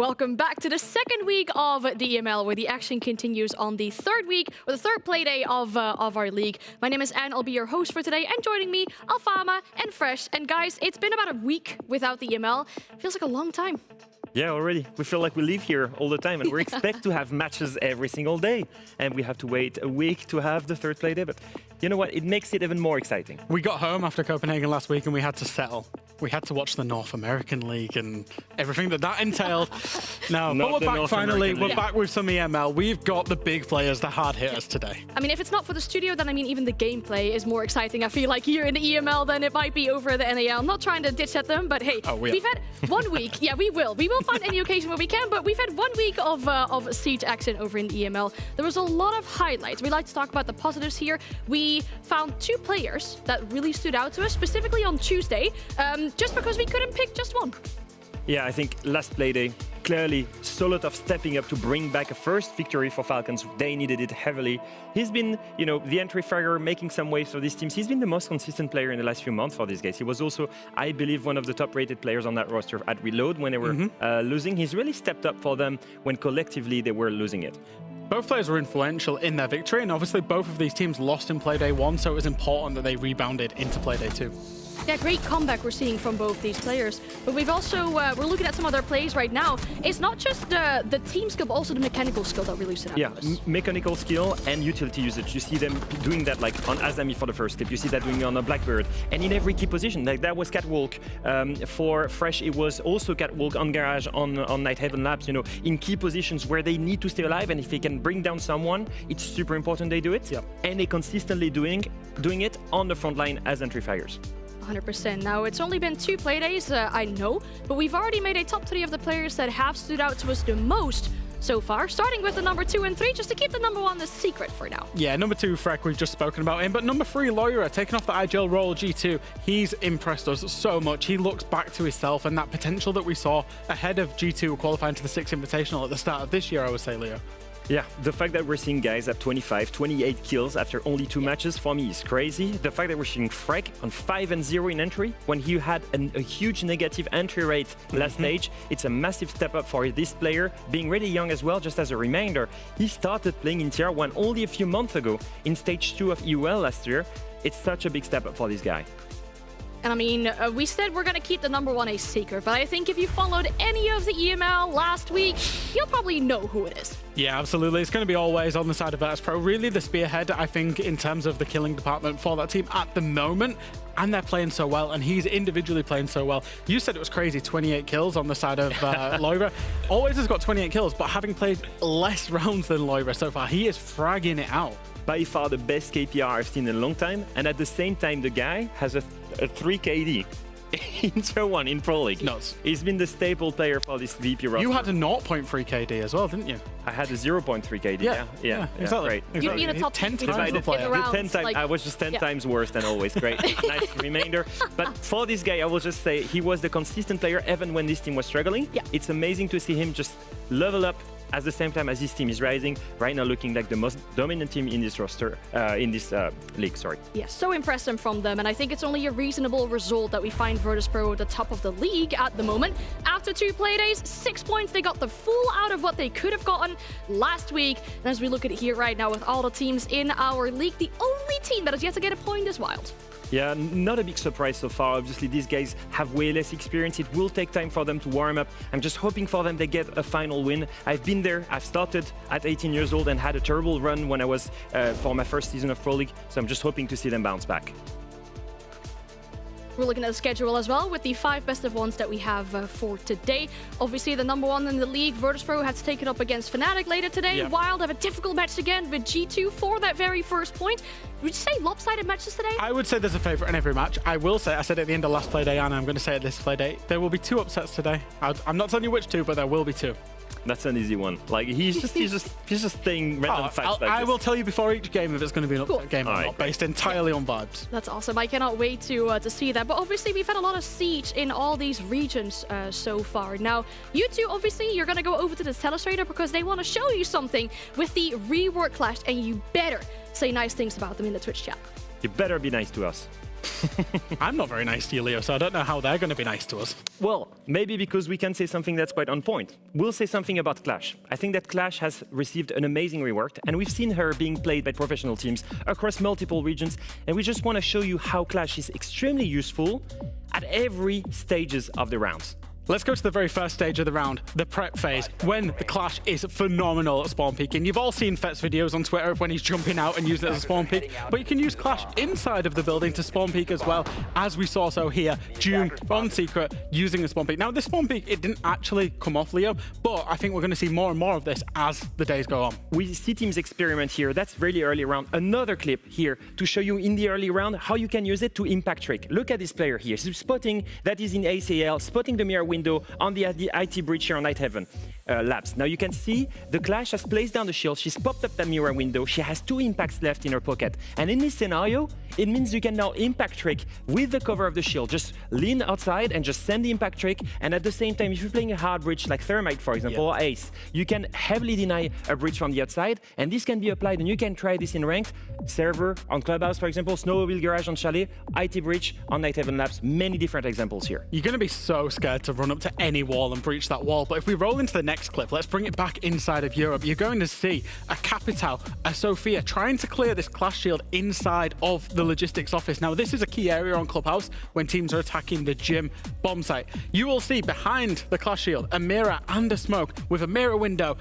Welcome back to the second week of the EML, where the action continues on the third week, or the third play day of our league. My name is Anne, I'll be your host for today, and joining me, Alfama and Fresh. And guys, it's been about a week without the EML. Feels like a long time. Yeah, already. We feel like we live here all the time, and we expect to have matches every single day. And we have to wait a week to have the third play day, but you know what? It makes it even more exciting. We got home after Copenhagen last week, and we had to settle. We had to watch the North American League and everything that entailed. Now, but we're back finally. We're back with some EML. We've got the big players, the hard hitters today. I mean, if it's not for the studio, then I mean, even the gameplay is more exciting, I feel like, here in the EML than it might be over the NAL. I'm not trying to ditch at them, but hey, we've had 1 week. Yeah, we will. We will find any occasion where we can, but we've had 1 week of Siege action over in the EML. There was a lot of highlights. We like to talk about the positives here. We found 2 players that really stood out to us, specifically on Tuesday, just because we couldn't pick just one. Yeah, I think last play day, clearly Solotov stepping up to bring back a first victory for Falcons. They needed it heavily. He's been, you know, the entry fragger, making some waves for these teams. He's been the most consistent player in the last few months for these guys. He was also, I believe, one of the top-rated players on that roster at Reload when they were losing. He's really stepped up for them when collectively they were losing it. Both players were influential in their victory, and obviously both of these teams lost in Playday 1, so it was important that they rebounded into Playday 2. Yeah, great comeback we're seeing from both these players. But we've also, we're looking at some of their plays right now. It's not just the team skill, but also the mechanical skill that really stood out to us. Mechanical skill and utility usage. You see them doing that like on Azami for the first clip. You see that doing on a Blackbird. And in every key position, like that was Catwalk. For Fresh, it was also Catwalk on Garage, on Night Heaven Labs, you know, in key positions where they need to stay alive. And if they can bring down someone, it's super important they do it. Yep. And they consistently doing it on the front line as entry fraggers. 100%. Now, it's only been 2 play days, I know, but we've already made a top 3 of the players that have stood out to us the most so far, starting with the number 2 and 3, just to keep the number 1 the secret for now. Yeah, number 2, Freck, we've just spoken about him, but number 3, Loira, taking off the IGL role, G2, he's impressed us so much. He looks back to himself and that potential that we saw ahead of G2 qualifying to the 6th Invitational at the start of this year, I would say, Leo. Yeah, the fact that we're seeing guys at 25, 28 kills after only 2 matches, for me, is crazy. The fact that we're seeing Freck on 5-0 in entry, when he had a huge negative entry rate last stage, it's a massive step up for this player, being really young as well. Just as a reminder, he started playing in Tier 1 only a few months ago in Stage 2 of EUL last year. It's such a big step up for this guy. And I mean, we said we're going to keep the number 1 a secret, but I think if you followed any of the EML last week, you'll probably know who it is. Yeah, absolutely. It's going to be always on the side of Virtus.Pro. Really the spearhead, I think, in terms of the killing department for that team at the moment. And they're playing so well, and he's individually playing so well. You said it was crazy, 28 kills on the side of Loira. Always has got 28 kills, but having played less rounds than Loira so far, he is fragging it out. By far the best KPR I've seen in a long time, and at the same time, the guy has a 3 KD in Tier 1 in Pro League. Nuts. He's been the staple player for this VP roster. You had a 0.3 KD as well, didn't you? I had a 0.3 KD. Yeah, exactly. Great. You'd be in a top 10 10 times the player. 10 times, like, I was just 10 times worse than always. Great. Nice reminder. But for this guy, I will just say he was the consistent player even when this team was struggling. Yeah. It's amazing to see him just level up at the same time as his team is rising, right now looking like the most dominant team in this roster, in this league, sorry. Yeah, so impressive from them, and I think it's only a reasonable result that we find Virtus.Pro at the top of the league at the moment. After 2 play days, 6 points, they got the full out of what they could have gotten last week. And as we look at it here right now with all the teams in our league, the only team that has yet to get a point is Wild. Yeah, not a big surprise so far. Obviously, these guys have way less experience. It will take time for them to warm up. I'm just hoping for them they get a final win. I've been there. I've started at 18 years old and had a terrible run when I was for my first season of Pro League. So I'm just hoping to see them bounce back. We're looking at the schedule as well with the 5 best of ones that we have for today. Obviously, the number 1 in the league, Virtus.Pro, has to take it up against Fnatic later today. Yep. Wild have a difficult match again with G2 for that very first point. Would you say lopsided matches today? I would say there's a favourite in every match. I will say, I said at the end of last play day, and I'm going to say at this play day, there will be 2 upsets today. I'm not telling you which 2, but there will be 2. That's an easy one. Like he's just saying random facts. I will tell you before each game if it's going to be an upset game or All not, right, based entirely on vibes. That's awesome. I cannot wait to see that. But obviously, we've had a lot of siege in all these regions so far. Now, you two, obviously, you're going to go over to the Telestrator because they want to show you something with the rework clash, and you better say nice things about them in the Twitch chat. You better be nice to us. I'm not very nice to you, Leo, so I don't know how they're going to be nice to us. Well, maybe because we can say something that's quite on point. We'll say something about Clash. I think that Clash has received an amazing rework, and we've seen her being played by professional teams across multiple regions, and we just want to show you how Clash is extremely useful at every stages of the rounds. Let's go to the very first stage of the round, the prep phase, when the Clash is phenomenal at spawn peeking. You've all seen Fett's videos on Twitter of when he's jumping out and using it as a spawn peek, but you can use Clash inside of the building to spawn peek as well, as we saw so here, June on Secret using a spawn peek. Now, this spawn peek, it didn't actually come off, Leo, but I think we're going to see more and more of this as the days go on. We see teams experiment here. That's really early round. Another clip here to show you in the early round how you can use it to impact trick. Look at this player here. He's spotting that is in ACL, spotting the mirror window on the IT breach here on Night Heaven labs. Now you can see the Clash has placed down the shield. She's popped up that mirror window. She has 2 impacts left in her pocket. And in this scenario, it means you can now impact trick with the cover of the shield. Just lean outside and just send the impact trick. And at the same time, if you're playing a hard breach like Thermite, for example, or Ace, you can heavily deny a breach from the outside. And this can be applied, and you can try this in ranked server on Clubhouse, for example, Snowmobile Garage on Chalet, IT breach on Night Heaven labs. Many different examples here. You're going to be so scared to run up to any wall and breach that wall. But if we roll into the next clip, let's bring it back inside of Europe. You're going to see a Capital, a Sophia trying to clear this Clash shield inside of the logistics office. Now, this is a key area on Clubhouse when teams are attacking the gym bomb site. You will see behind the Clash shield a mirror and a smoke with a mirror window,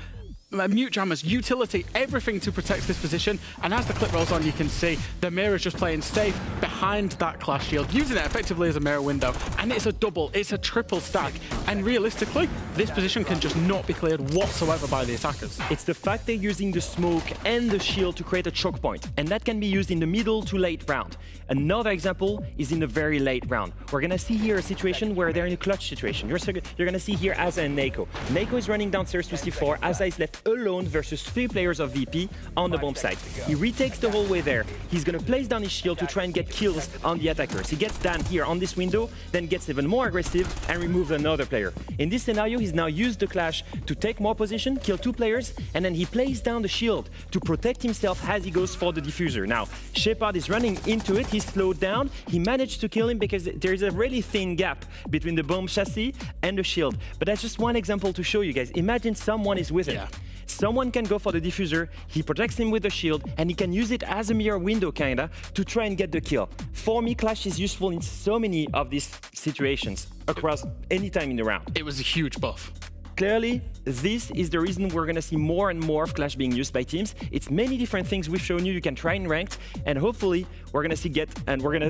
mute jammers, utility, everything to protect this position. And as the clip rolls on, you can see the mirror is just playing safe behind that Clash shield, using it effectively as a mirror window. And it's a double, it's a triple stack. And realistically, this position can just not be cleared whatsoever by the attackers. It's the fact they're using the smoke and the shield to create a choke point, and that can be used in the middle to late round. Another example is in the very late round. We're gonna see here a situation where they're in a clutch situation. You're gonna see here Asa and Nako. Nako is running downstairs to C4. Asa is left alone versus 3 players of VP on the bomb site. He retakes the whole way there. He's gonna place down his shield to try and get kills on the attackers. He gets down here on this window, then gets even more aggressive and removes another player. In this scenario, he's now used the Clash to take more position, kill 2 players, and then he plays down the shield to protect himself as he goes for the diffuser. Now, Shepard is running into it. He's slowed down. He managed to kill him because there's a really thin gap between the bomb chassis and the shield. But that's just one example to show you guys. Imagine someone is with him. Someone can go for the diffuser, he protects him with the shield, and he can use it as a mirror window, kinda, to try and get the kill. For me, Clash is useful in so many of these situations across any time in the round. It was a huge buff. Clearly, this is the reason we're gonna see more and more of Clash being used by teams. It's many different things we've shown you can try in ranked, and hopefully we're gonna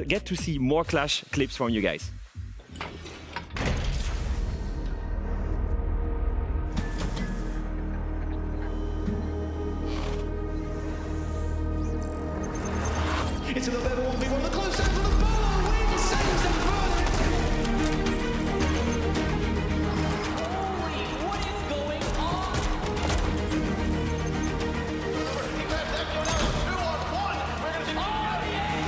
get to see more Clash clips from you guys. It's a level 1v1, the close out for the ball, Wing saves the push! Holy, what is going on? He left that one out, 2-on-1, we're gonna see... Oh, yeah!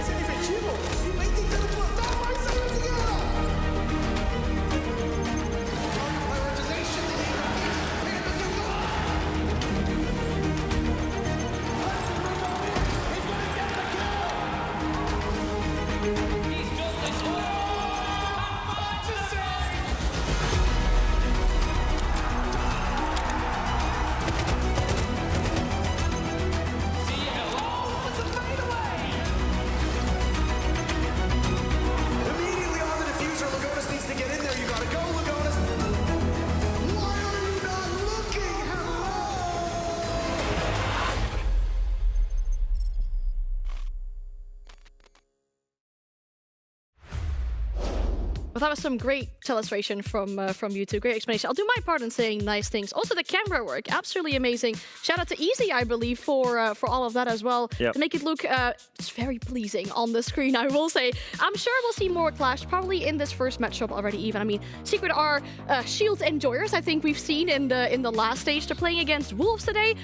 Se difensivo, il 20 tempo, dai, salutiamo! Prioritization, Well, that was some great illustration from you two. Great explanation. I'll do my part in saying nice things. Also, the camera work, absolutely amazing. Shout out to Easy, I believe, for all of that as well. Yep. To make it look it's very pleasing on the screen, I will say. I'm sure we'll see more Clash, probably in this first matchup already even. I mean, Secret are Shields enjoyers, I think we've seen in the last stage. They're playing against Wolves today.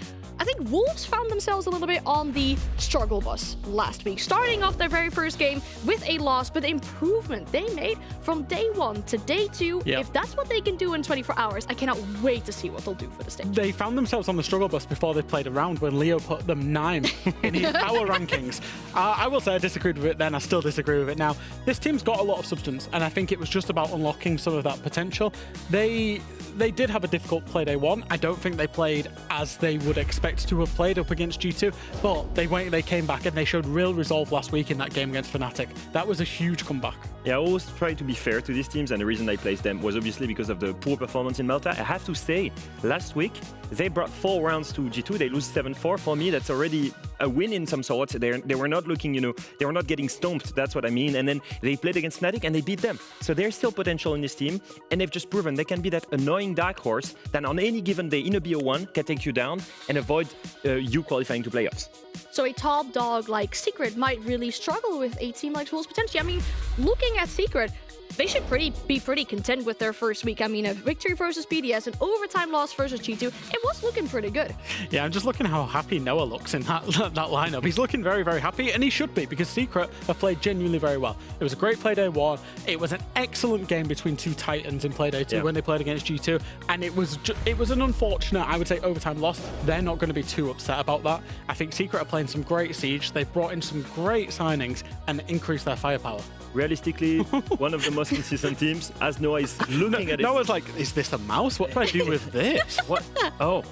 I think Wolves found themselves a little bit on the struggle bus last week, starting off their very first game with a loss, but the improvement they made from day 1 to day 2, if that's what they can do in 24 hours, I cannot wait to see what they'll do for the stage. They found themselves on the struggle bus before they played around when Leo put them 9 in his power rankings. I will say I disagreed with it then, I still disagree with it now. This team's got a lot of substance, and I think it was just about unlocking some of that potential. They did have a difficult play day 1. I don't think they played as they would expect to have played up against G2, but they came back and they showed real resolve last week in that game against Fnatic. That was a huge comeback. Yeah, I always try to be fair to these teams, and the reason I placed them was obviously because of the poor performance in Malta. I have to say, last week, they brought 4 rounds to G2. They lose 7-4. For me, that's already a win in some sorts. They were not looking, they were not getting stomped. That's what I mean. And then they played against Fnatic and they beat them. So there's still potential in this team, and they've just proven they can be that annoying dark horse that on any given day in a BO1 can take you down and avoid you qualifying to playoffs. So a top dog like Secret might really struggle with a team like Wolves potentially. I mean, looking at Secret, they should be pretty content with their first week. I mean, a victory versus BDS, an overtime loss versus G2, it was looking pretty good. Yeah, I'm just looking how happy Noah looks in that lineup. He's looking very, very happy, and he should be, because Secret have played genuinely very well. It was a great play day 1. It was an excellent game between 2 Titans in play day 2 when they played against G2, and it was an unfortunate, I would say, overtime loss. They're not going to be too upset about that. I think Secret are playing some great Siege. They've brought in some great signings and increased their firepower. Realistically, one of the most consistent teams, as Noah is looking at it. Noah's like, is this a mouse? What do I do with this? What? Oh.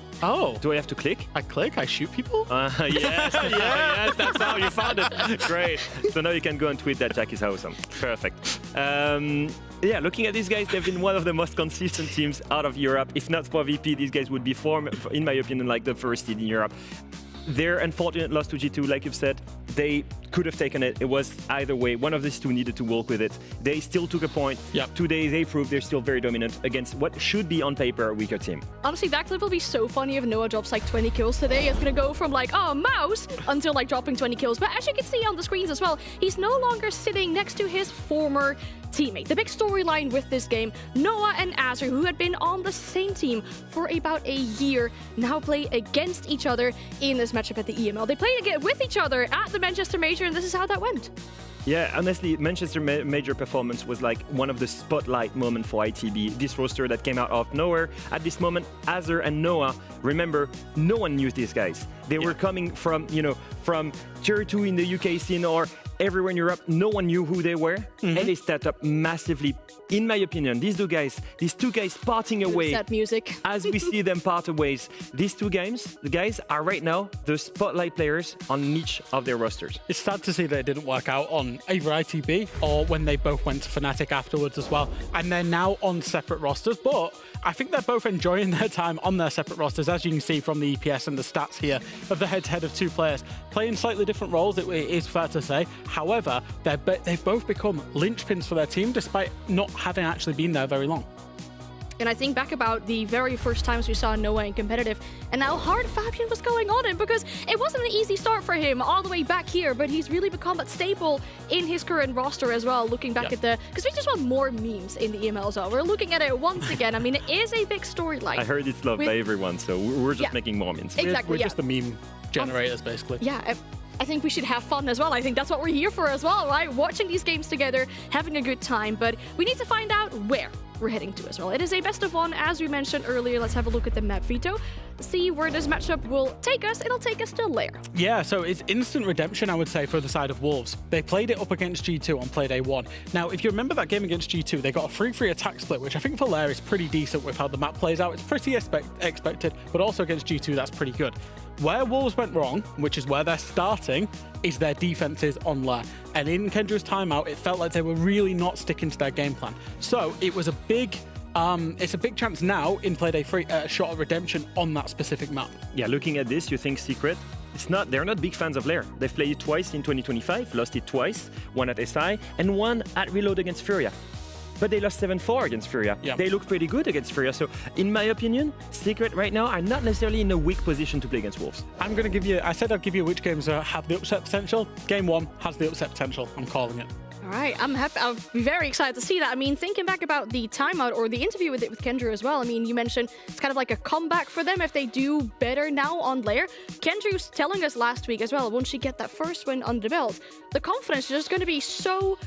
Do I have to click? I click, I shoot people? Yes, yes, that's how you found it. Great. So now you can go and tweet that Jack is awesome. Perfect. Yeah, looking at these guys, they've been one of the most consistent teams out of Europe. If not for VP, these guys would be, in my opinion, like the first seed in Europe. Their unfortunate loss to G2, like you've said, they could have taken it. It was either way. One of these two needed to work with it. They still took a point. Yep. Today, they proved they're still very dominant against what should be, on paper, a weaker team. Honestly, that clip will be so funny if Noah drops like 20 kills today. It's going to go from like, oh, mouse, until like dropping 20 kills. But as you can see on the screens as well, he's no longer sitting next to his former teammate. The big storyline with this game, Noah and Azure, who had been on the same team for about a year, now play against each other in this matchup at the EML. They played again with each other at the Manchester Major, and this is how that went. Yeah, honestly, Manchester Major performance was like one of the spotlight moments for ITB. This roster that came out of nowhere. At this moment, Azure and Noah, remember, no one knew these guys. They were coming from, from tier 2 in the UK scene or everywhere in Europe. No one knew who they were, and they stepped up massively. In my opinion, these two guys parting away. That music. As we see them part ways, these two guys are right now the spotlight players on each of their rosters. It's sad to see that it didn't work out on either ITB or when they both went to Fnatic afterwards as well. And they're now on separate rosters, but I think they're both enjoying their time on their separate rosters, as you can see from the EPS and the stats here of the head-to-head of 2 players. Playing slightly different roles, it is fair to say. However, they've both become linchpins for their team, despite not having actually been there very long. And I think back about the very first times we saw Noah in competitive and how hard Fabian was going on him, because it wasn't an easy start for him all the way back here, but he's really become a staple in his current roster as well, looking back at because we just want more memes in the EML as well. We're looking at it once again. I mean, it is a big storyline. I heard it's loved by everyone, so we're just making more memes. Exactly, we're just the meme generators, basically. Yeah, I think we should have fun as well. I think that's what we're here for as well, right? Watching these games together, having a good time, but we need to find out where we're heading to as well. It is a best of 1, as we mentioned earlier. Let's have a look at the map, Veto. See where this matchup will take us. It'll take us to Lair. Yeah, so it's instant redemption, I would say, for the side of Wolves. They played it up against G2 on play day 1. Now, if you remember that game against G2, they got a 3-3 attack split, which I think for Lair is pretty decent with how the map plays out. It's pretty expected, but also against G2, that's pretty good. Where Wolves went wrong, which is where they're starting, is their defenses on Lair. And in Kendra's timeout, it felt like they were really not sticking to their game plan. So it was a big chance now in play day 3 a shot of redemption on that specific map. Yeah, looking at this, you think Secret, they're not big fans of Lair. They've played it twice in 2025, lost it twice, one at SI, and one at Reload against Furia. But they lost 7-4 against Furia. Yeah. They look pretty good against Furia. So, in my opinion, Secret right now are not necessarily in a weak position to play against Wolves. I'm going to give you, I said I'd give you which games have the upset potential. Game 1 has the upset potential. I'm calling it. All right, I'm happy. I'll be very excited to see that. I mean, thinking back about the timeout or the interview with Kendrew as well. I mean, you mentioned it's kind of like a comeback for them if they do better now on layer. Kendrew's telling us last week as well, once you get that first win under the belt, the confidence is just going to be so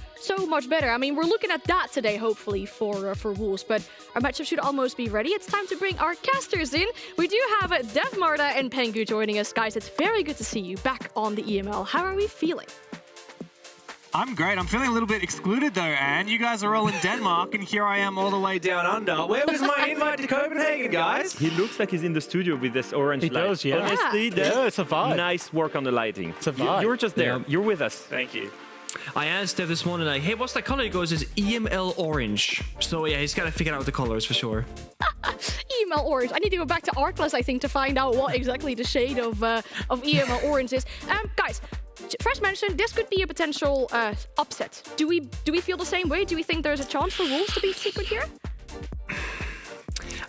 much better. I mean, we're looking at that today, hopefully, for Wolves, but our matchup should almost be ready. It's time to bring our casters in. We do have Dev, Marta, and Pengu joining us. Guys, it's very good to see you back on the EML. How are we feeling? I'm great. I'm feeling a little bit excluded though, Anne. You guys are all in Denmark, and here I am all the way down under. Where was my invite to Copenhagen, guys? He looks like he's in the studio with this orange light. He does, yeah. Honestly, Yeah, it's a vibe. Nice work on the lighting. It's a vibe. You're just there. Yeah. You're with us. Thank you. I asked Dev this morning, like, hey, what's that color? He goes, it's EML orange. So yeah, he's got to figure out the colors for sure. EML orange. I need to go back to art class, I think, to find out what exactly the shade of EML orange is. Guys, Fresh mentioned this could be a potential upset. Do we feel the same way? Do we think there's a chance for Wolves to beat Secret here?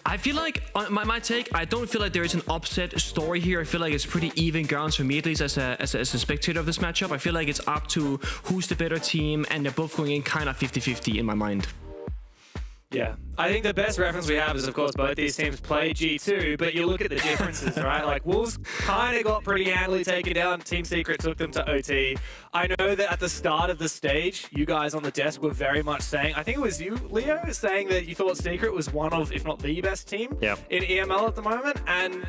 I feel like, on my take, I don't feel like there is an upset story here. I feel like it's pretty even grounds for me, at least as a spectator of this matchup. I feel like it's up to who's the better team, and they're both going in kind of 50-50 in my mind. Yeah, I think the best reference we have is, of course, both these teams play G2, but you look at the differences, right? Like, Wolves kind of got pretty handily taken down. Team Secret took them to OT. I know that at the start of the stage, you guys on the desk were very much saying, I think it was you, Leo, saying that you thought Secret was one of, if not the best team in EML at the moment. And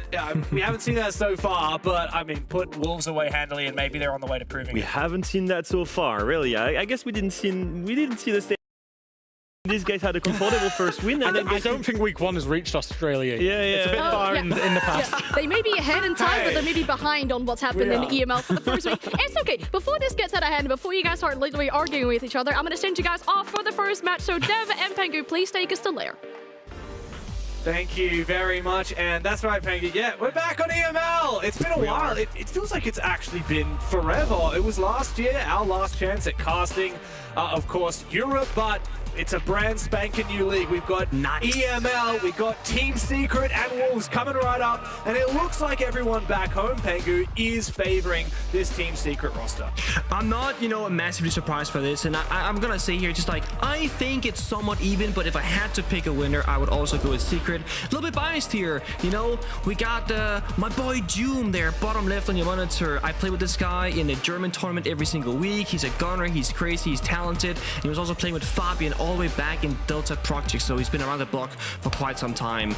we haven't seen that so far, but I mean, put Wolves away handily, and maybe they're on the way to proving We it. haven't seen that so far, really. I guess we didn't see the stage. These guys had a comfortable first win, and then I don't think week one has reached Australia. Yeah. It's a bit far in the past. Yeah. They may be ahead in time, but they're maybe behind on what's happened in the EML for the first week. It's okay. Before this gets out of hand, before you guys start literally arguing with each other, I'm going to send you guys off for the first match. So Dev and Pengu, please take us to lair. Thank you very much, and that's right, Pengu. Yeah, we're back on EML. It's been a while. It feels like it's actually been forever. It was last year, our last chance at casting, of course, Europe, but it's a brand spanking new league. We've got EML, we've got Team Secret and Wolves coming right up, and it looks like everyone back home, Pengu, is favoring this Team Secret roster. I'm not, massively surprised by this, and I'm gonna say here, just like, I think it's somewhat even, but if I had to pick a winner, I would also go with Secret. A little bit biased here, we got my boy Doom there, bottom left on your monitor. I play with this guy in a German tournament every single week. He's a gunner, he's crazy, he's talented. He was also playing with Fabian all the way back in Delta Project, so he's been around the block for quite some time.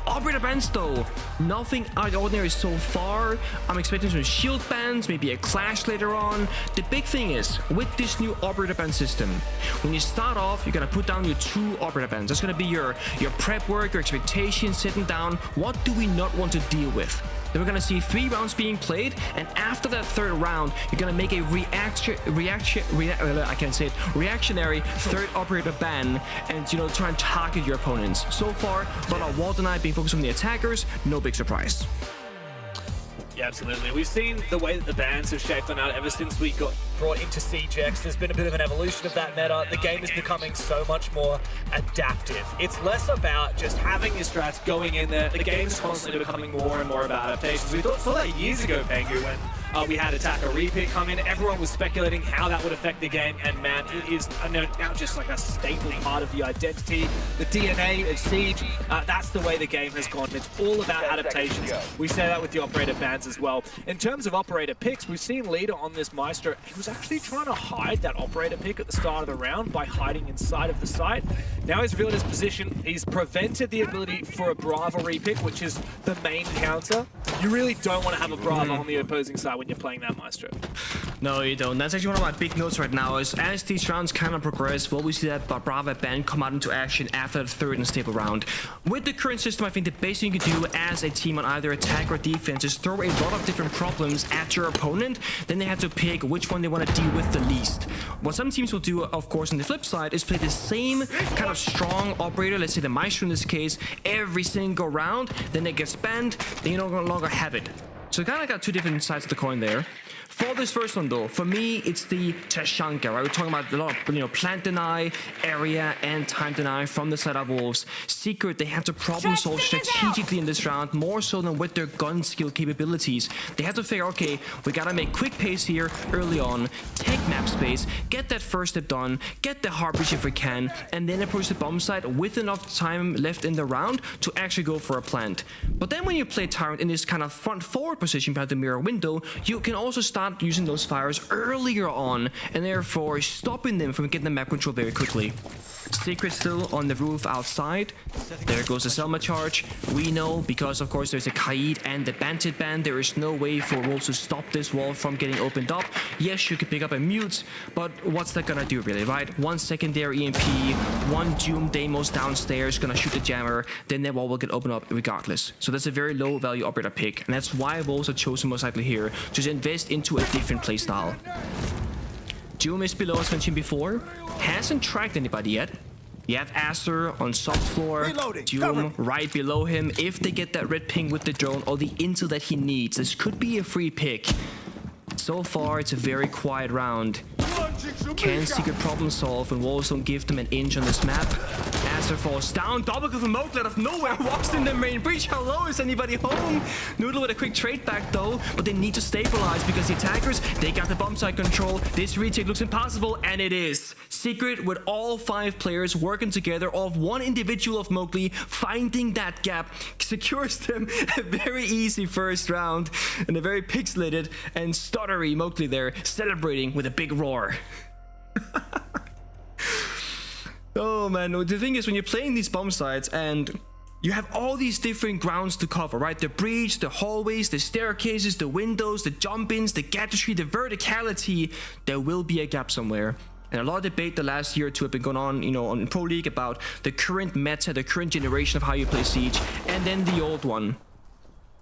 Operator bans though, nothing out of the ordinary so far. I'm expecting some shield bans, maybe a clash later on. The big thing is, with this new operator ban system, when you start off, you're gonna put down your 2 operator bans. That's gonna be your prep work, your expectations, sitting down. What do we not want to deal with? Then we're gonna see 3 rounds being played, and after that 3rd round, you're gonna make a reactionary 3rd operator ban, and try and target your opponents. So far, a lot of Walt and I being focused on the attackers, no big surprise. Yeah, absolutely. We've seen the way that the bans have shaped on out ever since we got brought into CGX. There's been a bit of an evolution of that meta. The game is becoming so much more adaptive. It's less about just having your strats going in there. The game is constantly becoming more and more about adaptations. We saw that years ago, Pengu, when we had attacker repick come in. Everyone was speculating how that would affect the game, and man, it is now just like a staple part of the identity, the DNA of Siege. That's the way the game has gone. It's all about adaptations. We say that with the operator bans as well. In terms of operator picks, we've seen Leader on this Maestro. He was actually trying to hide that operator pick at the start of the round by hiding inside of the site. Now he's revealed his position. He's prevented the ability for a Brava repick, which is the main counter. You really don't want to have a Brava on the opposing side when you're playing that Maestro. No, you don't. That's actually one of my big notes right now, is as these rounds kind of progress, will we see that Brava ban come out into action after the 3rd and stable round. With the current system, I think the best thing you can do as a team on either attack or defense is throw a lot of different problems at your opponent. Then they have to pick which one they want to deal with the least. What some teams will do, of course, on the flip side, is play the same kind of strong operator, let's say the Maestro in this case, every single round. Then it gets banned, then you no longer have it. So So kind of got two different sides of the coin there. For this first one though, for me, it's the Tashanka, right? We're talking about a lot of, plant deny, area, and time deny from the side of Wolves. Secret, they have to problem solve strategically in this round, more so than with their gun skill capabilities. They have to figure, okay, we gotta make quick pace here early on, take map space, get that first step done, get the hard breach if we can, and then approach the bomb site with enough time left in the round to actually go for a plant. But then when you play Tyrant in this kind of front forward position behind the mirror window, you can also start using those fires earlier on and therefore stopping them from getting the map control very quickly. Secret still on the roof outside. There goes the Selma charge. We know because of course there's a Kaid and the Bandit band, there is no way for Wolves to stop this wall from getting opened up. Yes, you can pick up a mute, but what's that gonna do really, right? One secondary EMP, one Doom Deimos downstairs gonna shoot the jammer, then that wall will get opened up regardless. So that's a very low value operator pick, and that's why Wolves are chosen most likely here to invest into a different playstyle. Doom is below, as mentioned before. Hasn't tracked anybody yet. You have Acer on soft floor, Doom right below him. If they get that red ping with the drone or the intel that he needs, this could be a free pick. So far, it's a very quiet round. Can Secret problem solve when Wolves don't give them an inch on this map? Acer falls down, double kill from Mowgli out of nowhere, walks in the main breach. Hello, is anybody home? Noodle with a quick trade back though, but they need to stabilize because the attackers, they got the bomb site control. This retake looks impossible, and it is. Secret with all 5 players working together, all of one individual of Mowgli finding that gap, secures them a very easy first round and a very pixelated and stuttery Mowgli there celebrating with a big roar. Oh man, the thing is when you're playing these bomb sites and you have all these different grounds to cover, right? The breach, the hallways, the staircases, the windows, the jump-ins, the gadgetry, the verticality, there will be a gap somewhere. And a lot of debate the last year or two have been going on, on Pro League about the current meta, the current generation of how you play Siege, and then the old one.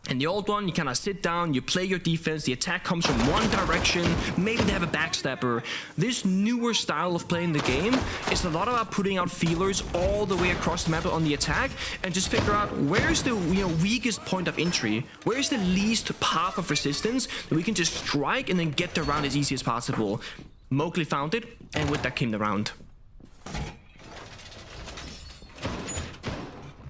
In the old one, you kind of sit down, you play your defense, the attack comes from one direction, maybe they have a backstabber. This newer style of playing the game is a lot about putting out feelers all the way across the map on the attack and just figure out where's the weakest point of entry, where's the least path of resistance that we can just strike and then get the round as easy as possible. Mowgli found it, and with that came the round.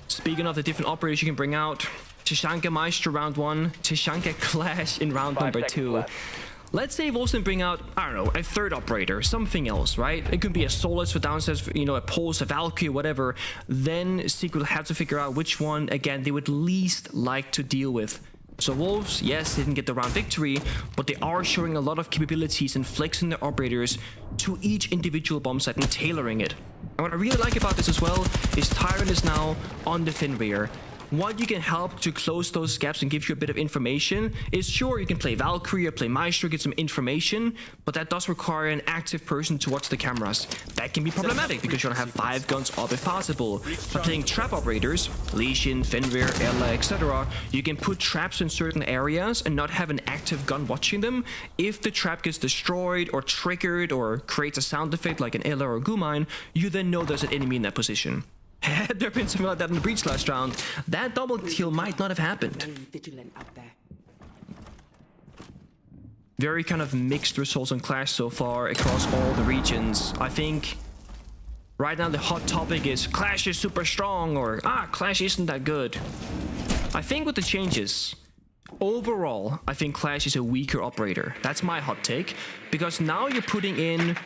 Speaking of the different operators you can bring out, Tashanka Maestro round 1, Tashanka Clash in round number 2. Let's say Wolves bring out, I don't know, a third operator, something else, right? It could be a Solus for downstairs, a Pulse, a Valkyrie, whatever. Then Secret will have to figure out which one, again, they would least like to deal with. So Wolves, yes, they didn't get the round victory, but they are showing a lot of capabilities and flexing their operators to each individual bomb site and tailoring it. And what I really like about this as well is Tyrant is now on the Fin rear. What you can help to close those gaps and give you a bit of information is, sure, you can play Valkyrie or play Maestro, get some information, but that does require an active person to watch the cameras. That can be problematic because you want to have 5 guns up if possible. By playing trap operators, Lesion, Fenrir, Ella, etc., you can put traps in certain areas and not have an active gun watching them. If the trap gets destroyed or triggered or creates a sound effect like an Ella or a Gumine, you then know there's an enemy in that position. Had there been something like that in the breach last round, that double kill might not have happened. Very kind of mixed results on Clash so far across all the regions. I think right now the hot topic is Clash is super strong or Clash isn't that good. I think with the changes, overall, I think Clash is a weaker operator. That's my hot take, because now you're putting in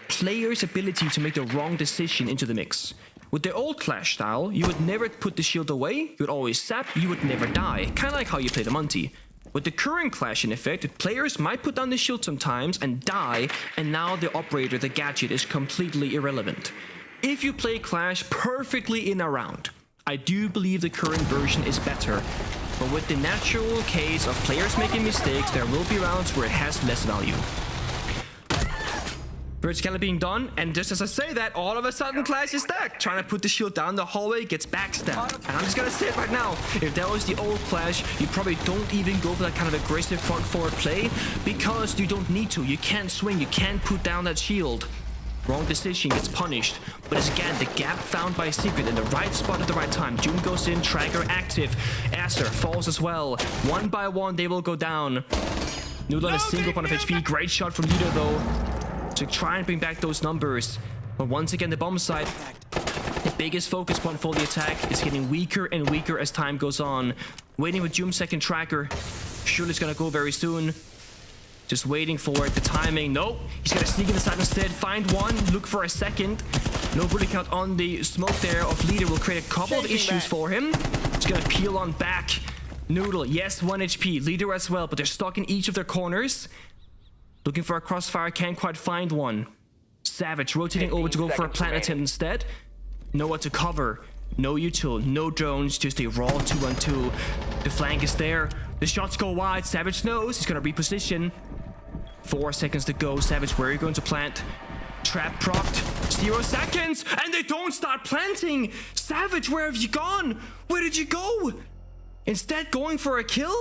players' ability to make the wrong decision into the mix. With the old Clash style, you would never put the shield away, you would always sap, you would never die. Kind of like how you play the Monty. With the current Clash in effect, players might put down the shield sometimes and die, and now the operator, the gadget, is completely irrelevant. If you play Clash perfectly in a round, I do believe the current version is better. But with the natural case of players making mistakes, there will be rounds where it has less value. Vertical being done, and just as I say that, all of a sudden Clash is stacked. Trying to put the shield down the hallway, gets backstabbed. And I'm just gonna say it right now, if that was the old Clash, you probably don't even go for that kind of aggressive front forward play, because you don't need to. You can't swing, you can't put down that shield. Wrong decision gets punished. But it's again the gap found by Secret in the right spot at the right time. June goes in, Tracker active. Aster falls as well. One by one, they will go down. Noodle on a single point of HP. Great shot from Leader though to try and bring back those numbers. But once again, the bomb site, the biggest focus point for the attack, is getting weaker and weaker as time goes on. Waiting with Doom's second tracker. Surely it's gonna go very soon. Just waiting for it. The timing. Nope. He's gonna sneak in the side instead. Find one. Look for a second. No bullet count on the smoke there of Leader will create a couple of issues for him. He's gonna peel on back. Noodle, yes, 1 HP. Leader as well, but they're stuck in each of their corners. Looking for a crossfire, can't quite find one. Savage rotating over to go for a plant attempt instead. Nowhere to cover. No util, no drones, just a raw 2-on-2. The flank is there. The shots go wide. Savage knows he's gonna reposition. 4 seconds to go. Savage, where are you going to plant? Trap procced. 0 seconds, and they don't start planting. Savage, where have you gone? Where did you go? Instead, going for a kill?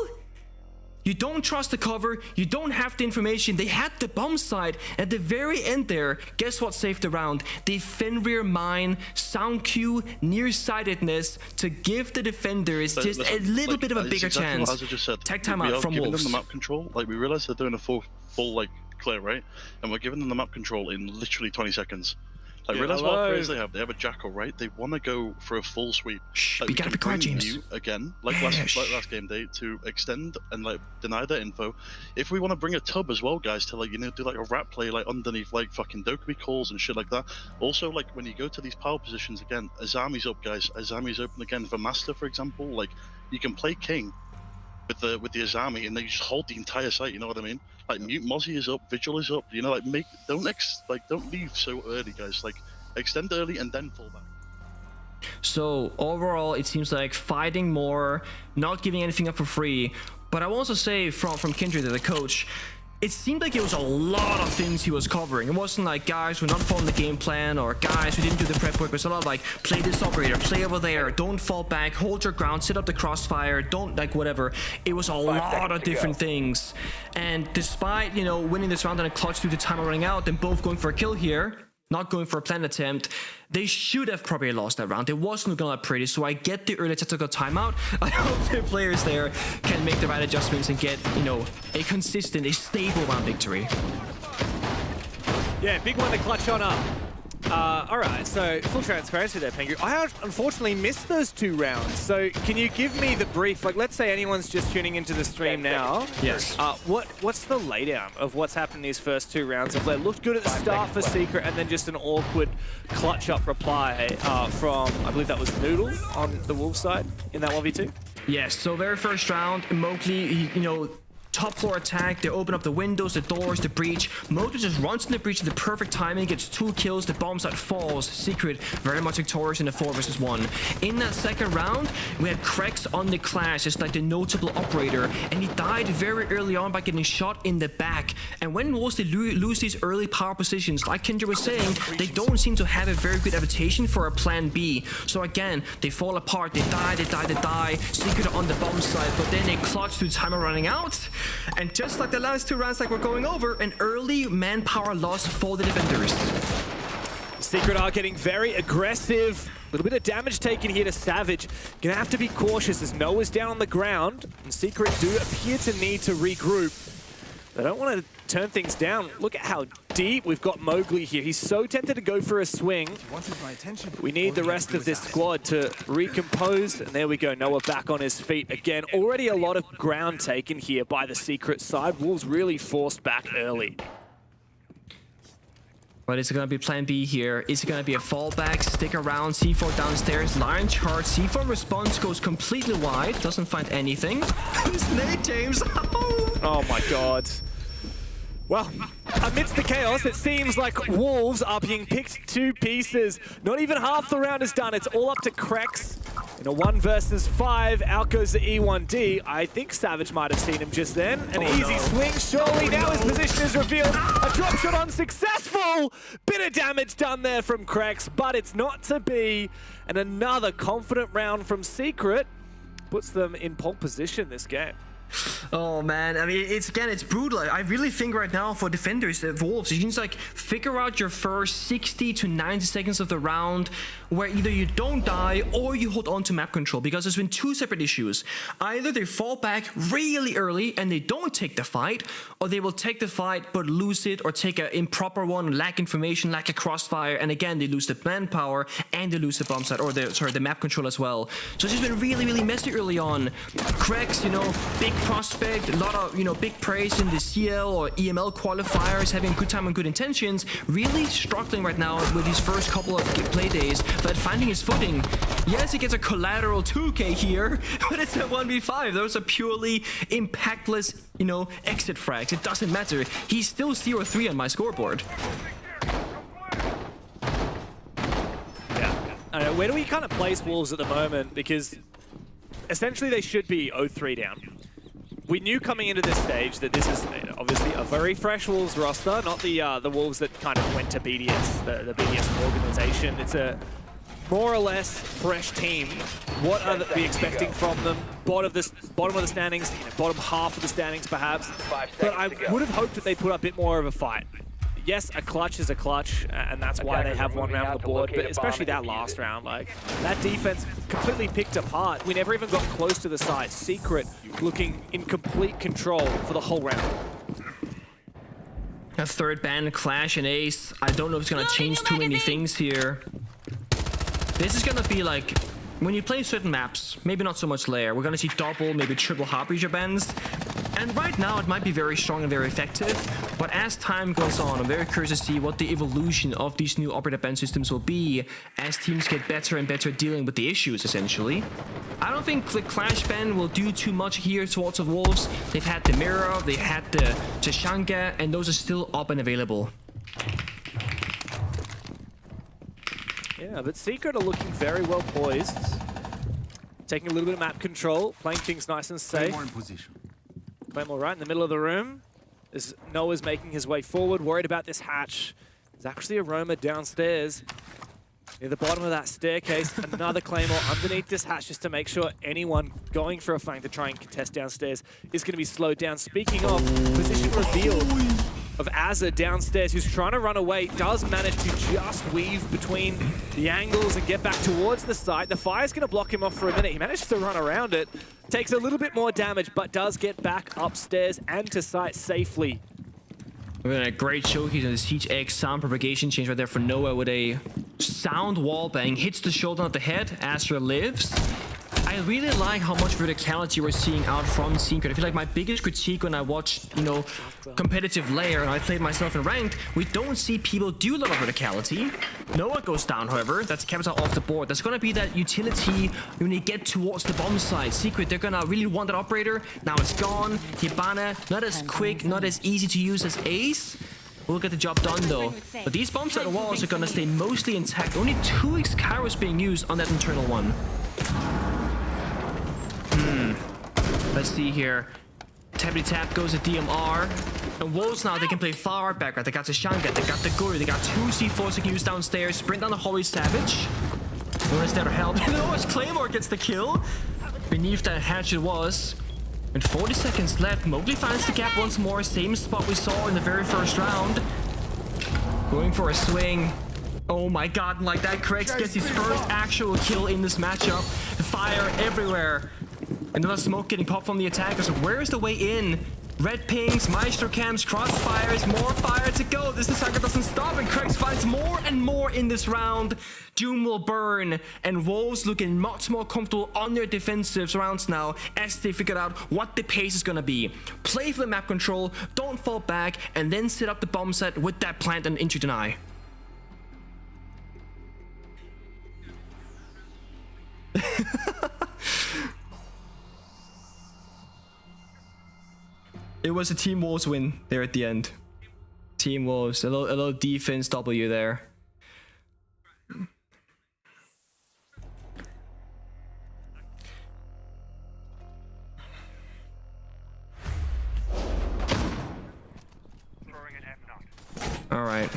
You don't trust the cover, you don't have the information. They had the bomb side at the very end there. Guess what saved the round? The Fenrir mine, sound cue, nearsightedness to give the defenders just a little bit of a bigger chance. As I just said, tech timeout from giving Wolves. them the map control. Like, we realize they're doing a full like clear, right? And we're giving them the map control in literally 20 seconds. Like, realize what players they have. They have a Jackal, right? They want to go for a full sweep. Shh, like, we gotta be quiet, James. You again, like last game day, to extend and like deny their info. If we want to bring a tub as well, guys, to like, you know, do like a rat play like underneath like fucking Dokumi calls and shit like that. Also, like when you go to these power positions again, Azami's up, guys. Azami's open again for Master, for example. Like, you can play King with the Azami, and then you just hold the entire site. You know what I mean? Like, Mute Mozzie is up, Vigil is up. You know, like don't leave so early, guys. Like, extend early and then fall back. So overall, it seems like fighting more, not giving anything up for free. But I will also say from Kindred, the coach, it seemed like it was a lot of things he was covering. It wasn't like, guys, we're not following the game plan, or guys, we didn't do the prep work. It was a lot of like, play this operator, play over there, don't fall back, hold your ground, set up the crossfire, don't like whatever. It was a lot of different things. And despite, you know, winning this round and a clutch due to time running out, and both going for a kill here, not going for a planned attempt, they should have probably lost that round. It wasn't looking that pretty, so I get the early tactical timeout. I hope the players there can make the right adjustments and get, you know, a consistent, a stable round victory. Yeah, big one to clutch on up. Alright, so full transparency there, Pengu. I unfortunately missed those 2 rounds, so can you give me the brief? Like, let's say anyone's just tuning into the stream now. Yes. What's the laydown of what's happened in these first 2 rounds? Have they looked good at the start for Secret, and then just an awkward clutch-up reply from, I believe that was Noodle on the Wolves side in that 1v2? Yes, so very first round, Mowgli, you know, top floor attack, they open up the windows, the doors, the breach. Mowgli just runs in the breach at the perfect timing, gets 2 kills, the bomb site falls. Secret very much victorious in the 4 versus 1. In that second round, we had Krex on the Clash, just like the notable operator, and he died very early on by getting shot in the back. And when Wolves they lose these early power positions, like Kendra was saying, they don't seem to have a very good adaptation for a plan B. So again, they fall apart, they die. Secret on the bomb site, but then they clutch through time running out. And just like the last 2 rounds like we're going over, an early manpower loss for the defenders. Secret are getting very aggressive. A little bit of damage taken here to Savage. Gonna have to be cautious as Noah's down on the ground. And Secret do appear to need to regroup. They don't want to turn things down. Look at how deep we've got Mowgli here. He's so tempted to go for a swing. We need the rest of this squad to recompose. And there we go, Noah back on his feet again. Already a lot of ground taken here by the Secret side. Wolves really forced back early. But is it going to be plan B here? Is it going to be a fallback? Stick around, C4 downstairs, Lion charge, C4 response goes completely wide, doesn't find anything. Snake James! Oh my god. Well, amidst the chaos, it seems like Wolves are being picked to pieces. Not even half the round is done. It's all up to Krex. In a 1 versus 5, out goes the E1D. I think Savage might have seen him just then. An easy swing, surely. Now his position is revealed. A drop shot unsuccessful. Bit of damage done there from Krex, but it's not to be. And another confident round from Secret puts them in pole position this game. Oh man, I mean, it's brutal. I really think right now for defenders, Wolves, you just like figure out your first 60 to 90 seconds of the round where either you don't die or you hold on to map control, because there's been two separate issues. Either they fall back really early and they don't take the fight, or they will take the fight but lose it or take an improper one, lack information, lack a crossfire, and again they lose the manpower and they lose the bomb site, or the map control as well. So it's just been really messy early on. Cracks, you know, big prospect, a lot of, you know, big praise in the CL or EML qualifiers, having a good time and good intentions, really struggling right now with these first couple of play days, but finding his footing. Yes, he gets a collateral 2k here, but it's a 1v5. Those are purely impactless, you know, exit frags. It doesn't matter. He's still 0-3 on my scoreboard. Yeah. Where do we kind of place Wolves at the moment? Because essentially they should be 0-3 down. We knew coming into this stage that this is obviously a very fresh Wolves roster, not the Wolves that kind of went to BDS, the BDS organization. It's a more or less fresh team. What are we expecting from them? Bottom of the standings, you know, bottom half of the standings perhaps. But I would have hoped that they put up a bit more of a fight. Yes, a clutch is a clutch, and that's why they have one round on the board, but especially that last round, like, that defense completely picked apart. We never even got close to the site. Secret looking in complete control for the whole round. A third ban, Clash and Ace. I don't know if it's gonna change too many things here. This is gonna be like, when you play certain maps, maybe not so much layer, we're gonna see double, maybe triple heart breacher bans. And right now it might be very strong and very effective, but as time goes on, I'm very curious to see what the evolution of these new operator ban systems will be as teams get better and better dealing with the issues, essentially. I don't think the Clash ban will do too much here towards the Wolves. They've had the Mirror, they had the Chashanga, and those are still up and available. Yeah, but Secret are looking very well poised. Taking a little bit of map control, playing things nice and safe. Claymore right in the middle of the room. As Noah's making his way forward, worried about this hatch. There's actually a roamer downstairs. Near the bottom of that staircase, another Claymore underneath this hatch just to make sure anyone going for a flank to try and contest downstairs is going to be slowed down. Speaking of, position revealed of Azza downstairs, who's trying to run away, does manage to just weave between the angles and get back towards the site. The fire's going to block him off for a minute. He managed to run around it. Takes a little bit more damage, but does get back upstairs and to site safely. We're in a great showcase on the Siege X sound propagation change right there for Noah with a sound wall bang. Hits the shoulder of the head. Astra lives. I really like how much verticality we're seeing out from Secret. I feel like my biggest critique when I watch, you know, competitive layer and I played myself in ranked, we don't see people do a lot of verticality. Noah goes down, however. That's Capital off the board. There's gonna be that utility when you get towards the bomb side. Secret, they're gonna really want that operator. Now it's gone. Hibana, not as quick, not as easy to use as Ace. We'll get the job done though. But these bomb side walls are gonna stay mostly intact. Only 2 Kairos being used on that internal one. Let's see here. Tappity tap goes to DMR. And Wolves now, they can play far back, right? They got the Shanga, they got the Guri, they got 2 C4s they can use downstairs. Sprint down the Holy Savage. No one's there to help. No, as Claymore gets the kill. Beneath that hatch it was. With 40 seconds left, Mowgli finds the gap once more. Same spot we saw in the very first round. Going for a swing. Oh my god, like that, Krex gets his first actual kill in this matchup. Fire everywhere. Another smoke getting popped from the attackers. Where is the way in? Red pings, Maestro cams, crossfires, more fire to go. This attacker doesn't stop, and Krex finds more and more in this round. Doom will burn, and Wolves looking much more comfortable on their defensive rounds now as they figured out what the pace is gonna be. Play for the map control, don't fall back, and then set up the bomb set with that plant and into deny. It was a Team Wolves win there at the end. Team Wolves, a little defense W there. All right.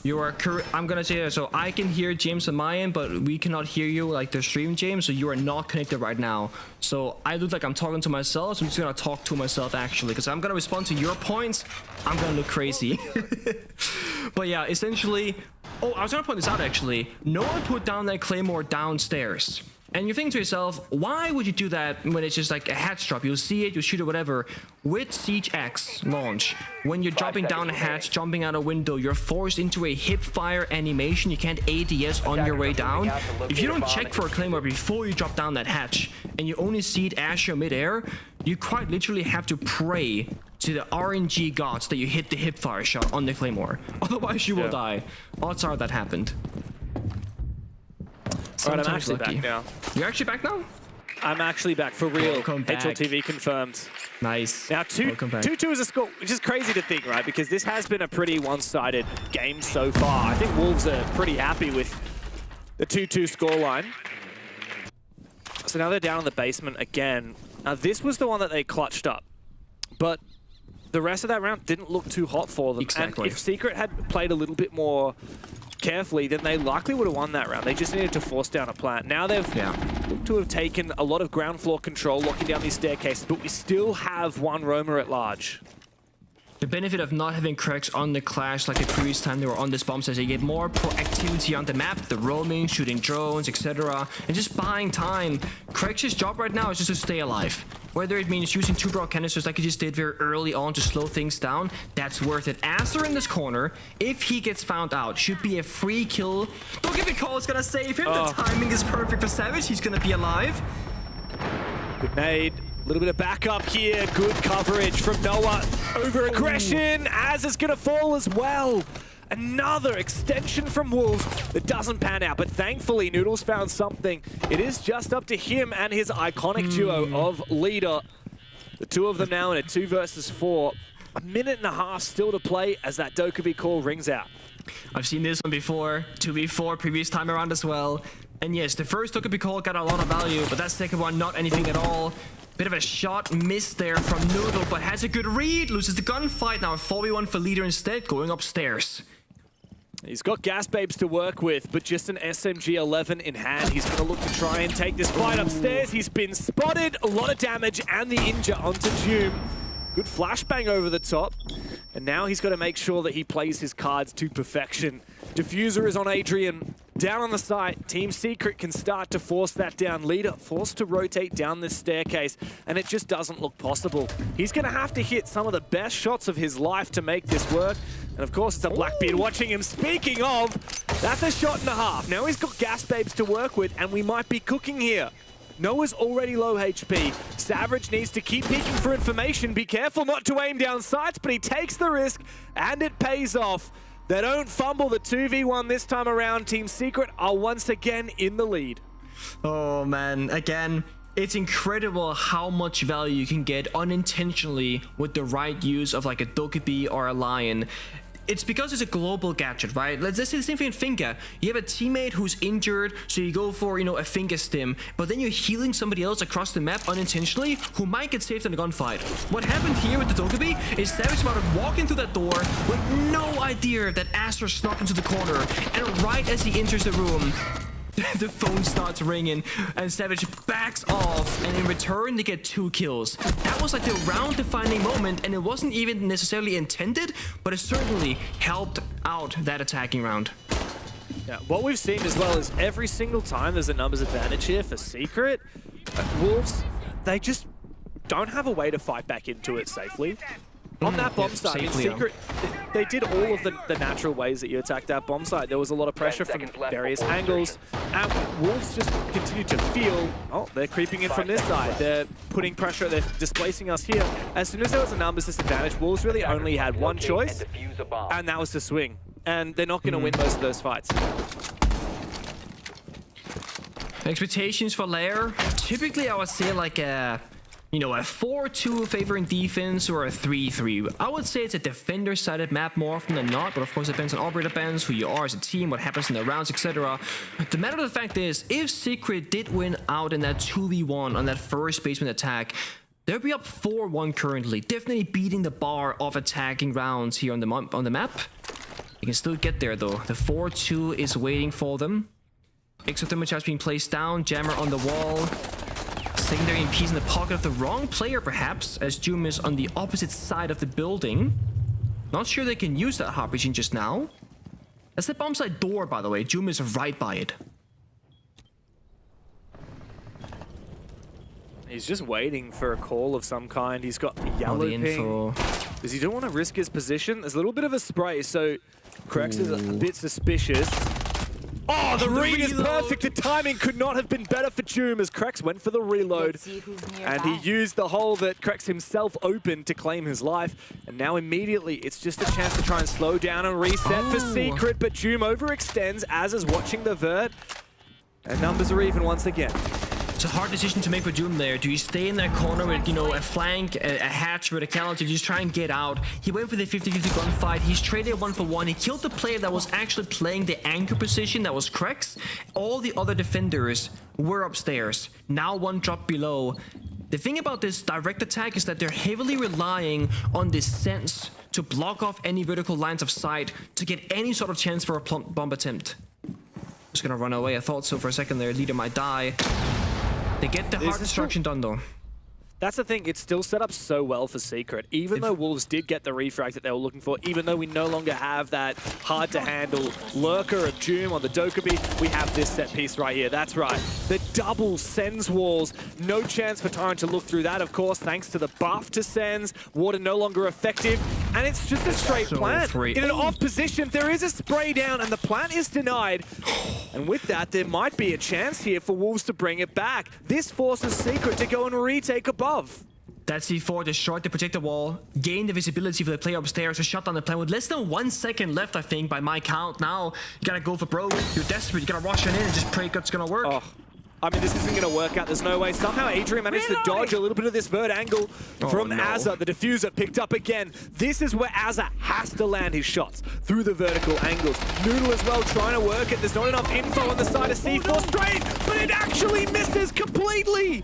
You are correct. I'm gonna say that. So I can hear James on my end, but we cannot hear you like the stream, James. So you are not connected right now. So I look like I'm talking to myself. So I'm just gonna talk to myself actually, because I'm gonna respond to your points. I'm gonna look crazy. But yeah, essentially. Oh, I was gonna point this out actually. No one put down that claymore downstairs. And you're thinking to yourself, why would you do that when it's just like a hatch drop? You'll see it, you'll shoot it, whatever. With Siege X launch, when you're dropping down a hatch, jumping out a window, you're forced into a hip fire animation. You can't ADS on your way down. If you don't check for a claymore before you drop down that hatch, and you only see it Asher midair, you quite literally have to pray to the RNG gods that you hit the hip fire shot on the claymore. Otherwise, you will die. Odds are that happened. Alright, I'm actually back now. You're actually back now? I'm actually back for real. Welcome back. HLTV confirmed. Nice. Now 2-2 is a score, which is crazy to think, right? Because this has been a pretty one-sided game so far. I think Wolves are pretty happy with the 2-2 scoreline. So now they're down in the basement again. Now this was the one that they clutched up, but the rest of that round didn't look too hot for them. Exactly. And if Secret had played a little bit more carefully, then they likely would have won that round. They just needed to force down a plant. Now they've looked to have taken a lot of ground floor control, locking down these staircases, but we still have one roamer at large. The benefit of not having Cracks on the Clash like the previous time they were on this bomb says you get more proactivity on the map, the roaming, shooting drones, etc. And just buying time. Cracks' job right now is just to stay alive. Whether it means using 2 broad canisters like he just did very early on to slow things down, that's worth it. Aster in this corner, if he gets found out, should be a free kill. Don't give me call, it's gonna save him. The timing is perfect for Savage, he's gonna be alive. Good nade. A little bit of backup here. Good coverage from Noah. Over aggression. Az is going to fall as well. Another extension from Wolves that doesn't pan out. But thankfully, Noodles found something. It is just up to him and his iconic duo of Leader. The two of them now in a 2 versus 4. A minute and a half still to play as that Dokkaebi call rings out. I've seen this one before. 2v4 previous time around as well. And yes, the first Dokkaebi call got a lot of value, but that second one, not anything at all. Bit of a shot missed there from Noodle, but has a good read. Loses the gunfight. Now a 4v1 for Leader instead, going upstairs. He's got gas babes to work with, but just an SMG-11 in hand. He's going to look to try and take this fight upstairs. He's been spotted. A lot of damage and the injure onto Doom. Good flashbang over the top. And now he's got to make sure that he plays his cards to perfection. Diffuser is on Adrian. Down on the site, Team Secret can start to force that down. Leader forced to rotate down this staircase, and it just doesn't look possible. He's going to have to hit some of the best shots of his life to make this work. And of course, it's a Blackbeard watching him. Speaking of, that's a shot and a half. Now he's got gas babes to work with, and we might be cooking here. Noah's already low HP. Savage needs to keep peeking for information. Be careful not to aim down sights, but he takes the risk, and it pays off. They don't fumble the 2v1 this time around. Team Secret are once again in the lead. Oh man, again, it's incredible how much value you can get unintentionally with the right use of like a Dokkaebi or a Lion. It's because it's a global gadget, right? Let's say the same thing in Finka. You have a teammate who's injured, so you go for, a Finka stim, but then you're healing somebody else across the map unintentionally who might get saved in a gunfight. What happened here with the Dokkaebi is Savage about to walk into that door with no idea that Aster snuck into the corner, and right as he enters the room, the phone starts ringing and Savage backs off, and in return they get 2 kills. That was like the round defining moment, and it wasn't even necessarily intended, but it certainly helped out that attacking round. Yeah, what we've seen as well is every single time there's a numbers advantage here for Secret, Wolves, they just don't have a way to fight back into it safely. On that bomb site, in Secret, they did all of the natural ways that you attack that bomb site. There was a lot of pressure from various angles, and Wolves just continue to feel, oh, they're creeping in from this side. They're putting pressure, they're displacing us here. As soon as there was a numbers disadvantage, Wolves really only had one choice, and that was to swing. And they're not going to win most of those fights. Expectations for Lair? Typically, I would say like a 4-2 favoring defense or a 3-3. I would say it's a defender-sided map more often than not, but of course it depends on operator bands, who you are as a team, what happens in the rounds, etc. The matter of the fact is, if Secret did win out in that 2v1 on that first basement attack, they'll be up 4-1 currently, definitely beating the bar of attacking rounds here on the map. They can still get there though. The 4-2 is waiting for them. Exothermocharge being placed down. Jammer on the wall. Secondary EMPs in the pocket of the wrong player perhaps, as Doom is on the opposite side of the building. Not sure they can use that hop region just now. That's the bomb side door, by the way. Doom is right by it. He's just waiting for a call of some kind. He's got a yellow ping. Because he don't want to risk his position. There's a little bit of a spray, so Krex is a bit suspicious. Oh, the read is perfect. The timing could not have been better for Doom as Krex went for the reload. And he used the hole that Krex himself opened to claim his life. And now immediately, it's just a chance to try and slow down and reset for Secret. But Doom overextends, as is watching the vert. And numbers are even once again. It's a hard decision to make for Doom there. Do you stay in that corner with, you know, a flank, a hatch, verticality, just try and get out? He went for the 50-50 gunfight. He's traded 1-for-1. He killed the player that was actually playing the anchor position, that was Krex. All the other defenders were upstairs. Now one drop below. The thing about this direct attack is that they're heavily relying on this sense to block off any vertical lines of sight to get any sort of chance for a bomb attempt. Just gonna run away. I thought so for a second there. Leader might die. They get the hard destruction done though. That's the thing, it's still set up so well for Secret. Even though Wolves did get the refrag that they were looking for, even though we no longer have that hard-to-handle lurker of Doom on the Dokkaebi, we have this set piece right here. That's right. The double Sens walls. No chance for Tyrant to look through that, of course, thanks to the buff to Sens. Water no longer effective. And it's just a straight plant. In an off position, there is a spray down, and the plant is denied. And with that, there might be a chance here for Wolves to bring it back. This forces Secret to go and retake a buff. That C4 destroyed the protector wall, gained the visibility for the player upstairs to shut down the plan with less than 1 second left, I think, by my count. Now, you gotta go for Bro. You're desperate. You gotta rush in and just pray it's gonna work. Oh. I mean, this isn't going to work out. There's no way. Somehow Adrian managed to dodge a little bit of this vert angle from Azza. The diffuser picked up again. This is where Azza has to land his shots through the vertical angles. Noodle as well trying to work it. There's not enough info on the side of C4 straight, but it actually misses completely.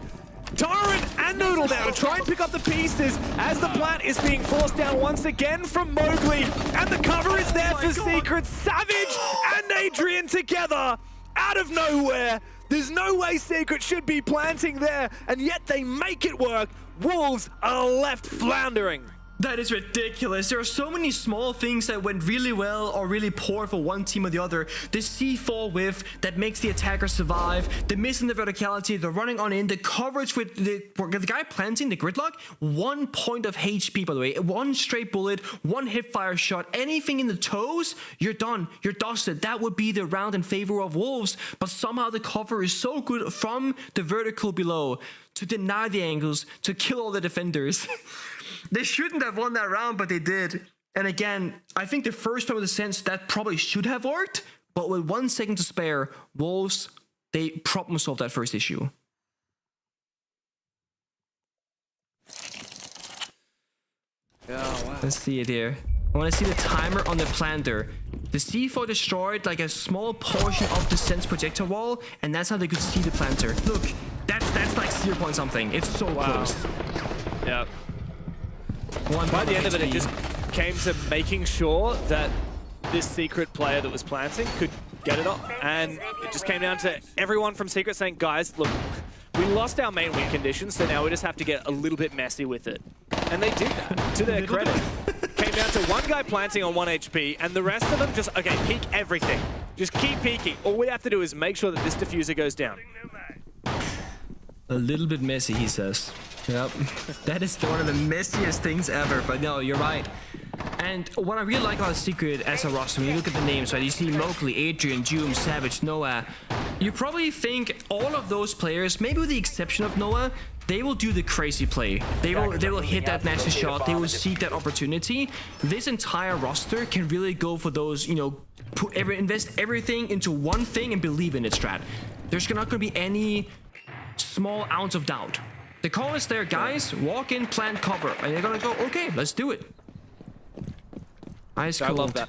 Tyrant and Noodle now to try and pick up the pieces as the plant is being forced down once again from Mowgli. And the cover is there for Secret. Savage and Adrian together out of nowhere. There's no way Secret should be planting there, and yet they make it work. Wolves are left floundering. That is ridiculous. There are so many small things that went really well or really poor for one team or the other. The C4 whiff that makes the attacker survive, the miss in the verticality, the running on in, the coverage with the guy planting the gridlock, 1 point of HP, by the way, 1 straight bullet, 1 hipfire shot, anything in the toes, you're done, you're dusted. That would be the round in favor of Wolves, but somehow the cover is so good from the vertical below to deny the angles, to kill all the defenders. They shouldn't have won that round, but they did. And again, I think the first one with the sense that probably should have worked, but with 1 second to spare, Wolves, they problem solved that first issue. Oh, wow. Let's see it here. I want to see the timer on the planter. The C4 destroyed like a small portion of the sense projector wall, and that's how they could see the planter. Look, that's like 0 point something. It's so close. Yeah. By the end of it, it just came to making sure that this Secret player that was planting could get it up. And it just came down to everyone from Secret saying, guys, look, we lost our main win conditions, so now we just have to get a little bit messy with it. And they did that, to their credit. Came down to 1 guy planting on 1 HP, and the rest of them just, okay, peek everything. Just keep peeking. All we have to do is make sure that this diffuser goes down. A little bit messy, he says. Yep. That is one of the messiest things ever, but no, you're right. And what I really like about Secret as a roster, when you look at the names, right, you see Mowgli, Adrian, Doom, Savage, Noah. You probably think all of those players, maybe with the exception of Noah, they will do the crazy play. They will hit that nasty shot. They will seek that opportunity. This entire roster can really go for those, you know, invest everything into one thing and believe in it, strat. There's not going to be any small ounce of doubt. The call is there, guys. Walk in, plant, cover. And they're gonna go, okay, let's do it. Ice cold. I love that.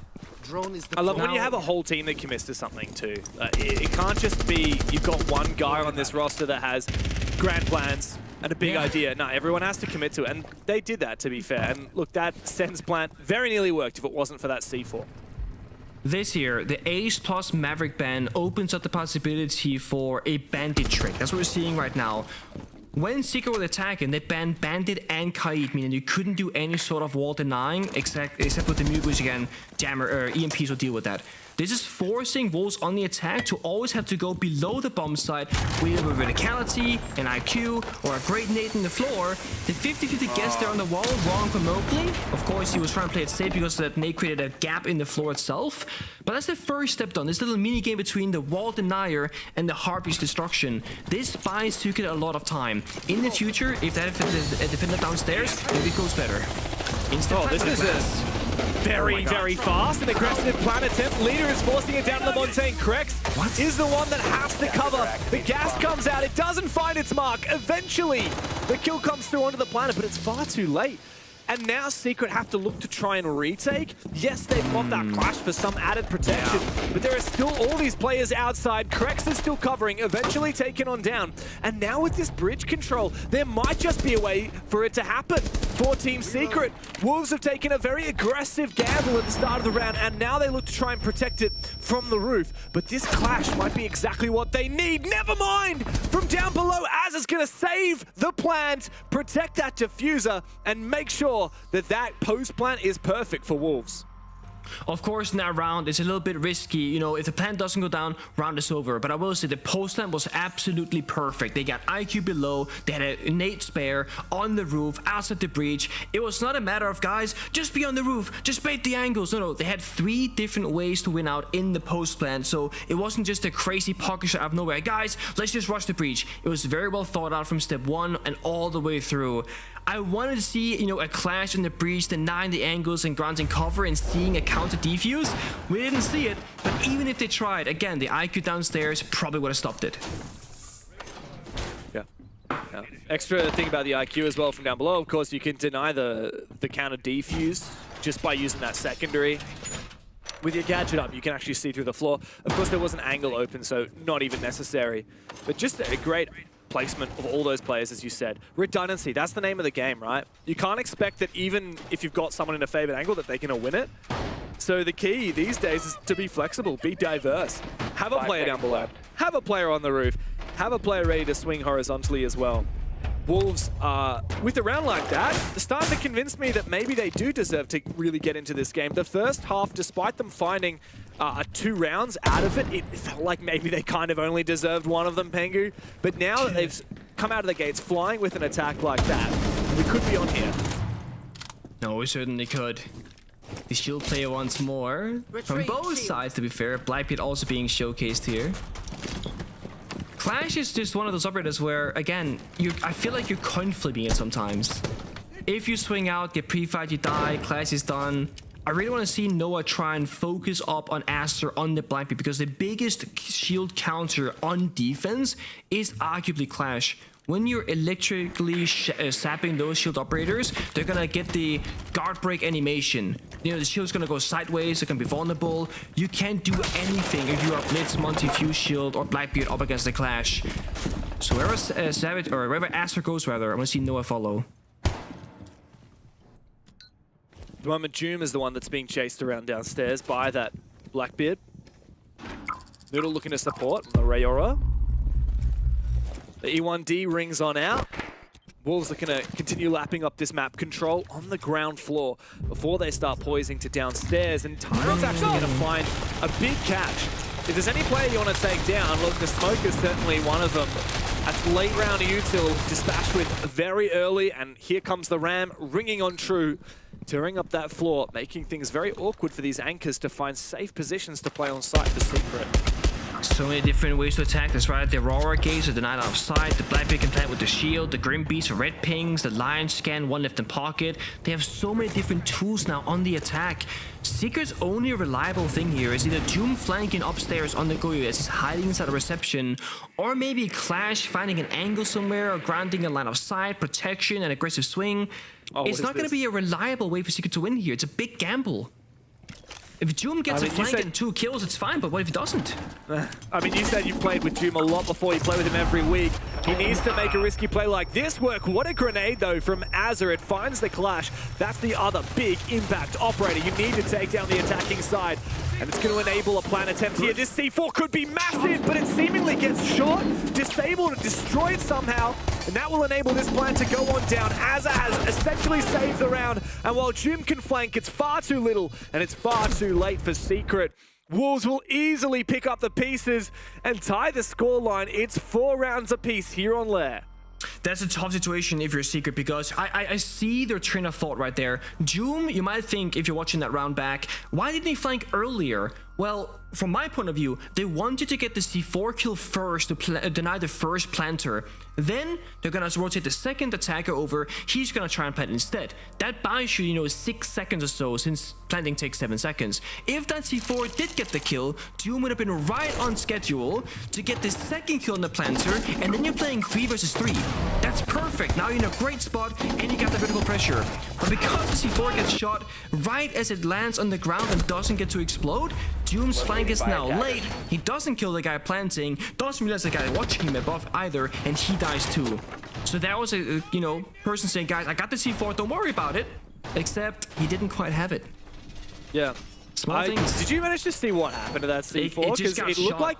I love when you have a whole team that commits to something too. It can't just be you've got one guy on this roster that has grand plans and a big idea. No, everyone has to commit to it. And they did that, to be fair. And look, that Sens plant very nearly worked if it wasn't for that C4. This here, the Ace plus Maverick ban opens up the possibility for a bandit trick. That's what we're seeing right now. When Secret would attack him, they banned Bandit and Kaid, meaning you couldn't do any sort of wall denying, except with the mute, which again, Jammer or EMPs will deal with that. This is forcing Wolves on the attack to always have to go below the bomb site with a verticality, an IQ, or a great nade in the floor. The 50-50 gets there on the wall, wrong for Mowgli. Of course, he was trying to play it safe because that nade created a gap in the floor itself. But that's the first step done. This little mini game between the wall denier and the Harpy's destruction. This buys Secret a lot of time. In the future, if that defender downstairs, maybe it goes better. Oh, this is very, very fast and aggressive plan attempt. Leader is forcing it down to the Montaigne. Krex is the one that has to cover. The gas comes out. It doesn't find its mark. Eventually, the kill comes through onto the planet, but it's far too late. And now Secret have to look to try and retake. Yes, they've got that clash for some added protection, but there are still all these players outside. Krex is still covering, eventually taken on down. And now with this bridge control, there might just be a way for it to happen for Team Secret. Wolves have taken a very aggressive gamble at the start of the round, and now they look to try and protect it from the roof. But this clash might be exactly what they need. Never mind! From down below, Az is going to save the plant, protect that diffuser, and make sure that that post plant is perfect for Wolves. Of course, in that round, it's a little bit risky. You know, if the plant doesn't go down, round is over. But I will say the post plant was absolutely perfect. They got IQ below, they had an innate spare on the roof, outside the breach. It was not a matter of, guys, just be on the roof, just bait the angles. No, they had 3 different ways to win out in the post plant. So it wasn't just a crazy pocket shot out of nowhere. Guys, let's just rush the breach. It was very well thought out from step 1 and all the way through. I wanted to see, you know, a clash in the breach, denying the angles and granting cover and seeing a counter defuse. We didn't see it, but even if they tried, again, the IQ downstairs probably would have stopped it. Yeah. Extra thing about the IQ as well from down below, of course, you can deny the counter defuse just by using that secondary. With your gadget up, you can actually see through the floor. Of course, there was an angle open, so not even necessary. But just a great placement of all those players, as you said. Redundancy, that's the name of the game, right? You can't expect that even if you've got someone in a favored angle that they're going to win it. So the key these days is to be flexible, be diverse. Have a player down below, have a player on the roof, have a player ready to swing horizontally as well. Wolves, with a round like that, starting to convince me that maybe they do deserve to really get into this game. The first half, despite them finding 2 rounds out of it, it felt like maybe they kind of only deserved one of them, Pengu. But now that they've come out of the gates flying with an attack like that, we could be on here. No, we certainly could. The shield player once more. From both sides, to be fair. Blackbeard also being showcased here. Clash is just one of those operators where, again, I feel like you're coin flipping it sometimes. If you swing out, get pre-fight, you die, Clash is done. I really want to see Noah try and focus up on Aster on the Blackbeard, because the biggest shield counter on defense is arguably Clash. When you're electrically sapping those shield operators, they're gonna get the guard break animation. You know, the shield's gonna go sideways, it can be vulnerable. You can't do anything if you are Blitz, Monty, Fuse Shield, or Blackbeard up against the Clash. So wherever Savage, or wherever Aster goes, rather, I want to see Noah follow. The moment Doom is the one that's being chased around downstairs by that Blackbeard. Noodle looking to support on the Rayora. The E1D rings on out. Wolves are going to continue lapping up this map. Control on the ground floor before they start poising to downstairs. And Tyron's actually going to find a big catch. If there's any player you want to take down, look, the Smoke is certainly one of them. That's late round util, dispatched with very early, and here comes the Ram, ringing on true, tearing up that floor, making things very awkward for these anchors to find safe positions to play on site for Secret. So many different ways to attack this, right? The Aurora Gaze are denied out of sight, the Blackbeard can plant with the shield, the Grim Beast for red pings, the Lion Scan, one left in pocket. They have so many different tools now on the attack. Secret's only reliable thing here is either Doom flanking upstairs on the Goyo as he's hiding inside a reception, or maybe Clash finding an angle somewhere or granting a line of sight, protection, and aggressive swing. It's not going to be a reliable way for Secret to win here. It's a big gamble. If Doom gets a flank and 2 kills, it's fine, but what if he doesn't? I mean, you said you played with Doom a lot before. You play with him every week. He needs to make a risky play like this work. What a grenade, though, from Azure. It finds the clash. That's the other big impact operator. You need to take down the attacking side, and it's going to enable a plan attempt here. This C4 could be massive, but it seemingly gets shot, disabled, and destroyed somehow, and that will enable this plan to go on down. Azure has essentially saved the round, and while Doom can flank, it's far too little, and it's far too late for Secret. Wolves will easily pick up the pieces and tie the scoreline. It's 4 rounds apiece here on Lair. That's a tough situation if you're Secret, because I see their train of thought right there. Doom, you might think, if you're watching that round back, why didn't he flank earlier? Well, from my point of view, they wanted to get the C4 kill first to deny the first planter. Then they're gonna rotate the second attacker over. He's gonna try and plant instead. That buys you, you know, 6 seconds or so, since planting takes 7 seconds. If that C4 did get the kill, Doom would have been right on schedule to get the second kill on the planter, and then you're playing 3 versus 3. That's perfect. Now you're in a great spot, and you got the vertical pressure. But because the C4 gets shot right as it lands on the ground and doesn't get to explode, Doom's flank is now late. He doesn't kill the guy planting, doesn't realize the guy watching him above either, and he dies too. So that was a, you know, person saying, guys, I got the C4, don't worry about it. Except he didn't quite have it. Yeah. Small things. Did you manage to see what happened to that C4? It just got shot.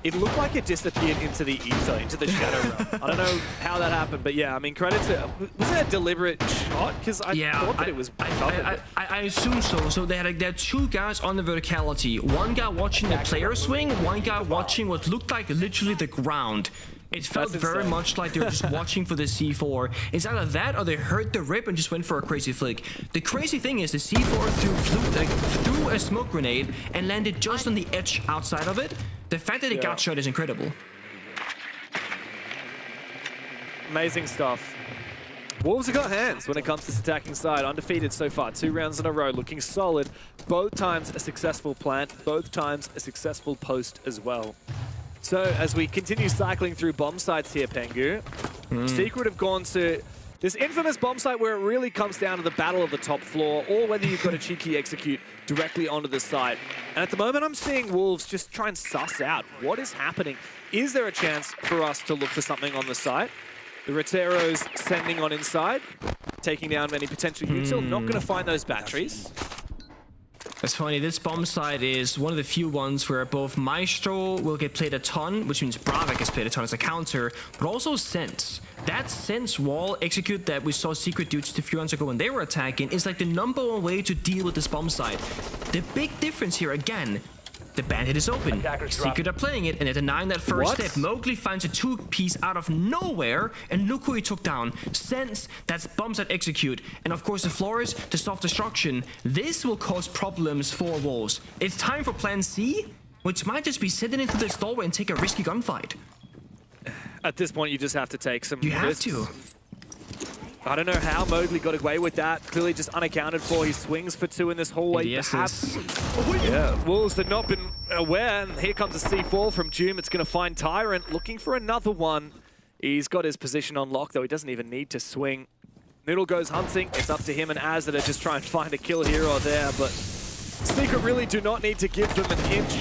It looked like it disappeared into the ether, into the shadow realm. I don't know how that happened, but yeah, I mean, credit to... Was it a deliberate shot? Because I thought that it was... I assume so. So they had 2 guys on the verticality. One guy watching the player swing, one guy watching what looked like literally the ground. It felt very much like they were just watching for the C4. It's either that or they heard the rip and just went for a crazy flick. The crazy thing is the C4 threw a smoke grenade and landed just on the edge outside of it. The fact that it got shot is incredible. Amazing stuff. Wolves have got hands when it comes to this attacking side. Undefeated so far, 2 rounds in a row, looking solid. Both times a successful plant, both times a successful post as well. So as we continue cycling through bomb sites here, Pengu, Secret have gone to this infamous bomb site where it really comes down to the battle of the top floor, or whether you've got a cheeky execute directly onto the site. And at the moment, I'm seeing Wolves just try and suss out what is happening. Is there a chance for us to look for something on the site? The Rotero's sending on inside, taking down many potential units. Still not going to find those batteries. It's funny, this bomb site is one of the few ones where both Maestro will get played a ton, which means Bravik gets played a ton as a counter, but also Sense. That Sense wall execute that we saw Secret do just a few rounds ago when they were attacking is like the #1 way to deal with this bomb site. The big difference here, again, the bandit is open. Secret are playing it, and they're denying that first step. Mowgli finds a 2-piece out of nowhere, and look who he took down. Sense, that's bombs that execute. And of course, the floors, the self-destruction. This will cause problems for Wolves. It's time for Plan C, which might just be sitting into this doorway and take a risky gunfight. At this point, you just have to take some risks. You have to. I don't know how Mowgli got away with that. Clearly just unaccounted for. He swings for 2 in this hallway, perhaps. Yeah, Wolves have not been aware. And here comes a C4 from Doom. It's going to find Tyrant looking for another one. He's got his position on lock, though. He doesn't even need to swing. Noodle goes hunting. It's up to him and Az that are just trying to find a kill here or there. But Secret really do not need to give them an inch.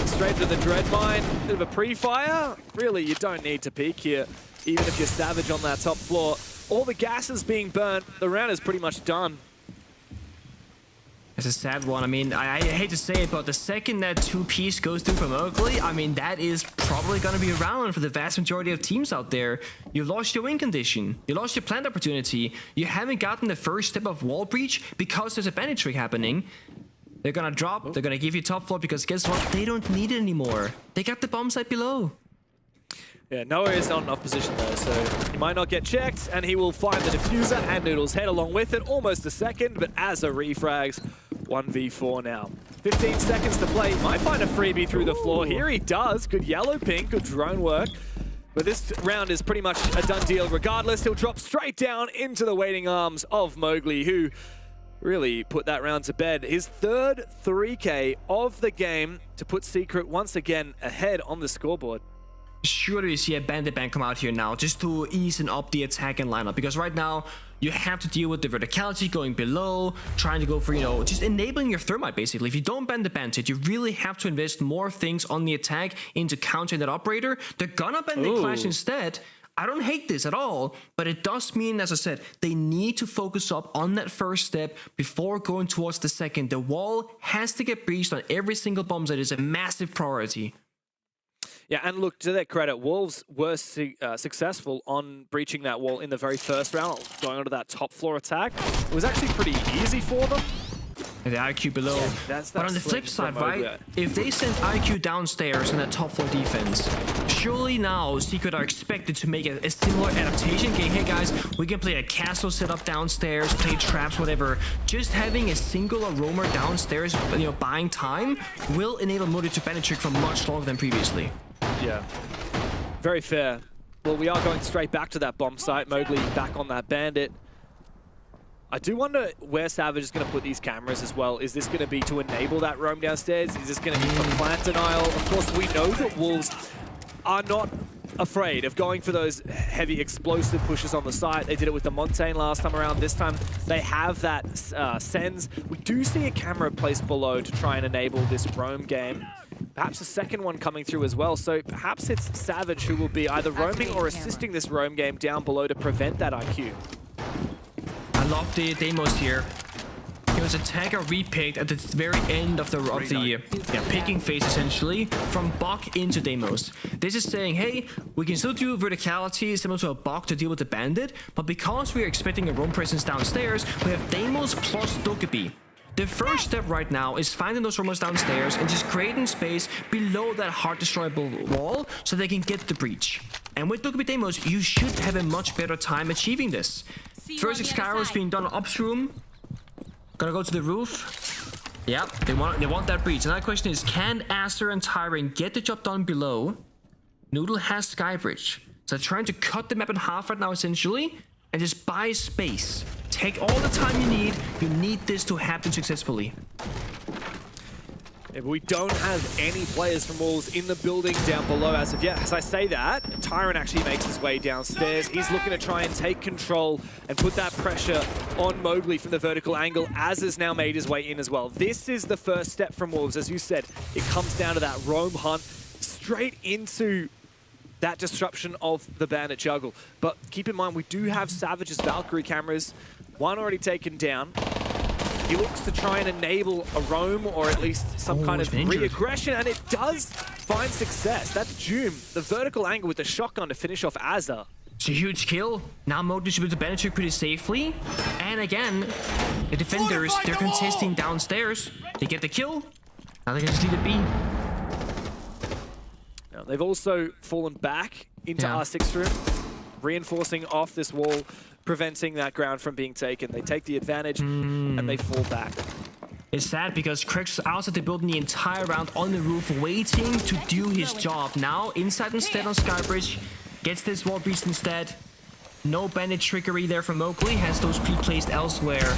Straight to the Dread Mine. Bit of a pre-fire. Really, you don't need to peek here, even if you're Savage on that top floor. All the gas is being burnt. The round is pretty much done. It's a sad one. I mean, I hate to say it, but the second that 2-piece goes through for Mowgli, I mean, that is probably going to be around for the vast majority of teams out there. You lost your win condition. You lost your plant opportunity. You haven't gotten the first step of wall breach because there's a bandit trick happening. They're going to drop. They're going to give you top floor because guess what? They don't need it anymore. They got the bomb site below. Yeah, Noah is not in enough position though, so he might not get checked, and he will find the diffuser and Noodle's head along with it. Almost a second, but as a refrags, 1v4 now. 15 seconds to play. Might find a freebie through the floor. Here he does. Good yellow pink, good drone work. But this round is pretty much a done deal regardless. He'll drop straight down into the waiting arms of Mowgli, who really put that round to bed. His 3rd 3K of the game to put Secret once again ahead on the scoreboard. Sure, you see a bandit bank come out here now just to ease up the attack and lineup, because right now you have to deal with the verticality going below, trying to go for, you know, just enabling your thermite basically. If you don't ban the bandit, you really have to invest more things on the attack into countering that operator. They're gonna ban the clash instead. I don't hate this at all, but it does mean, as I said, they need to focus up on that first step before going towards the second. The wall has to get breached on every single bomb site. Is a massive priority. Yeah, and look, to their credit, Wolves were successful on breaching that wall in the very first round, going onto that top floor attack. It was actually pretty easy for them. The IQ below. But on the flip side, right, if they send IQ downstairs in that top floor defense, surely now Secret are expected to make a similar adaptation. Okay, hey guys, we can play a castle setup downstairs, play traps, whatever. Just having a single roamer downstairs, you know, buying time, will enable Modi to penetrate for much longer than previously. Yeah, very fair. Well, we are going straight back to that bomb site. Mowgli back on that bandit. I do wonder where Savage is going to put these cameras as well. Is this going to be to enable that roam downstairs? Is this going to be for plant denial? Of course, we know that Wolves are not afraid of going for those heavy explosive pushes on the site. They did it with the Montaigne last time around. This time, they have that sends. We do see a camera placed below to try and enable this roam game. Perhaps a second one coming through as well. So perhaps it's Savage who will be either roaming or assisting this roam game down below to prevent that IQ. I love the demos here. It was a tagger repicked at the very end of the picking phase, essentially, from Bok into Demos. This is saying, hey, we can still do verticality similar to a Bok to deal with the bandit, but because we are expecting a roam presence downstairs, we have Demos plus Dokkaebi. The first step right now is finding those roamers downstairs and just creating space below that hard destroyable wall so they can get the breach. And with Dokkaebi Demos, you should have a much better time achieving this. First Skyro is being done upstream. Gonna go to the roof. Yep, they want that breach. Another question is, can Aster and Tyrant get the job done below? Noodle has Skybridge. So trying to cut the map in half right now, essentially, and just buy space. Take all the time you need. You need this to happen successfully. Yeah, but we don't have any players from Wolves in the building down below as of yet. As I say that, Tyrant actually makes his way downstairs. He's looking to try and take control and put that pressure on Mowgli from the vertical angle. Az has now made his way in as well. This is the first step from Wolves. As you said, it comes down to that roam hunt straight into that disruption of the bandit juggle. But keep in mind, we do have Savage's Valkyrie cameras. One already taken down. He looks to try and enable a roam or at least some kind of re-aggression, and it does find success. That's Doom, the vertical angle with the shotgun to finish off Azza. It's a huge kill. Now Mowgli should be able to penetrate pretty safely. And again, the defenders, they're contesting downstairs. They get the kill. Now they can just leave it be. Now, they've also fallen back into R6 room, reinforcing off this wall, preventing that ground from being taken. They take the advantage and they fall back. It's sad because Krex was outside the building the entire round on the roof waiting to do his job. Now inside instead on Skybridge, gets this wall breached instead. No bandit trickery there from Mowgli, has those pre-placed elsewhere.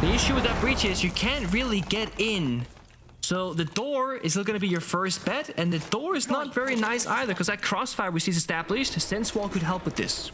The issue with that breach is you can't really get in. So the door is still going to be your first bet, and the door is not very nice either because that crossfire we see is established. Sense wall could help with this.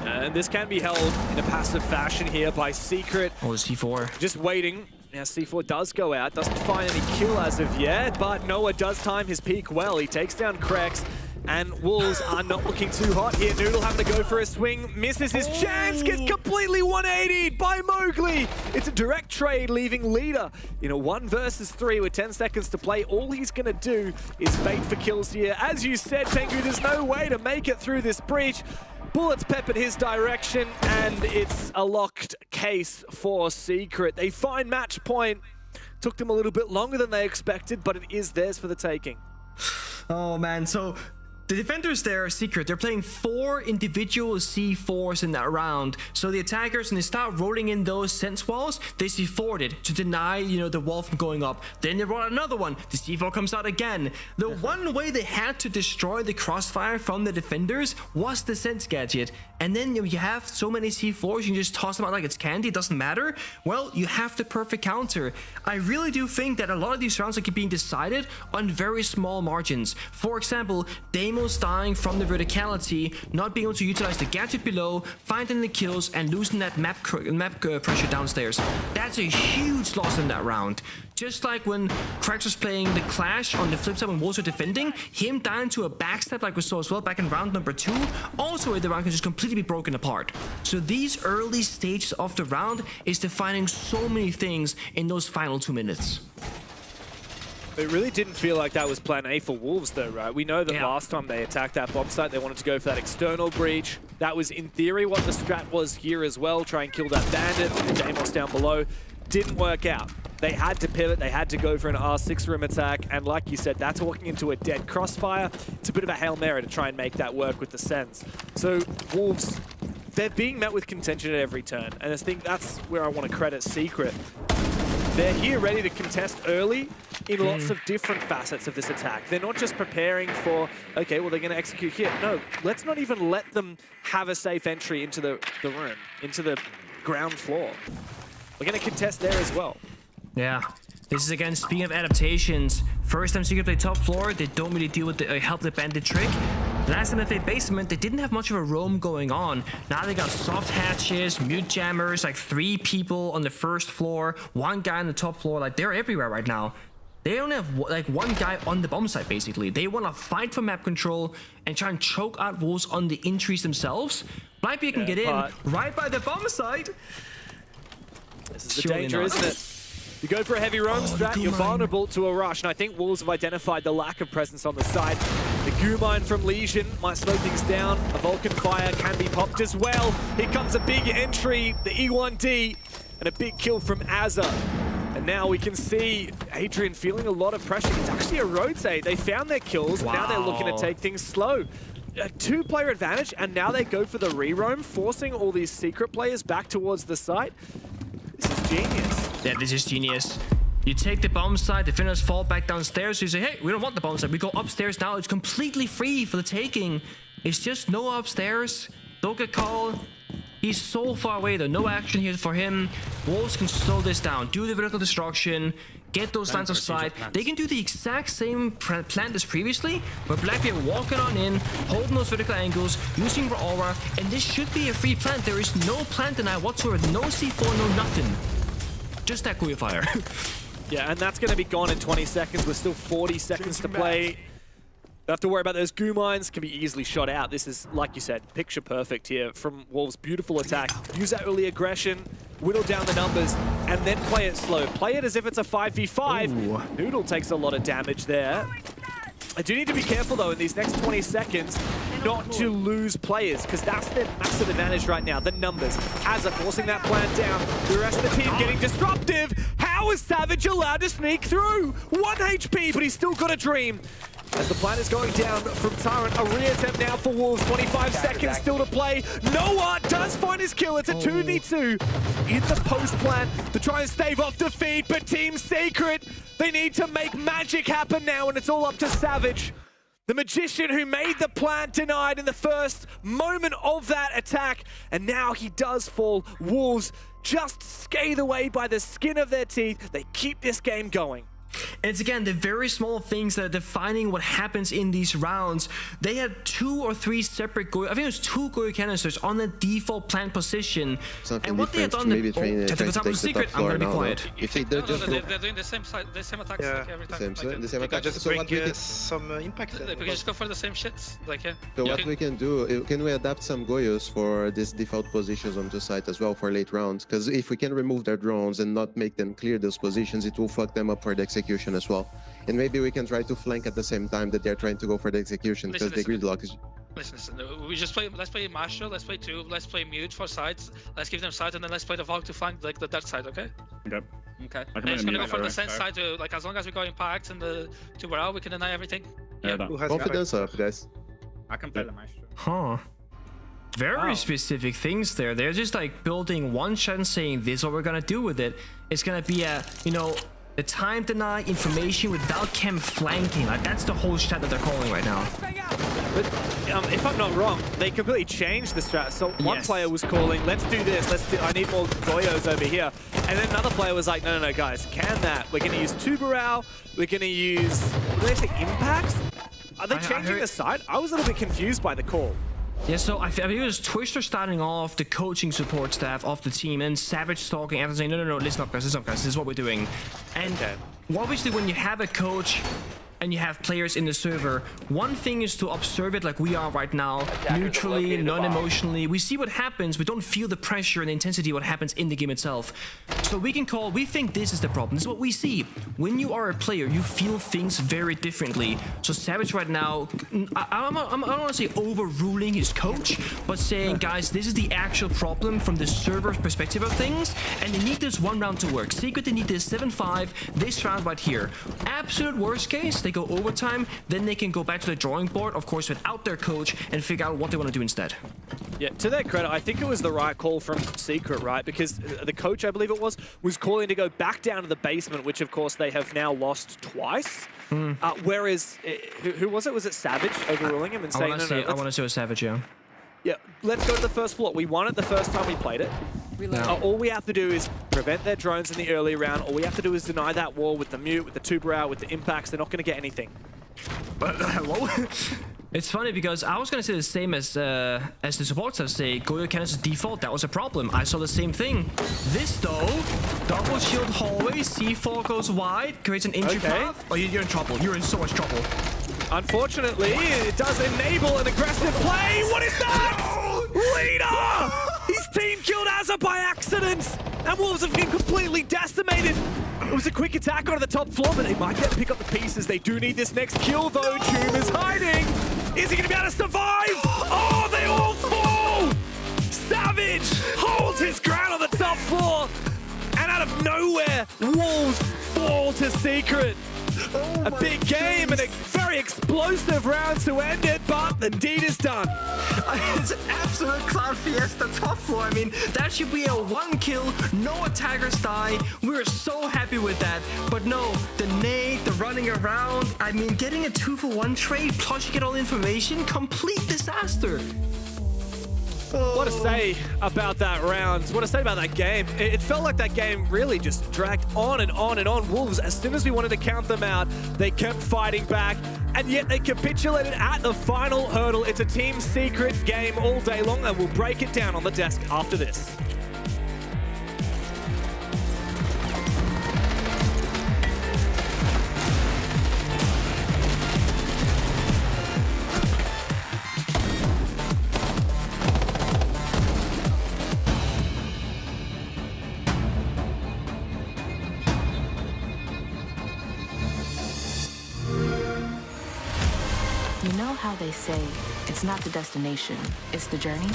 And this can be held in a passive fashion here by Secret. Oh, the C4. Just waiting. Now C4 does go out. Doesn't find any kill as of yet, but Noah does time his peak well. He takes down Krex, and Wolves are not looking too hot here. Noodle having to go for a swing. Misses his chance. Gets completely 180'd by Mowgli. It's a direct trade, leaving Leader in a 1 versus 3 with 10 seconds to play. All he's going to do is bait for kills here. As you said, Tengu, there's no way to make it through this breach. Bullets peppered his direction, and it's a locked case for Secret. They find match point. Took them a little bit longer than they expected, but it is theirs for the taking. Oh man, so the defenders there are Secret. They're playing 4 individual C4s in that round. So the attackers, when they start rolling in those sense walls, they C4'd it to deny, you know, the wall from going up. Then they roll out another one. The C4 comes out again. The one way they had to destroy the crossfire from the defenders was the sense gadget. And then you have so many C4s, you can just toss them out like it's candy. It doesn't matter. Well, you have the perfect counter. I really do think that a lot of these rounds are being decided on very small margins. For example, Damo almost dying from the verticality, not being able to utilize the gadget below, finding the kills, and losing that map pressure downstairs. That's a huge loss in that round. Just like when Krax was playing the Clash on the flip side when Wolves were defending, him dying to a backstab like we saw as well back in round number 2, also the round can just completely be broken apart. So these early stages of the round is defining so many things in those final 2 minutes. It really didn't feel like that was plan A for Wolves though, right? We know that last time they attacked that bomb site, they wanted to go for that external breach. That was in theory what the strat was here as well, try and kill that bandit and Deimos down below. Didn't work out. They had to pivot, they had to go for an R6 room attack, and like you said, that's walking into a dead crossfire. It's a bit of a Hail Mary to try and make that work with the Sens. So Wolves, they're being met with contention at every turn, and I think that's where I want to credit Secret. They're here ready to contest early in lots of different facets of this attack. They're not just preparing for, okay, well, they're going to execute here. No, let's not even let them have a safe entry into the room, into the ground floor. We're going to contest there as well. Yeah, this is again, speaking of adaptations, first time Secret play top floor, they don't really deal with the help the bandit trick. Last time they played basement, they didn't have much of a roam going on. Now they got soft hatches, mute jammers, like 3 people on the first floor, 1 guy on the top floor, like they're everywhere right now. They don't have like 1 guy on the bomb site basically. They want to fight for map control and try and choke out Wolves on the entries themselves. Blackbeard can get in right by the bomb site. This is the danger, isn't it? You go for a heavy roam strat, you're vulnerable to a rush, and I think Wolves have identified the lack of presence on the side. The goo mine from Legion might slow things down. A Vulcan fire can be popped as well. Here comes a big entry, the E1D, and a big kill from Azza. And now we can see Adrian feeling a lot of pressure. It's actually a rotate. They found their kills, now they're looking to take things slow. A 2-player advantage, and now they go for the re-roam, forcing all these Secret players back towards the site. This is genius. Yeah, this is genius. You take the bomb site, the defenders fall back downstairs, so you say, hey, we don't want the bomb site. We go upstairs now. It's completely free for the taking. It's just no upstairs. Don't get called. He's so far away though. No action here for him. Wolves can slow this down. Do the vertical destruction. Get those lines of sight. They can do the exact same plant as previously, but Blackbeard walking on in, holding those vertical angles, using Aura, and this should be a free plant. There is no plant deny whatsoever. No C4, no nothing. Just that Kuya fire. Yeah, and that's going to be gone in 20 seconds. We're still 40 seconds to play. Don't have to worry about those goo mines. Can be easily shot out. This is, like you said, picture perfect here from Wolves' beautiful attack. Use that early aggression, whittle down the numbers, and then play it slow. Play it as if it's a 5v5. Ooh. Noodle takes a lot of damage there. I do need to be careful, though, in these next 20 seconds, not to lose players, because that's their massive advantage right now, the numbers. Azza forcing that plan down. The rest of the team getting disruptive. How is Savage allowed to sneak through? 1 HP, but he's still got a dream. As the plan is going down from Tyrant, a re-attempt now for Wolves. 25 seconds still to play. Noah does find his kill. It's a 2v2 in the post plan to try and stave off defeat. But Team Secret, they need to make magic happen now, and it's all up to Savage. The magician who made the plant denied in the first moment of that attack. And now he does fall. Wolves just scathe away by the skin of their teeth. They keep this game going. And it's again the very small things that are defining what happens in these rounds. They had 2 or 3 separate Goyo, I think it was 2 Goyo canisters on the default plant position. Something and what they had done, maybe trying to take the Secret, top floor I'm gonna be quiet. If they're just they're doing the same side, the same attacks like every time. the same attack. Just So bring what we can, some impact. We can just go for the same shit, like so what we can do, can we adapt some Goyos for these default positions on the site as well for late rounds? Because if we can remove their drones and not make them clear those positions, it will fuck them up for the execution as well. And maybe we can try to flank at the same time that they're trying to go for the execution, because the gridlock is... Listen, we just play, let's play Matcho, let's play 2, let's play mute for sides, let's give them side, and then let's play the Valk to flank like the that side, okay? Okay. Okay. And just gonna go for the same side to, like, as long as we go impact and the 2 we're out, we can deny everything. Yeah. Confidence up, guys. I can play the Maestro. Huh. Very specific things there. They're just like building one shot and saying, this is what we're gonna do with it. It's gonna be a, you know, the time deny information with Valchem flanking. Like, that's the whole strat that they're calling right now. But if I'm not wrong, they completely changed the strat. So one player was calling, let's do this, I need more Goyos over here. And then another player was like, no, guys, can that? We're going to use Tuberau, we're going to use, what do they say, Impact? Are they changing the side? I was a little bit confused by the call. Yeah, so I think it was Twister starting off the coaching support staff of the team, and Savage talking after saying, no, listen up, guys, this is what we're doing. And obviously when you have a coach and you have players in the server, one thing is to observe it like we are right now, neutrally, non-emotionally. We see what happens, we don't feel the pressure and the intensity what happens in the game itself. So we think this is the problem. This is what we see. When you are a player, you feel things very differently. So Savage right now, I don't want to say overruling his coach, but saying, guys, this is the actual problem from the server's perspective of things, and they need this one round to work. Secret, they need this 7-5, this round right here. Absolute worst case, they go overtime, then they can go back to the drawing board, of course, without their coach, and figure out what they want to do instead. Yeah, to their credit, I think it was the right call from Secret, right? Because the coach, I believe it was calling to go back down to the basement, which, of course, they have now lost twice. Whereas, who was it? Was it Savage overruling him and saying, I want to say it was Savage, yeah. Yeah, let's go to the first floor. We won it the first time we played it. All we have to do is prevent their drones in the early round. All we have to do is deny that wall with the mute, with the tuber out, with the impacts. They're not going to get anything. But hello? It's funny because I was going to say the same as the support staff say, Goyo Cannon's default, that was a problem. I saw the same thing. This though, double shield hallway, C4 goes wide, creates an entry path. Oh, you're in trouble. You're in so much trouble. Unfortunately, it does enable an aggressive play. What is that? Leader! His team killed Azza by accident, and Wolves have been completely decimated. It was a quick attack onto the top floor, but they might get to pick up the pieces. They do need this next kill, though. Tomb is hiding. Is he going to be able to survive? Oh, they all fall! Savage holds his ground on the top floor, and out of nowhere, Wolves fall to Secret. A big game and a very explosive round to end it, but the deed is done. It's an absolute Cloud Fiesta top floor. I mean, that should be a 1 kill, no attackers die. We're so happy with that. But no, the nade, the running around, I mean, getting a 2-for-1 trade, plus you get all the information, complete disaster. What to say about that round? What to say about that game? It felt like that game really just dragged on and on and on. Wolves, as soon as we wanted to count them out, they kept fighting back, and yet they capitulated at the final hurdle. It's a team secret game all day long, and we'll break it down on the desk after this. You know how they say, it's not the destination, it's the journey?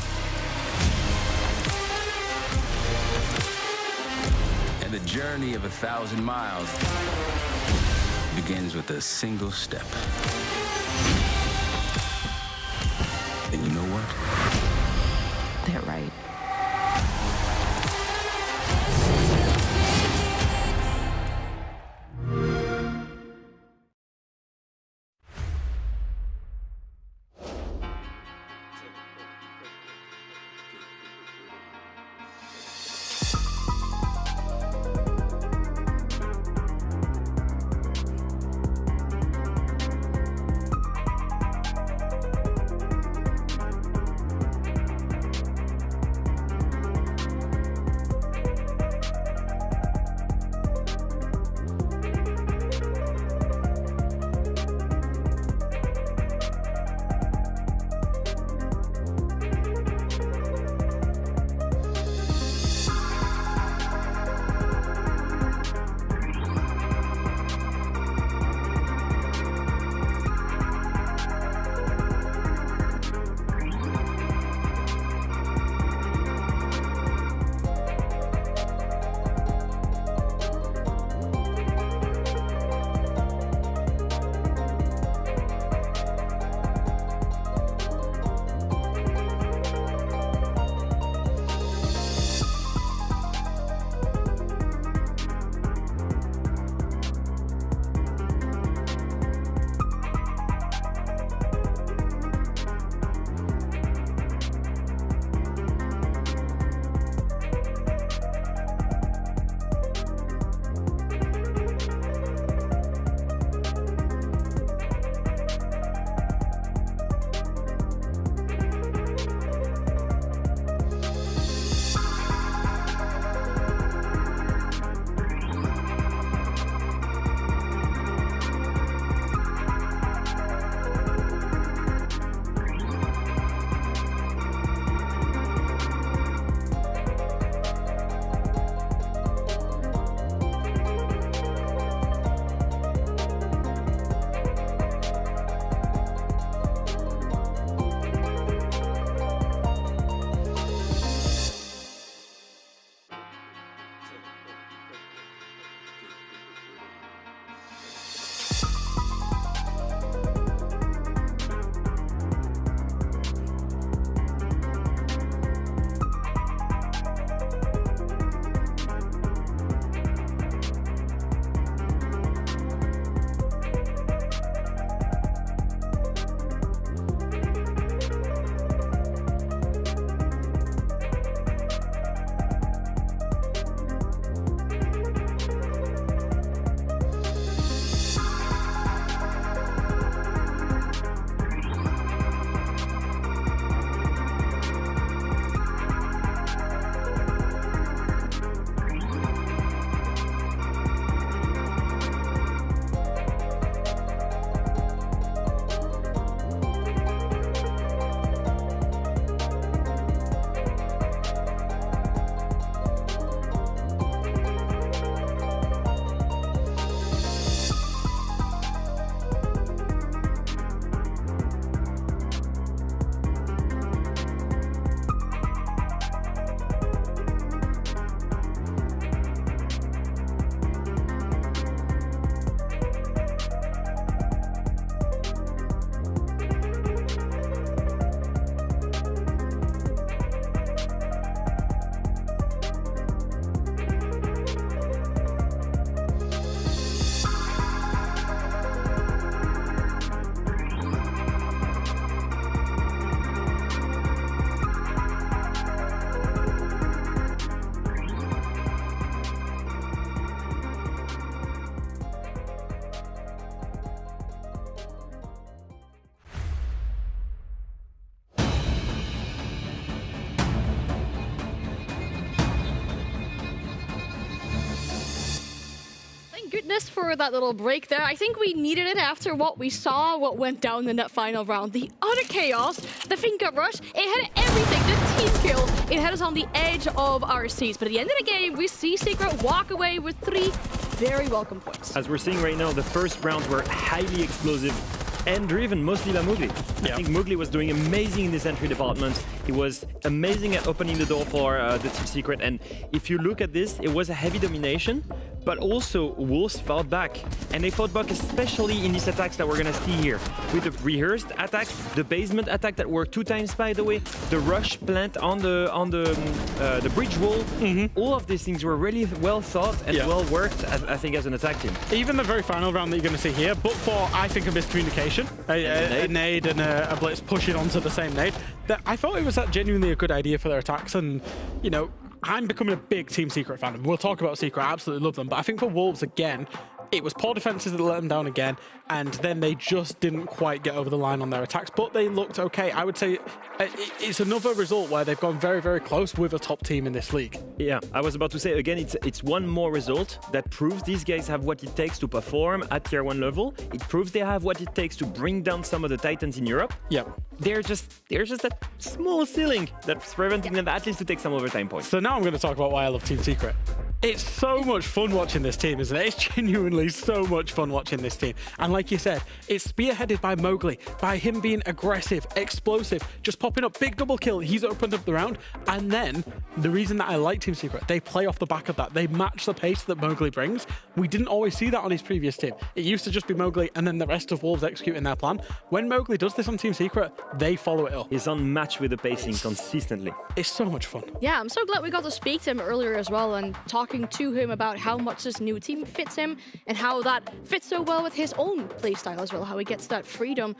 And the journey of 1,000 miles begins with a single step. And you know what? They're right. thank goodness for that little break there. I think we needed it after what we saw, what went down in that final round. The utter chaos, the finger rush, it had everything. The team kill, it had us on the edge of our seats. But at the end of the game, we see Secret walk away with 3 very welcome points. As we're seeing right now, the first rounds were highly explosive and driven mostly by Mowgli. I think Mowgli was doing amazing in this entry department. He was amazing at opening the door for the Team Secret. And if you look at this, it was a heavy domination, but also Wolves fought back. And they fought back especially in these attacks that we're gonna see here. With the rehearsed attacks, the basement attack that worked 2 times by the way, the rush plant on the bridge wall. All of these things were really well thought and well worked, I think, as an attack team. Even the very final round that you're gonna see here, but for, I think, a miscommunication. A nade and a blitz pushing onto the same nade. That I thought it was genuinely a good idea for their attacks, and you know, I'm becoming a big Team Secret fan. We'll talk about Secret, I absolutely love them, but I think for Wolves again, it was poor defenses that let them down again, and then they just didn't quite get over the line on their attacks, but they looked okay. I would say it's another result where they've gone very, very close with a top team in this league. Yeah, I was about to say, again, it's one more result that proves these guys have what it takes to perform at tier 1 level. It proves they have what it takes to bring down some of the Titans in Europe. Yeah. There's just that small ceiling that's preventing them at least to take some overtime points. So now I'm going to talk about why I love Team Secret. It's so much fun watching this team, isn't it? It's genuinely so much fun watching this team. And like you said, it's spearheaded by Mowgli, by him being aggressive, explosive, just popping up, big double kill. He's opened up the round. And then the reason that I like Team Secret, they play off the back of that. They match the pace that Mowgli brings. We didn't always see that on his previous team. It used to just be Mowgli and then the rest of Wolves executing their plan. When Mowgli does this on Team Secret, they follow it up. He's unmatched with the pacing consistently. It's so much fun. Yeah, I'm so glad we got to speak to him earlier as well, and talking to him about how much this new team fits him and how that fits so well with his own playstyle as well, how he gets that freedom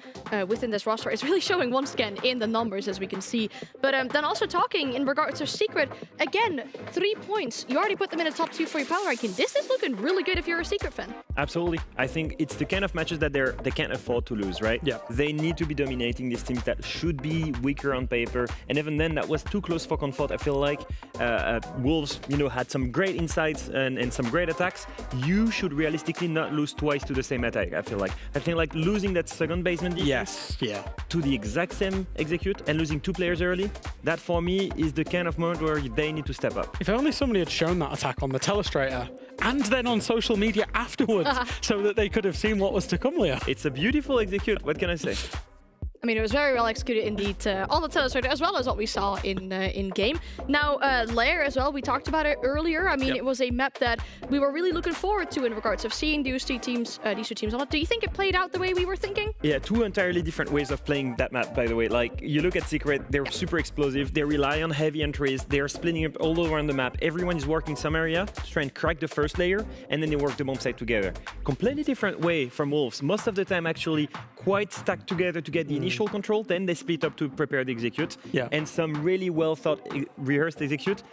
within this roster. It's really showing once again in the numbers, as we can see. But then also talking in regards to Secret, again, 3 points. You already put them in the top 2 for your power ranking. This is looking really good if you're a Secret fan. Absolutely. I think it's the kind of matches that they can't afford to lose, right? Yeah. They need to be dominating these teams that should be weaker on paper. And even then, that was too close for comfort. I feel like Wolves, had some great insights and some great attacks. You should realistically not lose twice to the same attack, I feel like. I think like losing that second basement defense to the exact same execute and losing 2 players early, that for me is the kind of moment where they need to step up. If only somebody had shown that attack on the telestrator and then on social media afterwards so that they could have seen what was to come, Leo. It's a beautiful execute, what can I say? I mean, it was very well executed indeed on the telestrator, as well as what we saw in game. Now, Lair as well, we talked about it earlier. I mean, it was a map that we were really looking forward to in regards of seeing these two teams on it. Do you think it played out the way we were thinking? Yeah, 2 entirely different ways of playing that map, by the way. Like, you look at Secret, they're super explosive. They rely on heavy entries. They're splitting up all over on the map. Everyone is working some area to try and crack the first layer, and then they work the bomb site together. Completely different way from Wolves. Most of the time, actually, quite stacked together to get the initial control, then they split up to prepare the execute, and some really well thought rehearsed execute.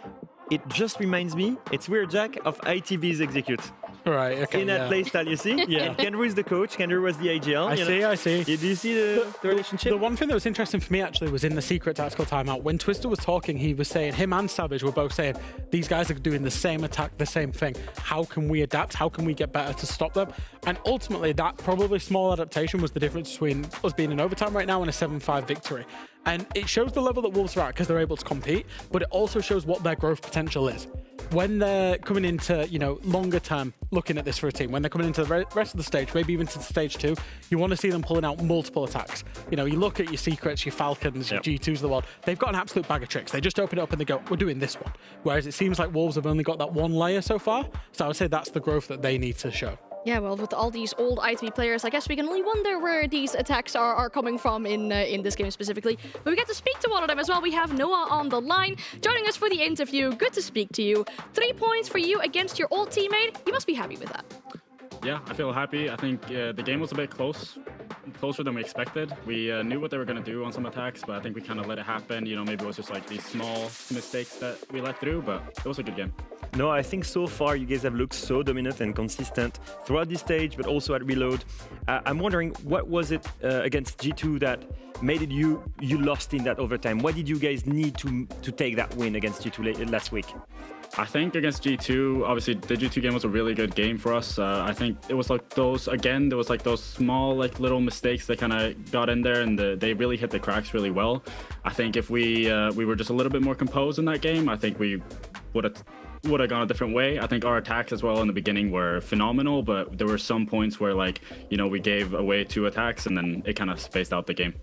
It just reminds me, it's weird, Jack, of ITB's execute. Right, okay. In that playstyle, you see? Kendra is the coach, Kendra was the AGL. I see. Do you see the relationship? The one thing that was interesting for me, actually, was in the Secret Tactical Timeout. When Twister was talking, he was saying, him and Savage were both saying, these guys are doing the same attack, the same thing. How can we adapt? How can we get better to stop them? And ultimately, that probably small adaptation was the difference between us being in overtime right now and a 7-5 victory. And it shows the level that Wolves are at because they're able to compete, but it also shows what their growth potential is. When they're coming into, longer term, looking at this for a team, when they're coming into the rest of the stage, maybe even to stage 2, you want to see them pulling out multiple attacks. You look at your Secrets, your Falcons, your G2s of the world, they've got an absolute bag of tricks. They just open it up and they go, we're doing this one. Whereas it seems like Wolves have only got that one layer so far. So I would say that's the growth that they need to show. Yeah, well, with all these old ITV players, I guess we can only wonder where these attacks are coming from in this game specifically. But we get to speak to one of them as well. We have Noah on the line, joining us for the interview. Good to speak to you. 3 points for you against your old teammate. You must be happy with that. Yeah, I feel happy. I think the game was a bit closer than we expected. We knew what they were going to do on some attacks, but I think we kind of let it happen. Maybe it was just like these small mistakes that we let through, but it was a good game. No, I think so far you guys have looked so dominant and consistent throughout this stage, but also at reload. I'm wondering, what was it against G2 that made it you lost in that overtime? What did you guys need to take that win against G2 last week? I think against G2, obviously the G2 game was a really good game for us. I think it was like those, again, there was like those small like little mistakes that kind of got in there, and they really hit the cracks really well. I think if we were just a little bit more composed in that game, I think we would have gone a different way. I think our attacks as well in the beginning were phenomenal, but there were some points where like, you know, we gave away 2 attacks and then it kind of spaced out the game.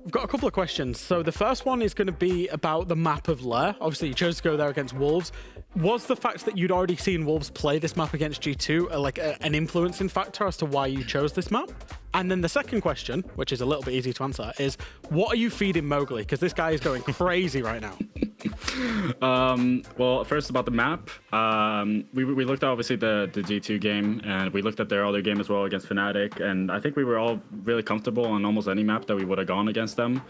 I've got a couple of questions. So the first one is going to be about the map of Lair. Obviously, you chose to go there against Wolves. Was the fact that you'd already seen Wolves play this map against G2 an influencing factor as to why you chose this map? And then the second question, which is a little bit easy to answer, is what are you feeding Mowgli? Because this guy is going crazy right now. Well, first about the map. We looked at obviously the G2 game, and we looked at their other game as well against Fnatic, and I think we were all really comfortable on almost any map that we would have gone against them.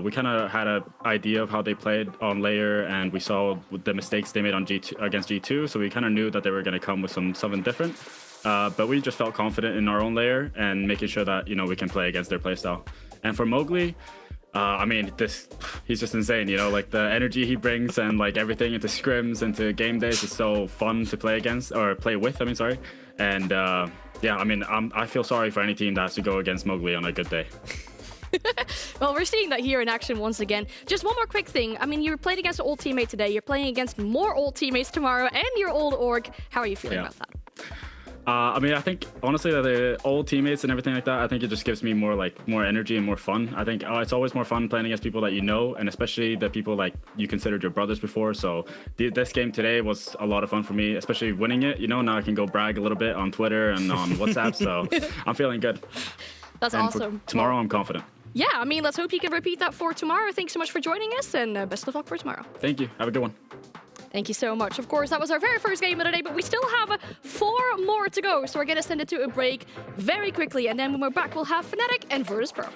We kind of had an idea of how they played on layer, and we saw the mistakes they made on against G2, so we kind of knew that they were going to come with something different. But we just felt confident in our own layer and making sure that, you know, we can play against their playstyle. And for Mowgli, I mean, he's just insane, you know, like the energy he brings and like everything into scrims, into game days is so fun to play against, or play with, I mean, sorry. And yeah, I mean, I feel sorry for any team that has to go against Mowgli on a good day. Well, we're seeing that here in action once again. Just one more quick thing. I mean, you played against an old teammate today. You're playing against more old teammates tomorrow and your old org. How are you feeling about that? I mean, I think honestly that the old teammates and everything like that, I think it just gives me more energy and more fun. I think it's always more fun playing against people that you know, and especially the people like you considered your brothers before. So this game today was a lot of fun for me, especially winning it. You know, now I can go brag a little bit on Twitter and on WhatsApp. So I'm feeling good. That's awesome. Tomorrow, I'm confident. Yeah, I mean, let's hope you can repeat that for tomorrow. Thanks so much for joining us, and best of luck for tomorrow. Thank you. Have a good one. Thank you so much. Of course, that was our very first game of the day, but we still have 4 more to go. So we're going to send it to a break very quickly. And then when we're back, we'll have Fnatic and Virtus.Pro.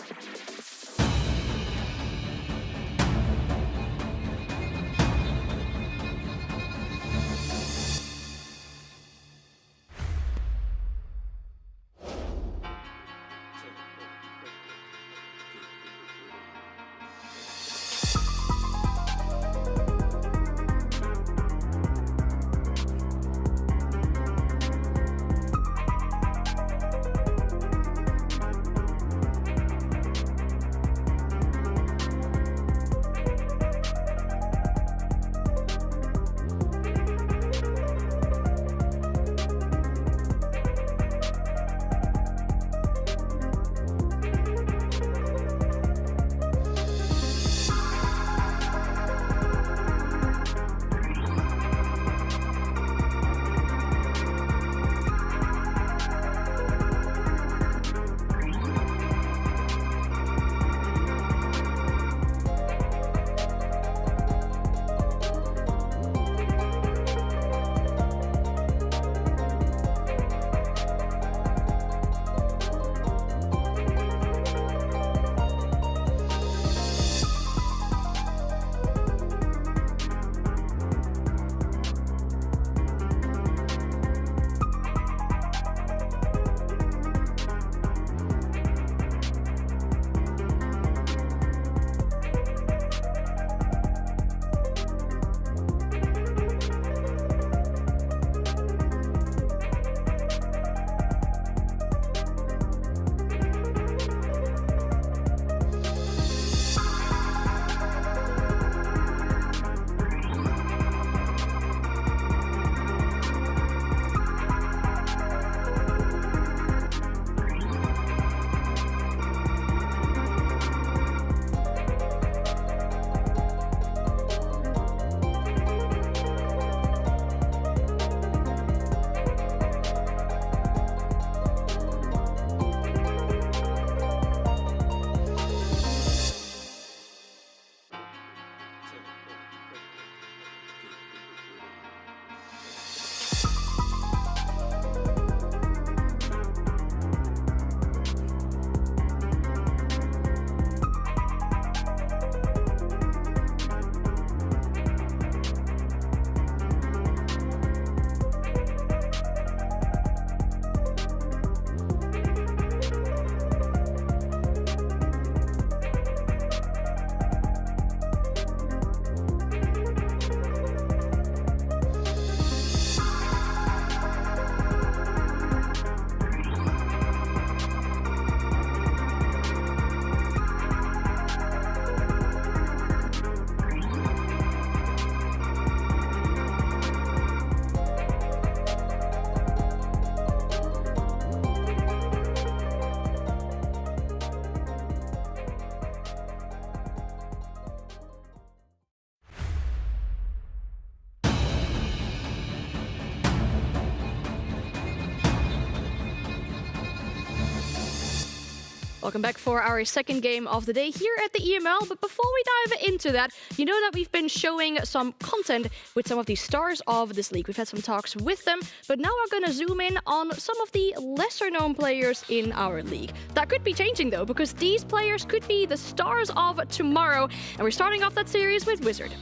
Welcome back for our second game of the day here at the EML. But before we dive into that, you know that we've been showing some content with some of the stars of this league. We've had some talks with them, but now we're going to zoom in on some of the lesser-known players in our league. That could be changing, though, because these players could be the stars of tomorrow. And we're starting off that series with Wizard.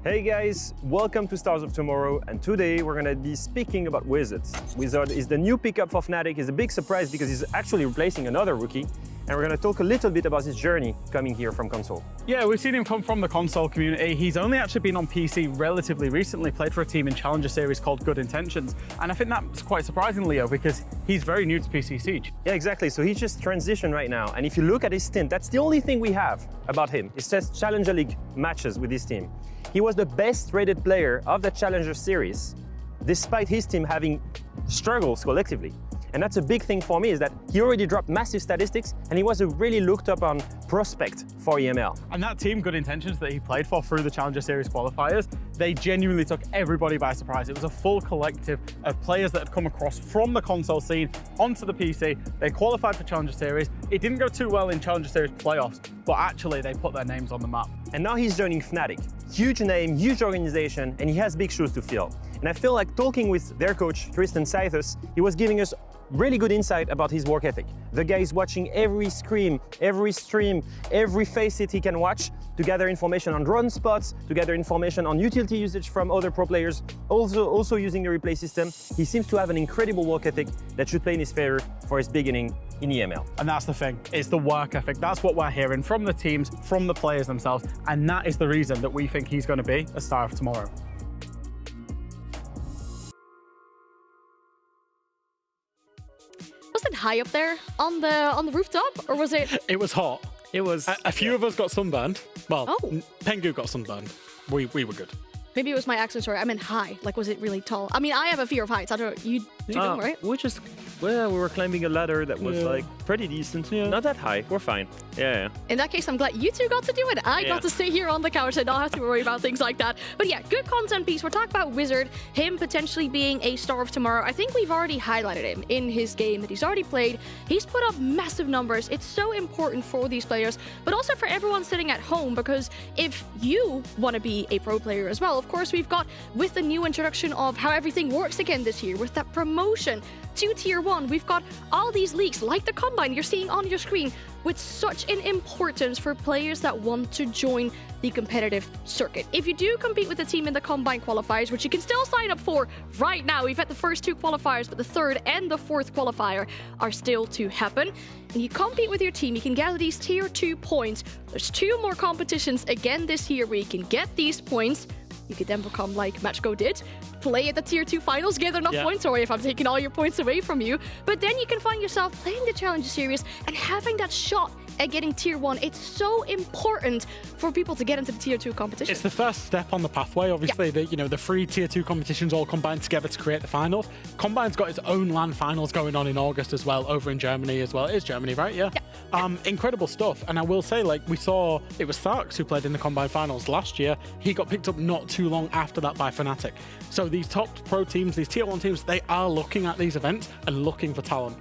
Hey guys, welcome to Stars of Tomorrow, and today we're gonna be speaking about Wizards. Wizard is the new pickup for Fnatic. It's a big surprise because he's actually replacing another rookie, and we're gonna talk a little bit about his journey coming here from console. Yeah, we've seen him come from the console community. He's only actually been on PC relatively recently, played for a team in Challenger Series called Good Intentions, and I think that's quite surprising, Leo, because he's very new to PC Siege. Yeah, exactly, so he's just transitioned right now, and if you look at his stint, that's the only thing we have about him. It says Challenger League matches with his team. He was the best rated player of the Challenger Series, despite his team having struggles collectively. And that's a big thing for me, is that he already dropped massive statistics and he was a really looked up on prospect for EML. And that team, Good Intentions, that he played for through the Challenger Series qualifiers, they genuinely took everybody by surprise. It was a full collective of players that had come across from the console scene onto the PC. They qualified for Challenger Series. It didn't go too well in Challenger Series playoffs, but actually they put their names on the map. And now he's joining Fnatic. Huge name, huge organization, and he has big shoes to fill. And I feel like talking with their coach, Tristan Scythus, he was giving us really good insight about his work ethic. The guy is watching every scream, every stream, every facet he can watch to gather information on drone spots, to gather information on utility usage from other pro players, also using the replay system. He seems to have an incredible work ethic that should play in his favor for his beginning in EML. And that's the thing, it's the work ethic. That's what we're hearing from the teams, from the players themselves, and that is the reason that we think he's going to be a star of tomorrow. Was it high up there on the rooftop, or was it? It was hot. It was. A few of us got sunburned. Well, Oh. Pengu got sunburned. We were good. Maybe it was my accent, sorry. I meant high. Like, was it really tall? I mean, I have a fear of heights. I don't know. You don't, right? We were climbing a ladder that was like pretty decent. Yeah. Not that high. We're fine. Yeah. In that case, I'm glad you two got to do it. I got to stay here on the couch and not have to worry about things like that. But yeah, good content piece. We're talking about Wizard, him potentially being a star of tomorrow. I think we've already highlighted him in his game that he's already played. He's put up massive numbers. It's so important for these players, but also for everyone sitting at home, because if you want to be a pro player as well, of course, we've got, with the new introduction of how everything works again this year, with that promotion to Tier 1, we've got all these leagues, like the Combine you're seeing on your screen, with such an importance for players that want to join the competitive circuit. If you do compete with a team in the Combine qualifiers, which you can still sign up for right now, we've had the first two qualifiers, but the third and the fourth qualifier are still to happen. And you compete with your team, you can gather these Tier 2 points. There's 2 more competitions again this year where you can get these points. You could then become like Matcho did, play at the Tier 2 finals, gather enough points. Sorry if I'm taking all your points away from you. But then you can find yourself playing the Challenger Series and having that shot at getting Tier 1. It's so important for people to get into the Tier 2 competition. It's the first step on the pathway. Obviously, the 3 Tier 2 competitions all combined together to create the finals. Combine's got its own LAN finals going on in August as well, over in Germany as well. It is Germany, right? Yeah. Incredible stuff. And I will say, like, we saw, it was Tharks who played in the Combine finals last year. He got picked up not too long after that by Fnatic. So these top pro teams, these Tier 1 teams, they are looking at these events and looking for talent.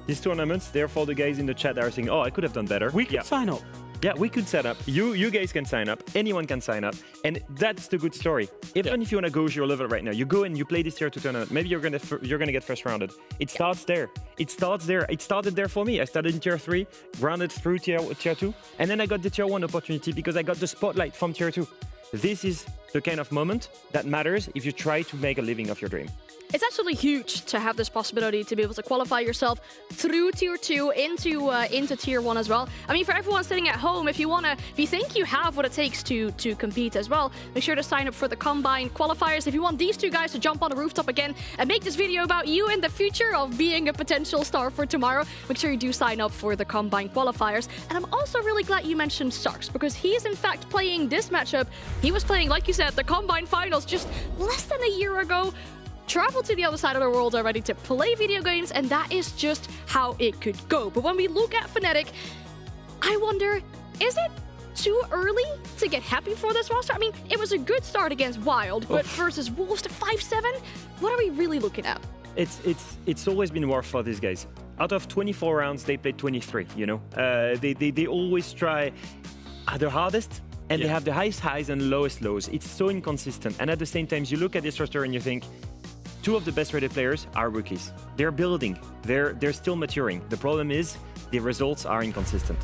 These tournaments, therefore the guys in the chat are saying, oh, I could have done better. We could sign up. Yeah, we could sign up. You guys can sign up. Anyone can sign up. And that's the good story. Even if you want to go your level right now, you go and you play this Tier 2 tournament. Maybe you're gonna get first rounded. It starts there. It starts there. It started there for me. I started in Tier 3, grounded through Tier 2, and then I got the Tier 1 opportunity because I got the spotlight from Tier 2. This is the kind of moment that matters if you try to make a living of your dream. It's actually huge to have this possibility to be able to qualify yourself through Tier 2 into Tier 1 as well. I mean, for everyone sitting at home, if you think you have what it takes to compete as well, make sure to sign up for the Combine qualifiers. If you want these two guys to jump on the rooftop again and make this video about you in the future of being a potential star for tomorrow, make sure you do sign up for the Combine qualifiers. And I'm also really glad you mentioned Sarks, because he is in fact playing this matchup. He was playing, like you said, the Combine finals just less than a year ago. Traveled to the other side of the world already to play video games, and that is just how it could go. But when we look at Fnatic, I wonder, is it too early to get happy for this roster? I mean, it was a good start against Wild, but versus Wolves to 5-7, what are we really looking at? It's always been war for these guys. Out of 24 rounds, they played 23, you know? They always try their hardest, and they have the highest highs and lowest lows. It's so inconsistent. And at the same time, you look at this roster and you think, two of the best rated players are rookies. They're building. They're still maturing. The problem is the results are inconsistent.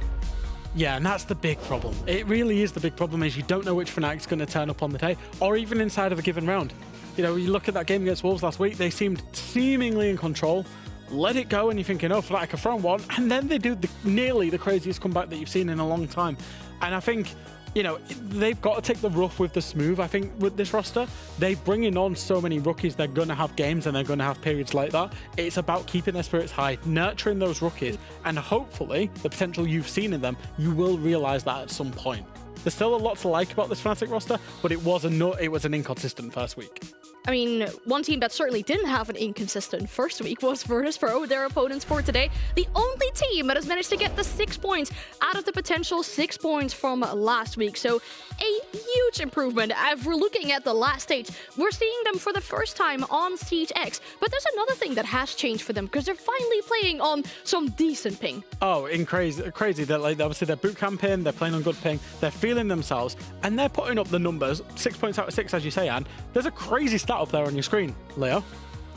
Yeah, and that's the big problem. It really is the big problem, is you don't know which Fnatic's going to turn up on the day, or even inside of a given round. You know, you look at that game against Wolves last week, they seemed seemingly in control. Let it go, and you're thinking, oh, Fnatic are throwing one, and then they do nearly the craziest comeback that you've seen in a long time. And I think, you know, they've got to take the rough with the smooth. I think with this roster, they bringing on so many rookies, they're going to have games and they're going to have periods like that. It's about keeping their spirits high, nurturing those rookies, and hopefully the potential you've seen in them, you will realize that at some point. There's still a lot to like about this Fnatic roster, but it was an inconsistent first week. I mean, one team that certainly didn't have an inconsistent first week was Virtus.Pro, their opponents for today. The only team that has managed to get the 6 points out of the potential 6 points from last week. So a huge improvement. If we're looking at the last stage, we're seeing them for the first time on Siege X. But there's another thing that has changed for them, because they're finally playing on some decent ping. Oh, crazy. They're like, obviously they're boot camping, they're playing on good ping, they're feeling themselves, and they're putting up the numbers. 6 points out of 6, as you say, Anne. There's a crazy stat up there on your screen, Leo.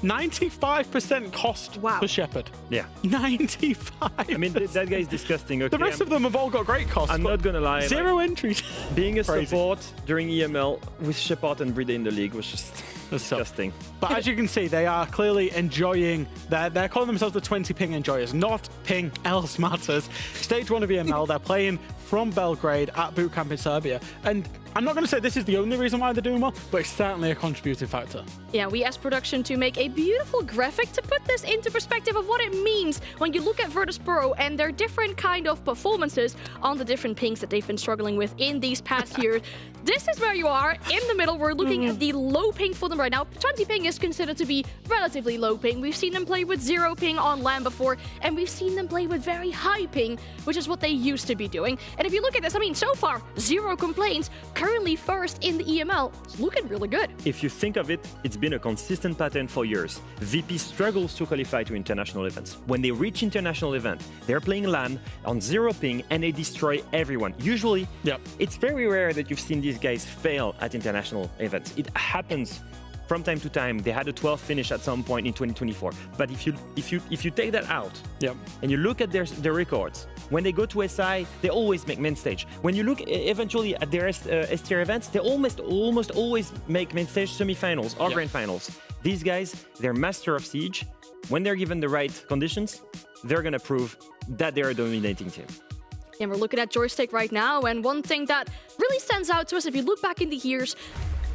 95% cost per Shepherd. Yeah. 95. I mean, that guy is disgusting. Okay, the rest of them have all got great costs. I'm not gonna lie. Zero entries. Being a support during EML with Shepard and Brida in the league was just disgusting. But as you can see, they are clearly enjoying. They're calling themselves the 20 ping enjoyers, not ping else matters. Stage 1 of EML, they're playing from Belgrade at bootcamp in Serbia, and I'm not going to say this is the only reason why they're doing well, but it's certainly a contributing factor. Yeah, we asked production to make a beautiful graphic to put this into perspective of what it means when you look at Virtus.Pro and their different kind of performances on the different pings that they've been struggling with in these past years. This is where you are, in the middle. We're looking at the low ping for them right now. 20 ping is considered to be relatively low ping. We've seen them play with 0 ping on LAN before, and we've seen them play with very high ping, which is what they used to be doing. And if you look at this, I mean, so far, 0 complaints, currently first in the EML. It's looking really good. If you think of it, it's been a consistent pattern for years. VP struggles to qualify to international events. When they reach international event, they're playing LAN on 0 ping, and they destroy everyone. Usually, it's very rare that you've seen these guys fail at international events. It happens from time to time. They had a 12th finish at some point in 2024. But if you take that out, and you look at their records, when they go to SI, they always make main stage. When you look eventually at their STR events, they almost always make main stage semifinals or grand finals. These guys, they're master of Siege. When they're given the right conditions, they're gonna prove that they're a dominating team. And we're looking at Joystick right now, and one thing that really stands out to us, if you look back in the years,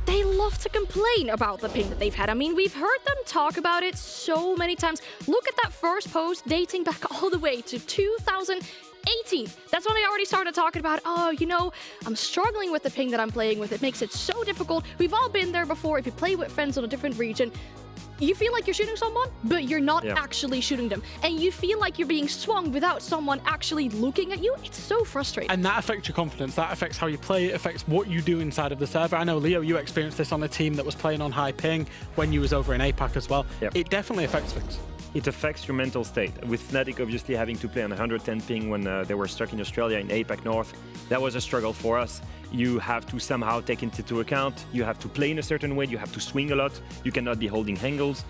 they love to complain about the ping that they've had. I mean, we've heard them talk about it so many times. Look at that first post dating back all the way to 2018. That's when they already started talking about, oh, you know, I'm struggling with the ping that I'm playing with. It makes it so difficult. We've all been there before. If you play with friends on a different region, you feel like you're shooting someone, but you're not actually shooting them. And you feel like you're being swung without someone actually looking at you. It's so frustrating. And that affects your confidence. That affects how you play. It affects what you do inside of the server. I know, Leo, you experienced this on a team that was playing on high ping when you was over in APAC as well. It definitely affects things. It affects your mental state. With Fnatic obviously having to play on 110 ping when they were stuck in Australia in APAC North, that was a struggle for us. You have to somehow take it into account. You have to play in a certain way. You have to swing a lot. You cannot be holding angles.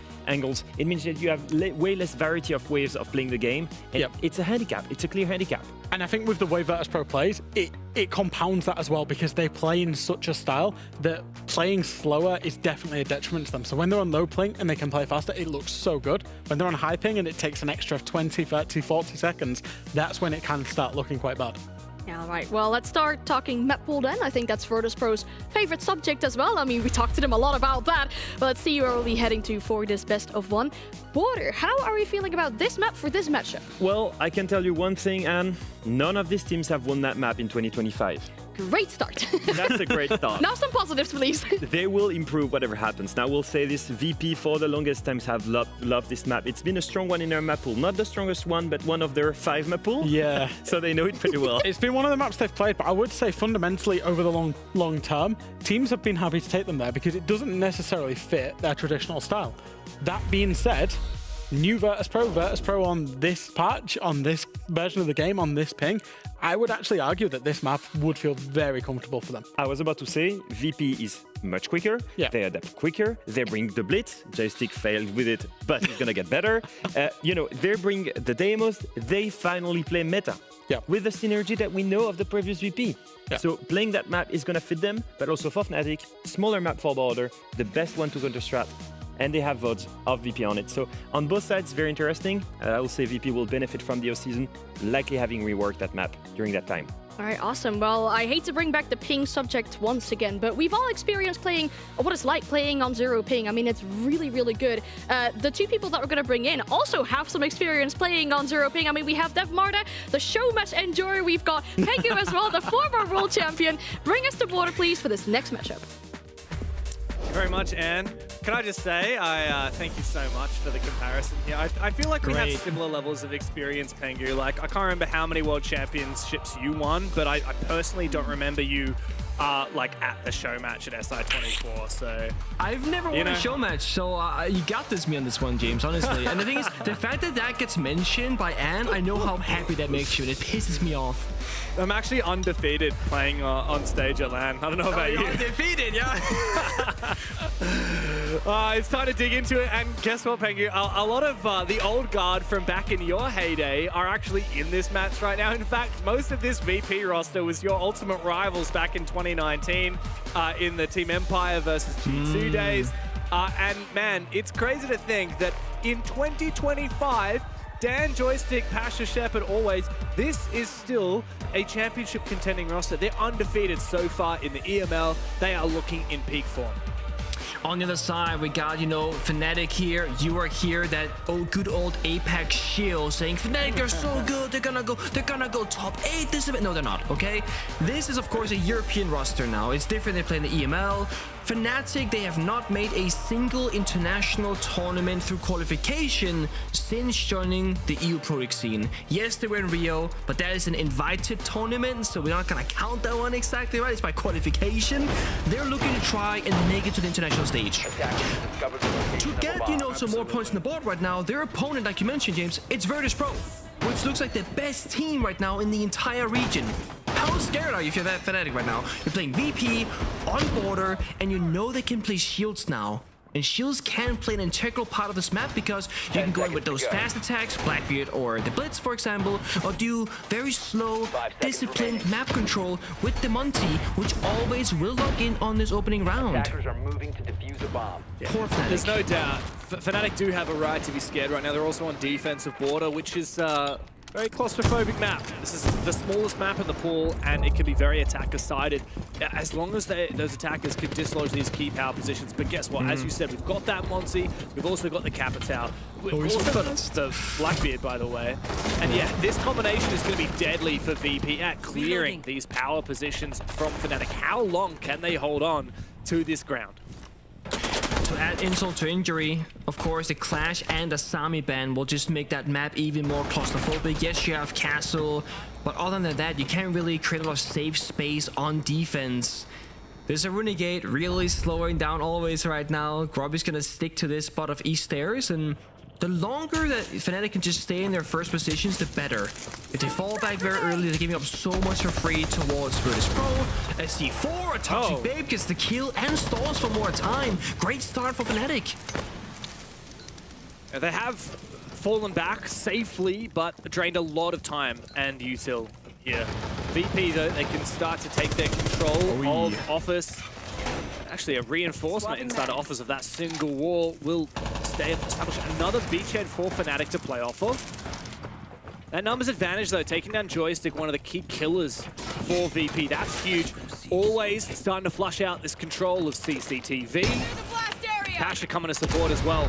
It means that you have way less variety of ways of playing the game. And it's a handicap. It's a clear handicap. And I think with the way Virtus.Pro plays, it compounds that as well, because they play in such a style that playing slower is definitely a detriment to them. So when they're on low ping and they can play faster, it looks so good. When they're on high ping and it takes an extra 20, 30, 40 seconds, that's when it can start looking quite bad. Yeah, all right. Well, let's start talking map pool then. I think that's Virtus.Pro's favorite subject as well. I mean, we talked to them a lot about that. But let's see where we'll be heading to for this best of one. Border, how are we feeling about this map for this matchup? Well, I can tell you one thing, Anne. None of these teams have won that map in 2025. Great start. That's a great start. Now some positives, please. They will improve whatever happens. Now we'll say this, VP for the longest times have loved this map. It's been a strong one in their map pool. Not the strongest one, but one of their 5 map pool. Yeah. So they know it pretty well. It's been one of the maps they've played, but I would say fundamentally over the long term, teams have been happy to take them there because it doesn't necessarily fit their traditional style. That being said, new Virtus.Pro on this patch, on this version of the game, on this ping, I would actually argue that this map would feel very comfortable for them. I was about to say, VP is much quicker, they adapt quicker, they bring the blitz, Joystick failed with it, but it's gonna get better. You know, they bring the demos, they finally play meta. With the synergy that we know of the previous VP. So playing that map is gonna fit them, but also for Fnatic, smaller map for border, the best one to counter-strat, and they have votes of VP on it. So on both sides, very interesting. I will say VP will benefit from the off-season, likely having reworked that map during that time. All right, awesome. Well, I hate to bring back the ping subject once again, but we've all experienced playing what it's like playing on 0 ping. I mean, it's really, really good. The 2 people that we're going to bring in also have some experience playing on 0 ping. I mean, we have Dev Marta, the showmatch endurer. We've got Pengu as well, the former world champion. Bring us to border, please, for this next matchup. Thank you very much, Anne. Can I just say, I thank you so much for the comparison here. I feel like we have similar levels of experience, Pengu. Like, I can't remember how many world championships you won, but I personally don't remember you like at the show match at SI24. So I've never won a show match, so you got me on this one, James, honestly. And the thing is, the fact that that gets mentioned by Anne, I know how happy that makes you, and it pisses me off. I'm actually undefeated playing on stage at LAN. I don't know about you. Undefeated, yeah. It's time to dig into it, and guess what, Pengu? A lot of the old guard from back in your heyday are actually in this match right now. In fact, most of this VP roster was your ultimate rivals back in 2019 in the Team Empire versus G2 days. And man, it's crazy to think that in 2025, Dan, Joystick, Pasha, Shepard, always, this is still a championship contending roster. They're undefeated so far in the EML. They are looking in peak form. On the other side, we got, you know, Fnatic here. You are here, that good old Apex shield saying, Fnatic are so good, they're gonna go top 8 this event. No, they're not, okay? This is, of course, a European roster now. It's different, they play in the EML. Fnatic, they have not made a single international tournament through qualification since joining the EU Pro League scene. Yes, they were in Rio, but that is an invited tournament, so we're not gonna count that one exactly, right? It's by qualification. They're looking to try and make it to the international stage. To get, you know, some more points on the board right now, their opponent, like you mentioned, James, it's Virtus.Pro, which looks like the best team right now in the entire region. How scared are you if you're that Fnatic right now? You're playing VP on border, and you know they can play shields now. And shields can play an integral part of this map because you can go in with those fast attacks, Blackbeard or the Blitz, for example, or do very slow, disciplined map control with the Monty, which always will log in on this opening round. Attackers are moving to defuse a bomb. Poor Fnatic. There's no doubt. Fnatic do have a right to be scared right now. They're also on defensive border, which is very claustrophobic map. This is the smallest map in the pool, and it can be very attacker-sided as long as those attackers can dislodge these key power positions. But guess what? As you said, we've got that Monty, we've also got the Capitao, we've also got the Blackbeard, by the way. And yeah, this combination is going to be deadly for VP at clearing these power positions from Fnatic. How long can they hold on to this ground? To add insult to injury, of course, the Clash and the Sami ban will just make that map even more claustrophobic. Yes, you have Castle, but other than that, you can't really create a lot of safe space on defense. There's a Renegade really slowing down always right now. Grobby's gonna stick to this spot of East Stairs, and the longer that Fnatic can just stay in their first positions, the better. If they fall back very early, they're giving up so much for free towards Virtus.Pro. A C4, a Toxic Babe gets the kill and stalls for more time. Great start for Fnatic. They have fallen back safely, but drained a lot of time and util here. VP, though, they can start to take their control of Office. Actually, a reinforcement inside of Office of that single wall will establish another beachhead for Fnatic to play off of. That numbers advantage, though, taking down Joystick, one of the key killers for VP. That's huge. Always starting to flush out this control of CCTV. Pasha coming to support as well.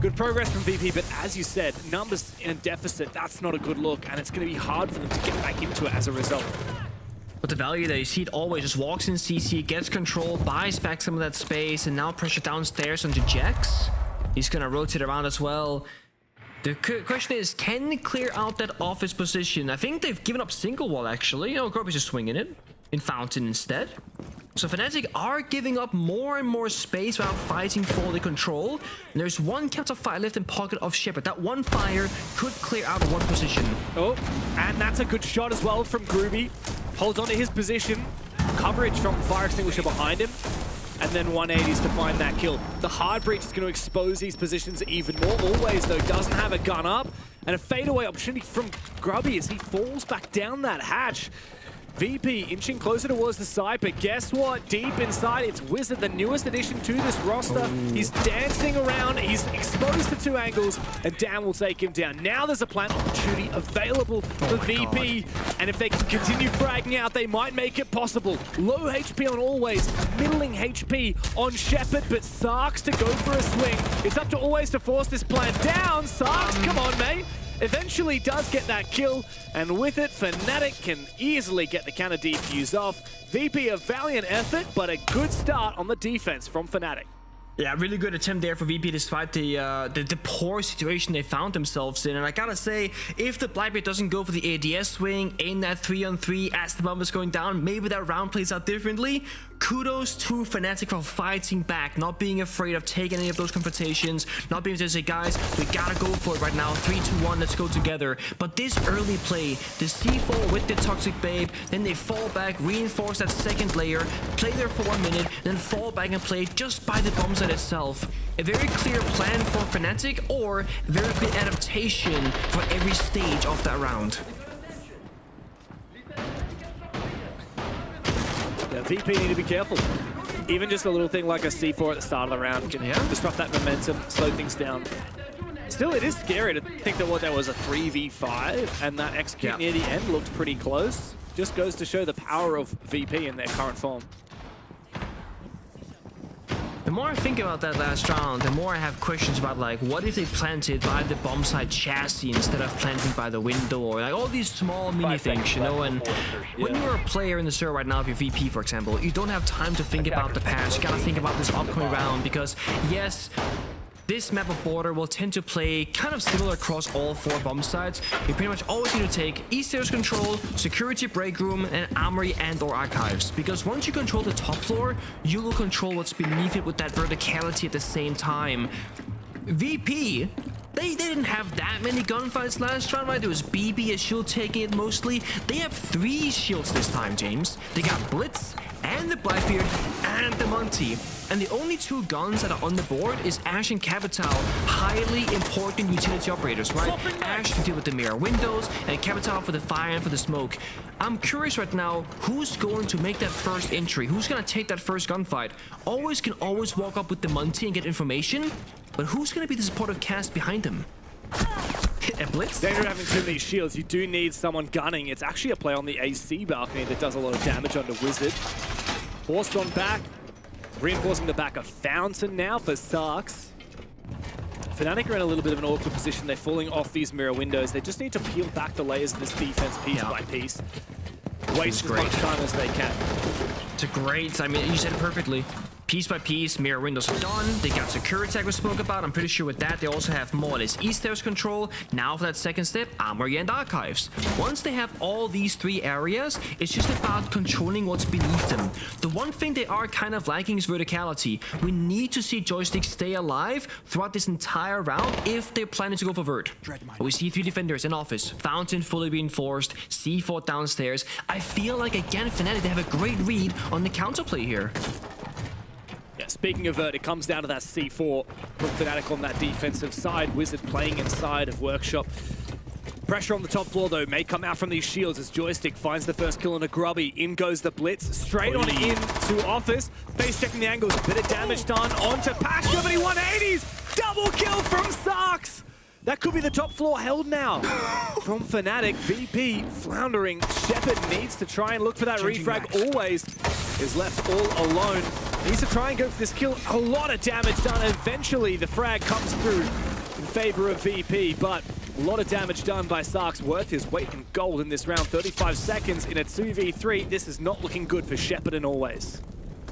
Good progress from VP, but as you said, numbers in a deficit, that's not a good look, and it's going to be hard for them to get back into it as a result. But the value there, you see it always just walks in CC, gets control, buys back some of that space, and now pressure downstairs onto Jax. He's gonna rotate around as well. The question is, can they clear out that office position? I think they've given up single wall actually. Oh, Groby's just swinging it in Fountain instead. So Fnatic are giving up more and more space while fighting for the control. And there's one counter fire left in pocket of Shepard. That one fire could clear out one position. Oh, and that's a good shot as well from Groovy. Holds on to his position. Coverage from Fire Extinguisher behind him. And then 180s to find that kill. The hard breach is going to expose these positions even more. Always, though, doesn't have a gun up. And a fadeaway opportunity from Grubby as he falls back down that hatch. VP inching closer towards the side, but guess what? Deep inside, it's Wizard, the newest addition to this roster. He's dancing around, he's exposed to 2 angles, and Dan will take him down. Now there's a plant opportunity available for VP, and if they can continue fragging out, they might make it possible. Low HP on Always, middling HP on Shepard, but Sarks to go for a swing. It's up to Always to force this plant down. Sarks, come on, mate. Eventually does get that kill, and with it, Fnatic can easily get the counter defuse off. VP, a valiant effort, but a good start on the defense from Fnatic. Yeah, really good attempt there for VP despite the poor situation they found themselves in. And I gotta say, if the Blackbeard doesn't go for the ADS swing, aim that 3-on-3 as the bomb is going down, maybe that round plays out differently. Kudos to Fnatic for fighting back, not being afraid of taking any of those confrontations, not being able to say, guys, we gotta go for it right now, 3, 2, 1, let's go together. But this early play, the C4 with the Toxic Babe, then they fall back, reinforce that second layer, play there for 1 minute, then fall back and play just by the bomb site itself. A very clear plan for Fnatic, or a very good adaptation for every stage of that round. Yeah, VP need to be careful. Even just a little thing like a C4 at the start of the round can disrupt that momentum, slow things down. Still, it is scary to think that there was a 3v5 and that execute near the end looked pretty close. Just goes to show the power of VP in their current form. The more I think about that last round, the more I have questions about, like, what if they planted by the bomb site chassis instead of planting by the window, or like all these small mini things, you know. And when you're a player in the server right now, if you're VP, for example, you don't have time to think about the past. You gotta think about this upcoming round, because yes, this map of Border will tend to play kind of similar across all 4 bomb sites. You pretty much always need to take East Stairs control, security break room, and armory and or archives. Because once you control the top floor, you will control what's beneath it with that verticality at the same time. VP, they didn't have that many gunfights last round, right? There was BB as shield taking it mostly. They have 3 shields this time, James. They got Blitz, and the Blackbeard, and the Monty. And the only 2 guns that are on the board is Ash and Capital, highly important utility operators, right? Ash to deal with the mirror windows, and Capital for the fire and for the smoke. I'm curious right now, who's going to make that first entry? Who's going to take that first gunfight? Always can always walk up with the Monty and get information, but who's going to be the supportive cast behind him? A Blitz? Danger having too many shields, you do need someone gunning. It's actually a play on the AC balcony that does a lot of damage onto Wizard. Forced on back. Reinforcing the back of Fountain now for Sarks. Fnatic are in a little bit of an awkward position. They're falling off these mirror windows. They just need to peel back the layers of this defense piece by piece. Waste as much time as they can. It's a great, I mean, you said it perfectly. Piece by piece, mirror windows are done. They got security tag we spoke about. I'm pretty sure with that, they also have more or less East Stairs control. Now for that second step, armory and archives. Once they have all these 3 areas, it's just about controlling what's beneath them. The one thing they are kind of lacking is verticality. We need to see Joystick stay alive throughout this entire round if they're planning to go for Vert. We see 3 defenders in office. Fountain fully reinforced, C4 downstairs. I feel like, again, Fnatic, they have a great read on the counterplay here. Yeah, speaking of Vert, it comes down to that C4 from Fnatic on that defensive side. Wizard playing inside of Workshop. Pressure on the top floor, though, may come out from these shields as Joystick finds the first kill on a Grubby. In goes the Blitz, straight on into Office. Base checking the angles, bit of damage done onto Pasha, but he 180s! Double kill from Sarks! That could be the top floor held now from Fnatic. VP floundering. Shepard needs to try and look for that refrag. Always is left all alone. Needs to try and go for this kill. A lot of damage done. Eventually, the frag comes through in favor of VP, but A lot of damage done by Sark's, worth his weight in gold in this round. 35 seconds in a 2v3. This is not looking good for Shepard and Always.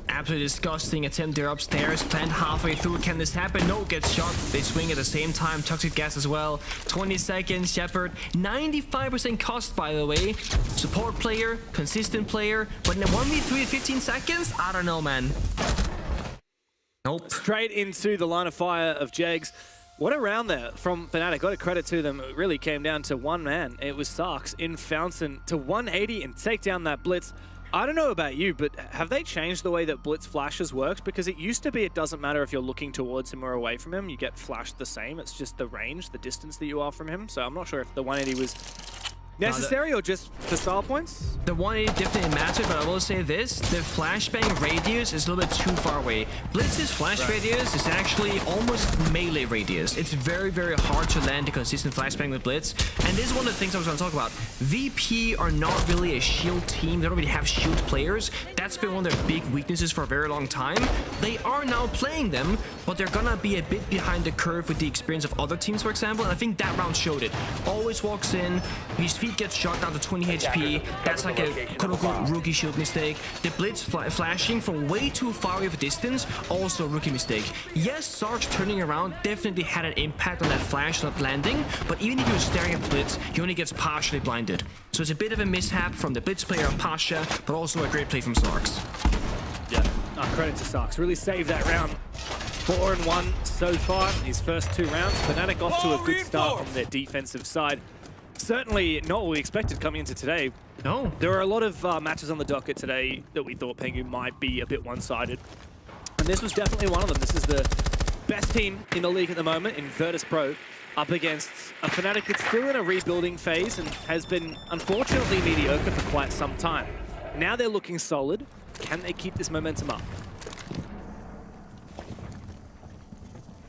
Absolutely disgusting attempt there upstairs. Planned halfway through. Can this happen? No, gets shot. They swing at the same time. Toxic gas as well. 20 seconds. Shepard. 95% cost, by the way. Support player. Consistent player. But in a 1v3 at 15 seconds? I don't know, man. Nope. Straight into the line of fire of Jegs. What a round there from Fnatic. Got to credit to them. It really came down to one man. It was Sarks in Fountain to 180 and take down that Blitz. I don't know about you, but have they changed the way that Blitz flashes works? Because it used to be it doesn't matter if you're looking towards him or away from him. You get flashed the same. It's just the range, the distance that you are from him. So I'm not sure if the 180 was necessary or just for style points? The 180 definitely mattered, but I will say this, the flashbang radius is a little bit too far away. Blitz's flash radius is actually almost melee radius. It's very, very hard to land a consistent flashbang with Blitz. And this is one of the things I was going to talk about. VP are not really a shield team. They don't really have shield players. That's been one of their big weaknesses for a very long time. They are now playing them, but they're going to be a bit behind the curve with the experience of other teams, for example. And I think that round showed it. Always walks in, his feet gets shot down to 20 HP. That's like a quote-unquote rookie shield mistake. The Blitz flashing from way too far of a distance, also a rookie mistake. Yes, Sarge turning around definitely had an impact on that flash not landing, but even if he was staring at Blitz, he only gets partially blinded. So it's a bit of a mishap from the Blitz player Pasha, but also a great play from Sarks. Yeah, credit to Sarks. Really saved that round. 4-1 so far in his first 2 rounds. Fnatic off to a good start on their defensive side. Certainly not what we expected coming into today. No. There were a lot of matches on the docket today that we thought Pengu might be a bit one-sided. And this was definitely one of them. This is the best team in the league at the moment in Virtus.Pro, up against a Fnatic that's still in a rebuilding phase and has been unfortunately mediocre for quite some time. Now they're looking solid. Can they keep this momentum up?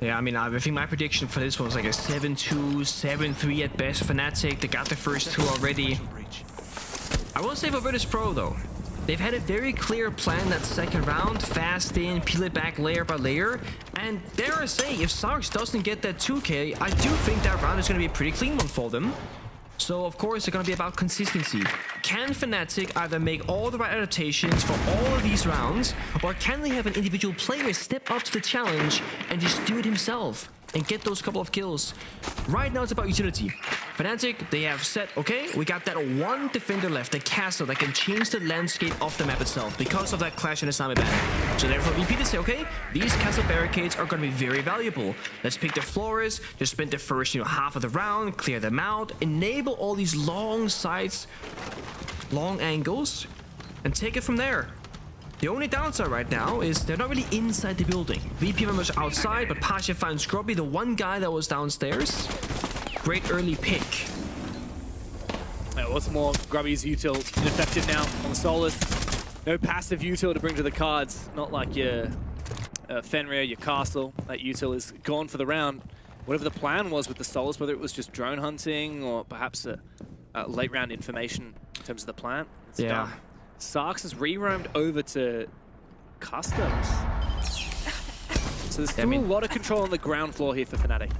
Yeah, I mean, I think my prediction for this was like a 7-2, 7-3 at best. Fnatic, they got the first 2 already. I will say for Virtus.Pro though, they've had a very clear plan that second round, fast in, peel it back layer by layer. And dare I say, if Sarks doesn't get that 2k, I do think that round is going to be a pretty clean one for them. So of course it's going to be about consistency. Can Fnatic either make all the right adaptations for all of these rounds, or can they have an individual player step up to the challenge and just do it himself and get those couple of kills? Right now it's about utility. Fnatic, they have said, okay, we got that one defender left, the castle that can change the landscape of the map itself because of that clash in the Sami ban. So therefore VP they say, okay, these castle barricades are going to be very valuable. Let's pick the floors, just spend the first half of the round, clear them out, enable all these long sides, long angles, and take it from there. The only downside right now is they're not really inside the building. VP members are outside, but Pasha finds Grubby, the one guy that was downstairs. Great early pick. What's more, Grubby's util ineffective now on Solus. No passive util to bring to the cards. Not like your Fenrir, your Castle. That util is gone for the round. Whatever the plan was with the Solus, whether it was just drone hunting or perhaps a late round information in terms of the plan, it's done. Sarks has re-roamed over to Customs. So there's still a lot of control on the ground floor here for Fnatic.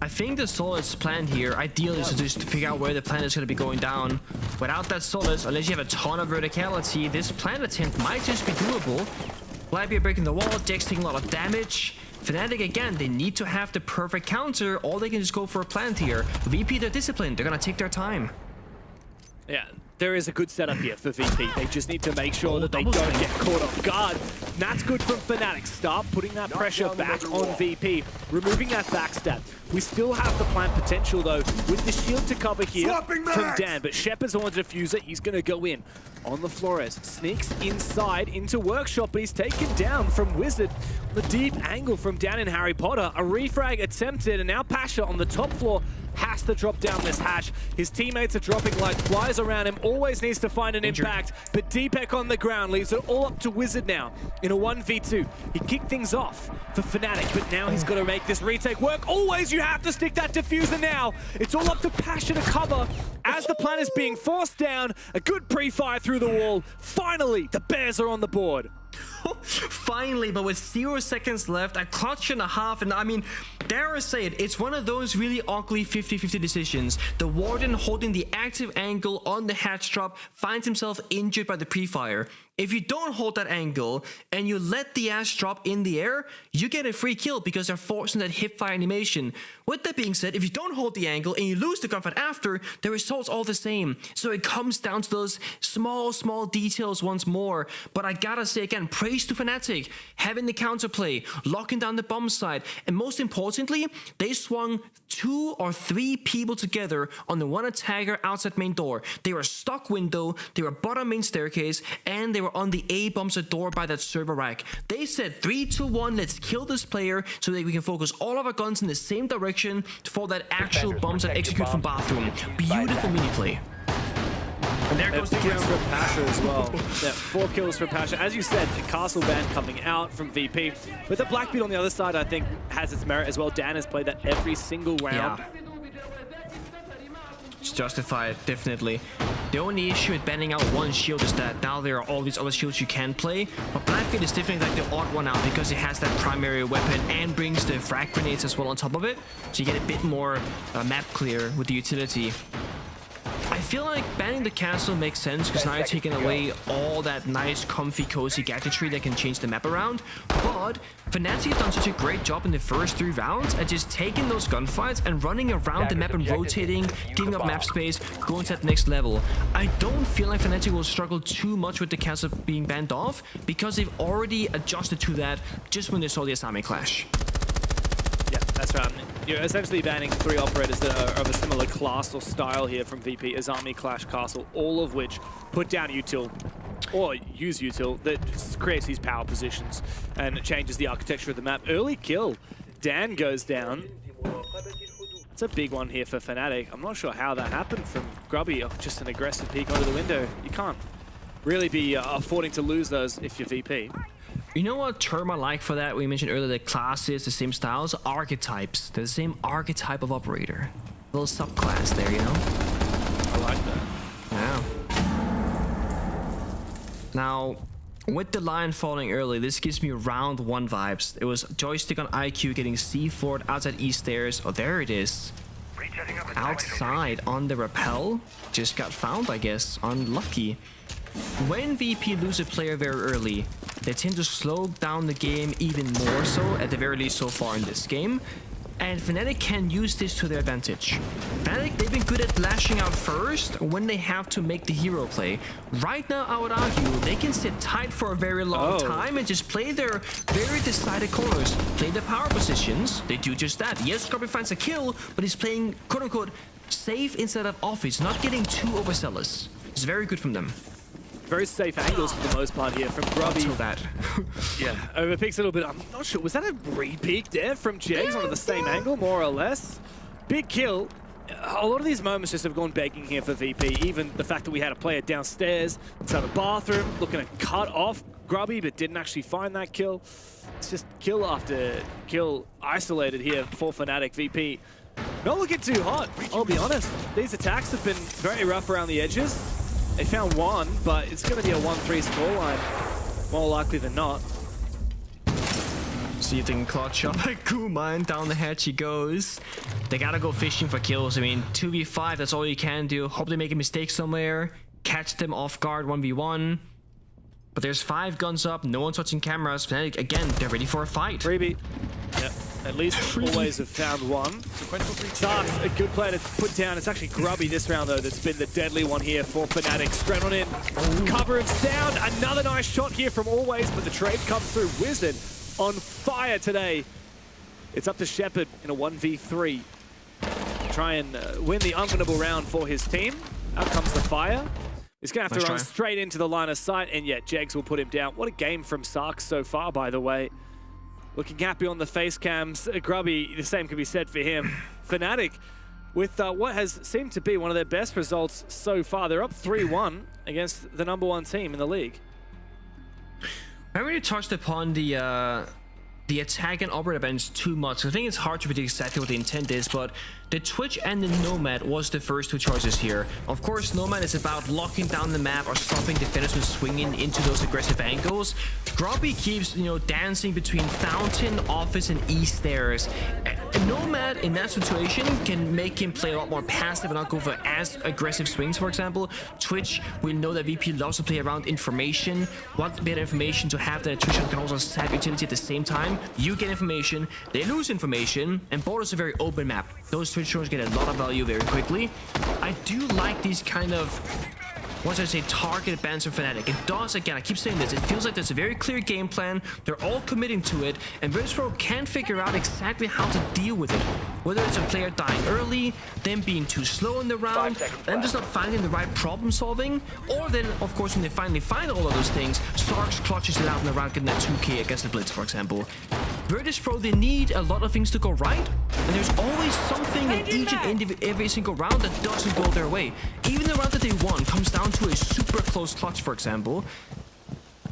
I think the Solus plan here, ideally, is to just figure out where the plan is going to be going down. Without that Solus, unless you have a ton of verticality, this plan attempt might just be doable. Libya breaking the wall, Dex taking a lot of damage. Fnatic, again, they need to have the perfect counter, or they can just go for a plant here. VP, they're disciplined. They're going to take their time. Yeah, there is a good setup here for VP. They just need to make sure that they don't get caught off guard. And that's good from Fnatic. Start putting that pressure back on VP, removing that backstab. We still have the plant potential, though, with the shield to cover here from Dan. But Shepard's on the diffuser. He's going to go in on the Flores. Sneaks inside into Workshop, but he's taken down from Wizard. The deep angle from down in Harry Potter. A refrag attempted, and now Pasha on the top floor has to drop down this hatch. His teammates are dropping like flies around him. Always needs to find an impact, but Deepek on the ground leaves it all up to Wizard now in a 1v2. He kicked things off for Fnatic, but now he's got to make this retake work. Always you have to stick that diffuser now. It's all up to Pasha to cover as the plan is being forced down. A good pre-fire through the wall. Finally, the Bears are on the board. finally, but with 0 seconds left, a clutch and a half, and I mean, dare I say it, it's one of those really ugly 50-50 decisions. The Warden holding the active angle on the hatch drop finds himself injured by the pre-fire. If you don't hold that angle and you let the ass drop in the air, you get a free kill because they're forcing that hip-fire animation. With that being said, if you don't hold the angle and you lose the gunfight after, the result's all the same. So it comes down to those small details once more. But I gotta say again, praise to Fnatic, having the counterplay, locking down the bomb site, and most importantly, they swung 2 or 3 people together on the one attacker outside main door. They were stuck window, they were bottom main staircase, and they were on the A bombs door by that server rack. They said 3, 2, 1, let's kill this player so that we can focus all of our guns in the same direction for that actual bombs that execute from bathroom. Beautiful mini play. And there goes the kills from Pasha as well. Yeah, 4 kills from Pasha. As you said, the Castle Band coming out from VP. But the Blackbeard on the other side, I think, has its merit as well. Dan has played that every single round. Yeah. It's justified, definitely. The only issue with banning out one shield is that now there are all these other shields you can play. But Blackbeard is definitely like the odd one out because it has that primary weapon and brings the frag grenades as well on top of it. So you get a bit more map clear with the utility. I feel like banning the castle makes sense because now you're taking away all that nice, comfy, cozy gadgetry that can change the map around. But Fnatic has done such a great job in the first 3 rounds at just taking those gunfights and running around the map and rotating, giving up map space, going to that next level. I don't feel like Fnatic will struggle too much with the castle being banned off because they've already adjusted to that just when they saw the Asami clash. Yeah, that's right. You're essentially banning 3 operators that are of a similar class or style here from VP, Asami, Clash, Castle, all of which put down util, or use util, that creates these power positions and it changes the architecture of the map. Early kill. Dan goes down. It's a big one here for Fnatic. I'm not sure how that happened from Grubby. Oh, just an aggressive peek onto the window. You can't really be affording to lose those if you're VP. You know what term I like for that? We mentioned earlier the classes, the same styles, archetypes. They're the same archetype of operator. A little subclass there, you know? I like that. Yeah. Now, with the line falling early, this gives me round 1 vibes. It was joystick on IQ getting C4'd outside E stairs. Oh, there it is. Outside on the rappel. Just got found, I guess. Unlucky. When VP lose a player very early, they tend to slow down the game even more so, at the very least so far in this game. And Fnatic can use this to their advantage. Fnatic, they've been good at lashing out first when they have to make the hero play. Right now, I would argue, they can sit tight for a very long time and just play their very decided corners. Play the power positions. They do just that. Yes, Grubby finds a kill, but he's playing, quote-unquote, safe instead of off. He's not getting too overzealous. It's very good from them. Very safe angles for the most part here from Grubby. Until that. Yeah, overpeaks a little bit. I'm not sure. Was that a re-peek there from Jags onto the same angle, more or less? Big kill. A lot of these moments just have gone begging here for VP. Even the fact that we had a player downstairs inside the bathroom looking to cut off Grubby, but didn't actually find that kill. It's just kill after kill isolated here for Fnatic. VP not looking too hot, I'll be honest. These attacks have been very rough around the edges. They found 1, but it's going to be a 1-3 scoreline, more likely than not. See if they can clutch up. Kuman down the hatch he goes. They gotta go fishing for kills. I mean, 2v5, that's all you can do. Hope they make a mistake somewhere. Catch them off guard 1v1. But there's 5 guns up, no one's watching cameras. Fnatic, again, they're ready for a fight. Freebie. Yep. At least always have found 1. Starks, a good player to put down. It's actually Grubby this round, though, that's been the deadly one here for Fnatic. Straight on in. Cover and sound. Another nice shot here from Always, but the trade comes through. Wizard on fire today. It's up to Shepard in a 1v3. Try and win the unwinnable round for his team. Out comes the fire. He's going to have to run straight into the line of sight, and yet Jags will put him down. What a game from Sarks so far, by the way. Looking happy on the face cams. Grubby, the same can be said for him. Fnatic, with what has seemed to be one of their best results so far. They're up 3-1 against the #1 team in the league. I already touched upon the the attack and operator bench too much. I think it's hard to predict exactly what the intent is, but the Twitch and the Nomad was the first two choices here. Of course, Nomad is about locking down the map or stopping defenders from swinging into those aggressive angles. Grubby keeps, you know, dancing between Fountain, Office, and East Stairs. Nomad in that situation can make him play a lot more passive and not go for as aggressive swings, for example. Twitch, we know that VP loves to play around information. Want better information to have that Twitch can also sap utility at the same time. You get information, they lose information, and both is a very open map. Those Twitch drones get a lot of value very quickly. I do like these kind of, once I say targeted bans from Fnatic, it does, again, I keep saying this, it feels like there's a very clear game plan, they're all committing to it, and Virtus.Pro can figure out exactly how to deal with it. Whether it's a player dying early, them being too slow in the round, them just not finding the right problem solving, or then, of course, when they finally find all of those things, Sarks clutches it out in the round, getting that 2k against the Blitz, for example. Virtus.Pro, they need a lot of things to go right, and there's always something in each and every single round that doesn't go their way. Even the round that they won comes down to a super close clutch, for example.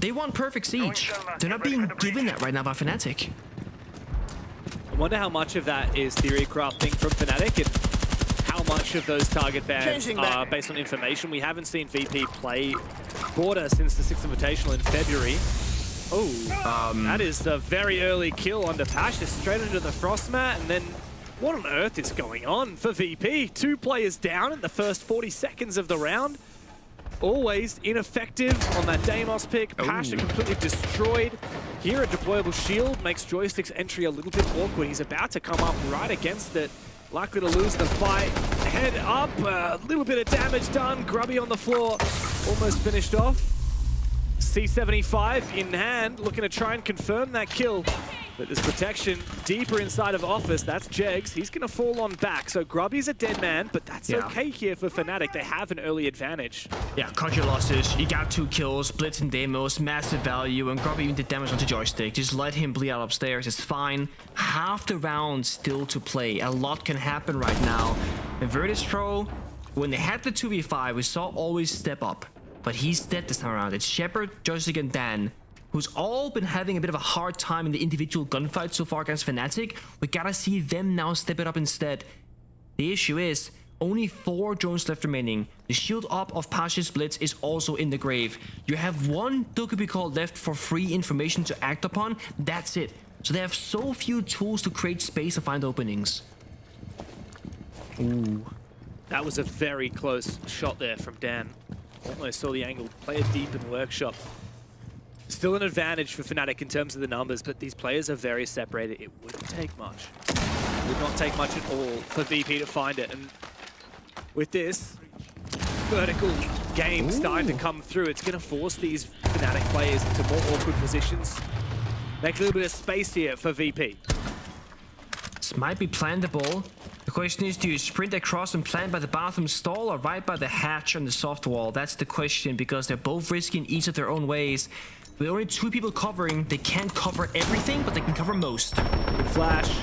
They want perfect siege. They're not being given that right now by Fnatic. I wonder how much of that is theory crafting from Fnatic and how much of those target bans are based on information. We haven't seen VP play Border since the 6th Invitational in February. Oh, that is a very early kill on Pasha, straight into the frost mat, and then what on earth is going on for VP? 2 players down in the first 40 seconds of the round. Always ineffective on that Deimos pick. Pasha completely destroyed. Here, a deployable shield makes Joystick's entry a little bit awkward. He's about to come up right against it. Likely to lose the fight. Head up, a little bit of damage done. Grubby on the floor, almost finished off. C75 in hand, looking to try and confirm that kill. But there's protection deeper inside of Office. That's Jegs. He's going to fall on back. So Grubby's a dead man, but that's okay here for Fnatic. They have an early advantage. Yeah, cut your losses. You got 2 kills, Blitz and Deimos, massive value, and Grubby even did damage onto Joystick. Just let him bleed out upstairs. It's fine. Half the round still to play. A lot can happen right now. And Virtus.Pro, when they had the 2v5, we saw always step up. But he's dead this time around. It's Shepard, Joystick, and Dan, who's all been having a bit of a hard time in the individual gunfights so far against Fnatic. We gotta see them now step it up instead. The issue is, only 4 drones left remaining. The shield up of Pasha's Blitz is also in the grave. You have 1 Dokubi call left for free information to act upon. That's it. So they have so few tools to create space to find openings. Ooh. That was a very close shot there from Dan. Almost saw the angle. Player deep in Workshop. Still an advantage for Fnatic in terms of the numbers, but these players are very separated. It wouldn't take much. It would not take much at all for VP to find it. And with this vertical game starting to come through, it's going to force these Fnatic players into more awkward positions. Make a little bit of space here for VP. This might be plantable. The question is, do you sprint across and plant by the bathroom stall or right by the hatch on the soft wall? That's the question, because they're both risky in each of their own ways. With only 2 people covering, they can't cover everything, but they can cover most. Good flash.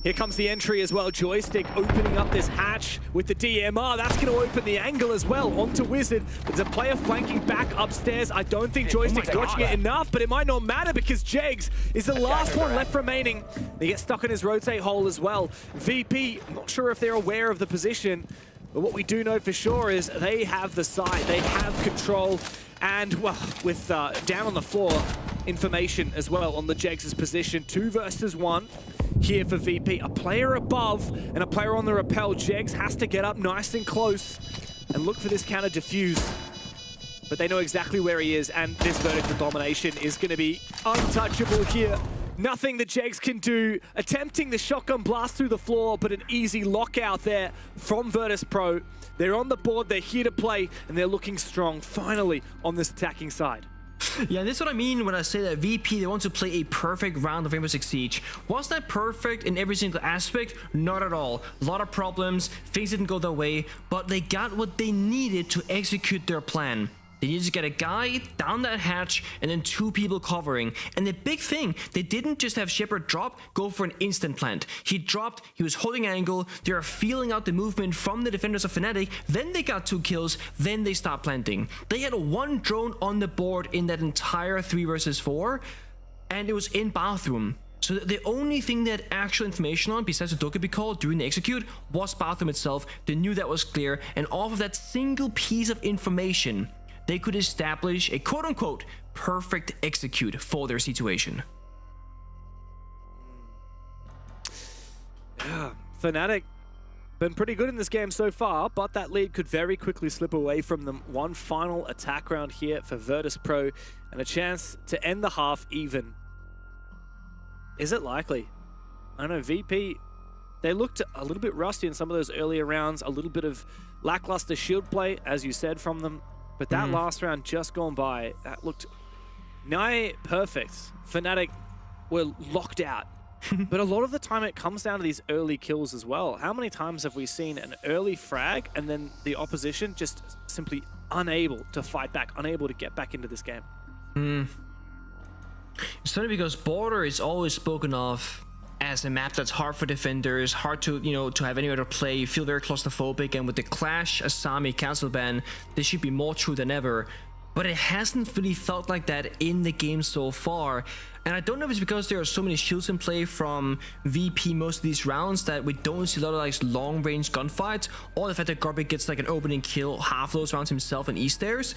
Here comes the entry as well. Joystick opening up this hatch with the DMR. That's going to open the angle as well onto Wizard. There's a player flanking back upstairs. I don't think Joystick's dodging it enough, but it might not matter because Jegs is the last one left remaining. They get stuck in his rotate hole as well. VP, I'm not sure if they're aware of the position, but what we do know for sure is they have the side. They have control. And, well, with down on the floor, information as well on the Jegs' position. 2 versus 1 here for VP. A player above and a player on the rappel. Jegs has to get up nice and close and look for this counter diffuse. But they know exactly where he is, and this vertical domination is going to be untouchable here. Nothing that Jegs can do. Attempting the shotgun blast through the floor, but an easy lockout there from Virtus.Pro. They're on the board, they're here to play, and they're looking strong, finally, on this attacking side. Yeah, this is what I mean when I say that VP, they want to play a perfect round of Rainbow Six Siege. Was that perfect in every single aspect? Not at all. A lot of problems, things didn't go their way, but they got what they needed to execute their plan. They needed to get a guy down that hatch and then 2 people covering. And the big thing, they didn't just have Shepard drop, go for an instant plant. He dropped, he was holding angle, they were feeling out the movement from the defenders of Fnatic, then they got 2 kills, then they stopped planting. They had 1 drone on the board in that entire 3 versus 4. and it was in bathroom. So the only thing they had actual information on, besides the Dokkaebi call during the execute, was bathroom itself. They knew that was clear, and off of that single piece of information, they could establish a quote-unquote perfect execute for their situation. Yeah, Fnatic been pretty good in this game so far, but that lead could very quickly slip away from them. One final attack round here for Virtus.Pro, and a chance to end the half even. Is it likely? I don't know, VP, they looked a little bit rusty in some of those earlier rounds, a little bit of lackluster shield play, as you said, from them. But that last round just gone by, that looked nigh perfect. Fnatic were locked out. But a lot of the time it comes down to these early kills as well. How many times have we seen an early frag and then the opposition just simply unable to fight back, unable to get back into this game? It's funny because Border is always spoken of as a map that's hard for defenders, hard to, you know, to have anywhere to play. You feel very claustrophobic, and with the Clash, Asami, Cancel Ban, this should be more true than ever. But it hasn't really felt like that in the game so far. And I don't know if it's because there are so many shields in play from VP most of these rounds that we don't see a lot of like long-range gunfights, or the fact that Garby gets like an opening kill half those rounds himself in E-stairs.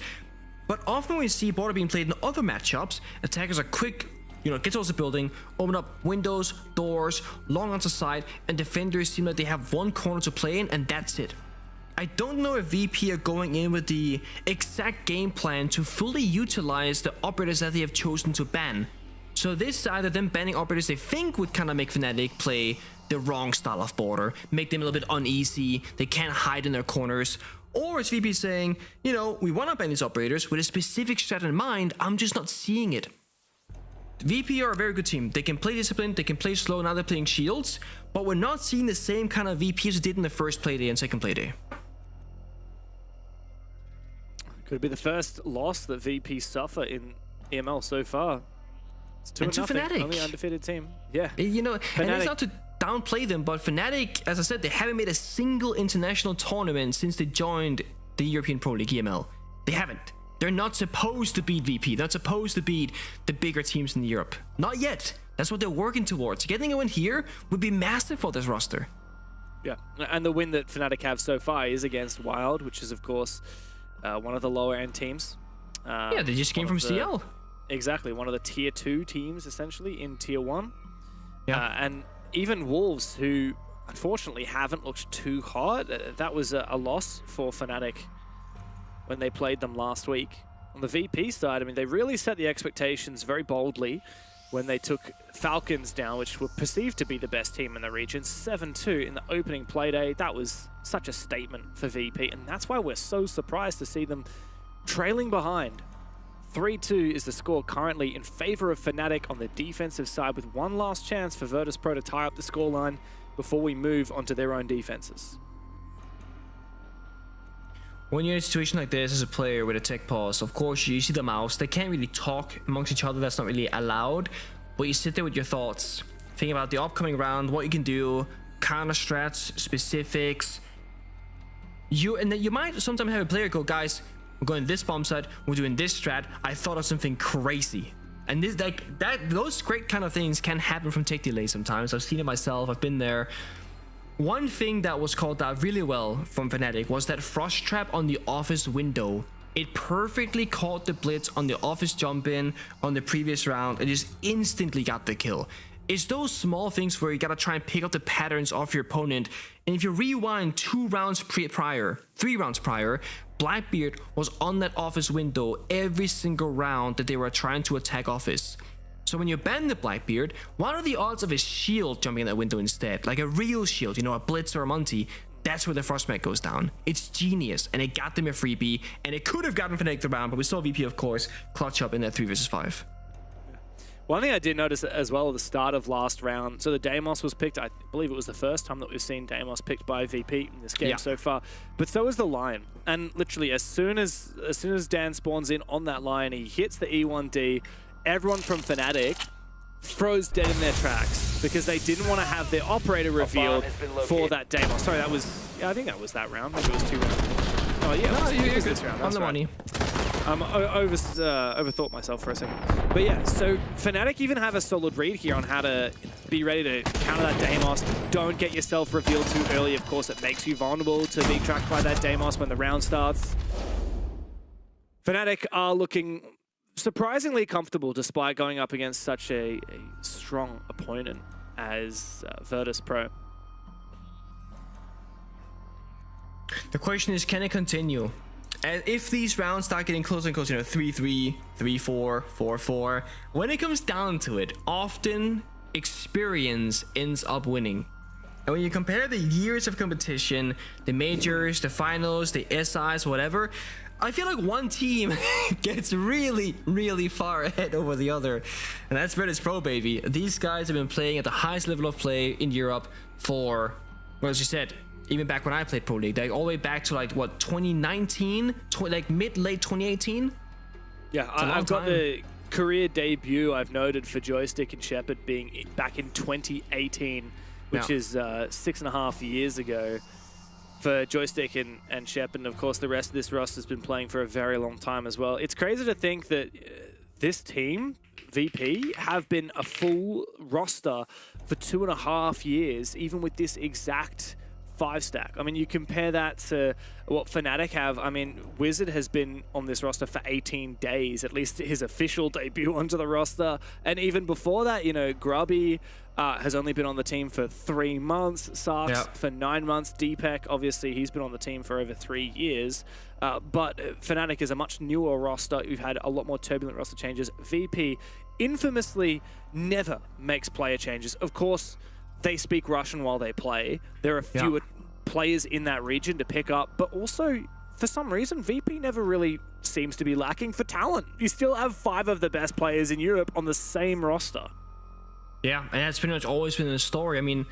But often we see Border being played in other matchups, attackers are quick, you know, get towards the building, open up windows, doors, long onto side, and defenders seem like they have one corner to play in, and that's it. I don't know if VP are going in with the exact game plan to fully utilize the operators that they have chosen to ban. So this is either them banning operators they think would kind of make Fnatic play the wrong style of Border, make them a little bit uneasy, they can't hide in their corners, or it's VP saying, you know, we want to ban these operators with a specific strat in mind, I'm just not seeing it. VP are a very good team. They can play disciplined, they can play slow, now they're playing shields, but we're not seeing the same kind of VP as we did in the first play day and second play day. Could be the first loss that VP suffer in EML so far. It's 2-0, Fnatic. only undefeated team. Yeah. You know, Fnatic. and it's not to downplay them, but Fnatic, as I said, they haven't made a single international tournament since they joined the European Pro League EML. They haven't. They're not supposed to beat VP. They're not supposed to beat the bigger teams in Europe. Not yet. That's what they're working towards. Getting a win here would be massive for this roster. Yeah, and the win that Fnatic have so far is against Wild, which is, of course, one of the lower-end teams. Yeah, they just came from CL. Exactly, one of the Tier 2 teams, essentially, in Tier 1. Yeah. And even Wolves, who unfortunately haven't looked too hot, that was a loss for Fnatic when they played them last week. On the VP side, I mean, they really set the expectations very boldly when they took Falcons down, which were perceived to be the best team in the region, 7-2 in the opening play day. That was such a statement for VP, and that's why we're so surprised to see them trailing behind. 3-2 is the score currently in favor of Fnatic on the defensive side, with one last chance for Virtus.Pro to tie up the scoreline before we move onto their own defenses. When you're in a situation like this as a player with a tech pause, of course you see the mouse, they can't really talk amongst each other, that's not really allowed, but you sit there with your thoughts, thinking about the upcoming round, what you can do, counter strats, specifics. And then you might sometimes have a player go, guys, we're going this bomb site, we're doing this strat, I thought of something crazy. And this, those great kind of things can happen from tech delay sometimes. I've seen it myself, I've been there. One thing that was called out really well from Fnatic was that frost trap on the office window. It perfectly caught the blitz on the office jump in on the previous round and just instantly got the kill. It's those small things where you gotta try and pick up the patterns of your opponent. And if you rewind 3 rounds prior, Blackbeard was on that office window every single round that they were trying to attack office. So when you ban the Blackbeard, what are the odds of a shield jumping in that window instead? Like a real shield, you know, a Blitz or a Monty. That's where the Frostmat goes down. It's genius, and it got them a freebie, and it could have gotten Fnatic the round, but we saw VP, of course, clutch up in that 3 versus 5. One thing I did notice as well at the start of last round, so the Deimos was picked, I believe it was the first time that we've seen Deimos picked by VP in this game so far, but so is the Lion. And literally, as soon as Dan spawns in on that Lion, he hits the E1D, everyone from Fnatic froze dead in their tracks because they didn't want to have their operator revealed for that Deimos. Sorry, that was, yeah, I think that was that round. Maybe it was 2 rounds. Oh yeah, no, it was this round. On the money. Overthought myself for a second. But yeah, so Fnatic even have a solid read here on how to be ready to counter that Deimos. Don't get yourself revealed too early. Of course, it makes you vulnerable to being tracked by that Deimos when the round starts. Fnatic are looking surprisingly comfortable despite going up against such a strong opponent as Virtus.Pro. The question is, can it continue? And if these rounds start getting closer and closer, 3-3, 3-4, 4-4, when it comes down to it, often experience ends up winning. And when you compare the years of competition, the majors, the finals, the SIs, whatever, I feel like one team gets really, really far ahead over the other. And that's Virtus.Pro, baby. These guys have been playing at the highest level of play in Europe for, well, as you said, even back when I played Pro League, like all the way back to like what, 2019, like late 2018. Yeah, I've got the career debut I've noted for Joystick and Shepard being back in 2018, which is 6.5 years ago for Joystick and Shepard. And of course, the rest of this roster has been playing for a very long time as well. It's crazy to think that this team, VP, have been a full roster for 2.5 years, even with this exact 5-stack. I mean, you compare that to what Fnatic have. I mean, Wizard has been on this roster for 18 days, at least his official debut onto the roster. And even before that, you know, Grubby has only been on the team for 3 months. Sarks for 9 months. Deepak, obviously, he's been on the team for over 3 years. But Fnatic is a much newer roster. We've had a lot more turbulent roster changes. VP infamously never makes player changes. Of course, they speak Russian while they play. There are fewer players in that region to pick up, but also, for some reason, VP never really seems to be lacking for talent. You still have 5 of the best players in Europe on the same roster. Yeah, and that's pretty much always been the story. I mean,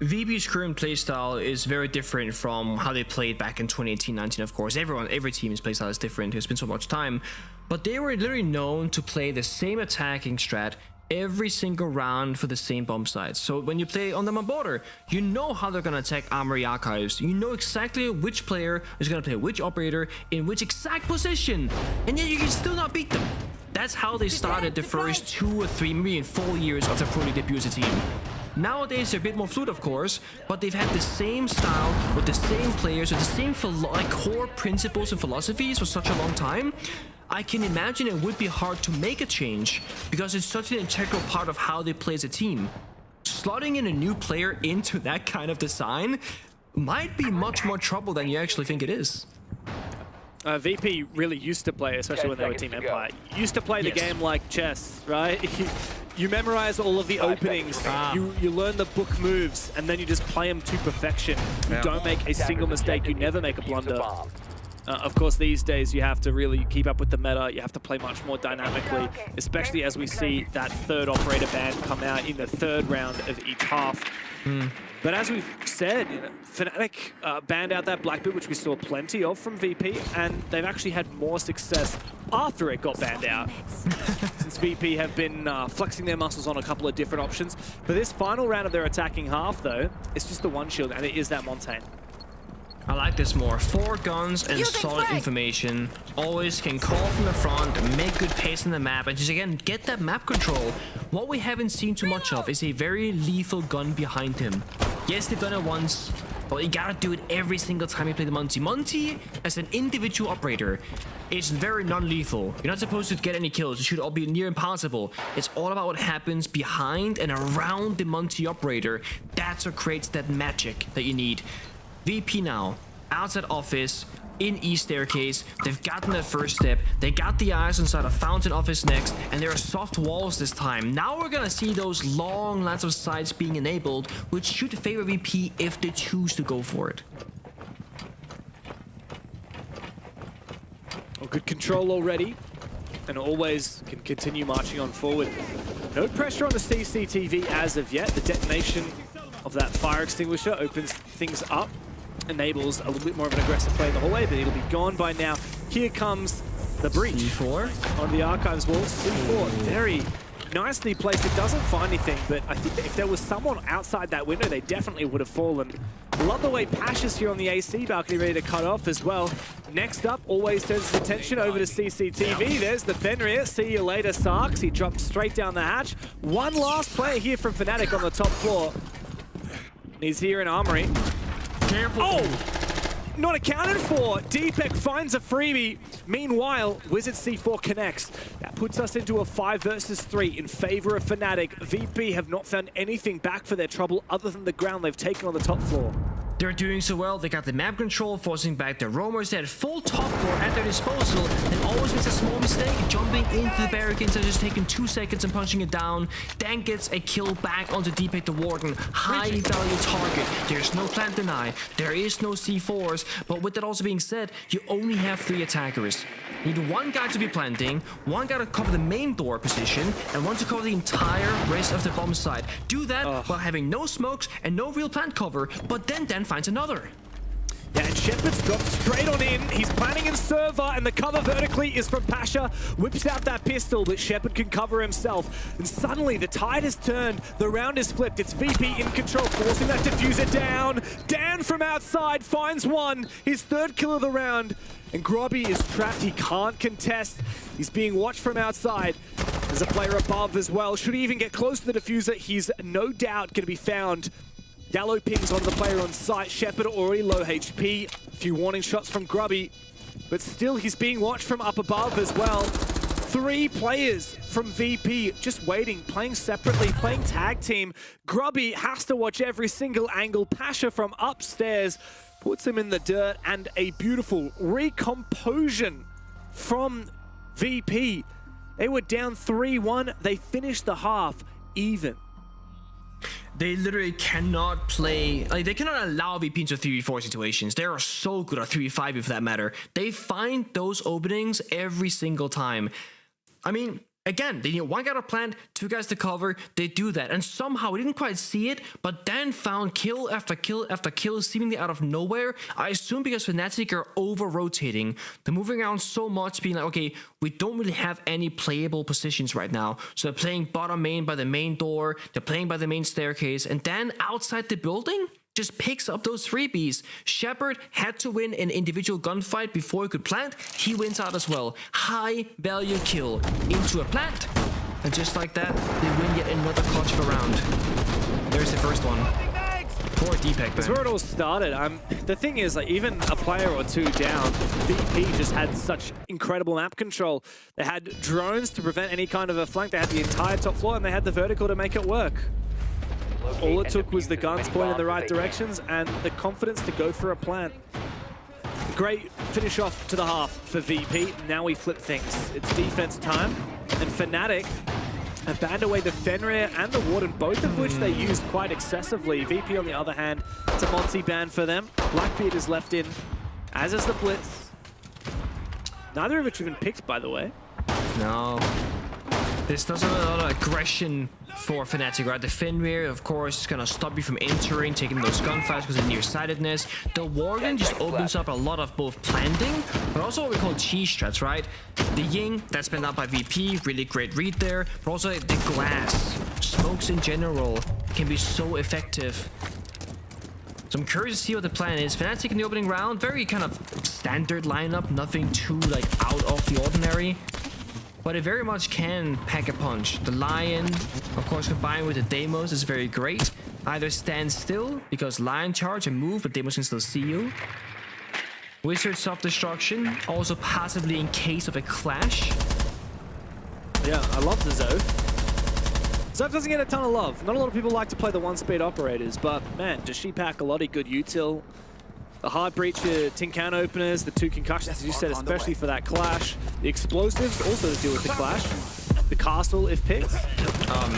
VP's current playstyle is very different from how they played back in 2018-19, of course. Every team's playstyle is different. It's been so much time. But they were literally known to play the same attacking strat every single round for the same bomb sites. So when you play on them on border, you know how they're gonna attack Armory Archives. You know exactly which player is gonna play which operator in which exact position, and yet you can still not beat them. That's how they started the first 2 or 3, maybe 4 years of their Pro League debut as a team. Nowadays they're a bit more fluid, of course, but they've had the same style with the same players with the same core principles and philosophies for such a long time. I can imagine it would be hard to make a change because it's such an integral part of how they play as a team. Slotting in a new player into that kind of design might be much more trouble than you actually think it is. VP really used to play, especially when they were Team Empire. Used to play the game like chess, right? You memorize all of the openings, you learn the book moves, and then you just play them to perfection. You don't make a single mistake, you never make a blunder. Of course, these days you have to really keep up with the meta. You have to play much more dynamically, especially as we see that 3rd operator ban come out in the 3rd round of each half. But as we've said, you know, Fnatic banned out that Blackbeard, which we saw plenty of from VP, and they've actually had more success after it got banned out. Since VP have been flexing their muscles on a couple of different options. For this final round of their attacking half, though, it's just the one shield, and it is that Montaigne. I like this more. 4 guns and solid information. Always can call from the front, make good pace in the map, and just again, get that map control. What we haven't seen too much of is a very lethal gun behind him. Yes, they've done it once, but you gotta do it every single time you play the Monty. Monty, as an individual operator, is very non-lethal. You're not supposed to get any kills. It should all be near impossible. It's all about what happens behind and around the Monty operator. That's what creates that magic that you need. VP now, outside office, in E staircase, they've gotten that first step, they got the eyes inside a fountain office next, and there are soft walls this time. Now we're gonna see those long lines of sights being enabled, which should favor VP if they choose to go for it. Well, good control already, and always can continue marching on forward. No pressure on the CCTV as of yet. The detonation of that fire extinguisher opens things up, enables a little bit more of an aggressive play in the hallway, but it'll be gone by now. Here comes the breach C4 on the Archives wall. C4, very nicely placed. It doesn't find anything, but I think that if there was someone outside that window, they definitely would have fallen. Love the way Pasha's here on the AC balcony, ready to cut off as well. Next up, always turns his attention over to CCTV. There's the Fenrir. See you later, Sarks. He dropped straight down the hatch. One last player here from Fnatic on the top floor. He's here in Armory. Careful. Oh! Not accounted for. Deepek finds a freebie. Meanwhile, Wizard C4 connects. That puts us into a 5 versus 3 in favor of Fnatic. VP have not found anything back for their trouble other than the ground they've taken on the top floor. They're doing so well. They got the map control, forcing back the roamers. They had full top floor at their disposal, and always makes a small mistake, jumping into the barricades and just taking 2 seconds and punching it down. Dan gets a kill back onto Deepek the Warden. High value target. There's no plant deny. There is no C4s. But with that also being said, you only have 3 attackers. You need 1 guy to be planting, 1 guy to cover the main door position, and 1 to cover the entire rest of the bomb site. Do that while having no smokes and no real plant cover, but then Dan finds another. Yeah, and Shepard's dropped straight on in. He's planning in server, and the cover vertically is from Pasha. Whips out that pistol, but Shepard can cover himself. And suddenly, the tide has turned. The round is flipped. It's VP in control, forcing that diffuser down. Dan from outside finds 1. His 3rd kill of the round. And Grobby is trapped. He can't contest. He's being watched from outside. There's a player above as well. Should he even get close to the diffuser, he's no doubt going to be found. Yellow pings onto the player on site. Shepard already low HP. A few warning shots from Grubby. But still, he's being watched from up above as well. 3 players from VP just waiting, playing separately, playing tag team. Grubby has to watch every single angle. Pasha from upstairs puts him in the dirt, and a beautiful recomposition from VP. They were down 3-1. They finished the half even. They literally cannot play, like, they cannot allow VP into 3v4 situations. They are so good at 3v5 for that matter. They find those openings every single time. I mean, again, they need 1 guy to plant, 2 guys to cover. They do that, and somehow we didn't quite see it, but Dan found kill after kill after kill, seemingly out of nowhere. I assume because Fnatic are over-rotating. They're moving around so much, being like, okay, we don't really have any playable positions right now. So they're playing bottom main by the main door, they're playing by the main staircase, and Dan outside the building just picks up those freebies. Shepard had to win an individual gunfight before he could plant. He wins out as well. High value kill into a plant. And just like that, they win yet another clutch of a round. There's the first one. Poor Deepek, man. That's where it all started. The thing is, like, even a player or 2 down, VP just had such incredible map control. They had drones to prevent any kind of a flank. They had the entire top floor, and they had the vertical to make it work. All it took was the guns pointed in the right directions and the confidence to go for a plant. Great finish off to the half for VP. Now we flip things. It's defense time. And Fnatic have banned away the Fenrir and the Warden, both of which they used quite excessively. VP, on the other hand, it's a multi-ban for them. Blackbeard is left in, as is the Blitz. Neither of which have been picked, by the way. No. This does a lot of aggression for Fnatic, right? The Fenrir, of course, is gonna stop you from entering, taking those gunfights because of nearsightedness. The Warden just opens up a lot of both planting, but also what we call cheese strats, right? The Ying, that's been out by VP, really great read there, but also the glass. Smokes in general can be so effective. So I'm curious to see what the plan is. Fnatic in the opening round, very kind of standard lineup, nothing too, like, out of the ordinary. But it very much can pack a punch. The Lion, of course, combined with the Deimos is very great. Either stand still, because Lion charge and move, but Deimos can still see you. Wizard self-destruction, also passively in case of a clash. Yeah, I love the Zoph. Zoph doesn't get a ton of love. Not a lot of people like to play the 1-speed operators, but man, does she pack a lot of good util. The hard breacher tin can openers, the 2 concussions, as you said, especially for that clash. The explosives also to deal with the clash. The castle, if picked.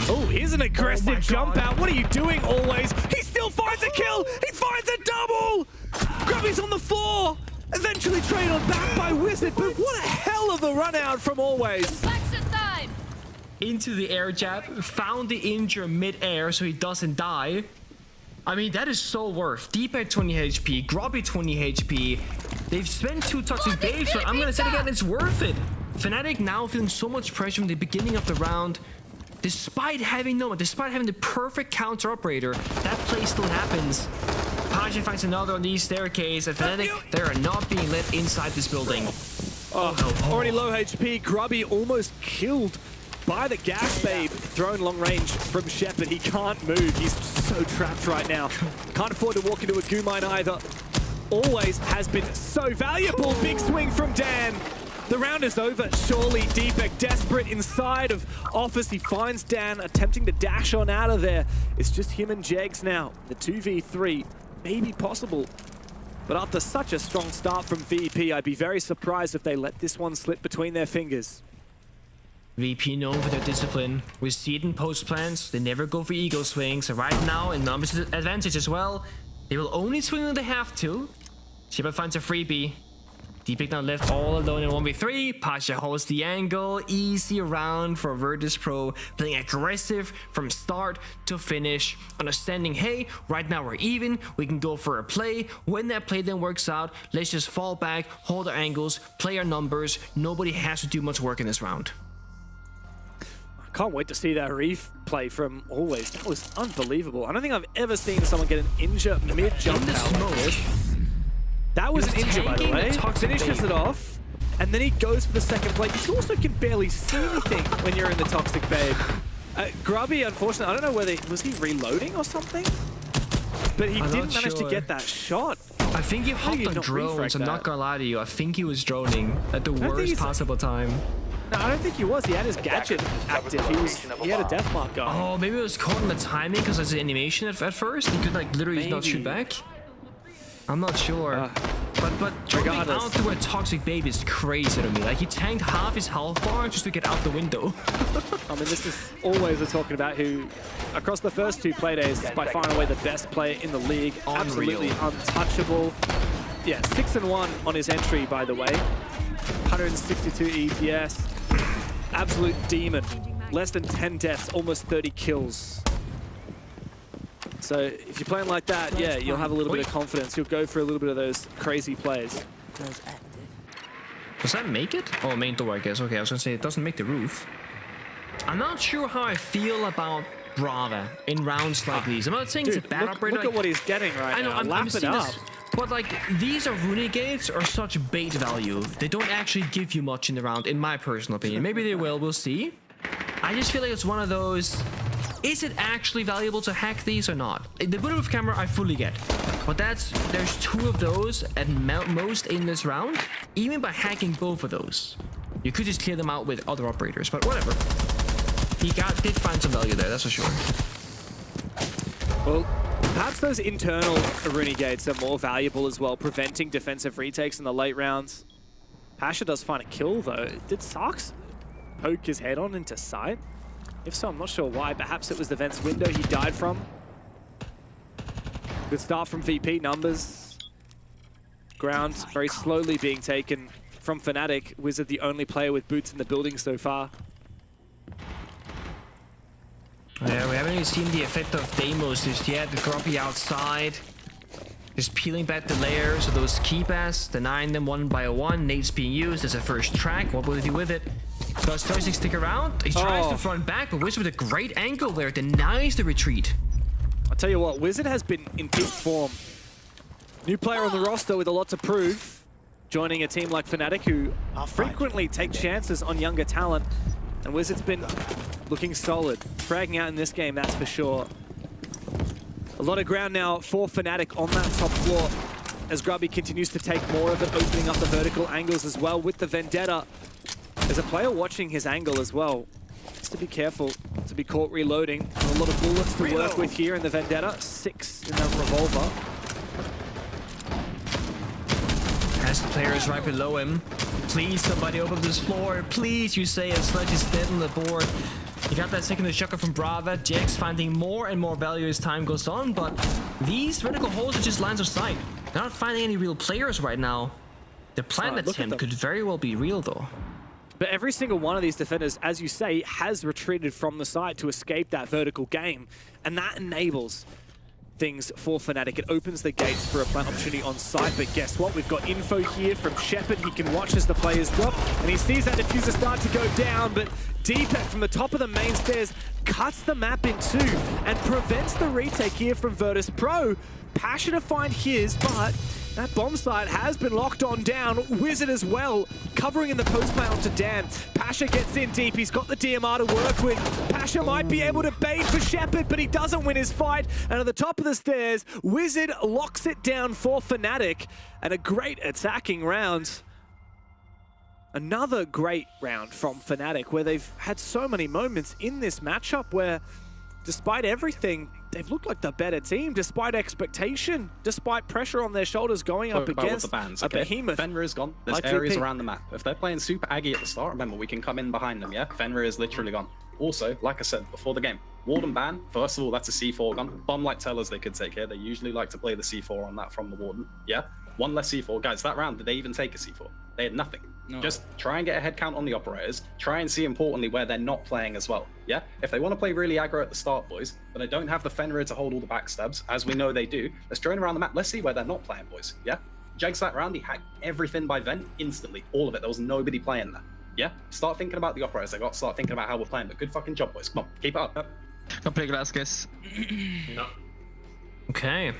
Oh, here's an aggressive jump out. What are you doing, always? He still finds a kill! He finds a double! Grubby's on the floor! Eventually trained on back by Wizard, but what a hell of a run out from always. Into the air jab, found the injure mid-air so he doesn't die. I mean, that is so worth. Deepek 20 HP, Grubby 20 HP. They've spent 2 toxic waves, but I'm gonna say it again, it's worth it. Fnatic now feeling so much pressure from the beginning of the round. despite having no one, despite having the perfect counter operator, that play still happens. Pasha finds another on these staircase, and Fnatic, they are not being let inside this building. Already low HP. Grubby almost killed by the gas babe. Thrown long range from Shepard. He can't move. He's so trapped right now. Can't afford to walk into a goo mine either. Always has been so valuable. Big swing from Dan. The round is over. Surely Deepek desperate inside of Office. He finds Dan attempting to dash on out of there. It's just him and Jegs now. The 2v3 may be possible. But after such a strong start from VP, I'd be very surprised if they let this one slip between their fingers. VP known for their discipline. We see it in post plans. They never go for ego swings. And right now, in numbers advantage as well, they will only swing when they have to. Shepard finds a freebie. Deepek now left all alone in 1v3. Pasha holds the angle. Easy round for Virtus.Pro. Playing aggressive from start to finish. Understanding, hey, right now we're even. We can go for a play. When that play then works out, let's just fall back, hold our angles, play our numbers. Nobody has to do much work in this round. I can't wait to see that replay from Always. That was unbelievable. I don't think I've ever seen someone get an injure mid-jump out like this. That was an injury, by the way. Finishes it off, and then he goes for the second play. You also can barely see anything when you're in the Toxic Babe. Grubby, unfortunately, I don't know whether... Was he reloading or something? But he didn't manage to get that shot. I think he hopped on drones, I'm not gonna lie to you. I think he was droning at the worst possible time. No, I don't think he was. He had his gadget active. He had a death mark going. Oh, maybe it was caught in the timing because there's an animation at first. He could like literally not shoot back. I'm not sure. But jumping out through a Toxic Babe is crazy to me. Like, he tanked half his health bar just to get out the window. I mean, this is Always we're talking about who, across the first two play days, is by far and away the best player in the league. Unreal. Absolutely untouchable. Yeah, 6-1 on his entry, by the way. 162 EPS. Absolute demon. Less than 10 deaths, almost 30 kills. So if you're playing like that, yeah, you'll have a little bit of confidence. You'll go for a little bit of those crazy plays. Does that make it? Oh, main door, I guess. Okay, I was gonna say it doesn't make the roof. I'm not sure how I feel about Brava in rounds like these. I'm not saying it's a bad operator. Look at what he's getting right now. I'm seeing this. But like, these are Runegates are such bait value. They don't actually give you much in the round, in my personal opinion. Maybe they will, we'll see. I just feel like it's one of those... Is it actually valuable to hack these or not? The bulletproof camera I fully get, but there's two of those at most in this round. Even by hacking both of those, you could just clear them out with other operators, but whatever. He did find some value there, that's for sure. Well, perhaps those internal Runegates are more valuable as well, preventing defensive retakes in the late rounds. Pasha does find a kill though. Did Sarks poke his head on into sight? If so, I'm not sure why. Perhaps it was the vent's window he died from. Good start from VP. Numbers. Ground very slowly being taken from Fnatic. Wizard the only player with boots in the building so far. Yeah, we haven't even seen the effect of Deimos just yet. The Grubby outside. Just peeling back the layers of those keybas, denying them one by one. Nate's being used as a first track. What will he do with it? Does 36 stick around? He tries to front back, but Wizard with a great angle there denies the retreat. I'll tell you what, Wizard has been in peak form. New player on the roster with a lot to prove. Joining a team like Fnatic, who frequently take chances on younger talent. And Wizard's been looking solid. Fragging out in this game, that's for sure. A lot of ground now for Fnatic on that top floor as Grubby continues to take more of it, opening up the vertical angles as well with the Vendetta. There's a player watching his angle as well. Just to be careful to be caught reloading. A lot of bullets to work with here in the Vendetta. 6 in that revolver. As the player is right below him. Please, somebody open this floor. Please, you say, as Sledge is dead on the board. You got that second shocker from Brava. Jegs finding more and more value as time goes on, but these vertical holes are just lines of sight. They're not finding any real players right now. The plan attempt could very well be real, though. But every single one of these defenders, as you say, has retreated from the site to escape that vertical game. And that enables things for Fnatic. It opens the gates for a plant opportunity on site, but guess what? We've got info here from Shepard. He can watch as the players drop, and he sees that diffuser start to go down, but Deepak from the top of the main stairs cuts the map in two and prevents the retake here from Virtus.Pro. Pasha to find his, but that bomb site has been locked on down. Wizard as well, covering in the post play onto Dan. Pasha gets in deep. He's got the DMR to work with. Pasha might be able to bait for Shepard, but he doesn't win his fight. And at the top of the stairs, Wizard locks it down for Fnatic. And a great attacking round. Another great round from Fnatic, where they've had so many moments in this matchup where, despite everything, they've looked like the better team, despite expectation, despite pressure on their shoulders going up against the bans, a behemoth. Fenrir is gone. There's like areas VP. around the map. If they're playing super Aggie at the start, remember, we can come in behind them, yeah? Fenrir is literally gone. Also, like I said before the game, Warden ban, first of all, that's a C4 gun. Bomb like tellers they could take here. They usually like to play the C4 on that from the Warden, yeah? One less C4. Guys, that round, did they even take a C4? They had nothing. No. Just try and get a head count on the operators. Try and see, importantly, where they're not playing as well. Yeah? If they want to play really aggro at the start, boys, but they don't have the Fenrir to hold all the backstabs, as we know they do, let's drone around the map. Let's see where they're not playing, boys. Yeah? Jags that round, he hacked everything by Vent instantly. All of it. There was nobody playing there. Yeah? Start thinking about the operators. They got to start thinking about how we're playing. But good fucking job, boys. Come on, keep it up. Don't play glass, guys. No. Okay.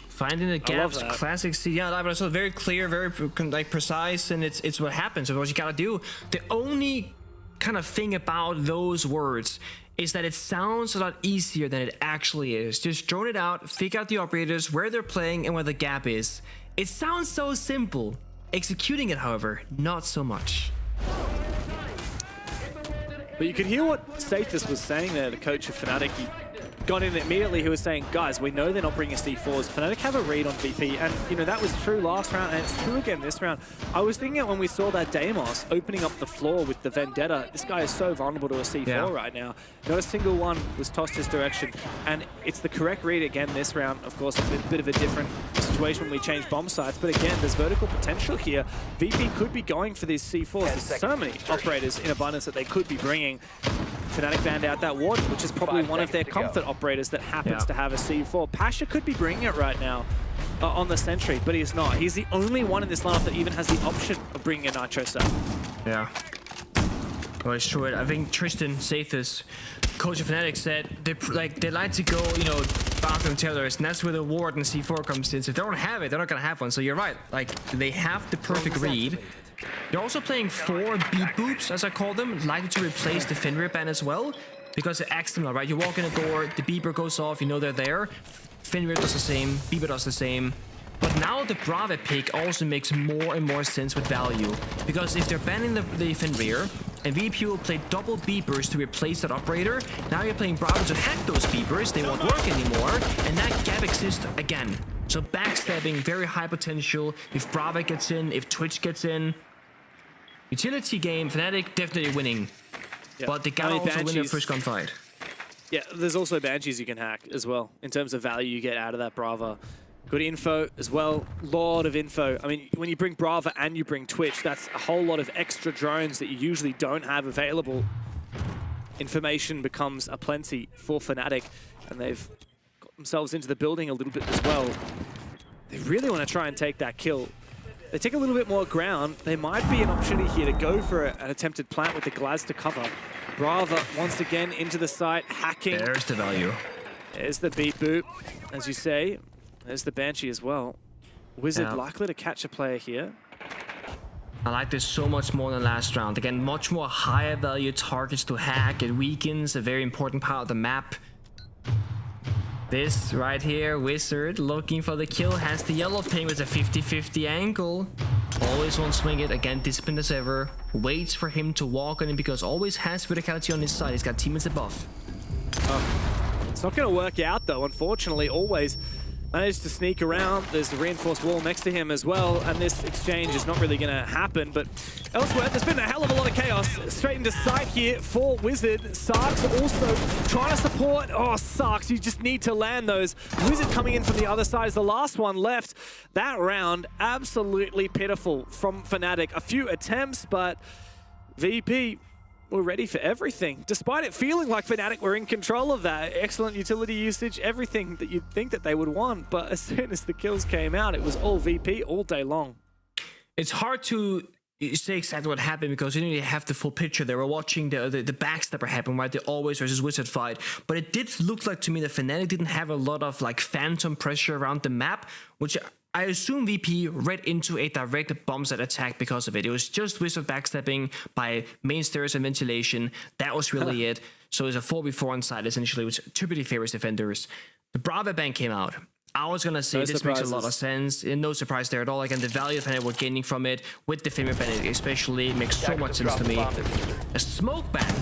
Finding the gaps, classic C. Yeah, but it's very clear, very like precise, and it's what happens. It's what you gotta do. The only kind of thing about those words is that it sounds a lot easier than it actually is. Just drone it out, figure out the operators, where they're playing, and where the gap is. It sounds so simple. Executing it, however, not so much. But you could hear what Sathis was saying there, the coach of Fnatic. He got in immediately. He was saying, guys, we know they're not bringing C4s. Fnatic have a read on VP, and you know that was true last round, and it's true again this round. I was thinking it when we saw that Deimos opening up the floor with the Vendetta. This guy is so vulnerable to a C4 right now. Not a single one was tossed his direction, and it's the correct read again this round. Of course, a bit of a different situation when we change bomb sites, but again, there's vertical potential here. VP could be going for these C4s. There's so many operators in abundance that they could be bringing. Fnatic banned out that Warden, which is probably one of their comfort operators that happens to have a C4. Pasha could be bringing it right now on the Sentry, but he's not. He's the only one in this lineup that even has the option of bringing a Nitro cell. Yeah. Well, it's true. I think Tristan Sathis, coach of Fnatic, said they like to go, you know, Falcon tellers, and that's where the Warden C4 comes in. So if they don't have it, they're not gonna have one. So you're right. Like, they have the perfect read. They're also playing 4 beat boops, as I call them, likely to replace the Fenrir ban as well, because it acts similar, right? You walk in the door, the beeper goes off, you know they're there. Fenrir does the same, beeper does the same. But now the Brave pick also makes more and more sense with value, because if they're banning the Fenrir, and VP will play double beepers to replace that operator, now you're playing Brave to hack those beepers, they won't work anymore, and that gap exists again. So backstabbing, very high potential. If Brave gets in, if Twitch gets in. Utility game, Fnatic definitely winning. Yeah. But they gotta also win their first gunfight. Yeah, there's also Banshees you can hack as well, in terms of value you get out of that Brava. Good info as well, lot of info. I mean, when you bring Brava and you bring Twitch, that's a whole lot of extra drones that you usually don't have available. Information becomes aplenty for Fnatic, and they've themselves into the building a little bit as well. They really want to try and take that kill. They take a little bit more ground. There might be an opportunity here to go for an attempted plant with the Glaz to cover. Brava once again into the site, hacking. There's the value. There's the beat boop, as you say. There's the Banshee as well. Wizard likely to catch a player here. I like this so much more than last round. Again, much more higher value targets to hack. It weakens a very important part of the map. This right here, Wizard looking for the kill, has the yellow ping with a 50-50 angle. Always won't swing it, again disciplined as ever. Waits for him to walk on him because always has verticality on his side. He's got teammates above. It's not going to work out though, unfortunately. Always managed to sneak around. There's the reinforced wall next to him as well, and this exchange is not really going to happen. But elsewhere, there's been a hell of a lot of chaos. Straight into sight here for Wizard. Sarks also trying to support. Oh, Sarks, you just need to land those. Wizard coming in from the other side is the last one left. That round, absolutely pitiful from Fnatic. A few attempts, but VP were ready for everything, despite it feeling like Fnatic were in control of that. Excellent utility usage, everything that you'd think that they would want. But as soon as the kills came out, it was all VP all day long. It's hard to say exactly what happened because you didn't really have the full picture. They were watching the backstabber happen, right? The Always versus Wizard fight. But it did look like to me that Fnatic didn't have a lot of like phantom pressure around the map, which I assume VP read into a direct bomb set attack because of it. It was just Wizard backstabbing by main stairs and ventilation. That was really it. So it's a 4v4 on side essentially, which typically favors defenders. The Bravo ban came out. I was gonna say this makes a lot of sense. No surprise there at all. Again, the value that we're gaining from it with the Famer ban especially makes so much sense to me. A smoke ban.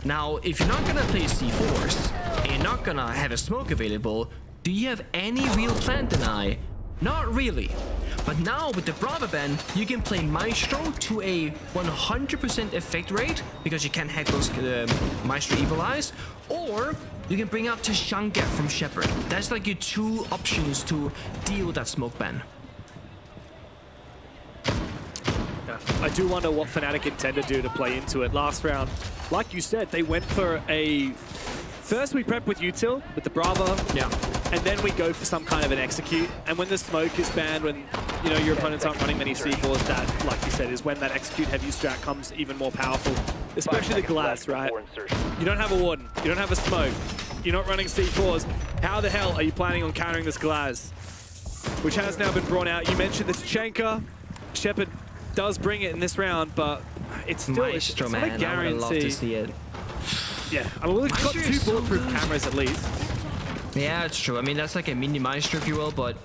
Now, if you're not gonna play C4s and you're not gonna have a smoke available, do you have any real plan deny? Not really. But now with the Bravo ban, you can play Maestro to a 100% effect rate because you can't hack those Maestro Evil Eyes, or you can bring out Tashanka from Shepard. That's like your two options to deal with that smoke ban. Yeah, I do wonder what Fnatic intend to do to play into it. Last round, like you said, they went for a... First we prep with util, with the Bravo, and then we go for some kind of an execute. And when the smoke is banned, when you know your opponents aren't running many C4s, that, like you said, is when that execute heavy strat comes even more powerful. Especially the glass, right? You don't have a warden, you don't have a smoke, you're not running C4s. How the hell are you planning on countering this glass? Which has now been brought out. You mentioned the Tashanka. Shepard does bring it in this round, but it's still Maestro, it's man, not a guarantee. I would love to see it. Yeah, I mean, we've got two bulletproof cameras at least. Yeah, it's true. I mean, that's like a mini Maestro, if you will, but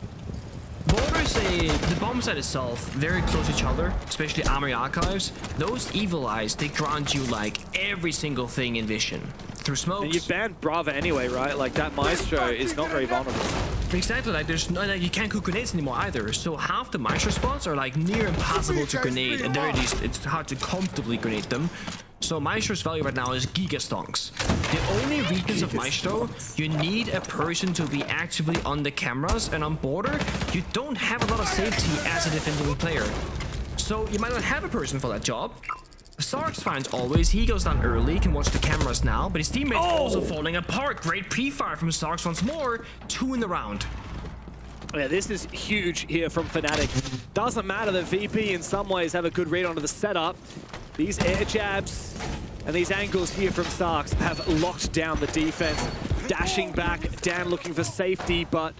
Borders, the bomb site itself, very close to each other, especially Armory Archives. Those Evil Eyes, they grant you like every single thing in vision. Through smokes. And you've banned Brava anyway, right? Like that Maestro is not very vulnerable. Exactly, like there's no, like, you can't cook grenades anymore either. So half the Maestro spots are like near impossible to grenade. At the very least, it's hard to comfortably grenade them. So Maestro's value right now is Giga Stonks. The only weakness of Maestro, you need a person to be actively on the cameras, and on Border, you don't have a lot of safety as a defending player. So you might not have a person for that job. Sark's fine always, he goes down early, can watch the cameras now, but his teammates also falling apart. Great pre-fire from Sark's once more, 2 in the round. Yeah, this is huge here from Fnatic. Doesn't matter that VP in some ways have a good read onto the setup. These air jabs and these angles here from Sarks have locked down the defense. Dashing back, Dan looking for safety, but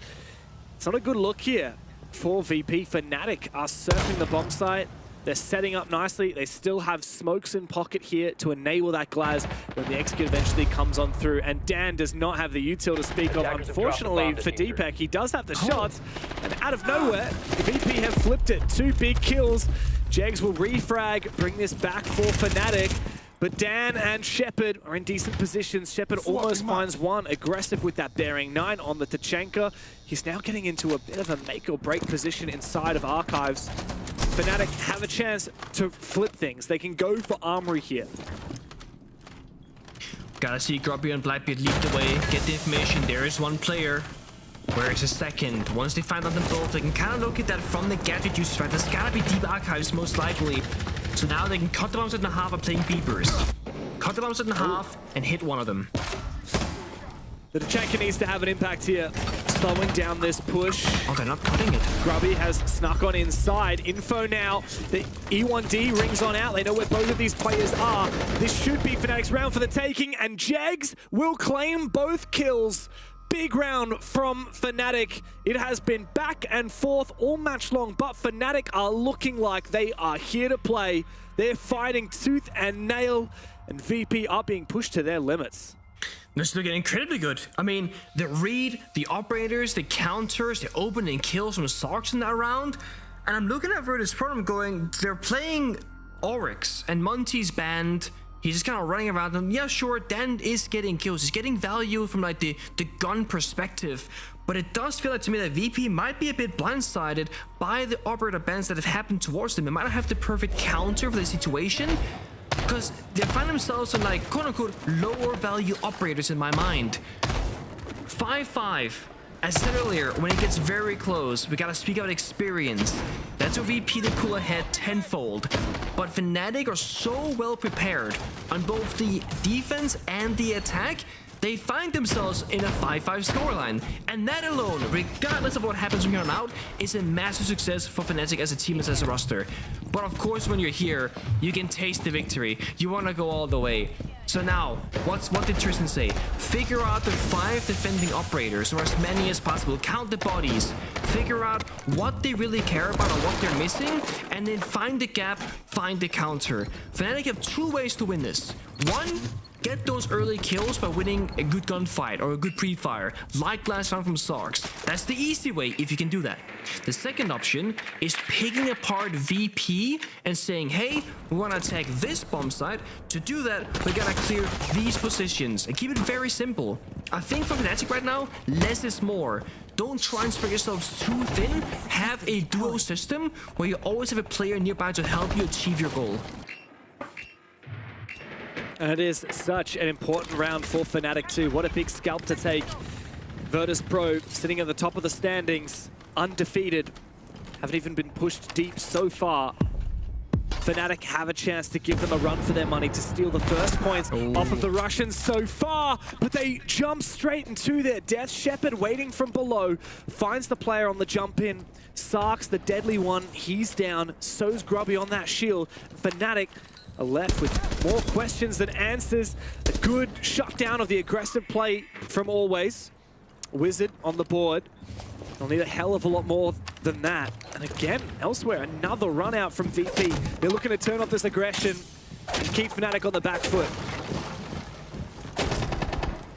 it's not a good look here for VP. Fnatic are surfing the bomb site. They're setting up nicely. They still have smokes in pocket here to enable that glass when the execute eventually comes on through. And Dan does not have the util to speak of. Unfortunately for Deepak, he does have the shots. And out of nowhere, the VP have flipped it. 2 big kills. Jegs will refrag, bring this back for Fnatic. But Dan and Shepard are in decent positions. Shepard almost finds one, aggressive with that bearing 9 on the Tashanka. He's now getting into a bit of a make or break position inside of Archives. Fnatic have a chance to flip things. They can go for Armory here. Gotta see Grubby and Blackbeard lead the way, get the information. There is one player. Where is the second? Once they find out them both, they can kind of look at that from the gadget usage, right? There's gotta be deep archives most likely. So now they can cut the bombs in half by playing beepers. Cut the bombs in half and hit one of them. The Tashanka needs to have an impact here, slowing down this push. Oh, they're not cutting it. Grubby has snuck on inside. Info now. The E1D rings on out. They know where both of these players are. This should be Fnatic's round for the taking, and Jegs will claim both kills. Big round from Fnatic. It has been back and forth all match long, but Fnatic are looking like they are here to play. They're fighting tooth and nail, and VP are being pushed to their limits. This is looking incredibly good. I mean, the read, the operators, the counters, the opening kills from Sarks in that round. And I'm looking at Virtus.Pro and I'm going, they're playing Oryx and Monty's banned. He's just kind of running around them. Yeah, sure, Dan is getting kills. He's getting value from like the gun perspective. But it does feel like to me that VP might be a bit blindsided by the operator bans that have happened towards them. They might not have the perfect counter for the situation, because they find themselves on like quote-unquote lower value operators in my mind. 5-5. As I said earlier, when it gets very close, we gotta speak about experience. That's where VP they pull ahead tenfold. But Fnatic are so well prepared on both the defense and the attack, they find themselves in a 5-5 scoreline. And that alone, regardless of what happens from here on out, is a massive success for Fnatic as a team and as a roster. But of course, when you're here, you can taste the victory. You want to go all the way. So now, what did Tristan say? Figure out the 5 defending operators, or as many as possible. Count the bodies. Figure out what they really care about or what they're missing, and then find the gap, find the counter. Fnatic have 2 ways to win this. One, get those early kills by winning a good gunfight or a good pre-fire, like last round from Sarks. That's the easy way if you can do that. The second option is picking apart VP and saying, hey, we want to attack this bomb site. To do that, we gotta clear these positions and keep it very simple. I think for Fnatic right now, less is more. Don't try and spread yourselves too thin. Have a duo system where you always have a player nearby to help you achieve your goal. And it is such an important round for Fnatic too. What a big scalp to take. Virtus.Pro sitting at the top of the standings, undefeated. Haven't even been pushed deep so far. Fnatic have a chance to give them a run for their money to steal the first points off of the Russians so far, but they jump straight into their death. Shepard waiting from below, finds the player on the jump in. Sarks, the deadly one, he's down. So's Grubby on that shield. Fnatic are left with more questions than answers. A good shutdown of the aggressive play from Always. Wizard on the board. They'll need a hell of a lot more than that. And again, elsewhere, another run out from VP. They're looking to turn off this aggression and keep Fnatic on the back foot.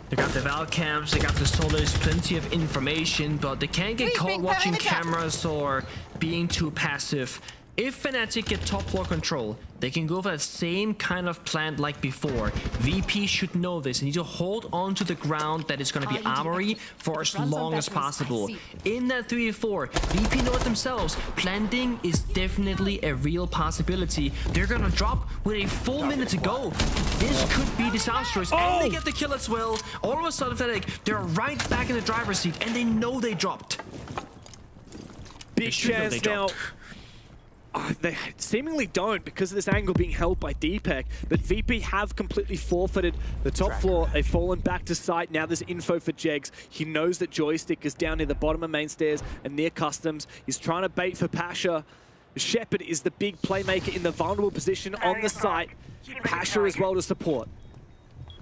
They got the Val camps, they got the Solis, plenty of information, but they can't get caught watching cameras or being too passive. If Fnatic get top floor control, they can go for that same kind of plan like before. VP should know this. They need to hold on to the ground that is going to be armory for as long as possible. In that 3v4, VP know it themselves. Planting is definitely a real possibility. They're going to drop with a full minute to go. This could be disastrous. And they get the kill as well. All of a sudden, Fnatic, they're right back in the driver's seat, and they know they dropped. Big chance now. They seemingly don't because of this angle being held by Deepak, but VP have completely forfeited the top floor. They've fallen back to site. Now there's info for Jegs. He knows that Joystick is down near the bottom of main stairs and near customs. He's trying to bait for Pasha. Shepard is the big playmaker in the vulnerable position on the site. Pasha as well to support.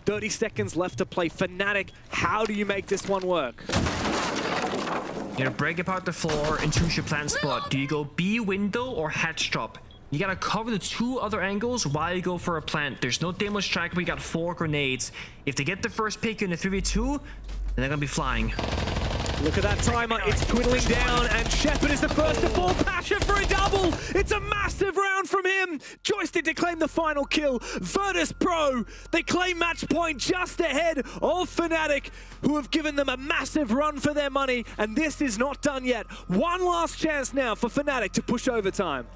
30 seconds left to play. Fnatic, how do you make this one work? You're gonna break apart the floor and choose your plan spot. Do you go B window or hatch drop? You gotta cover the 2 other angles while you go for a plant. There's no demo strike, we got 4 grenades. If they get the first pick in a 3v2, then they're gonna be flying. Look at that timer, it's dwindling down, and Shepard is the first to fall. Pasha for a double! It's a massive round from him! Joystick to claim the final kill. Virtus.Pro, they claim match point just ahead of Fnatic, who have given them a massive run for their money, and this is not done yet. One last chance now for Fnatic to push overtime.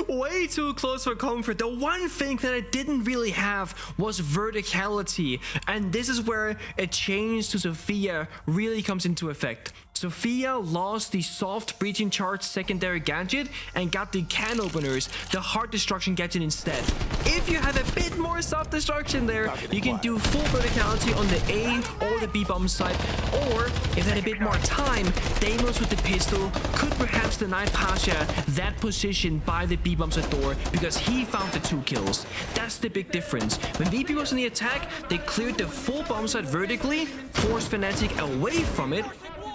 Way too close for comfort. The one thing that I didn't really have was verticality, and this is where a change to Sophia really comes into effect. Sophia lost the soft breaching charge secondary gadget and got the can openers, the hard destruction gadget instead. If you have a bit more soft destruction there, you can do full verticality on the A or the B bomb side, or if they had a bit more time, Deimos with the pistol could perhaps deny Pasha that position by the B bomb side door because he found the 2 kills. That's the big difference. When VP was in the attack, they cleared the full bomb side vertically, forced Fnatic away from it.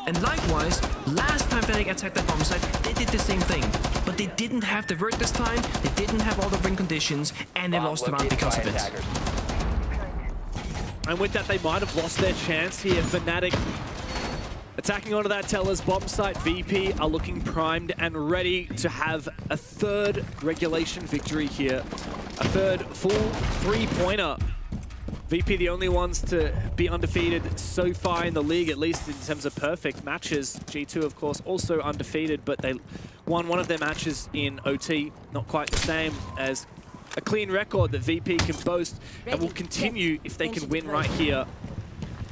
And likewise, last time Fnatic attacked that bomb site, they did the same thing. But they didn't have the vert this time, they didn't have all the ring conditions, and they lost the round because of it. And with that, they might have lost their chance here. Fnatic attacking onto that Teller's bomb site. VP are looking primed and ready to have a 3rd regulation victory here. A 3rd full 3-pointer. VP the only ones to be undefeated so far in the league, at least in terms of perfect matches. G2, of course, also undefeated, but they won one of their matches in OT. Not quite the same as a clean record that VP can boast and will continue if they can win right here.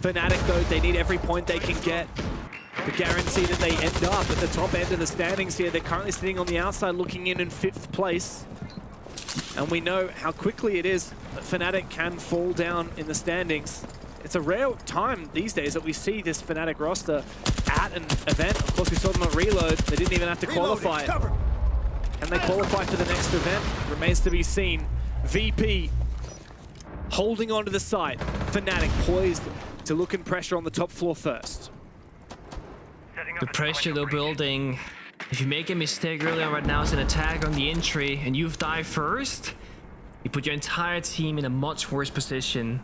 Fnatic, though, they need every point they can get. the guarantee that they end up at the top end of the standings here. They're currently sitting on the outside looking in 5th place. And we know how quickly it is that Fnatic can fall down in the standings. It's a rare time these days that we see this Fnatic roster at an event. Of course, we saw them at Reload. They didn't even have to qualify. Can they qualify for the next event? Remains to be seen. VP holding on to the site. Fnatic poised to look and pressure on the top floor first. The pressure they're building. If you make a mistake early on right now as an attack on the entry and you've died first, you put your entire team in a much worse position.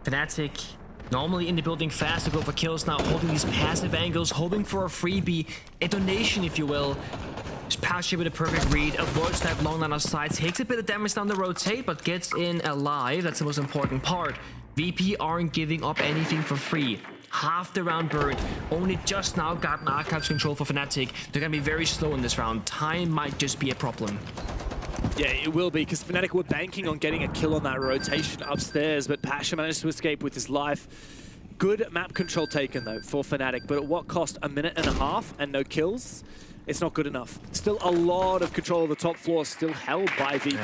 Fnatic normally in the building fast to go for kills, now holding these passive angles, hoping for a freebie, a donation if you will. Just Pasha with a perfect read, avoids that long line of sight, takes a bit of damage down the rotate, but gets in alive. That's the most important part. VP aren't giving up anything for free. Half the round burned, only just now gotten Archives control for Fnatic. They're gonna be very slow in this round. Time might just be a problem. Yeah, it will be, because Fnatic were banking on getting a kill on that rotation upstairs, but Pasha managed to escape with his life. Good map control taken, though, for Fnatic, but at what cost? 1.5 minutes and no kills? It's not good enough. Still a lot of control of the top floor, still held by VP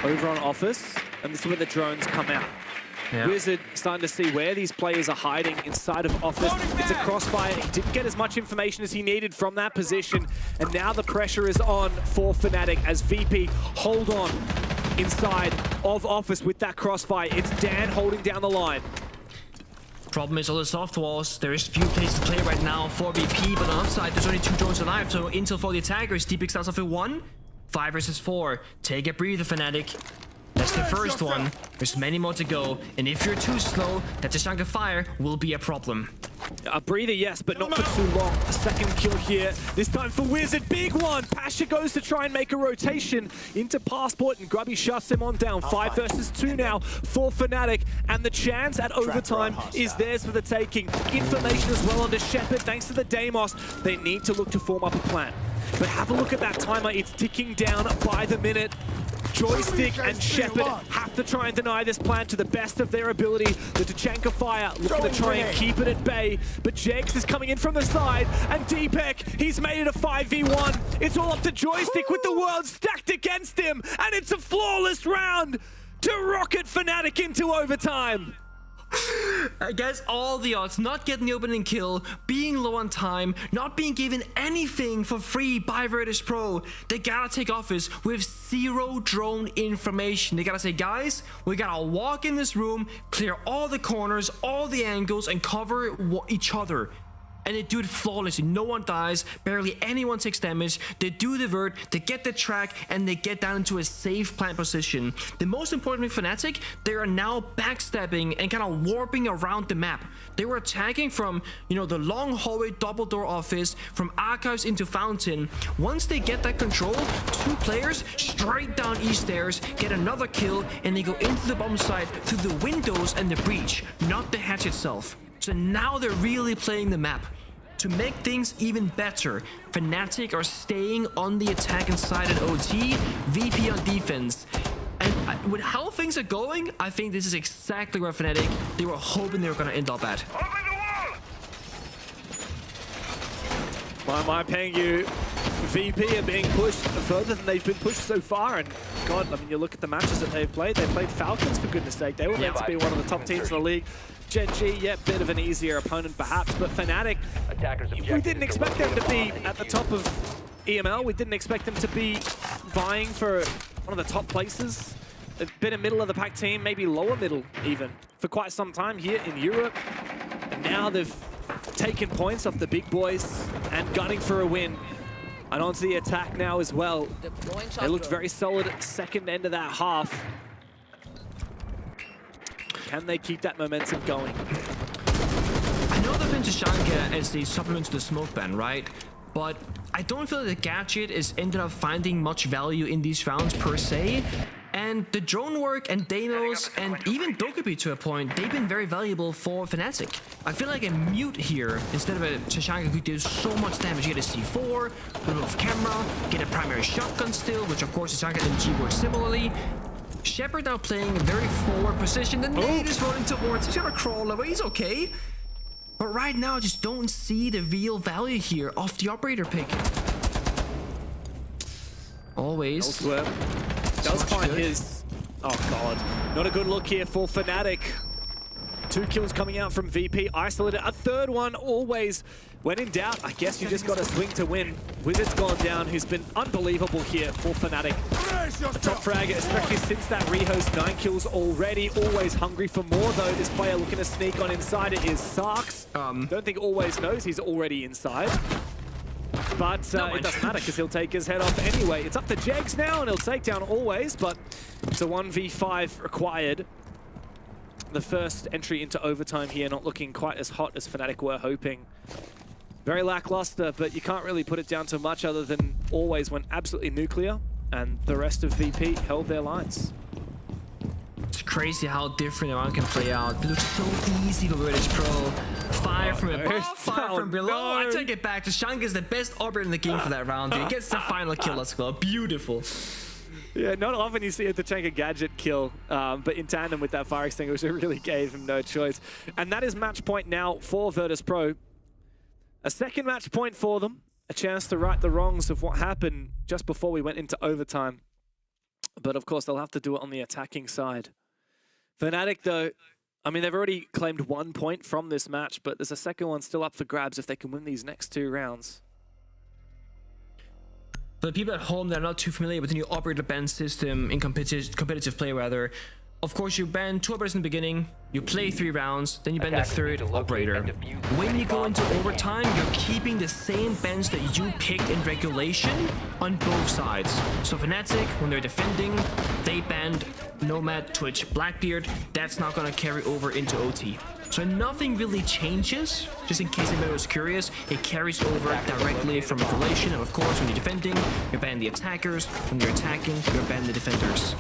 over on Office, and this is where the drones come out. Wizard starting to see where these players are hiding inside of Office. It's a crossfire. He didn't get as much information as he needed from that position. And now the pressure is on for Fnatic as VP hold on inside of Office with that crossfire. It's Dan holding down the line. Problem is all the soft walls. There is few places to play right now for VP, but on the upside, there's only 2 drones alive. So intel for the attackers. Deep starts off with 1. 5 versus 4. Take a breather, Fnatic. That's the first one. There's many more to go, and if you're too slow, that Tashanka fire will be a problem. A breather, yes, but not for too long. A second kill here, this time for Wizard. Big one! Pasha goes to try and make a rotation into Passport, and Grubby shuts him on down. 5 versus 2 now for Fnatic, and the chance at overtime is theirs for the taking. Information as well onto Shepard, thanks to the Deimos. They need to look to form up a plan. But have a look at that timer, it's ticking down by the minute. Joystick and Shepard have to try and deny this plan to the best of their ability. The Tachanka fire looking to try and keep it at bay, but Jex is coming in from the side, and Deepek, he's made it a 5v1. It's all up to Joystick with the world stacked against him, and it's a flawless round to rocket Fnatic into overtime. Against all the odds, not getting the opening kill, being low on time, not being given anything for free by Virtus.Pro, they gotta take Office with 0 drone information. They gotta say, guys, we gotta walk in this room, clear all the corners, all the angles, and cover each other. And they do it flawlessly. No one dies, barely anyone takes damage. They do the vert, they get the track, and they get down into a safe plant position. The most important thing for Fnatic, they are now backstabbing and kind of warping around the map. They were attacking from, you know, the long hallway double door Office, from Archives into Fountain. Once they get that control, 2 players straight down east stairs, get another kill, and they go into the bomb site through the windows and the breach, not the hatch itself. So now they're really playing the map. To make things even better, Fnatic are staying on the attack inside at OT, VP on defense. And with how things are going, I think this is exactly where Fnatic, they were hoping they were going to end up at. My Pengu, VP are being pushed further than they've been pushed so far, and God, I mean, you look at the matches that they've played Falcons for goodness sake. They were meant to be one of the top teams in the league. Gen.G, yeah, bit of an easier opponent perhaps, but Fnatic, we didn't expect them to be at the top of EML. We didn't expect them to be vying for one of the top places. They've been a middle of the pack team, maybe lower middle even, for quite some time here in Europe. And now they've taken points off the big boys and gunning for a win. And onto the attack now as well. They looked very solid second end of that half. Can they keep that momentum going? I know they've been to Tashanka as the supplement to the smoke ban, right? But I don't feel that the gadget is ended up finding much value in these rounds per se. And the drone work and Deimos and even Dokkaebi to a point, they've been very valuable for Fnatic. I feel like a mute here instead of a Tashanka who did so much damage. You get a C4, remove camera, get a primary shotgun still, which of course Tashanka and G work similarly. Shepard now playing a very forward position. The nade is running towards him. He's gonna crawl away. He's okay. But right now, I just don't see the real value here of the operator pick. Always. Elsewhere. Does find his... Oh god. Not a good look here for Fnatic. 2 kills coming out from VP. Isolated. A third one always. When in doubt, I guess you just got to swing to win. Wizard's gone down, who's been unbelievable here for Fnatic. A top frag, especially since that rehost. 9 kills already. Always hungry for more, though. This player looking to sneak on inside. It is Sarks. Don't think Always knows he's already inside. But it doesn't matter because he'll take his head off anyway. It's up to Jegs now, and he'll take down Always, but it's a 1v5 required. The first entry into overtime here, not looking quite as hot as Fnatic were hoping. Very lackluster, but you can't really put it down to much other than Always went absolutely nuclear, and the rest of VP held their lines. It's crazy how different a round can play out. It looks so easy for Virtus.Pro. Fire from above, fire from below. I take it back. Tashanka is the best operator in the game for that round. He gets the final kill as well. Beautiful. Yeah, not often you see a Tachanka gadget kill, but in tandem with that fire extinguisher, really gave him no choice. And that is match point now for Virtus.Pro. A second match point for them. A chance to right the wrongs of what happened just before we went into overtime. But of course, they'll have to do it on the attacking side. Fnatic, though, I mean, they've already claimed 1 point from this match, but there's a second one still up for grabs if they can win these next 2 rounds. For the people at home that are not too familiar with the new operator ban system in competitive play, rather, of course, you ban 2 operators in the beginning, you play 3 rounds, then you ban the 3rd operator. When you go into overtime, you're keeping the same bench that you picked in regulation on both sides. So Fnatic, when they're defending, they banned Nomad, Twitch, Blackbeard. That's not going to carry over into OT. So nothing really changes, just in case anybody was curious. It carries over directly from regulation, and of course, when you're defending, you ban the attackers. When you're attacking, you ban the defenders.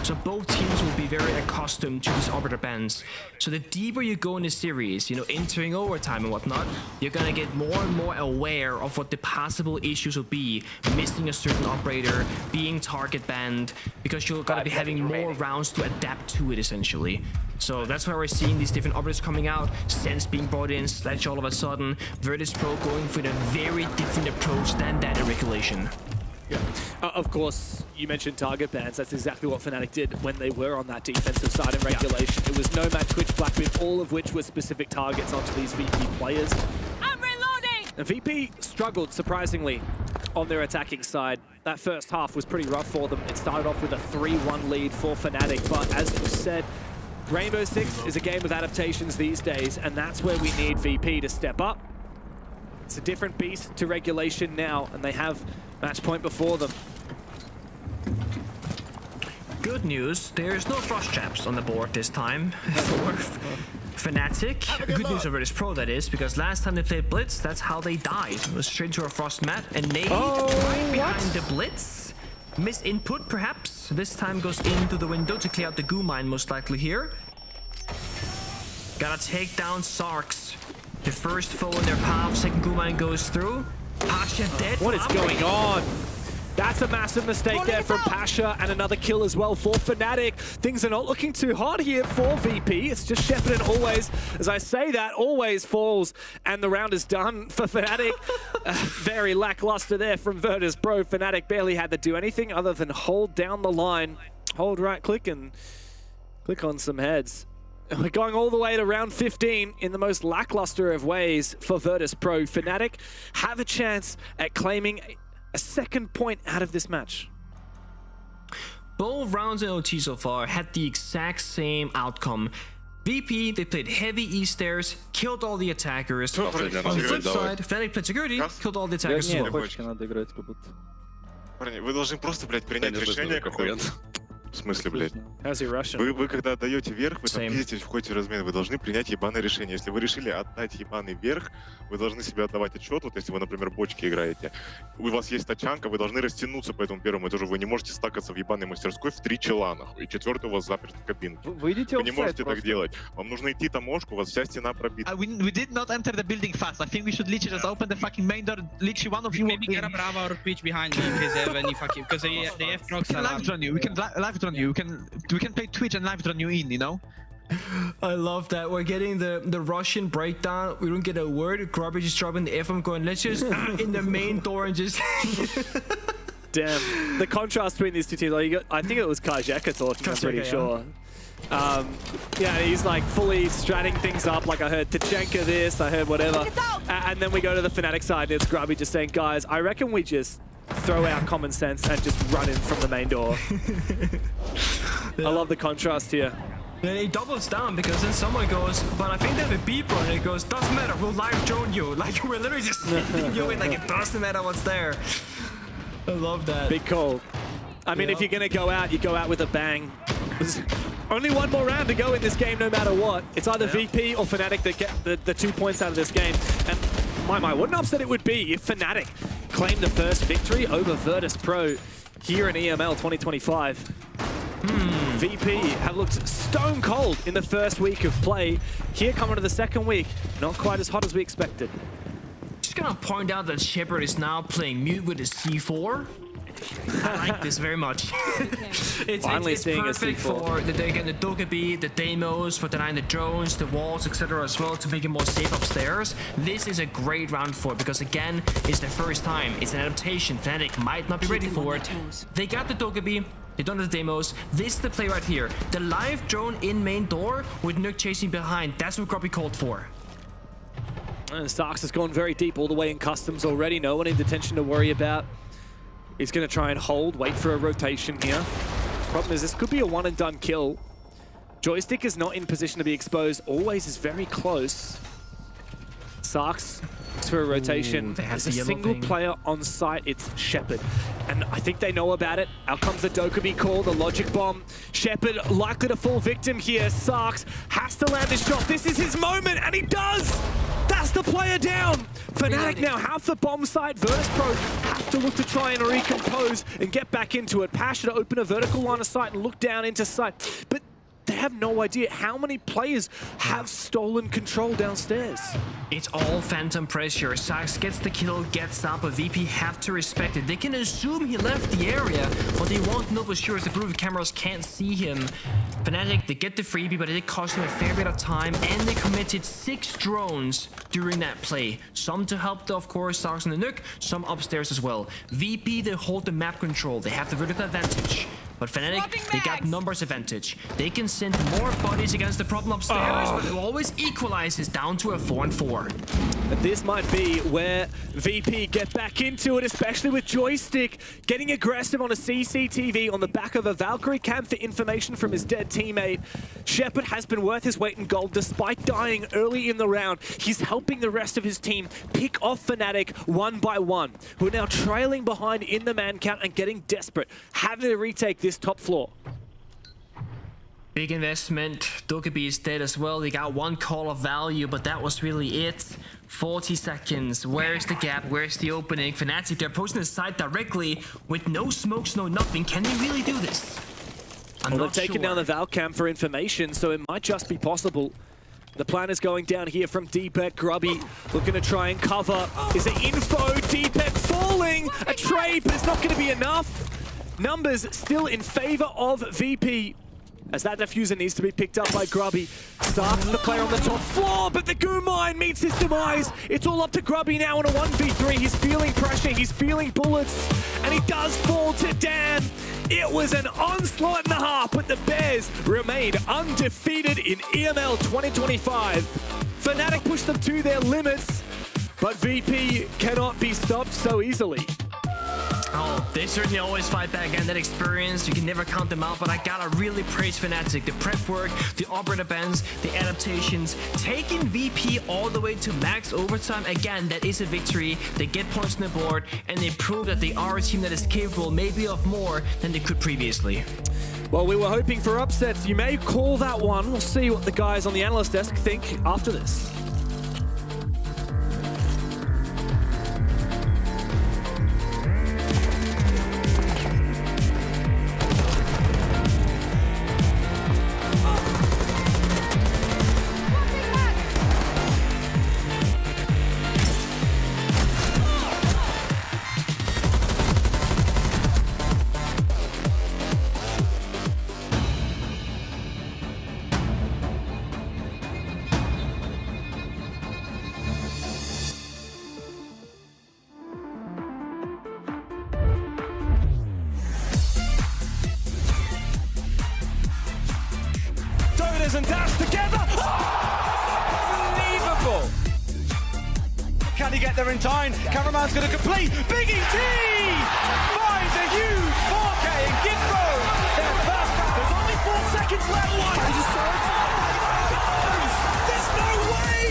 So both teams will be very accustomed to these operator bans. So the deeper you go in the series, you know, entering overtime and whatnot, you're gonna get more and more aware of what the possible issues will be. Missing a certain operator, being target banned, because you're gonna be having more rounds to adapt to it, essentially. So that's why we're seeing these different operators coming out, Sense being brought in, Sledge all of a sudden, Virtus.Pro going for a very different approach than that in regulation. Yeah. Of course, you mentioned target bans. That's exactly what Fnatic did when they were on that defensive side in regulation. It was Nomad, Twitch, Blackbeard, all of which were specific targets onto these VP players. I'm reloading! And VP struggled, surprisingly, on their attacking side. That first half was pretty rough for them. It started off with a 3-1 lead for Fnatic, but as you said, Rainbow Six is a game of adaptations these days, and that's where we need VP to step up. It's a different beast to regulation now, and they have match point before them. Good news, there's no frost traps on the board this time for Fnatic. Good news for Virtus.Pro, that is, because last time they played Blitz, that's how they died. It was straight to a frost mat, and nade right behind the Blitz. Miss input, perhaps. This time goes into the window to clear out the goo mine, most likely here. Gotta take down Sarks. The first foe in their path, second goo mine goes through. Pasha dead. What is going on? That's a massive mistake there from Pasha, and another kill as well for Fnatic. Things are not looking too hot here for VP. It's just Shepard and Always. As I say that, Always falls, and the round is done for Fnatic. Very lackluster there from Virtus.Pro. Fnatic barely had to do anything other than hold down the line, hold right click, and click on some heads. We're going all the way to round 15 in the most lackluster of ways for Virtus.Pro. Fnatic have a chance at claiming a second point out of this match. Both rounds in OT so far had the exact same outcome. VP, they played heavy E stairs, killed all the attackers. On the flip side, Fnatic played security, killed all the attackers as well. Вы должны просто, блядь, принять решение какое-то. В смысле, блядь? Вы когда отдаете верх, вы там ездите, входите в размен, вы должны принять ебаное решение. Если вы решили отдать ебаный верх, вы должны себе отдавать отчет. Вот если вы, например, бочки играете, у вас есть тачанка, вы должны растянуться по этому первому этажу. Вы не можете стакаться в ебаной мастерской в 3 чела, нахуй. И 4-й у вас заперт в кабинке. Вы не можете так делать. Вам нужно идти таможку, у вас вся стена пробита. We did not enter the building fast. I think we should literally just open the fucking main door. Literally one of you maybe get a Brava or Twitch behind me if they have any fucking, because they have procs. We can live drone you. We can live drone you. We can play Twitch and live drone you in, you know? I love that. We're getting the Russian breakdown. We don't get a word. Grubby just dropping the FM going, let's just in the main door and just... Damn. The contrast between these two teams. I think it was Kajeka talking, I'm pretty sure. Yeah, he's like fully stratting things up. Like I heard Tachenka this, I heard whatever. And then we go to the Fnatic side and it's Grubby just saying, guys, I reckon we just throw out common sense and just run in from the main door. I love the contrast here. Then he doubles down because then someone goes, but I think they have a beeper, and he goes, doesn't matter, we'll live drone you. Like, we're literally just sending you in, like, it doesn't matter what's there. I love that. Big call. I mean, if you're going to go out, you go out with a bang. There's only one more round to go in this game, no matter what. It's either VP or Fnatic that get the 2 points out of this game. And my, what an upset it would be if Fnatic claimed the first victory over Virtus.Pro here in EML 2025. VP have looked stone cold in the first week of play. Here coming to the second week, not quite as hot as we expected. Just gonna point out that Shepard is now playing mute with his C4. I like this very much. It's perfect for the Dokkaebi, the demos, for denying the drones, the walls, etc. as well, to make it more safe upstairs. This is a great round for it because, again, it's the first time. It's an adaptation. Fnatic might not be ready for it. They got the Dokkaebi. They don't have the demos. This is the play right here. The live drone in main door with Nuke chasing behind. That's what Grubby called for. And Starks has gone very deep all the way in customs already. No one in detention to worry about. He's going to try and hold, wait for a rotation here. Problem is, this could be a one and done kill. Joystick is not in position to be exposed. Always is very close. Sarks for a rotation. There's a single player on site. It's Shepard. And I think they know about it. Out comes the Dokkaebi call, the logic bomb. Shepard likely to fall victim here. Sarks has to land this shot. This is his moment, and he does! That's the player down! Fnatic now have the bomb site. Virtus.Pro have to look to try and recompose and get back into it. Pasha to open a vertical line of sight and look down into sight. But they have no idea how many players have stolen control downstairs. It's all phantom pressure. Sax gets the kill, gets up, but VP have to respect it. They can assume he left the area, but they won't know for sure as the group of cameras can't see him. Fnatic, they get the freebie, but it did cost them a fair bit of time, and they committed 6 drones during that play. Some to help, of course, Sax and the Nuke, some upstairs as well. VP, they hold the map control. They have the vertical advantage. But Fnatic, they got numbers advantage. They can send more bodies against the problem upstairs, but it always equalizes down to a 4-4. But this might be where VP get back into it, especially with Joystick getting aggressive on a CCTV on the back of a Valkyrie cam for information from his dead teammate. Shepard has been worth his weight in gold despite dying early in the round. He's helping the rest of his team pick off Fnatic one by one, who are now trailing behind in the man count and getting desperate, having to retake this top floor. Big investment. Dokkaebi is dead as well. They got 1 call of value, but that was really it. 40 seconds. Where's the gap? Where's the opening? Fnatic, they're approaching the side directly with no smokes, no nothing. Can they really do this? Well, they've taken down the Val cam for information, so it might just be possible. The plan is going down here from Deepek. Grubby looking to try and cover. Is there info? Deepek falling! A trade, but it's not going to be enough. Numbers still in favor of VP, as that diffuser needs to be picked up by Grubby. Starks the player on the top floor, but the goo mine meets his demise. It's all up to Grubby now in a 1v3. He's feeling pressure, he's feeling bullets, and he does fall to damn. It was an onslaught and a half, but the Bears remained undefeated in EML 2025. Fnatic pushed them to their limits, but VP cannot be stopped so easily. Oh, they certainly always fight back again. That experience, you can never count them out, but I gotta really praise Fnatic. The prep work, the operator bans, the adaptations, taking VP all the way to max overtime. Again, that is a victory. They get points on the board, and they prove that they are a team that is capable maybe of more than they could previously. Well, we were hoping for upsets. You may call that one. We'll see what the guys on the analyst desk think after this. Smugglers and Dash together. Unbelievable. Can he get there in time? Cameraman's going to complete. Big ET finds a huge 4K and Gitbo. There's only 4 seconds left. There's no way.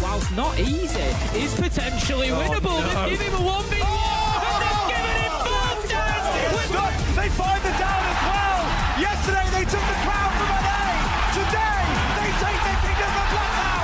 Whilst not easy, is potentially winnable. No. Give him a 1v1. And they've given him both down. They find the down as well. Yesterday they took the crown from LA. Today they take their kingdom from Blackout.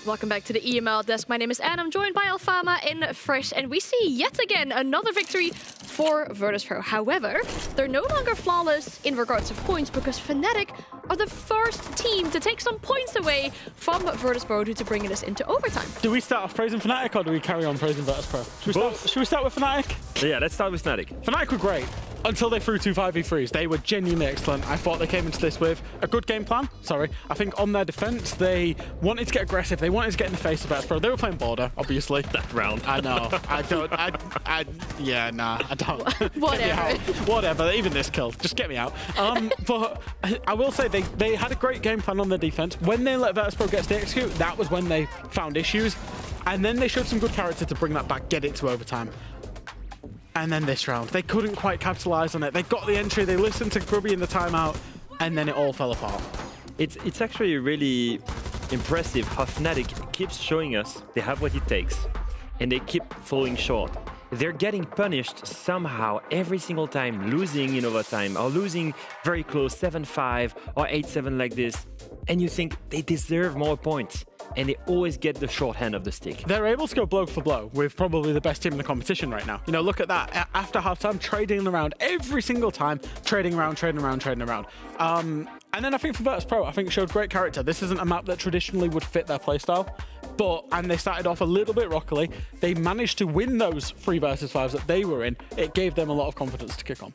Welcome back to the EML desk. My name is Anne. I'm joined by Alfama in Fresh, and we see yet again another victory for Virtus.Pro. However, they're no longer flawless in regards of points because Fnatic are the first team to take some points away from Virtus.Pro due to bringing us into overtime. Do we start off praising Fnatic or do we carry on praising Virtus.Pro? Should we start with Fnatic? Yeah, let's start with Fnatic. Fnatic were great until they threw 2 5v3s. They were genuinely excellent. I thought they came into this with a good game plan. Sorry. I think on their defense, they wanted to get aggressive. They wanted to get in the face of Virtus.Pro. They were playing border, obviously. That round. I know. I don't. Yeah, nah, I don't. Whatever. Whatever. Even this kill. Just get me out. But I will say they had a great game plan on their defense. When they let Virtus.Pro get to execute, that was when they found issues. And then they showed some good character to bring that back, get it to overtime. And then this round, they couldn't quite capitalize on it. They got the entry, they listened to Grubby in the timeout, and then it all fell apart. It's actually really impressive how Fnatic keeps showing us they have what it takes, and they keep falling short. They're getting punished somehow every single time, losing in overtime, or losing very close, 7-5 or 8-7 like this. And you think they deserve more points. And they always get the short hand of the stick. They're able to go blow for blow with probably the best team in the competition right now. You know, look at that. After halftime, trading around every single time, trading around. And then I think for Virtus.Pro, I think it showed great character. This isn't a map that traditionally would fit their playstyle. And they started off a little bit rockily. They managed to win those 3 versus 5s that they were in. It gave them a lot of confidence to kick on.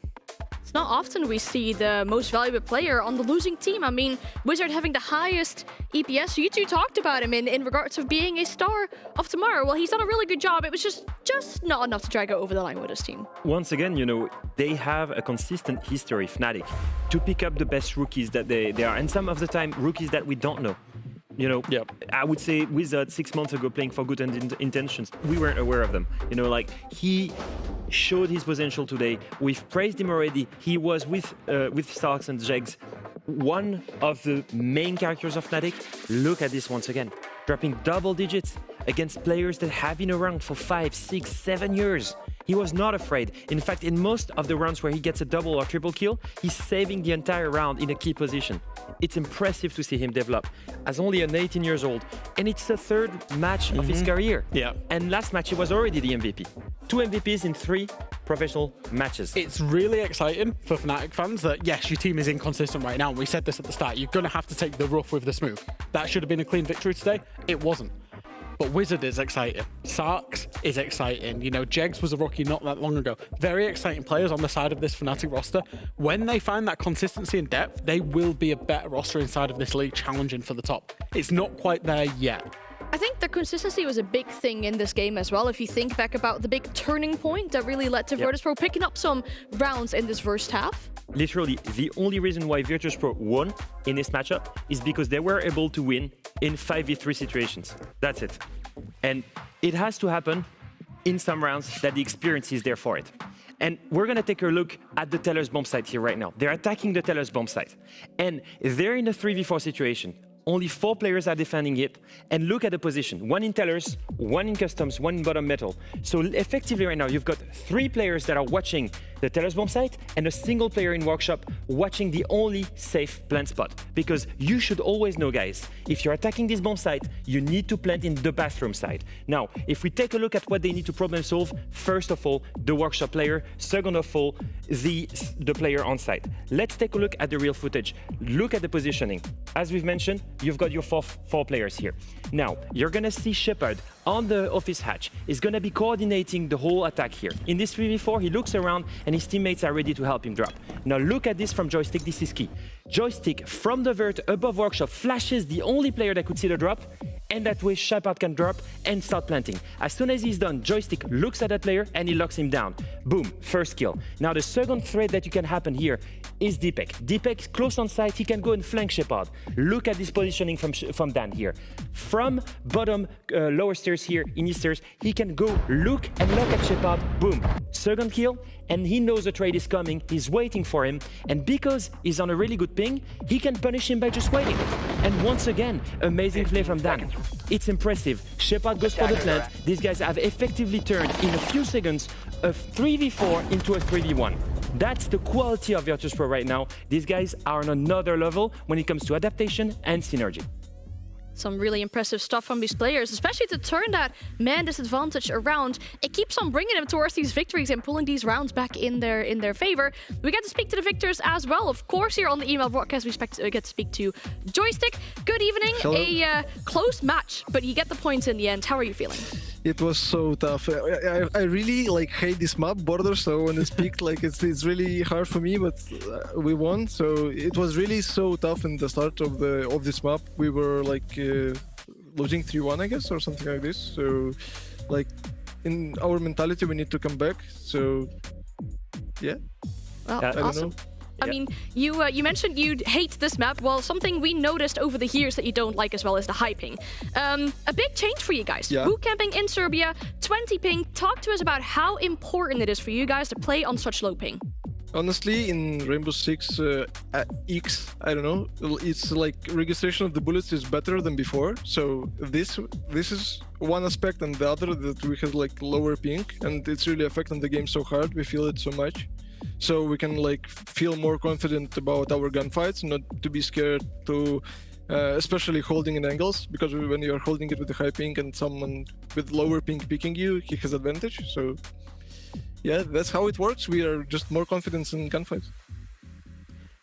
It's not often we see the most valuable player on the losing team. I mean, Wizard having the highest EPS. You two talked about him in regards of being a star of tomorrow. Well, he's done a really good job. It was just not enough to drag it over the line with his team. Once again, you know, they have a consistent history, Fnatic, to pick up the best rookies that they are. And some of the time, rookies that we don't know. You know, I would say Wizard 6 months ago playing for good intentions, we weren't aware of them. You know, like he showed his potential today. We've praised him already. He was with Starks and Jegs, one of the main characters of Fnatic. Look at this once again, dropping double digits against players that have been around for 5, 6, 7 years. He was not afraid. In fact, in most of the rounds where he gets a double or triple kill, he's saving the entire round in a key position. It's impressive to see him develop as only an 18 years old. And it's the 3rd match of his career. Yeah. And last match, he was already the MVP. 2 MVPs in 3 professional matches. It's really exciting for Fnatic fans that, yes, your team is inconsistent right now. We said this at the start. You're going to have to take the rough with the smooth. That should have been a clean victory today. It wasn't. But Wizard is exciting. Sarks is exciting. You know, Jegs was a rookie not that long ago. Very exciting players on the side of this Fnatic roster. When they find that consistency and depth, they will be a better roster inside of this league, challenging for the top. It's not quite there yet. I think the consistency was a big thing in this game as well. If you think back about the big turning point that really led to Virtus.Pro picking up some rounds in this first half. Literally, the only reason why Virtus.Pro won in this matchup is because they were able to win in 5v3 situations. That's it. And it has to happen in some rounds that the experience is there for it. And we're going to take a look at the Teller's bomb site here right now. They're attacking the Teller's bomb site. And they're in a 3v4 situation. Only 4 players are defending it. And look at the position. 1 in Tellers, 1 in Customs, 1 in Bottom Metal. So effectively right now, you've got 3 players that are watching the Teller's bomb site and a single player in Workshop watching the only safe plant spot. Because you should always know, guys, if you're attacking this bomb site, you need to plant in the bathroom side. Now, if we take a look at what they need to problem solve, first of all, the Workshop player, second of all, the player on site. Let's take a look at the real footage. Look at the positioning. As we've mentioned, you've got your four players here. Now, you're going to see Shepard on the office hatch. Is going to be coordinating the whole attack here. In this 3v4, he looks around and his teammates are ready to help him drop. Now, look at this from Joystick. This is key. Joystick from the vert above Workshop flashes the only player that could see the drop, and that way Shepard can drop and start planting. As soon as he's done, Joystick looks at that player and he locks him down. Boom, first kill. Now, the second threat that you can happen here is Deepek. Deepek close on site, he can go and flank Shepard. Look at this positioning from Dan here. From bottom lower stairs here in his stairs, he can go look and look at Shepard. Boom, second kill, and he knows the trade is coming. He's waiting for him, and because he's on a really good ping, he can punish him by just waiting. And once again, amazing play from Dan. It's impressive. Shepard goes for the plant. These guys have effectively turned in a few seconds a 3v4 into a 3v1. That's the quality of Virtus.Pro right now. These guys are on another level when it comes to adaptation and synergy. Some really impressive stuff from these players, especially to turn that man disadvantage around. It keeps on bringing them towards these victories and pulling these rounds back in their favor. We get to speak to the victors as well. Of course, here on the EML broadcast, we get to speak to Joystick. Good evening. Hello. A close match, but you get the points in the end. How are you feeling? It was so tough. I really hate this map border, so when it's picked, it's really hard for me, but we won. So it was really so tough in the start of this map. We were losing 3-1, I guess, or something like this. So in our mentality, we need to come back. So yeah, well, I don't know. I mean, you mentioned you hate this map. Well, something we noticed over the years that you don't like as well is the high ping. A big change for you guys. Yeah. Boot camping in Serbia, 20 ping. Talk to us about how important it is for you guys to play on such low ping. Honestly, in Rainbow Six X, I don't know, it's registration of the bullets is better than before. So this is one aspect, and the other that we have lower ping, and it's really affecting the game so hard. We feel it so much. So we can feel more confident about our gunfights, not to be scared to, especially holding in angles, because when you are holding it with a high ping and someone with lower ping picking you, he has advantage. So yeah, that's how it works. We are just more confident in gunfights.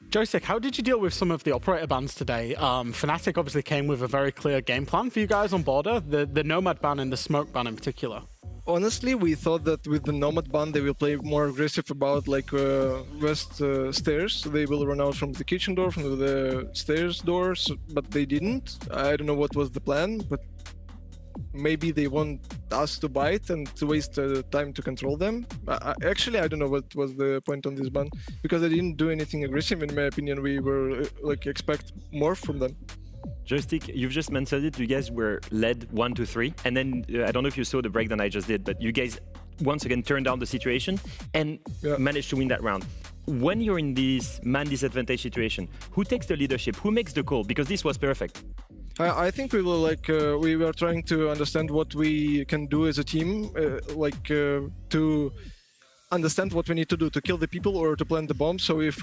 Joystick, how did you deal with some of the operator bans today? Fnatic obviously came with a very clear game plan for you guys on border, the Nomad ban and the Smoke ban in particular. Honestly, we thought that with the Nomad ban, they will play more aggressive about west stairs. They will run out from the kitchen door, from the stairs doors, but they didn't. I don't know what was the plan, but maybe they want us to bite and to waste time to control them. Actually, I don't know what was the point on this ban, because they didn't do anything aggressive. In my opinion, we were expect more from them. Joystick, you've just mentioned it. You guys were led 1-3, and then I don't know if you saw the breakdown I just did, but you guys once again turned down the situation and managed to win that round. When you're in this man disadvantage situation, who takes the leadership? Who makes the call? Because this was perfect. I think we will we were trying to understand what we can do as a team, to understand what we need to do to kill the people or to plant the bomb. So if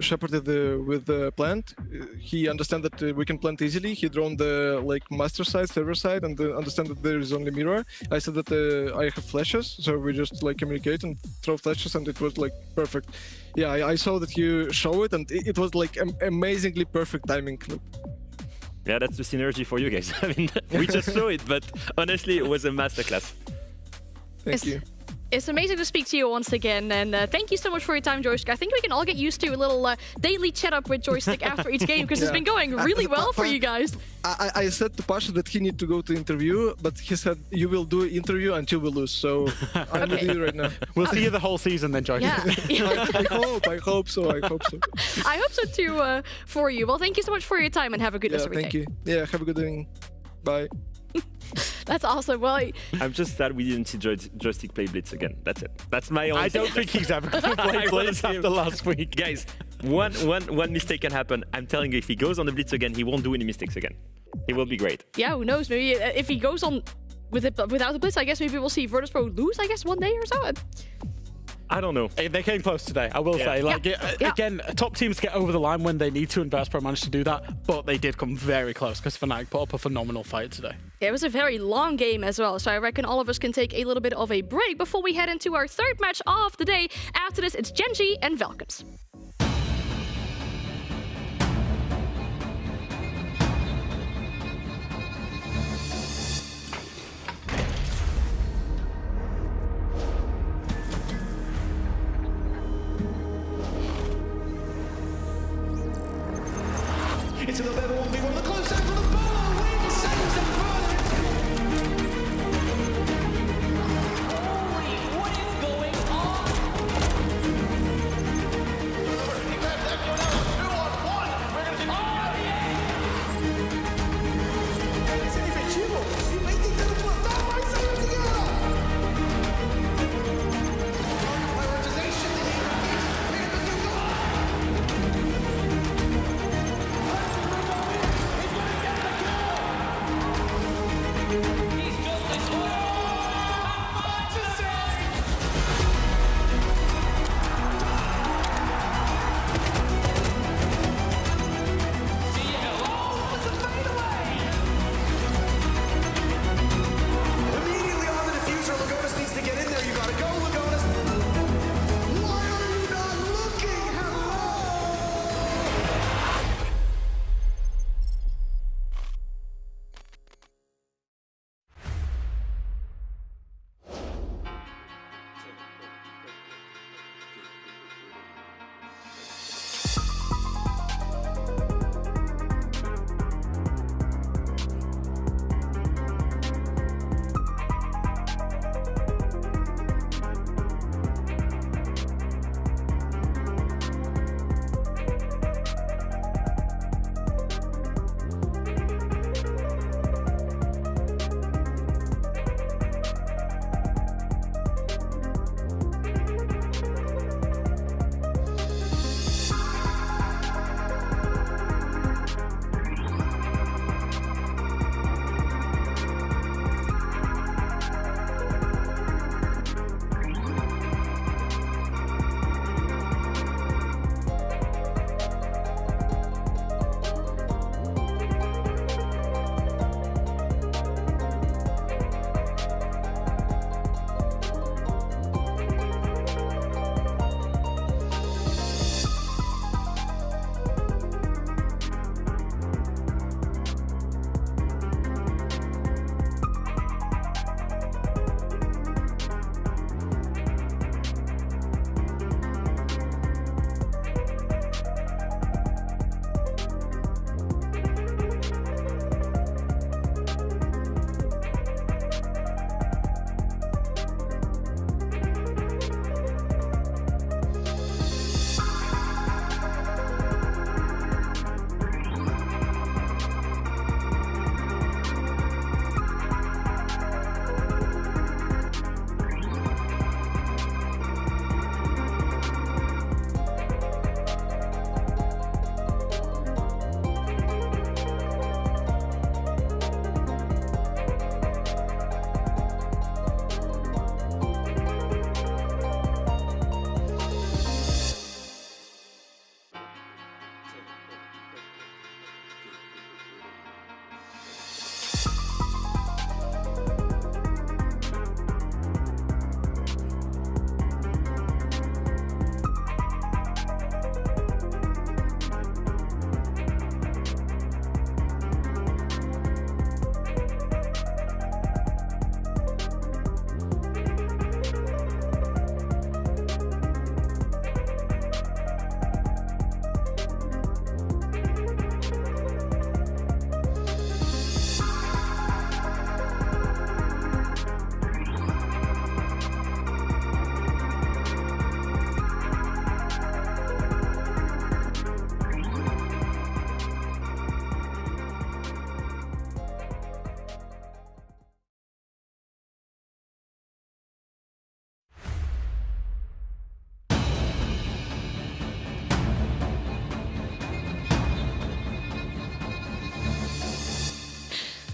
Shepard with the plant, he understand that we can plant easily. He drawn the master side, server side, and understand that there is only mirror. I said that I have flashes, so we just communicate and throw flashes, and it was perfect. Yeah, I saw that you show it, and it was amazingly perfect timing. Yeah, that's the synergy for you guys. I mean, we just saw it, but honestly, it was a masterclass. Thank you. It's amazing to speak to you once again, and thank you so much for your time, Joystick. I think we can all get used to a little daily chat up with Joystick after each game, because it's been going really well for you guys. I said to Pasha that he need to go to interview, but he said you will do interview until we lose. So I'm with you right now. We'll see you the whole season then, Joystick. Yeah. I hope so. I hope so too for you. Well, thank you so much for your time, and have a good rest of your day. Thank you. Yeah, have a good evening. Bye. That's awesome. Well, I'm just sad we didn't see Joystick play Blitz again. That's it. That's my only. I don't think he's ever going to play Blitz after last week. Guys, one mistake can happen. I'm telling you, if he goes on the Blitz again, he won't do any mistakes again. He will be great. Yeah, who knows? Maybe if he goes on without the Blitz, I guess maybe we'll see Virtus.Pro lose, one day or so. I don't know. They came close today, I will say. Again, top teams get over the line when they need to, and Virtus.Pro managed to do that, but they did come very close because Fnatic put up a phenomenal fight today. Yeah, it was a very long game as well, so I reckon all of us can take a little bit of a break before we head into our third match of the day. After this, it's Gen.G and Falcons. It's a level 1v1, the close angle, the ball wins, saves the product. What is going on? C'est effectivo, il va intentando plantar, mas saiu de guerra. Prioritization,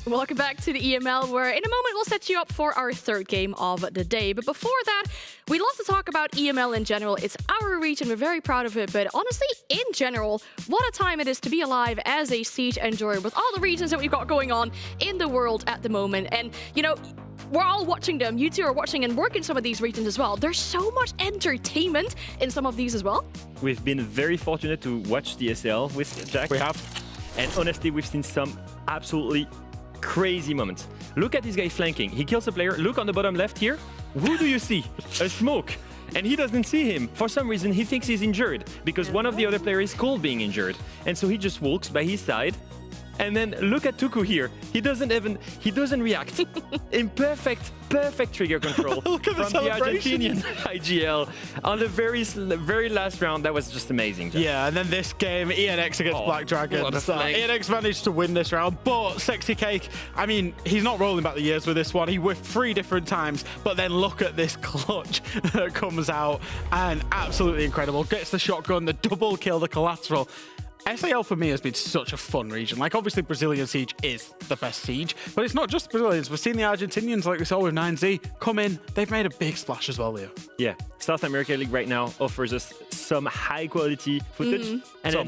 Welcome back to the EML, where in a moment we'll set you up for our third game of the day. But before that, we love to talk about EML in general. It's our region, we're very proud of it. But honestly, in general, what a time it is to be alive as a Siege enjoyer with all the regions that we've got going on in the world at the moment. And, you know, we're all watching them. You two are watching and work in some of these regions as well. There's so much entertainment in some of these as well. We've been very fortunate to watch the SL with Jack. We have. And honestly, we've seen some absolutely crazy moments. Look at this guy flanking. He kills a player. Look on the bottom left here. Who do you see? A smoke. And he doesn't see him. For some reason, he thinks he's injured because one of the other players is called being injured. And so he just walks by his side. And then look at Tuku here. He doesn't react. In perfect trigger control from the Argentinian IGL on the very last round. That was just amazing, Jack. Yeah, and then this game, ENX against Black Dragon. ENX managed to win this round, but Sexy Cake, I mean, he's not rolling back the years with this one. He whiffed 3 different times, but then look at this clutch that comes out, and absolutely incredible. Gets the shotgun, the double kill, the collateral. SAL for me has been such a fun region. Like, obviously, Brazilian Siege is the best Siege, but it's not just Brazilians. We've seen the Argentinians, like we saw with 9Z, come in. They've made a big splash as well, Leo. Yeah, South America League right now offers us some high-quality footage, and then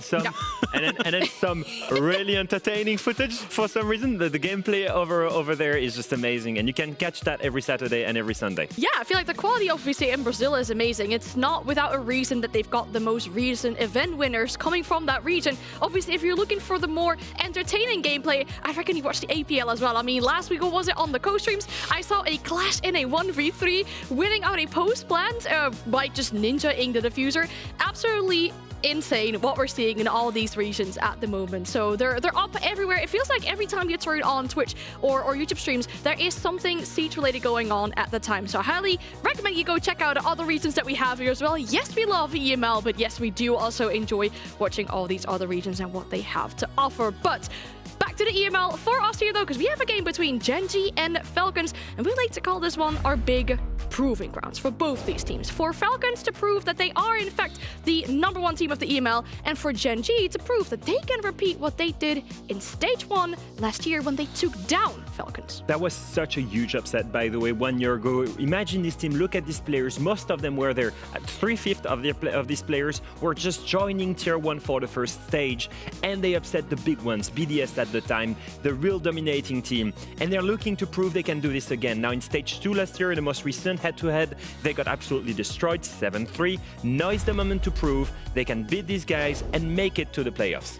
some really entertaining footage. For some reason, the gameplay over there is just amazing, and you can catch that every Saturday and every Sunday. Yeah, I feel like the quality, obviously, in Brazil is amazing. It's not without a reason that they've got the most recent event winners coming from that region. Obviously, if you're looking for the more entertaining gameplay, I reckon you watch the APL as well. I mean, last week, or was it on the co-streams, I saw a clash in a 1v3, winning out a post-plant by just ninja-ing the diffuser. Absolutely insane what we're seeing in all these regions at the moment. So they're up everywhere. It feels like every time you turn on Twitch or YouTube streams, there is something Siege related going on at the time. So I highly recommend you go check out the other regions that we have here as well. Yes, we love EML, but yes, we do also enjoy watching all these other regions and what they have to offer. But back to the EML for us here, though, because we have a game between Gen.G and Falcons, and we like to call this one our big proving grounds for both these teams. For Falcons to prove that they are, in fact, the #1 team of the EML, and for Gen.G to prove that they can repeat what they did in Stage 1 last year when they took down Falcons. That was such a huge upset, by the way, 1 year ago. Imagine this team, look at these players. Most of them were there. 3/5 of these players were just joining Tier 1 for the first stage, and they upset the big ones, BDS at the time, the real dominating team. And they're looking to prove they can do this again. Now in Stage 2 last year, in the most recent head-to-head, they got absolutely destroyed, 7-3. Now is the moment to prove they can beat these guys and make it to the playoffs.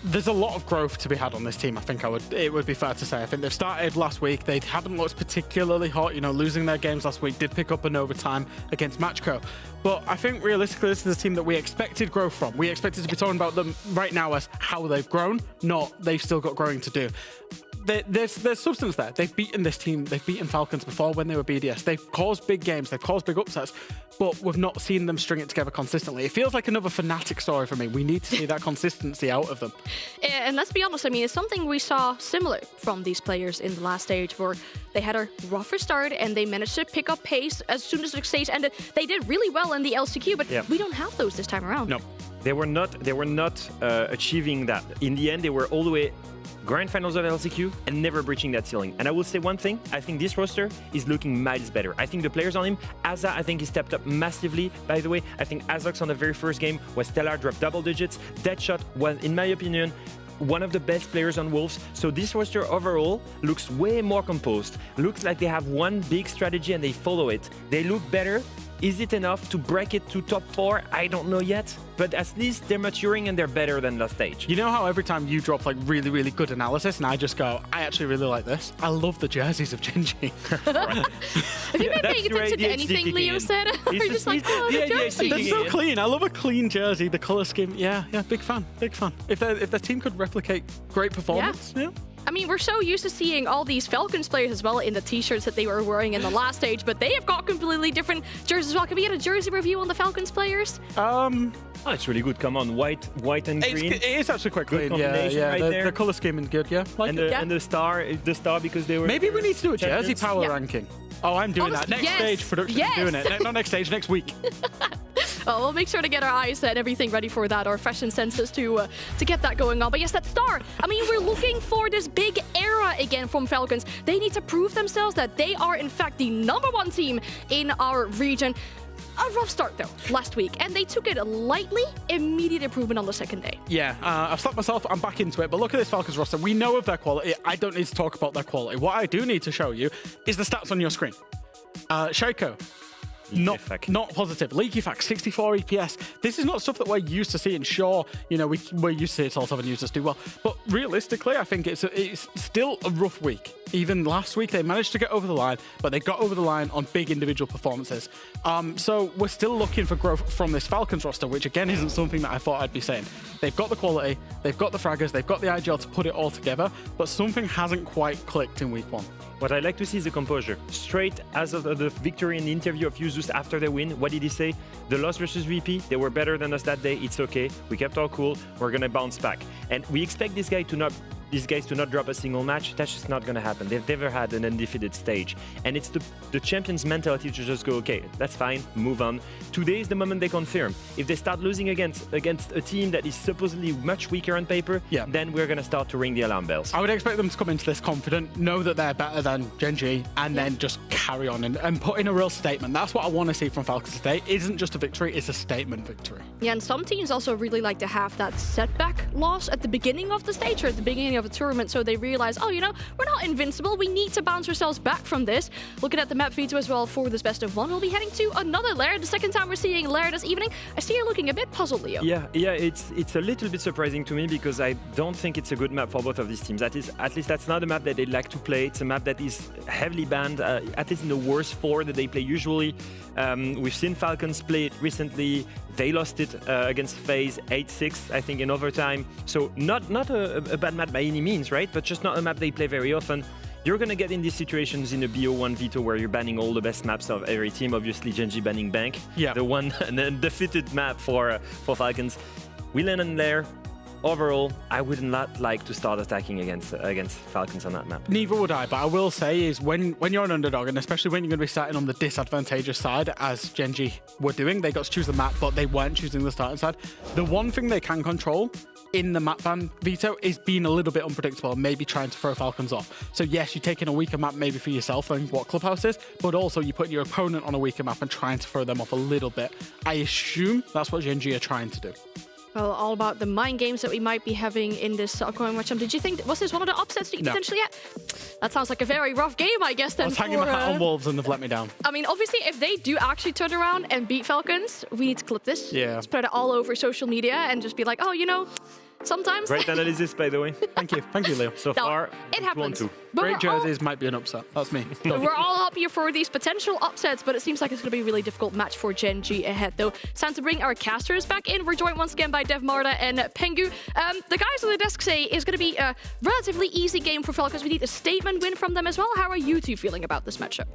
There's a lot of growth to be had on this team, I think it would be fair to say. I think they've started last week. They haven't looked particularly hot. You know, losing their games last week did pick up an overtime against Matcho. But I think realistically, this is a team that we expected growth from. We expected to be talking about them right now as how they've grown, not they've still got growing to do. There's substance there. They've beaten this team. They've beaten Falcons before when they were BDS. They've caused big games. They've caused big upsets, but we've not seen them string it together consistently. It feels like another Fnatic story for me. We need to see that consistency out of them. And let's be honest, I mean, it's something we saw similar from these players in the last stage, where they had a rougher start and they managed to pick up pace as soon as the stage ended. They did really well in the LCQ, but we don't have those this time around. No. They were not achieving that. In the end, they were all the way grand finals of LCQ and never breaching that ceiling. And I will say one thing, I think this roster is looking miles better. I think the players on him, Aza, I think he stepped up massively, by the way. I think Azox on the very first game was stellar, dropped double digits. Deadshot was, in my opinion, one of the best players on Wolves. So this roster overall looks way more composed. Looks like they have one big strategy and they follow it. They look better. Is it enough to break it to top 4? I don't know yet, but at least they're maturing and they're better than last stage. You know how every time you drop like really, really good analysis and I just go, I actually really like this? I love the jerseys of Gen.G. Have you been paying attention to anything Leo said? Or you're just like, oh, the jersey. They're so clean. I love a clean jersey, the color scheme. Yeah, big fan. If their team could replicate great performance, yeah. I mean, we're so used to seeing all these Falcons players as well in the t-shirts that they were wearing in the last stage, but they have got completely different jerseys as well. Can we get a jersey review on the Falcons players? Oh, it's really good. Come on, white and green. It is actually quite good clean. Yeah. Right there. The color scheme is good. Yeah, and the star because they were. Maybe we need to do a jersey power ranking. Oh, I'm doing that. Next stage production is doing it. Not next stage, next week. Well, we'll make sure to get our eyes and everything ready for that, or fashion senses to get that going on. But yes, that star. I mean, we're looking for this big era again from Falcons. They need to prove themselves that they are, in fact, the #1 team in our region. A rough start, though, last week, and they took it lightly. Immediate improvement on the second day. Yeah, I've slapped myself. I'm back into it. But look at this Falcons roster. We know of their quality. I don't need to talk about their quality. What I do need to show you is the stats on your screen. Shaco. Not positive. Leaky Fact, 64 EPS. This is not stuff that we're used to seeing. Sure, you know, we're used to see it all 7 users do well. But realistically, I think it's still a rough week. Even last week, they managed to get over the line, but they got over the line on big individual performances. So we're still looking for growth from this Falcons roster, which again isn't something that I thought I'd be saying. They've got the quality, they've got the fraggers, they've got the IGL to put it all together, but something hasn't quite clicked in week 1. What I like to see is the composure. Straight as of the victory in the interview of Yuzus after they win, what did he say? The loss versus VP, they were better than us that day. It's okay. We kept our cool. We're gonna bounce back. And we expect these guys to not drop a single match. That's just not gonna happen. They've never had an undefeated stage. And it's the champion's mentality to just go, okay, that's fine, move on. Today is the moment they confirm. If they start losing against a team that is supposedly much weaker on paper, then we're gonna start to ring the alarm bells. I would expect them to come into this confident, know that they're better than Gen.G, and then just carry on and put in a real statement. That's what I want to see from Falcons today. It isn't just a victory, it's a statement victory. Yeah, and some teams also really like to have that setback loss at the beginning of the stage or at the beginning of a tournament, so they realize, oh, you know, we're not invincible. We need to bounce ourselves back from this. Looking at the map veto as well for this best of 1, we'll be heading to another Lair. The second time we're seeing Lair this evening. I see you're looking a bit puzzled, Leo. Yeah, it's a little bit surprising to me because I don't think it's a good map for both of these teams. At least that's not a map that they like to play. It's a map that is heavily banned, at least in the worst 4 that they play usually. We've seen Falcons play it recently. They lost it against FaZe 8-6, I think, in overtime. So not a bad map by any means, right? But just not a map they play very often. You're going to get in these situations in a BO1 veto where you're banning all the best maps of every team. Obviously, Gen.G banning Bank. Yeah. The one undefeated map for Falcons. We land in there. Overall, I would not like to start attacking against Falcons on that map. Neither would I, but I will say is when you're an underdog, and especially when you're going to be starting on the disadvantageous side, as Gen.G were doing, they got to choose the map, but they weren't choosing the starting side. The one thing they can control in the map ban veto is being a little bit unpredictable and maybe trying to throw Falcons off. So yes, you're taking a weaker map maybe for yourself than what Clubhouse is, but also you're putting your opponent on a weaker map and trying to throw them off a little bit. I assume that's what Gen.G are trying to do. Well, all about the mind games that we might be having in this upcoming matchup. Did you think, was this one of the upsets that you potentially had? That sounds like a very rough game, I guess, then. I was hanging my hat on Wolves and they've let me down. I mean, obviously, if they do actually turn around and beat Falcons, we need to clip this. Yeah. Let's put it all over social media and just be like, oh, you know, sometimes. Great analysis, by the way. Thank you, Leo. So far, it happens. Great jerseys might be an upset. That's me. We're all up here for these potential upsets, but it seems like it's going to be a really difficult match for Gen.G ahead, though. It's time to bring our casters back in. We're joined once again by Dev Marta and Pengu. The guys on the desk say it's going to be a relatively easy game for Falcons. We need a statement win from them as well. How are you two feeling about this matchup?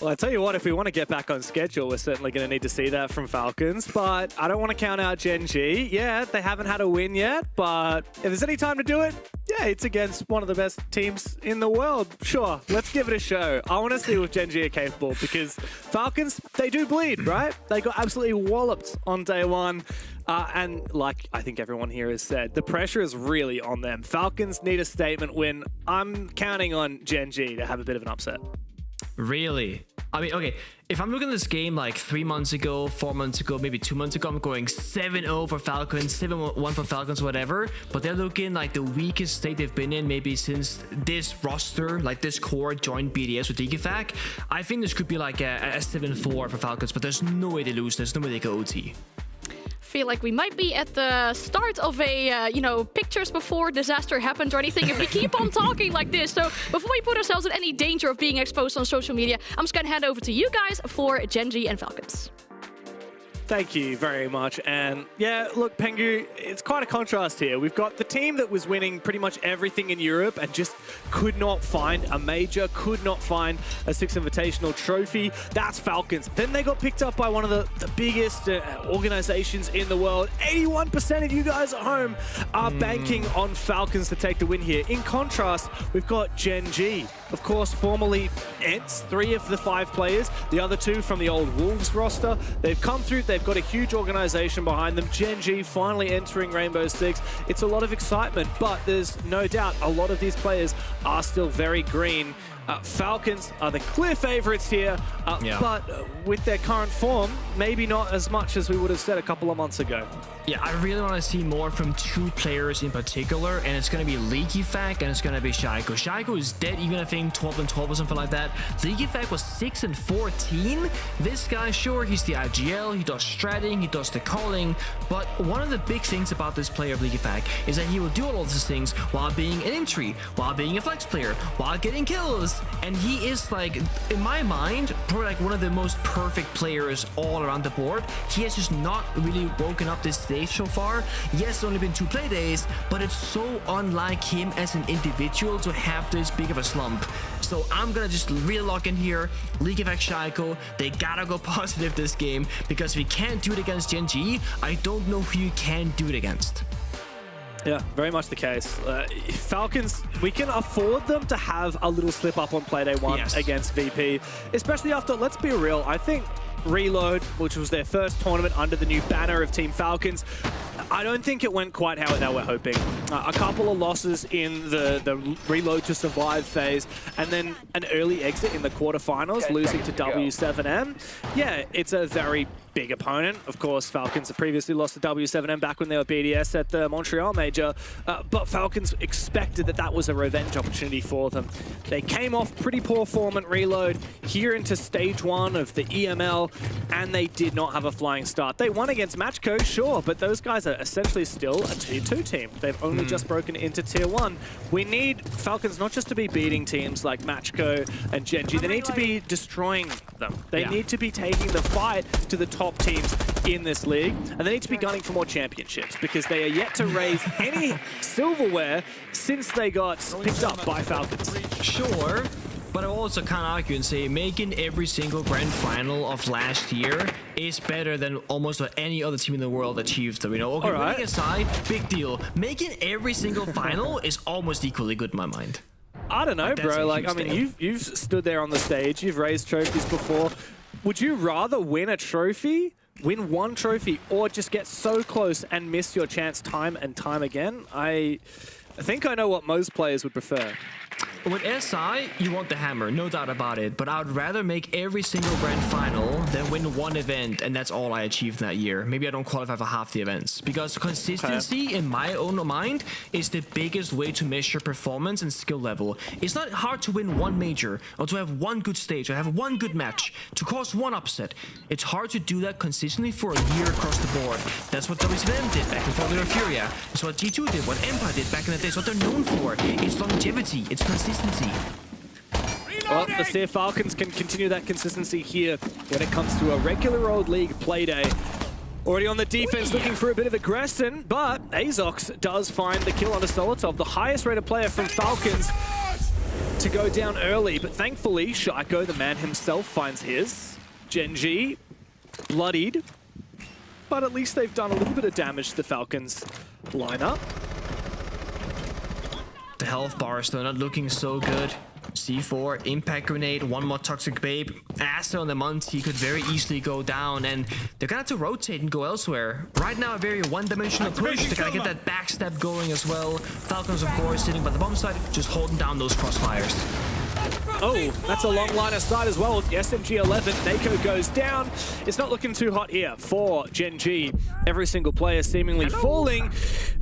Well, I tell you what, if we want to get back on schedule, we're certainly going to need to see that from Falcons, but I don't want to count out Gen.G. Yeah, they haven't had a win yet, but if there's any time to do it, yeah, it's against one of the best teams in the world. Sure, let's give it a show. I want to see what Gen.G are capable, because Falcons, they do bleed, right? They got absolutely walloped on day 1. And like I think everyone here has said, the pressure is really on them. Falcons need a statement win. I'm counting on Gen.G to have a bit of an upset. Really? I mean, okay, if I'm looking at this game like 3 months ago, 4 months ago, maybe 2 months ago, I'm going 7-0 for Falcons, 7-1 for Falcons, whatever. But they're looking like the weakest state they've been in maybe since this roster, like this core joined BDS with Digifac. I think this could be like a 7-4 for Falcons, but there's no way they lose. There's no way they go OT. Feel like we might be at the start of a, pictures before disaster happened or anything if we keep on talking like this. So before we put ourselves in any danger of being exposed on social media, I'm just going to hand over to you guys for Gen.G and Falcons. Thank you very much. And yeah, look, Pengu, it's quite a contrast here. We've got the team that was winning pretty much everything in Europe and just could not find a major, could not find a Six Invitational trophy. That's Falcons. Then they got picked up by one of the biggest organizations in the world. 81% of you guys at home are banking on Falcons to take the win here. In contrast, we've got Gen.G. Of course, formerly ENTs, 3 of the 5 players, the other 2 from the old Wolves roster. They've come through, They've got a huge organization behind them. Gen.G finally entering Rainbow Six. It's a lot of excitement, but there's no doubt a lot of these players are still very green. Falcons are the clear favorites here, but with their current form, maybe not as much as we would have said a couple of months ago. Yeah, I really want to see more from two players in particular, and it's going to be Leaky-Fact and it's going to be Shaiko. Shaiko is dead, even I think 12-12 or something like that. Leaky-Fact was 6-14. This guy, sure, he's the IGL, he does stratting, he does the calling, but one of the big things about this player of Leaky-Fact is that he will do all of these things while being an entry, while being a flex player, while getting kills, and he is like, in my mind, probably like one of the most perfect players all around the board. He has just not really woken up this stage so far. Yes, it's only been 2 play days, but it's so unlike him as an individual to have this big of a slump. So I'm gonna just really lock in here. Leaky-Fact Shaiko, they gotta go positive this game, because if you can't do it against Gen.G, I don't know who you can do it against. Yeah, very much the case. Falcons, we can afford them to have a little slip up on Playday 1 against VP, especially after, let's be real, I think Reload, which was their first tournament under the new banner of Team Falcons, I don't think it went quite how they were hoping. A couple of losses in the Reload to Survive phase, and then an early exit in the quarterfinals, losing to W7M. Yeah, it's a very big opponent. Of course, Falcons have previously lost to W7M back when they were BDS at the Montreal Major, but Falcons expected that was a revenge opportunity for them. They came off pretty poor form at Reload, here into stage 1 of the EML, and they did not have a flying start. They won against Matcho, sure, but those guys are essentially still a Tier 2 team. They've only just broken into Tier 1. We need Falcons not just to be beating teams like Matcho and Gen.G, they need to be destroying them. They need to be taking the fight to the top teams in this league, and they need to be gunning for more championships, because they are yet to raise any silverware since they got picked up by Falcons. Sure, but I also can't argue and say making every single grand final of last year is better than almost any other team in the world achieved them, you know? Okay, winning aside, big deal. Making every single final is almost equally good in my mind. I don't know, like, bro. Like, I mean, you've stood there on the stage, you've raised trophies before. Would you rather win a trophy, win one trophy, or just get so close and miss your chance time and time again? I think I know what most players would prefer. With SI, you want the hammer, no doubt about it, but I would rather make every single grand final than win one event, and that's all I achieved that year. Maybe I don't qualify for half the events, because consistency, in my own mind, is the biggest way to measure performance and skill level. It's not hard to win one major, or to have one good stage, or have one good match, to cause one upset. It's hard to do that consistently for a year across the board. That's what W7M did back in Falcon Furia. It's what G2 did, what Empire did back in the day. It's what they're known for. It's longevity, it's consistency. Well, let's see if Falcons can continue that consistency here when it comes to a regular old league play day. Already on the defense, looking for a bit of aggression, but Azox does find the kill on a Solotov, the highest rated player from Falcons, to go down early. But thankfully, Shaiko, the man himself, finds his. Gen.G, bloodied, but at least they've done a little bit of damage to the Falcons lineup. The health bars, though, not looking so good. C4, Impact Grenade, one more Toxic Babe. Aster on the Monty could very easily go down, and they're gonna have to rotate and go elsewhere. Right now, a very one-dimensional push. They're gonna get that backstab going as well. Falcons, of course, sitting by the bomb side, just holding down those crossfires. Oh, that's a long line of sight as well. The SMG 11, Nako goes down. It's not looking too hot here for Gen.G. Every single player seemingly falling.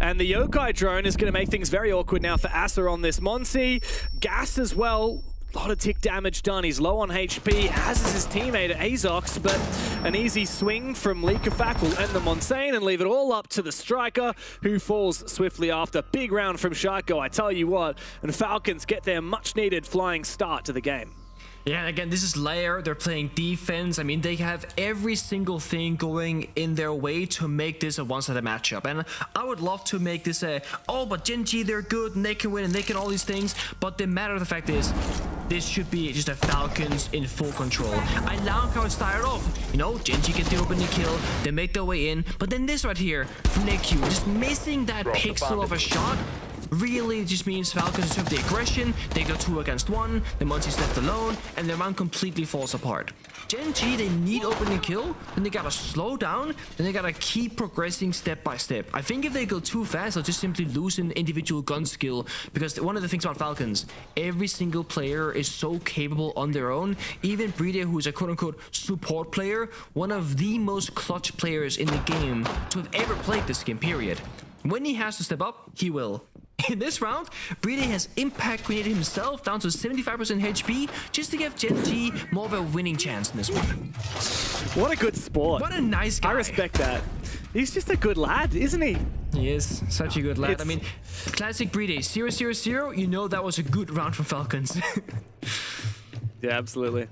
And the Yokai drone is going to make things very awkward now for Asa on this Monsi. Gas as well. A lot of tick damage done. He's low on HP, as is his teammate Azox, but an easy swing from Leaky-Fact will end the Monsane and leave it all up to the striker, who falls swiftly after. Big round from Shaiko, I tell you what, and Falcons get their much-needed flying start to the game. Yeah, and again, this is Lair. They're playing defense. I mean, they have every single thing going in their way to make this a one-sided matchup. And I would love to make this a, oh, but Gen.G, they're good, and they can win, and they can all these things. But the matter of the fact is, this should be just a Falcons in full control. I like how it started off. You know, Gen.G get the opening kill, they make their way in. But then this right here from NQ, just missing that pixel of a shot. really it just means Falcons took the aggression, they go 2 against 1, the Monty's left alone, and their round completely falls apart. Gen.G, they need opening kill, then they gotta slow down, then they gotta keep progressing step by step. I think if they go too fast, they'll just simply lose an individual gun skill, because one of the things about Falcons, every single player is so capable on their own. Even Brede, who is a quote-unquote support player, one of the most clutch players in the game to have ever played this game, period. When he has to step up, he will. In this round, Brede has impact grenaded himself down to 75% HP just to give Gen.G more of a winning chance in this one. What a good sport. What a nice guy. I respect that. He's just a good lad, isn't he? He is such a good lad. I mean, classic Brede, 0-0-0, you know that was a good round from Falcons. Yeah, absolutely.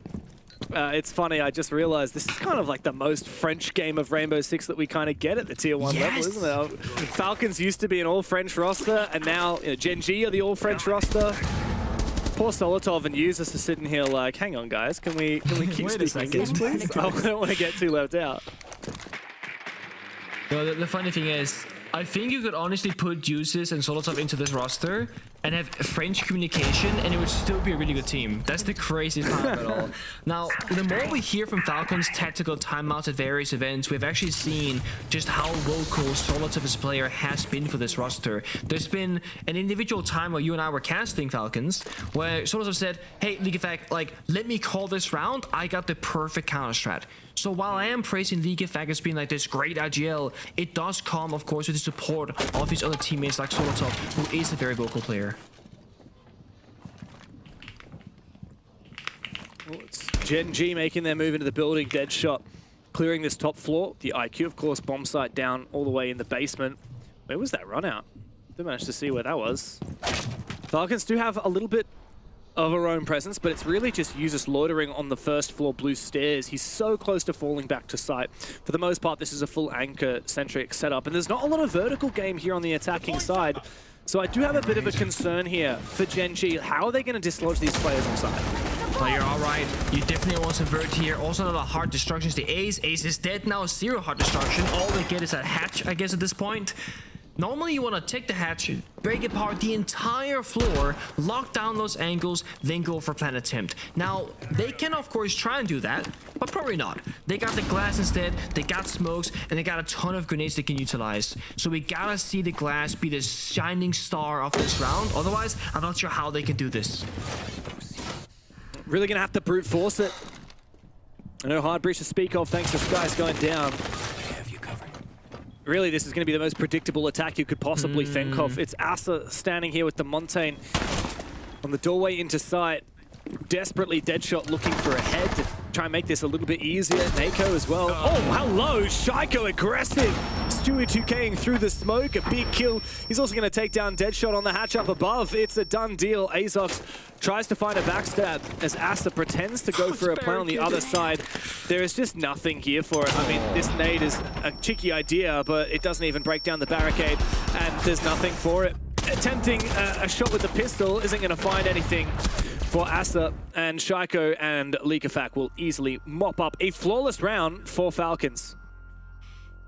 It's funny, I just realized this is kind of like the most French game of Rainbow Six that we kind of get at the tier 1 level, isn't it? Falcons used to be an all-French roster, and now Gen.G are the all-French roster. Poor Solotov and Users are sitting here like, hang on guys, can we keep speaking English, please? I don't want to get too left out. No, the funny thing is, I think you could honestly put Users and Solotov into this roster and have French communication, and it would still be a really good team. That's the craziest part of it all. Now, the more we hear from Falcons' tactical timeouts at various events, we've actually seen just how vocal Solotov as a player has been for this roster. There's been an individual time where you and I were casting Falcons, where Solotov said, hey, League Effect, like, let me call this round, I got the perfect counter strat. So while I am praising League Effect as being like this great IGL, it does come, of course, with the support of his other teammates like Solotov, who is a very vocal player. Well, it's Gen.G making their move into the building, Deadshot clearing this top floor. The IQ, of course, bomb site down all the way in the basement. Where was that run out? Didn't manage to see where that was. Falcons do have a little bit of her own presence, but it's really just Users loitering on the first floor blue stairs. He's so close to falling back to site. For the most part, this is a full anchor-centric setup, and there's not a lot of vertical game here on the attacking side. So I do have a bit of a concern here for Gen.G. How are they going to dislodge these players on side? Well, you're all right. You definitely want some vert here. Also, another hard destruction is the Ace. Ace is dead now. 0 hard destruction. All they get is that hatch, I guess, at this point. Normally, you want to take the hatch, break apart the entire floor, lock down those angles, then go for plan attempt. Now, they can, of course, try and do that, but probably not. They got the glass instead, they got smokes, and they got a ton of grenades they can utilize. So we gotta see the glass be the shining star of this round. Otherwise, I'm not sure how they can do this. Really gonna have to brute force it. No hard breach to speak of thanks to Skies going down. Really, this is going to be the most predictable attack you could possibly think of. It's Asa standing here with the Montaigne on the doorway into sight. Desperately Deadshot looking for a head to try and make this a little bit easier. Nako as well. Oh, hello! Shaiko aggressive! Stewie 2K'ing through the smoke, a big kill. He's also going to take down Deadshot on the hatch up above. It's a done deal. Azox tries to find a backstab as Asa pretends to go for a play on the other side. There is just nothing here for it. I mean, this nade is a cheeky idea, but it doesn't even break down the barricade, and there's nothing for it. Attempting a shot with the pistol isn't going to find anything for Asa, and Shaiko and Leakafak will easily mop up a flawless round for Falcons.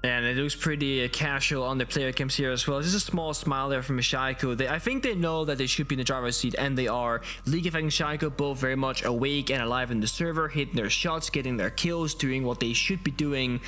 And it looks pretty casual on the player cams here as well. Just a small smile there from Shaiko. I think they know that they should be in the driver's seat, and they are. Leakafak and Shaiko both very much awake and alive in the server, hitting their shots, getting their kills, doing what they should be doing.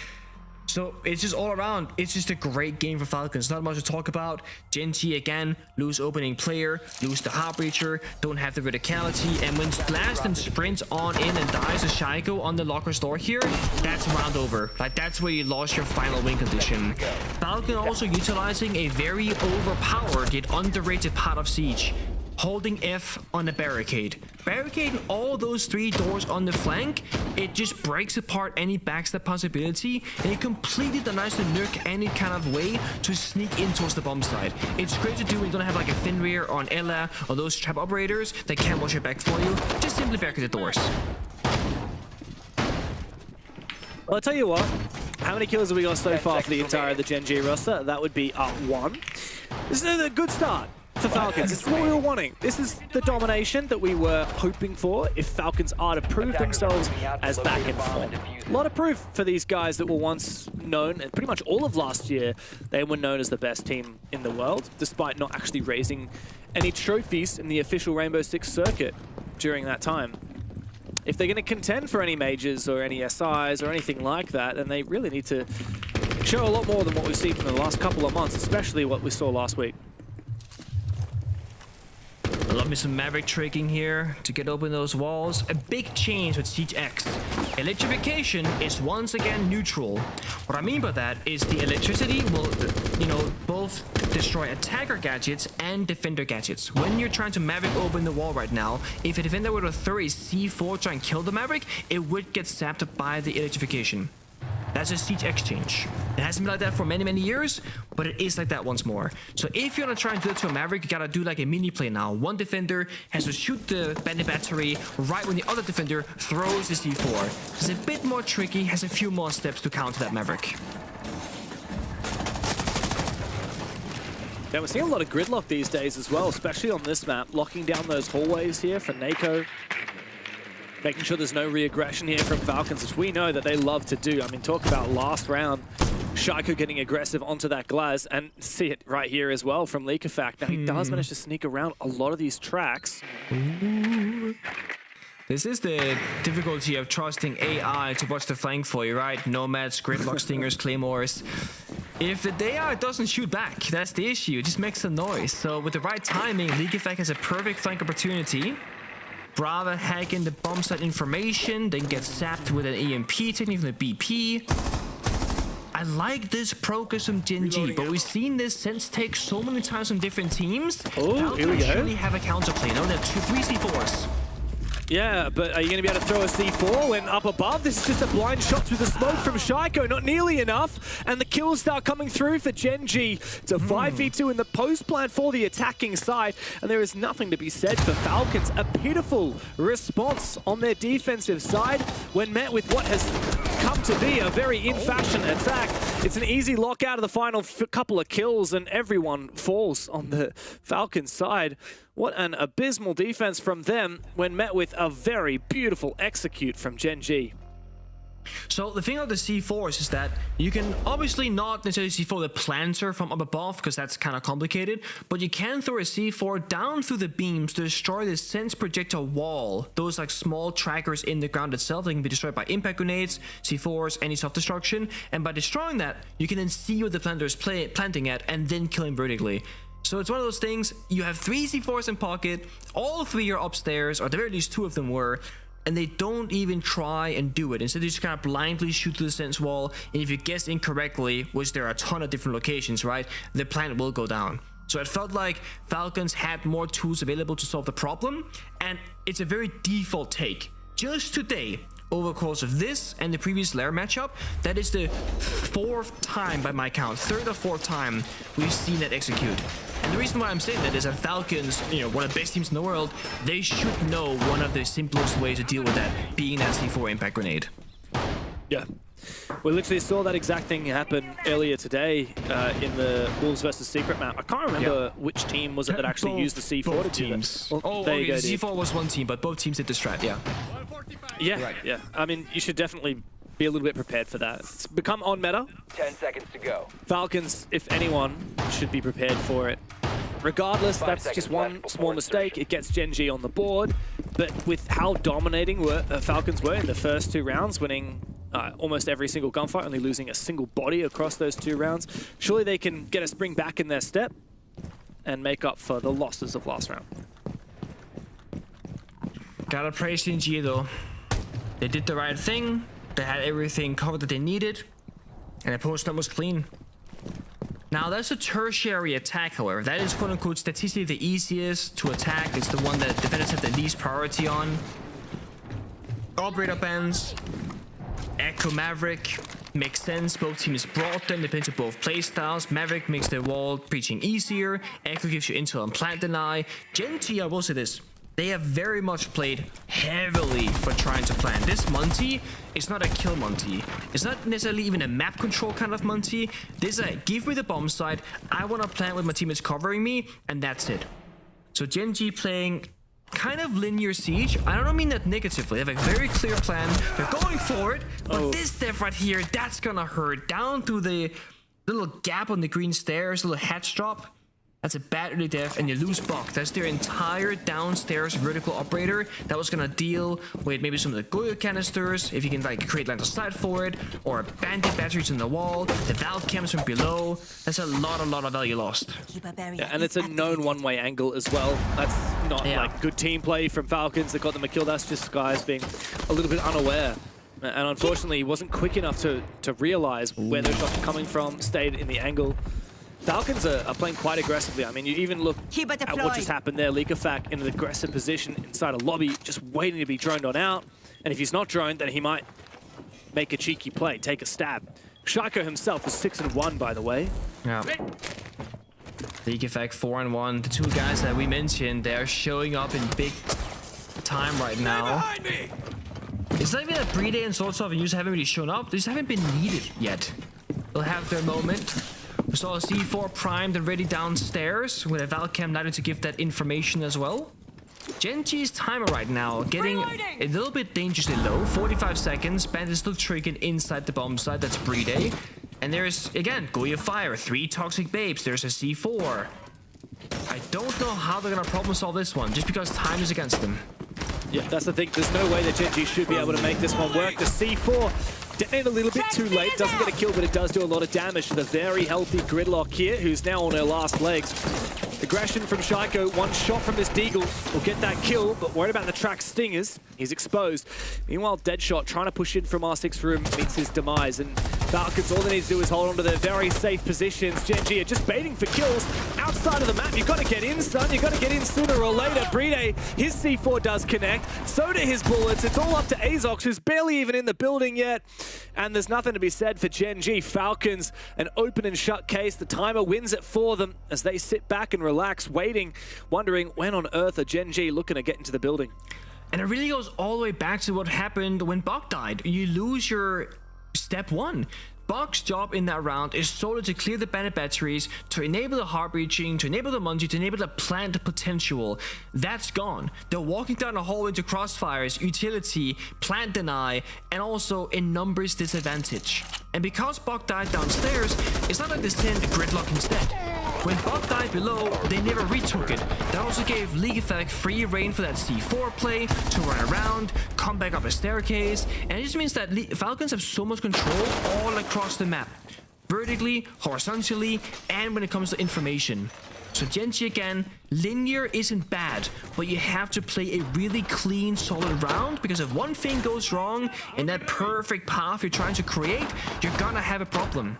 So it's just all around, it's just a great game for Falcons. Not much to talk about. Gen.G again, lose opening player, lose the Heartbreacher, don't have the verticality, and when Blast and sprints on in and dies a Shaiko on the locker's door here, that's round over. Like, that's where you lost your final win condition. Falcon also utilizing a very overpowered yet underrated part of Siege. Holding F on the barricade. Barricading all those 3 doors on the flank, it just breaks apart any backstab possibility, and it completely denies the nuke any kind of way to sneak in towards the bomb side. It's great to do when you don't have like a Fenrir or an Ella or those trap operators that can't watch your back for you. Just simply barricade the doors. Well, I'll tell you what, how many kills have we got so far for the entire of the Gen.G roster? That would be 1. This is a good start. for Falcons. This is what we were wanting. This is the domination that we were hoping for if Falcons are to prove themselves as back in form. A lot of proof for these guys that were once known, and pretty much all of last year, they were known as the best team in the world, despite not actually raising any trophies in the official Rainbow Six circuit during that time. If they're going to contend for any majors or any SIs or anything like that, then they really need to show a lot more than what we've seen from the last couple of months, especially what we saw last week. I love me some Maverick tricking here to get open those walls. A big change with Siege X. Electrification is once again neutral. What I mean by that is the electricity will, both destroy attacker gadgets and defender gadgets. When you're trying to Maverick open the wall right now, if a defender were to throw a C4 try and kill the Maverick, it would get zapped by the electrification. That's a Siege exchange. It hasn't been like that for many, many years, but it is like that once more. So if you're gonna try and do it to a Maverick, you gotta do like a mini play now. One defender has to shoot the bandit battery right when the other defender throws the C4. It's a bit more tricky, has a few more steps to counter that Maverick. Yeah, we're seeing a lot of gridlock these days as well, especially on this map. Locking down those hallways here for Nako. Making sure there's no re-aggression here from Falcons, which we know that they love to do. I mean, talk about last round. Shaiko getting aggressive onto that glass, and see it right here as well from Leakafact. Now, he does manage to sneak around a lot of these tracks. Ooh. This is the difficulty of trusting AI to watch the flank for you, right? Nomads, gridlock stingers, claymores. If the AI doesn't shoot back, that's the issue. It just makes a noise. So with the right timing, Leakafact has a perfect flank opportunity. Brava hacking the bomb site information, then get zapped with an EMP technique from the BP. I like this progress from Gen.G, but we've seen this sense take so many times from different teams. Oh, here we go. Really have a counterplay. No, they have 3 C4s. Yeah, but are you going to be able to throw a C4 when up above? This is just a blind shot through the smoke from Shaiko, not nearly enough. And the kills start coming through for Gen.G. It's a 5v2 in the post plan for the attacking side. And there is nothing to be said for Falcons. A pitiful response on their defensive side when met with what has come to be a very in-fashion attack. It's an easy lockout of the final couple of kills, and everyone falls on the Falcons side. What an abysmal defense from them when met with a very beautiful execute from Gen.G. So the thing about the C4s is that you can obviously not necessarily C4 the planter from up above because that's kind of complicated, but you can throw a C4 down through the beams to destroy the sense projectile wall. Those like small trackers in the ground itself, they can be destroyed by impact grenades, C4s, any self-destruction, and by destroying that, you can then see where the planter is planting at and then kill him vertically. So it's one of those things, you have 3 C4s in pocket, all 3 are upstairs, or at the very least 2 of them were, and they don't even try and do it. Instead, they just kind of blindly shoot through the sense wall, and if you guess incorrectly, which there are a ton of different locations, right, the plant will go down. So it felt like Falcons had more tools available to solve the problem, and it's a very default take. Just today, over the course of this and the previous lair matchup, that is the 4th time by my count, 3rd or 4th time we've seen that execute. And the reason why I'm saying that is that Falcons, one of the best teams in the world, they should know one of the simplest ways to deal with that, being that C4 impact grenade. Yeah. We literally saw that exact thing happen earlier today in the Wolves versus Secret map. I can't remember which team was it that actually used the C4 to do that. Well, there you go, C4 was one team, but both teams did the strat, yeah. Yeah, right. Yeah. I mean, you should definitely be a little bit prepared for that. It's become on meta. 10 seconds to go. Falcons, if anyone, should be prepared for it. Regardless, that's just one small mistake. It gets Gen.G on the board. But with how dominating Falcons were in the first 2 rounds, winning almost every single gunfight, only losing a single body across those 2 rounds, surely they can get a spring back in their step and make up for the losses of last round. Gotta praise Gen.G though. They did the right thing. They had everything covered that they needed, and the post-up was clean. Now that's a tertiary attack, however. That is quote-unquote statistically the easiest to attack. It's the one that defenders have the least priority on. Operator bans, Echo Maverick, makes sense. Both teams brought them, depends on both playstyles. Maverick makes the wall breaching easier. Echo gives you intel on plant deny. Gen.G, I will say this. they have very much played heavily for trying to plan. This Monty is not a kill Monty. It's not necessarily even a map control kind of Monty. This is a give me the bomb site, I want to plant with my teammates covering me, and that's it. So Gen.G playing kind of linear siege. I don't mean that negatively. They have a very clear plan. They're going for it, but this death right here, that's gonna hurt. Down through the little gap on the green stairs, little hatch drop. That's a bad early death, and you lose Buck. That's their entire downstairs vertical operator that was gonna deal with maybe some of the Goyo canisters, if you can like create line of sight for it, or bandit batteries in the wall, the valve cams from below. That's a lot of value lost. Yeah, and it's a known one-way angle as well. That's not like good team play from Falcons that got them a kill. That's just Skies being a little bit unaware. And unfortunately, he wasn't quick enough to realize where those shots were coming from, stayed in the angle. Falcons are playing quite aggressively. I mean, you even look at what just happened there. Leakafak in an aggressive position inside a lobby, just waiting to be droned on out. And if he's not droned, then he might make a cheeky play, take a stab. Shaiko himself is 6-1, by the way. Yeah. Leakafak 4-1. The two guys that we mentioned, they're showing up in big time right now. It's not even that Brede and Soltov and Yus haven't really shown up. They just haven't been needed yet. They'll have their moment. We saw a C4 primed and ready downstairs with a Valcam Knighter to give that information as well. Gen.G's timer right now getting a little bit dangerously low. 45 seconds. Band is still triggered inside the bomb site. That's Brede. And there's, again, Goya Fire. 3 Toxic Babes. There's a C4. I don't know how they're going to problem solve this one, just because time is against them. Yeah, that's the thing. There's no way that Gen.G should be able to make this one work. The C4 detonated a little bit too late. Doesn't get a kill, but it does do a lot of damage to the very healthy Gridlock here, who's now on her last legs. Aggression from Shaiko. One shot from this Deagle will get that kill, but worried about the track stingers. He's exposed. Meanwhile, Deadshot trying to push in from R6 room meets his demise, and Falcons, all they need to do is hold on to their very safe positions. Gen.G are just baiting for kills outside of the map. You've got to get in, son. You've got to get in sooner or later. Brede, his C4 does connect. So do his bullets. It's all up to Azox, who's barely even in the building yet. And there's nothing to be said for Gen.G. Falcons, an open and shut case. The timer wins it for them as they sit back and relax, waiting, wondering when on earth are Gen.G looking to get into the building. And it really goes all the way back to what happened when Buck died. You lose your step one. Buck's job in that round is solely to clear the bandit batteries, to enable the heart breaching, to enable the Mungie, to enable the plant potential. That's gone. They're walking down the hallway into crossfires, utility, plant deny, and also a numbers disadvantage. And because Buck died downstairs, it's not like they sent Gridlock instead. When Buck died below, they never retook it. That also gave Leakafak free reign for that C4 play, to run around, come back up a staircase, and it just means that Falcons have so much control all across the map. Vertically, horizontally, and when it comes to information. So Gen.G again, linear isn't bad, but you have to play a really clean, solid round, because if one thing goes wrong in that perfect path you're trying to create, you're gonna have a problem.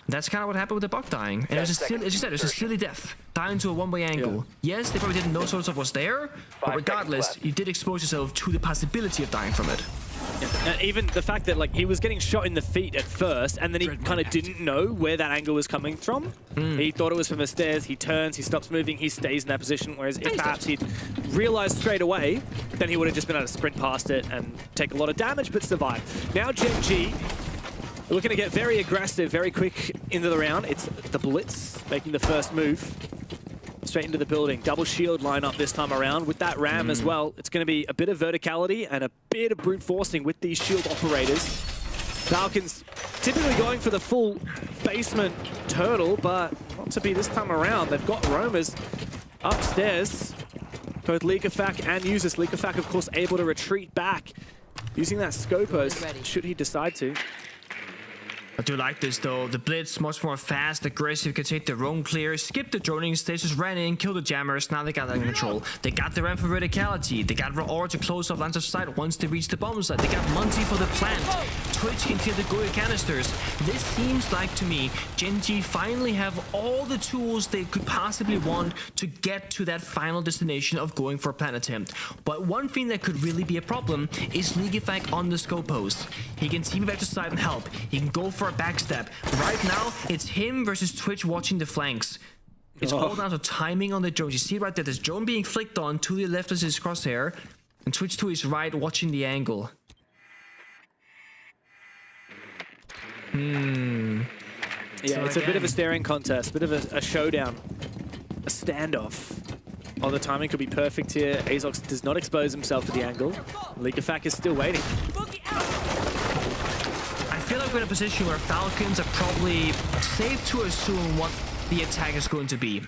That's kind of what happened with the Buck dying. And it was a silly, as you said, it was a silly death. Dying to a one-way angle. Yeah. Yes, they probably didn't know sort of was there, but regardless, you did expose yourself to the possibility of dying from it. Yeah. And even the fact that like he was getting shot in the feet at first, and then he kind of didn't know where that angle was coming from. He thought it was from the stairs. He turns, he stops moving, he stays in that position. Whereas if perhaps he'd realized straight away, then he would have just been able to sprint past it and take a lot of damage, but survive. Now Gen.G looking to get very aggressive, very quick into the round. It's the Blitz making the first move. Straight into the building. Double shield lineup this time around with that ram as well. It's going to be a bit of verticality and a bit of brute forcing with these shield operators. Falcons typically going for the full basement turtle, but not to be this time around. They've got roamers upstairs. Both Leakafak and Users. Leakafak, of course, able to retreat back using that Scopos, should he decide to. I do like this though. The Blitz much more fast, aggressive, can take the roam clear, skip the droning stage, just ran in, kill the jammers. Now they got that in control. They got the ramp for verticality. They got Aura to close off lines of sight once they reach the bomb site. They got Monty for the plant. Twitch can kill the Goya canisters. This seems like to me, Gen.G finally have all the tools they could possibly want to get to that final destination of going for a plant attempt. But one thing that could really be a problem is Leakafak on the scope post. He can team back to side and help. He can go for a backstep. Right now, it's him versus Twitch watching the flanks. It's all down to timing on the drones. You see right there, there's drone being flicked on, to the left is his crosshair, and Twitch to his right, watching the angle. Yeah, it's a bit of a staring contest, a bit of a showdown, a standoff. Oh, the timing could be perfect here. Azox does not expose himself to the angle. Leakafak is still waiting. I feel like we're in a position where Falcons are probably safe to assume what the attack is going to be.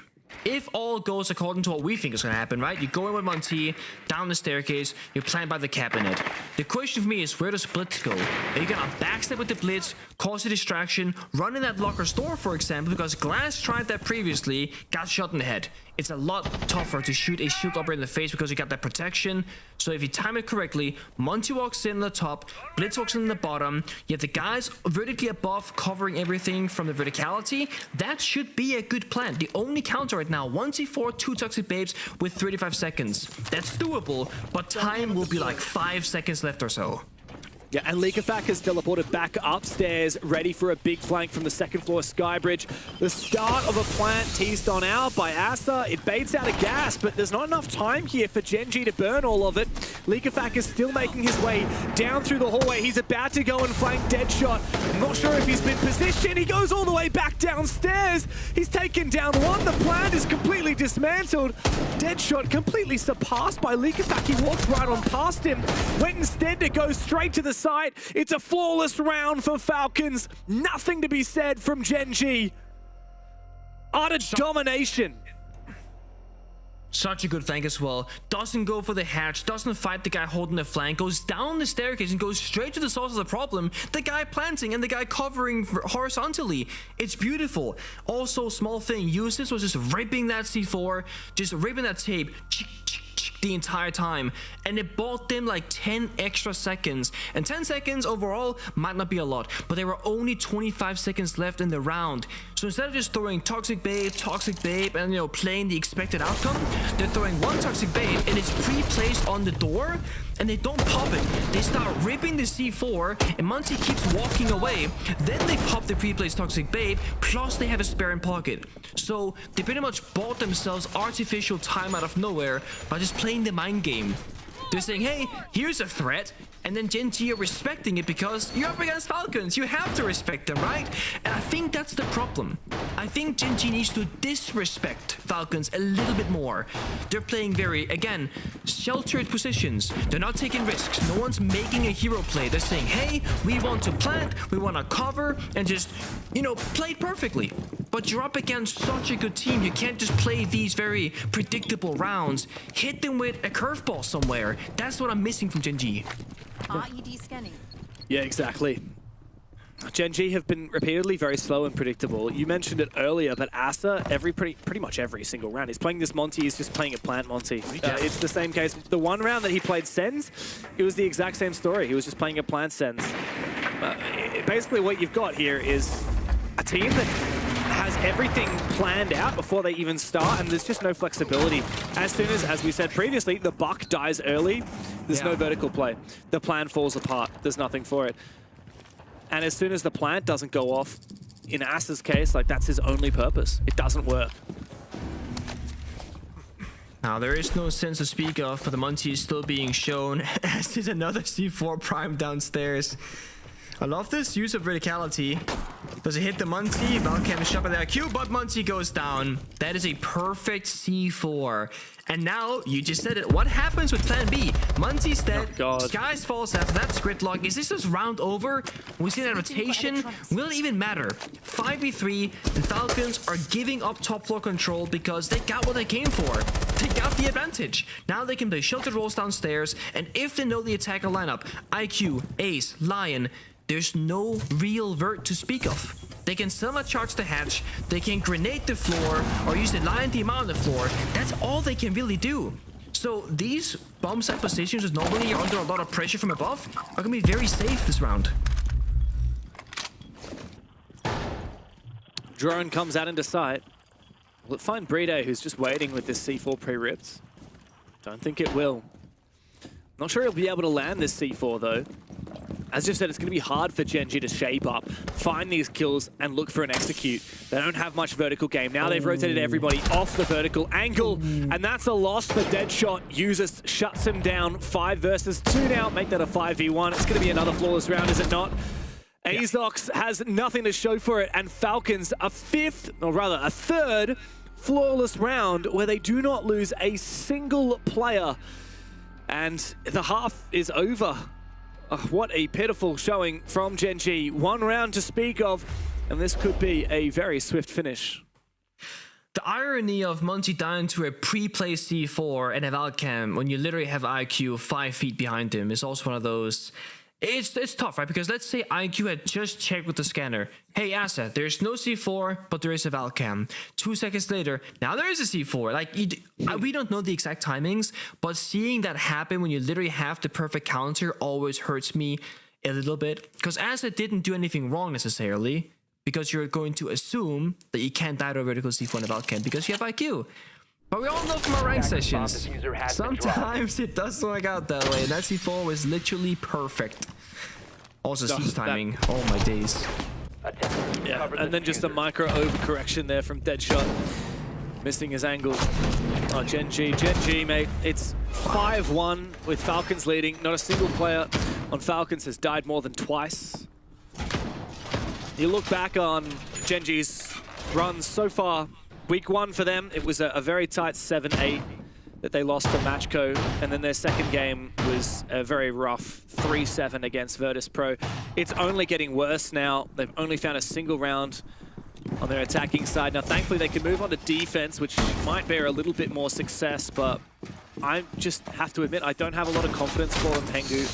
If all goes according to what we think is going to happen, right? You go in with Monty, down the staircase, you plant by the cabinet. The question for me is, where does Blitz go? Are you going to backstep with the Blitz, cause a distraction, run in that locker's door, for example, because Glass tried that previously, got shot in the head. It's a lot tougher to shoot a shield upper in the face because you got that protection. So if you time it correctly, Monty walks in the top, Blitz walks in the bottom, you have the guys vertically above covering everything from the verticality. That should be a good plan. The only counter right now, 1c4, 2 Toxic Babes with 35 seconds. That's doable, but time will be like 5 seconds left or so. Yeah, and Leakafak has teleported back upstairs, ready for a big flank from the second floor Skybridge. The start of a plant teased on out by Asa. It baits out a gas, but there's not enough time here for Gen.G to burn all of it. Leakafak is still making his way down through the hallway. He's about to go and flank Deadshot. I'm not sure if he's been positioned. He goes all the way back downstairs. He's taken down one. The plant is completely dismantled. Deadshot completely surpassed by Leakafak. He walked right on past him. Went instead to go straight to the side. It's a flawless round for Falcons. Nothing to be said from Gen.G. Utter domination. Such a good flank as well. Doesn't go for the hatch, doesn't fight the guy holding the flank, goes down the staircase and goes straight to the source of the problem. The guy planting and the guy covering horizontally. It's beautiful. Also, small thing, Usis was just ripping that C4, just ripping that tape the entire time, and it bought them like 10 extra seconds, and 10 seconds overall might not be a lot, but there were only 25 seconds left in the round. So instead of just throwing toxic babe, and playing the expected outcome, they're throwing one toxic babe and it's pre-placed on the door, and they don't pop it. They start ripping the C4 and Monty keeps walking away. Then they pop the pre-placed toxic babe, plus they have a spare in pocket. So they pretty much bought themselves artificial time out of nowhere by just playing the mind game. They're saying, hey, here's a threat, and then Gen.G are respecting it because you're up against Falcons. You have to respect them, right? And I think that's the problem. I think Gen.G needs to disrespect Falcons a little bit more. They're playing very, again, sheltered positions. They're not taking risks. No one's making a hero play. They're saying, hey, we want to plant, we want to cover, and just, play it perfectly. But you're up against such a good team. You can't just play these very predictable rounds. Hit them with a curveball somewhere. That's what I'm missing from Gen.G. RED scanning. Yeah, exactly. Gen.G have been repeatedly very slow and predictable. You mentioned it earlier, but Asa, pretty much every single round, he's playing this Monty, he's just playing a plant Monty. It's the same case. The one round that he played Sens, it was the exact same story. He was just playing a plant Sens. Basically what you've got here is a team that has everything planned out before they even start, and there's just no flexibility. As soon as we said previously, the buck dies early, there's no vertical play. The plan falls apart. There's nothing for it. And as soon as the plant doesn't go off, in Asa's case, that's his only purpose. It doesn't work. Now, there is no sense to speak of, but the Monty is still being shown, as is another C4 prime downstairs. I love this use of verticality. Does it hit the Monty? Valcam is shot by the IQ, but Monty goes down. That is a perfect C4. And now, you just said it. What happens with plan B? Monty's dead. Skies falls after. That's gridlock. Is this just round over? We see that rotation. Will it even matter? 5v3, and Falcons are giving up top floor control because they got what they came for. They got the advantage. Now they can play sheltered rolls downstairs, and if they know the attacker lineup, IQ, Ace, Lion, there's no real vert to speak of. They can still charge the hatch, they can grenade the floor, or use the Lion team out on the floor. That's all they can really do. So these bomb site positions that normally are under a lot of pressure from above are going to be very safe this round. Drone comes out into sight. Will it find Brito, who's just waiting with this C4 pre-ripped? Don't think it will. Not sure he'll be able to land this C4 though. as Jeff said, it's going to be hard for Gen.G to shape up, find these kills, and look for an execute. They don't have much vertical game. Now they've rotated everybody off the vertical angle, and that's a loss for Deadshot. Users shuts him down. 5 versus 2 now. Make that a 5v1. It's going to be another flawless round, is it not? Azox has nothing to show for it, and Falcons a 5th, or rather a 3rd, flawless round where they do not lose a single player. And the half is over. What a pitiful showing from Gen.G. 1 round to speak of, and this could be a very swift finish. The irony of Monty down to a pre-play C4 and a Valcam when you literally have IQ 5 feet behind him is also one of those. It's tough, right? Because let's say IQ had just checked with the scanner. Hey, Asa, there's no C4, but there is a Valcam. 2 seconds later, now there is a C4. Like, we don't know the exact timings, but seeing that happen when you literally have the perfect counter always hurts me a little bit. Because Asa didn't do anything wrong necessarily, because you're going to assume that you can't die to a vertical C4 and a Valcam because you have IQ. But we all know from our rank sessions, sometimes it doesn't work out that way. That C4 was literally perfect. Also, siege timing. Oh my days. Yeah, and then just a micro overcorrection there from Deadshot. Missing his angle. Oh, Gen.G, mate. It's 5-1 with Falcons leading. Not a single player on Falcons has died more than twice. You look back on Gen.G's runs so far. Week 1 for them, it was a very tight 7-8 that they lost to Matcho, and then their second game was a very rough 3-7 against Virtus.Pro. It's only getting worse now. They've only found a single round on their attacking side. Now, thankfully, they can move on to defense, which might bear a little bit more success, but I just have to admit, I don't have a lot of confidence for them, Pengu.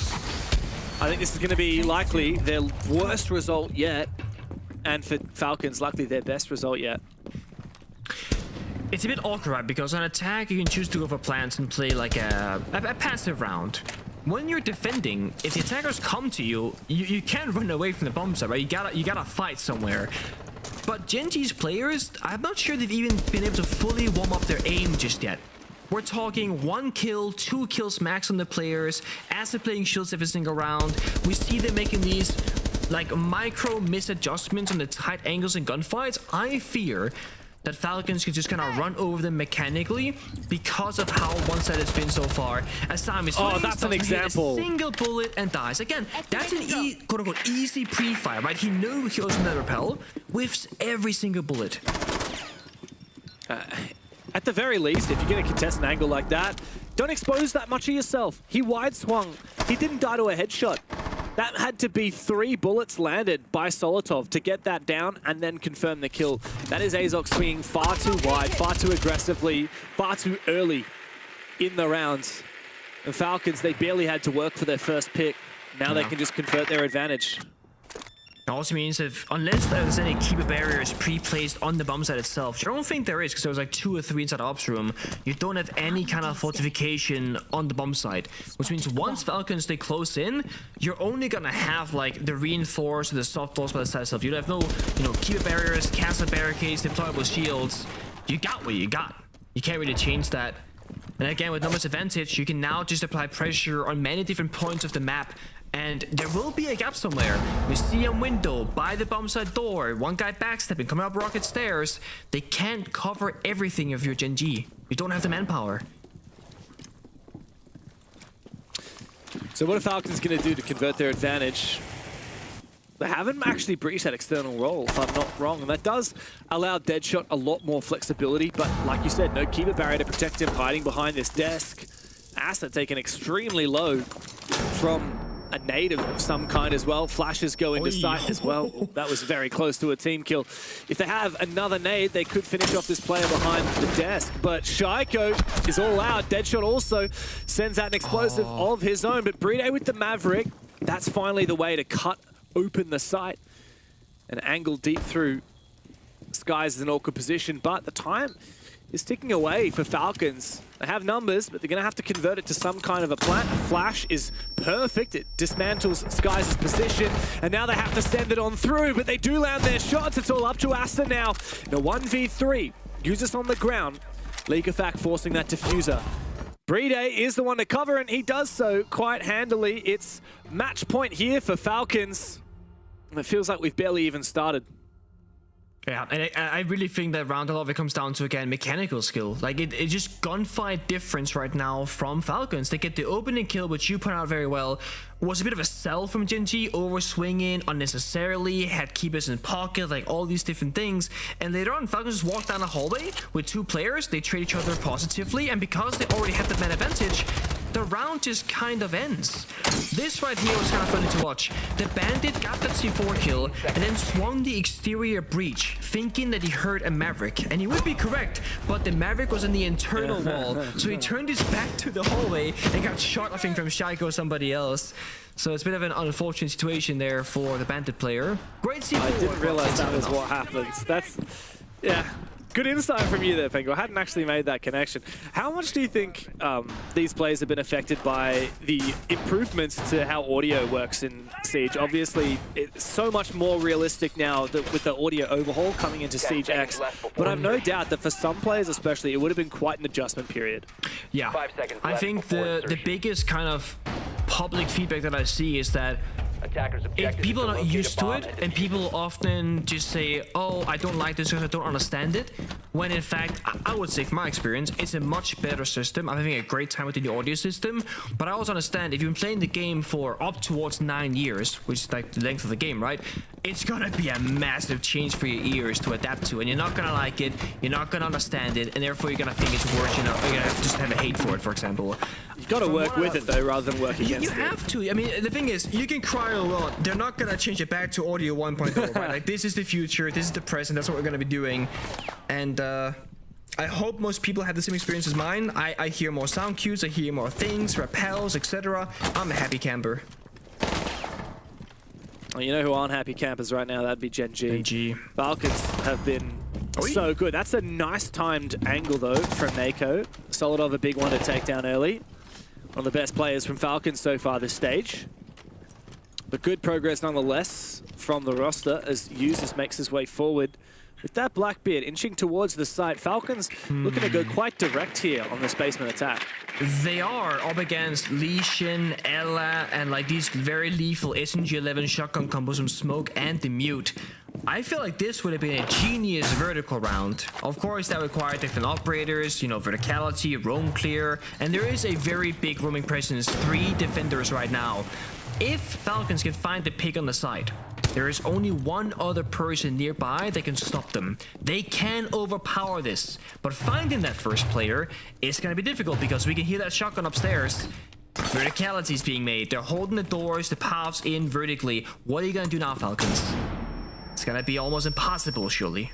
I think this is going to be likely their worst result yet, and for Falcons, likely their best result yet. It's a bit awkward, right? Because on attack, you can choose to go for plants and play like a passive round. When you're defending, if the attackers come to you, you can't run away from the bomb site, right? You gotta fight somewhere. But Gen.G's players, I'm not sure they've even been able to fully warm up their aim just yet. We're talking 1 kill, 2 kills max on the players, as they're playing shields every single round. We see them making these like micro misadjustments on the tight angles and gunfights. I fear that Falcons could just kind of run over them mechanically because of how one-sided it's been so far. As Sam is that's an example. A single bullet and dies. Again, that's an quote-unquote easy pre-fire, right? He knew he was gonna repel, whiffs every single bullet. At the very least, if you're going to contest an angle like that, don't expose that much of yourself. He wide swung. He didn't die to a headshot. That had to be 3 bullets landed by Solotov to get that down and then confirm the kill. That is Azox swinging far too wide, far too aggressively, far too early in the rounds. The Falcons, they barely had to work for their first pick. Now they can just convert their advantage. It also means if, unless there's any keeper barriers pre-placed on the bomb site itself, I don't think there is, because there was like 2 or 3 inside the ops room, you don't have any kind of fortification on the bomb site, which means once Falcons stay close in, you're only gonna have like the reinforced or the soft walls by the side itself. You have no, keeper barriers, castle barricades, deployable shields. You got what you got. You can't really change that. And again, with numbers advantage, you can now just apply pressure on many different points of the map. And there will be a gap somewhere. We see a window by the bomb site door. 1 guy backstepping, coming up rocket stairs. They can't cover everything if you're Gen.G. You don't have the manpower. So what are Falcons going to do to convert their advantage? They haven't actually breached that external role, if I'm not wrong. And that does allow Deadshot a lot more flexibility. But like you said, no keeper barrier to protect him hiding behind this desk. Asa taken extremely low from a nade of some kind as well. Flashes go into sight as well. That was very close to a team kill. If they have another nade, they could finish off this player behind the desk. But Shaiko is all out. Deadshot also sends out an explosive of his own. But Bride with the Maverick, that's finally the way to cut open the site. An angle deep through. Skies is an awkward position, but the time is ticking away for Falcons. They have numbers, but they're going to have to convert it to some kind of a plant. A flash is perfect. It dismantles Skies' position, and now they have to send it on through, but they do land their shots. It's all up to Asta now. In a 1v3, Users on the ground. League of Fact forcing that diffuser. Brede is the one to cover, and he does so quite handily. It's match point here for Falcons. It feels like we've barely even started. Yeah, and I really think that round a lot of it comes down to, again, mechanical skill. Like, it's just gunfight difference right now from Falcons. They get the opening kill, which you point out very well, was a bit of a sell from Gen.G, over-swinging unnecessarily, had keepers in pocket, like all these different things. And later on, Falcons just walk down a hallway with two players, they trade each other positively, and because they already had the man advantage, the round just kind of ends. This right here was kind of funny to watch. The Bandit got that C4 kill and then swung the exterior breach, thinking that he heard a Maverick. And he would be correct, but the Maverick was in the internal wall. So he turned his back to the hallway and got shot, I think, from Shaiko or somebody else. So it's a bit of an unfortunate situation there for the Bandit player. Great C4. I didn't realize that was what happens. That's, yeah. Good insight from you there, Pengo. I hadn't actually made that connection. How much do you think these players have been affected by the improvements to how audio works in Siege? Obviously, it's so much more realistic now with the audio overhaul coming into Siege X. But I've no doubt that for some players especially, it would have been quite an adjustment period. Yeah, I think the biggest kind of public feedback that I see is that if people are not used to it, and people often just say, oh, I don't like this because I don't understand it, when in fact, I would say from my experience, it's a much better system. I'm having a great time with the audio system, but I also understand if you've been playing the game for up towards 9 years, which is like the length of the game, right? It's gonna be a massive change for your ears to adapt to, and you're not gonna like it, you're not gonna understand it, and therefore you're gonna think it's worse, you're gonna just have a hate for it, for example. You've got to work with it though, rather than work against it. You have to. I mean, the thing is, you can cry a lot. They're not gonna change it back to audio 1.0, right? Like, this is the future, this is the present, that's what we're gonna be doing. And I hope most people have the same experience as mine. I hear more sound cues, I hear more things, rappels, etc. I'm a happy camper. Well, you know who aren't happy campers right now? That'd be Gen.G. Falcons have been so good. That's a nice timed angle though from Nako. Solid of a big one to take down early. One of the best players from Falcons so far this stage. But good progress nonetheless from the roster as Users makes his way forward. With that Blackbeard inching towards the site, Falcons looking to go quite direct here on this basement attack. They are up against Lee Shin, Ella, and like these very lethal SMG11 shotgun combos from Smoke and the Mute. I feel like this would have been a genius vertical round. Of course, that required different operators, you know, verticality, roam clear, and there is a very big roaming presence, 3 defenders right now. If Falcons can find the pick on the side, there is only one other person nearby that can stop them. They can overpower this, but finding that first player is going to be difficult because we can hear that shotgun upstairs. Verticality is being made. They're holding the doors, the paths in vertically. What are you going to do now, Falcons? It's going to be almost impossible, surely.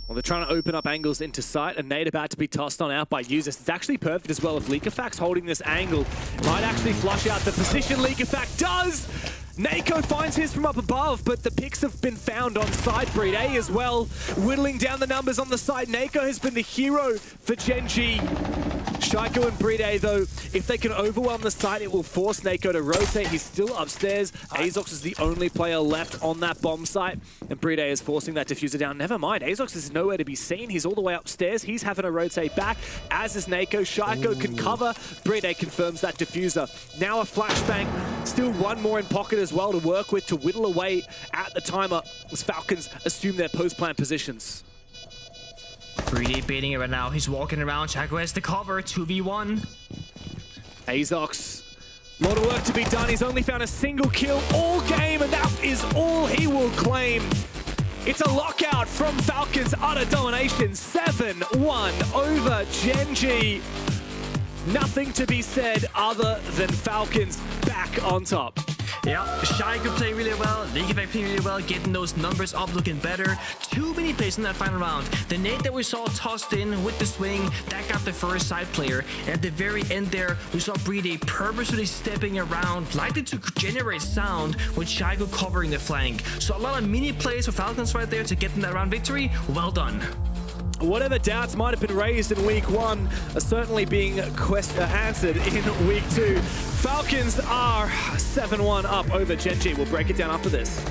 Well, they're trying to open up angles into sight. A nade about to be tossed on out by Users. It's actually perfect as well if Leakerfax holding this angle. Might actually flush out the position. Leakerfax does! Nako finds his from up above, but the picks have been found on side. Brede as well, whittling down the numbers on the side. Nako has been the hero for Gen.G. Shaiko and Brede, though, if they can overwhelm the site, it will force Nako to rotate. He's still upstairs. Azox is the only player left on that bomb site, and Brede is forcing that diffuser down. Never mind, Azox is nowhere to be seen. He's all the way upstairs. He's having to rotate back, as is Nako. Shaiko can cover. Brede confirms that diffuser. Now a flashbang. Still one more in pocket as well to work with, to whittle away at the timer as Falcons assume their post-plant positions. Brede baiting it right now. He's walking around. Shaiko has the cover. 2v1. Azox, a lot of work to be done. He's only found a single kill all game, and that is all he will claim. It's a lockout from Falcons. Utter domination. 7-1 over Gen.G. Nothing to be said other than Falcons back on top. Yeah, Shaiko playing really well, Leakerfax playing really well, getting those numbers up, looking better. Too many plays in that final round. The nade that we saw tossed in with the swing, that got the first side player. And at the very end there, we saw Brede purposely stepping around, likely to generate sound with Shaiko covering the flank. So a lot of mini plays for Falcons right there to get in that round victory. Well done. Whatever doubts might have been raised in week 1 are certainly being answered in week 2. Falcons are 7-1 up over Gen.G. We'll break it down after this.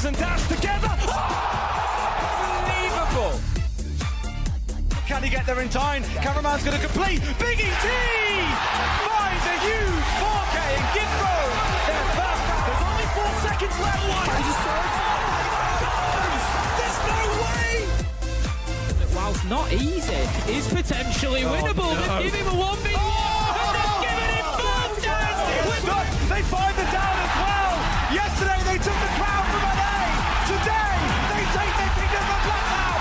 scissors and dash together. Unbelievable. Can he get there in time? Cameraman's going to complete. Big ET finds a huge 4K and Gifbo. They're back. There's only 4 seconds left. There's no way. Whilst not easy, is potentially winnable. No. Give him a 1v1. And they've given him both down. They find the down as well. Yesterday they took the crown from LA. Today they take their kingdom from Blackout.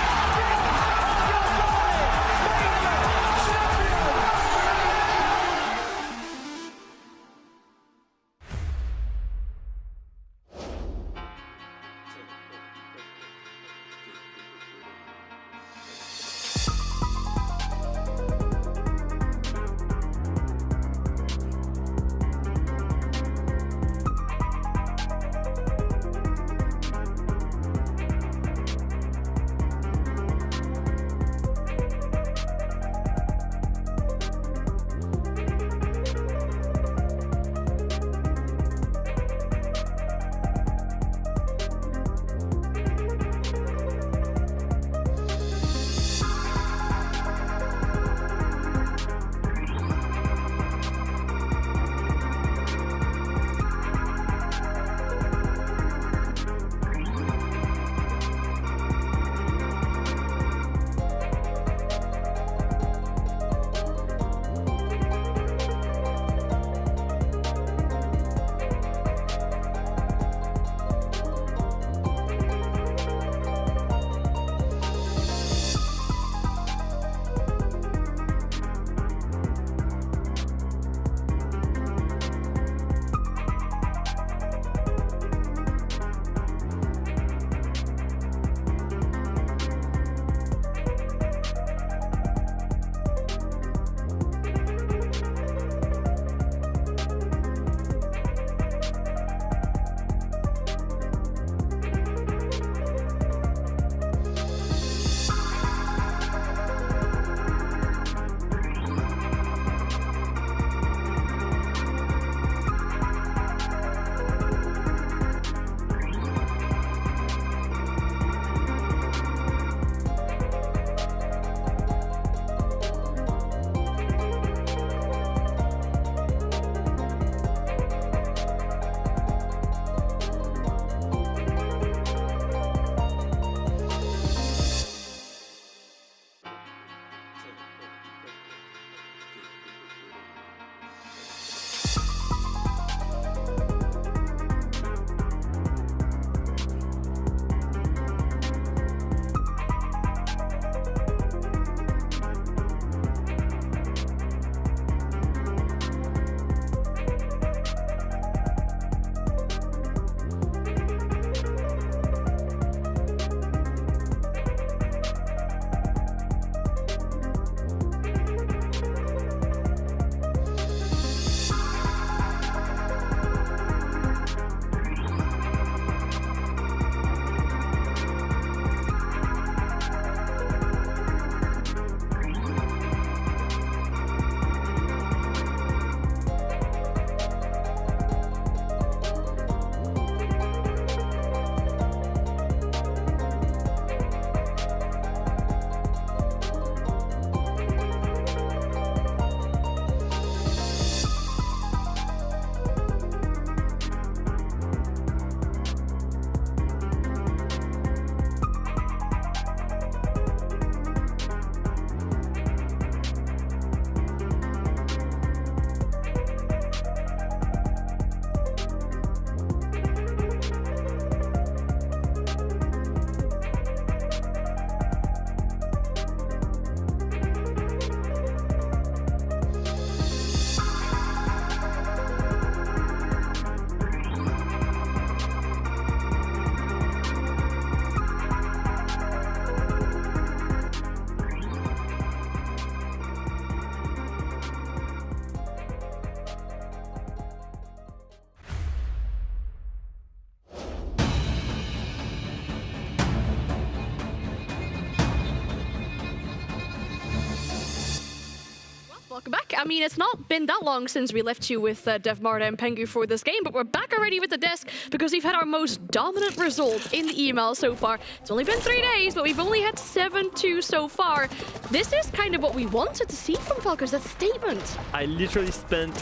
welcome back. I mean, it's not been that long since we left you with Dev Marta and Pengu for this game, but we're back already with the desk because we've had our most dominant result in the EML so far. It's only been 3 days, but we've only had 7-2 so far. This is kind of what we wanted to see from Falcons, that statement. I literally spent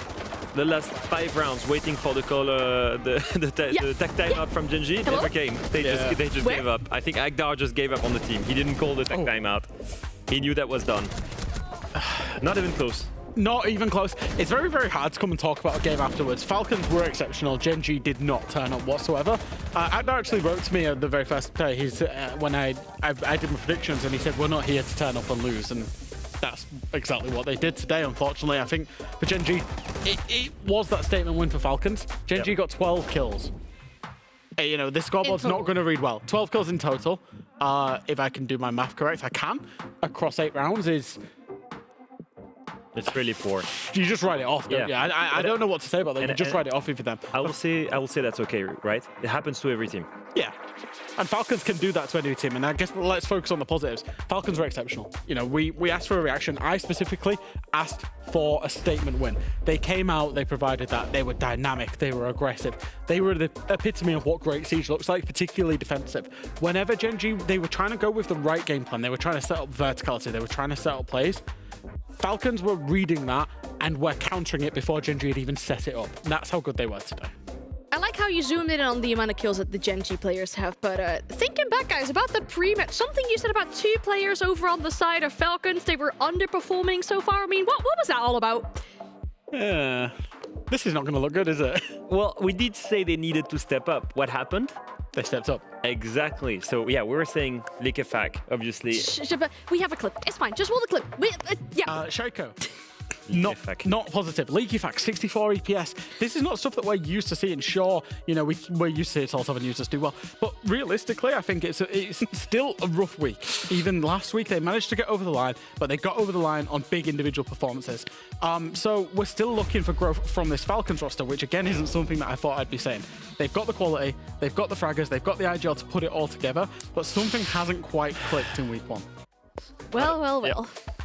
the last 5 rounds waiting for the call, the tech timeout from Gen.G. Never came. They just gave up. I think Agdar just gave up on the team. He didn't call the tech timeout. He knew that was done. Not even close. Not even close. It's very, very hard to come and talk about a game afterwards. Falcons were exceptional. Gen.G did not turn up whatsoever. Agdar actually wrote to me at the very first day. When I did my predictions, and he said, we're not here to turn up and lose. And that's exactly what they did today, unfortunately. I think for Gen.G, it was that statement win for Falcons. Gen.G got 12 kills. You know, this scoreboard's not going to read well. 12 kills in total. If I can do my math correct, I can. Across 8 rounds is... It's really poor. You just write it off, don't you? I don't know what to say about that. You just write it off for them. I will say that's okay, right? It happens to every team. Yeah. And Falcons can do that to any team. And I guess let's focus on the positives. Falcons were exceptional. You know, we asked for a reaction. I specifically asked for a statement win. They came out, they provided that. They were dynamic, they were aggressive. They were the epitome of what great Siege looks like, particularly defensive. Whenever Gen.G, they were trying to go with the right game plan. They were trying to set up verticality. They were trying to set up plays. Falcons were reading that and were countering it before Gen.G had even set it up. And that's how good they were today. I like how you zoomed in on the amount of kills that the Gen.G players have, but thinking back, guys, about the pre-match, something you said about 2 players over on the side of Falcons, they were underperforming so far. I mean, what was that all about? This is not going to look good, is it? Well, we did say they needed to step up. What happened? They stepped up. Exactly. So, yeah, we were saying Liquefac, obviously. But we have a clip. It's fine. Just roll the clip. Shaiko. Not positive. Liquefac, 64 EPS. This is not stuff that we're used to seeing. Sure, you know, we're used to see it all and used to do well. But realistically, I think it's still a rough week. Even last week, they managed to get over the line, but they got over the line on big individual performances. So we're still looking for growth from this Falcons roster, which again isn't something that I thought I'd be saying. They've got the quality, they've got the fraggers, they've got the IGL to put it all together, but something hasn't quite clicked in week 1. Well. Yep.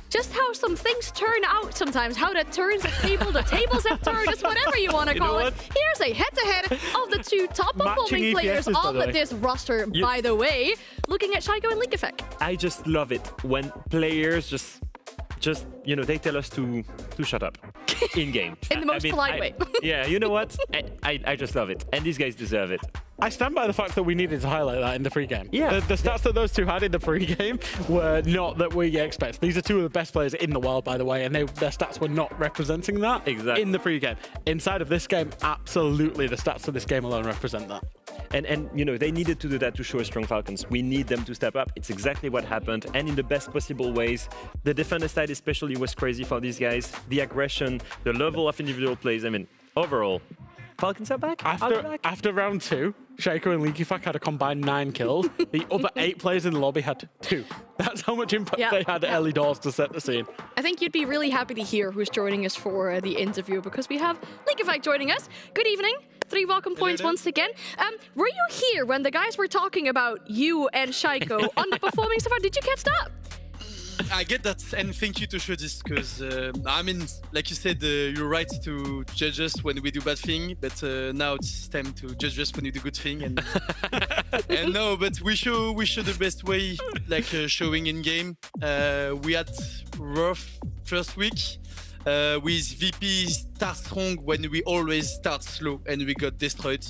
Just how some things turn out sometimes, how that turns the table, the tables have turned, just whatever you want to call it. Here's a head-to-head of the 2 top-performing players on this roster, by the way. Looking at Shaiko and Liquefac. I just love it when players just you know, they tell us to shut up in game. In the most polite way. Yeah, you know what? I just love it. And these guys deserve it. I stand by the fact that we needed to highlight that in the pregame. Yeah. The stats that those 2 had in the pregame were not that we expect. These are 2 of the best players in the world, by the way, and their stats were not representing that in the pregame. Inside of this game, absolutely, the stats of this game alone represent that. And you know, they needed to do that to show a strong Falcons. We need them to step up. It's exactly what happened, and in the best possible ways. The defender side especially was crazy for these guys. The aggression, the level of individual plays. I mean, overall, Falcons are back. After round 2, Shaiko and Liquefac had a combined 9 kills. The other 8 players in the lobby had 2. That's how much impact they had at early doors to set the scene. I think you'd be really happy to hear who's joining us for the interview, because we have Liquefac joining us. Good evening. 3 welcome points once again. Were you here when the guys were talking about you and Shaiko underperforming so far? Did you catch that? I get that, and thank you to show this, because I mean, like you said, you're right to judge us when we do bad thing, but now it's time to judge us when we do good thing, and and no, but we show the best way, like showing in game. We had rough first week. With VP start strong when we always start slow, and we got destroyed.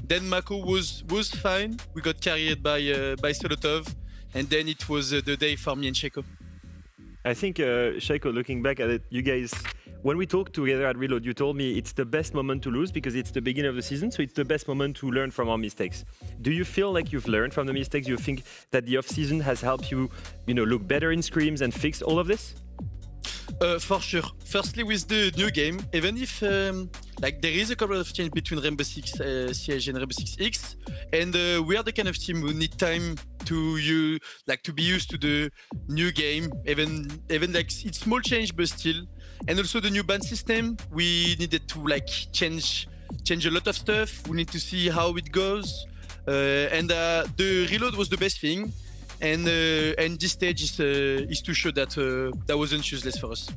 Then Mako was fine. We got carried by Solotov, and then it was the day for me and Shaiko. I think, Shaiko, looking back at it, you guys, when we talked together at Reload, you told me it's the best moment to lose because it's the beginning of the season, so it's the best moment to learn from our mistakes. Do you feel like you've learned from the mistakes? Do you think that the off-season has helped you, look better in scrims and fix all of this? For sure. Firstly, with the new game, even if like there is a couple of change between Rainbow Six Siege and Rainbow Six X, and we are the kind of team who need time to be used to the new game. Even like it's small change, but still. And also the new ban system, we needed to like change a lot of stuff. We need to see how it goes, and the reload was the best thing. And this stage is to show that that wasn't useless for us.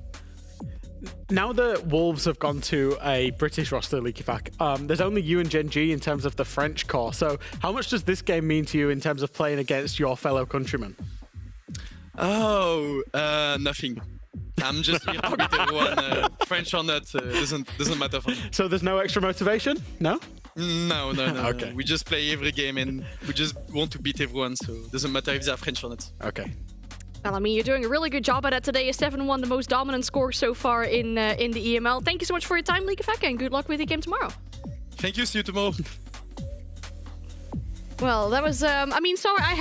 Now that Wolves have gone to a British roster, Leakyfac, there's only you and Gen.G in terms of the French core. So how much does this game mean to you in terms of playing against your fellow countrymen? Oh, nothing. I'm just here to beat everyone. French or not, doesn't matter for me. So there's no extra motivation? No? No. Okay. No. We just play every game and we just want to beat everyone, so it doesn't matter if they're French or not. Okay. Well, I mean, you're doing a really good job at it today. 7-1, the most dominant score so far in the EML. Thank you so much for your time, Leakyfac, and good luck with the game tomorrow. Thank you. See you tomorrow. Well, that was, I mean, sorry, I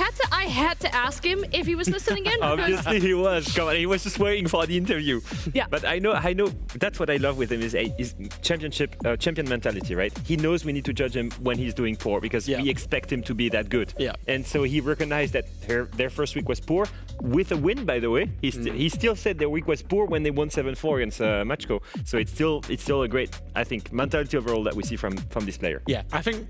had to ask him if he was listening in. Obviously he was. Come on, he was just waiting for the interview. Yeah. But I know. That's what I love with him is champion mentality, right? He knows we need to judge him when he's doing poor because we expect him to be that good. Yeah. And so he recognized that their first week was poor with a win, by the way. He still said their week was poor when they won 7-4 against Matcho. So it's still a great, I think, mentality overall that we see from this player. Yeah, I think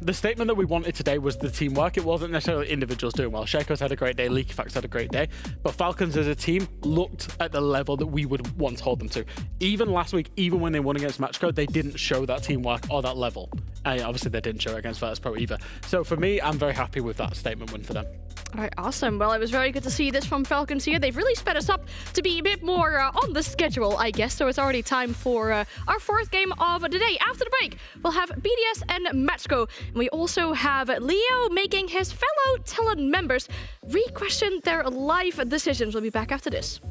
the statement that we wanted today was the teamwork. It wasn't necessarily individuals doing well. Shaco's had a great day, Leakyfac's had a great day, but Falcons as a team looked at the level that we would want to hold them to. Even last week, even when they won against Matcho, they didn't show that teamwork or that level. Obviously, they didn't show it against Virtus.Pro either. So for me, I'm very happy with that statement win for them. All right, awesome. Well, it was very good to see this from Falcons here. They've really sped us up to be a bit more on the schedule, I guess. So it's already time for our fourth game of the day. After the break, we'll have BDS and Matcho. And we also have Leo making his fellow talent members re-question their life decisions. We'll be back after this.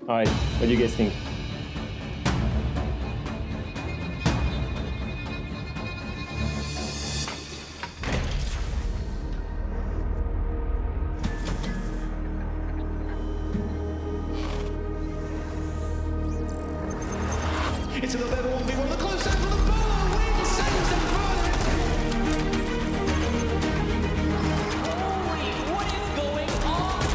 All right, what do you guys think? It's a level 1v1, the close end for the ball, win, saves and Verdict. What is going on?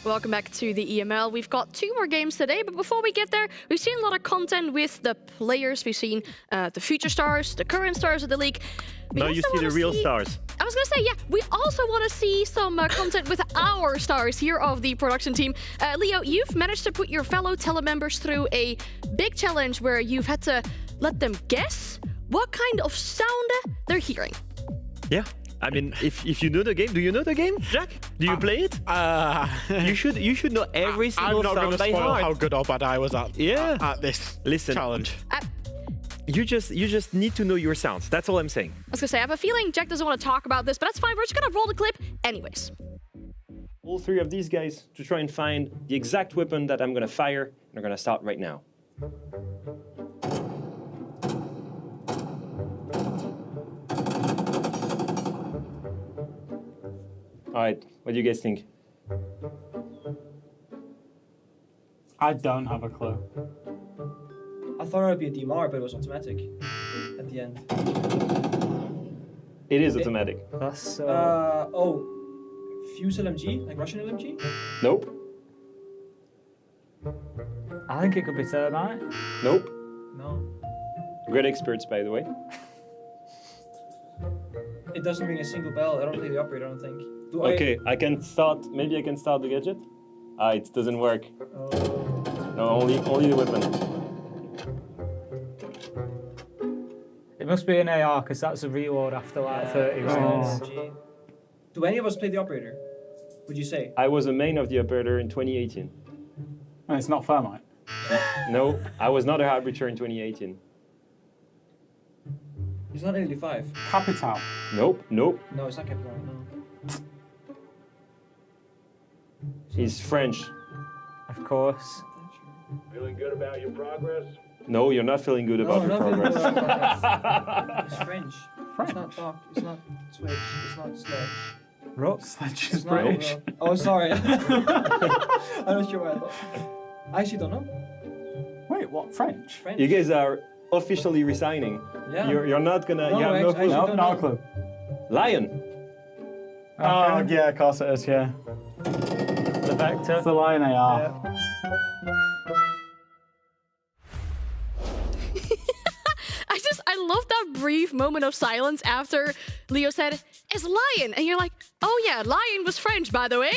Welcome back to the EML. We've got 2 more games today, but before we get there, we've seen a lot of content with the players. We've seen the future stars, the current stars of the league. Now you see the real stars. I was gonna say, yeah, we also want to see some content with our stars here of the production team. Leo, you've managed to put your fellow tele members through a big challenge where you've had to let them guess what kind of sound they're hearing. Yeah. I mean, if you know the game, do you know the game, Jack? Do you play it? You should know every single sound by heart. I'm not going to spoil how good or bad I was at this challenge. You just need to know your sounds. That's all I'm saying. I was gonna say, I have a feeling Jack doesn't want to talk about this, but that's fine. We're just gonna roll the clip anyways. All 3 of these guys to try and find the exact weapon that I'm gonna fire. We're gonna start right now. All right, what do you guys think? I don't have a clue. I thought it would be a DMR, but it was automatic at the end. It is automatic. That's Fuse LMG, like Russian LMG? Nope. I think it could be Thermite. Nope. No. Great experts, by the way. It doesn't ring a single bell. I don't play the operator, I don't think. Okay, I can start. Maybe I can start the gadget. It doesn't work. No, only the weapon. It must be an AR because that's a reload after like 30 rounds. Do any of us play the operator? Would you say? I was a main of the operator in 2018. And it's not Thermite. No, I was not a arbiter in 2018. He's not 85. Capital. Nope. No, it's not Capital. No. He's French. Of course. Feeling good about your progress? No, you're not feeling good about your progress. It's French. It's not Doc. It's not Switch. It's not Sledge. Rock Sledge is British. Oh, sorry. I'm not sure what I thought. I actually don't know. Wait, what? French? You guys are officially resigning. Yeah. You're not gonna. No, you have no clue. No, no clue. Lion. Oh, yeah, of course it is, yeah. The Vector. It's the Lion AR. Yeah. I love that brief moment of silence after Leo said, "It's Lion," and you're like, "Oh yeah, Lion was French, by the way."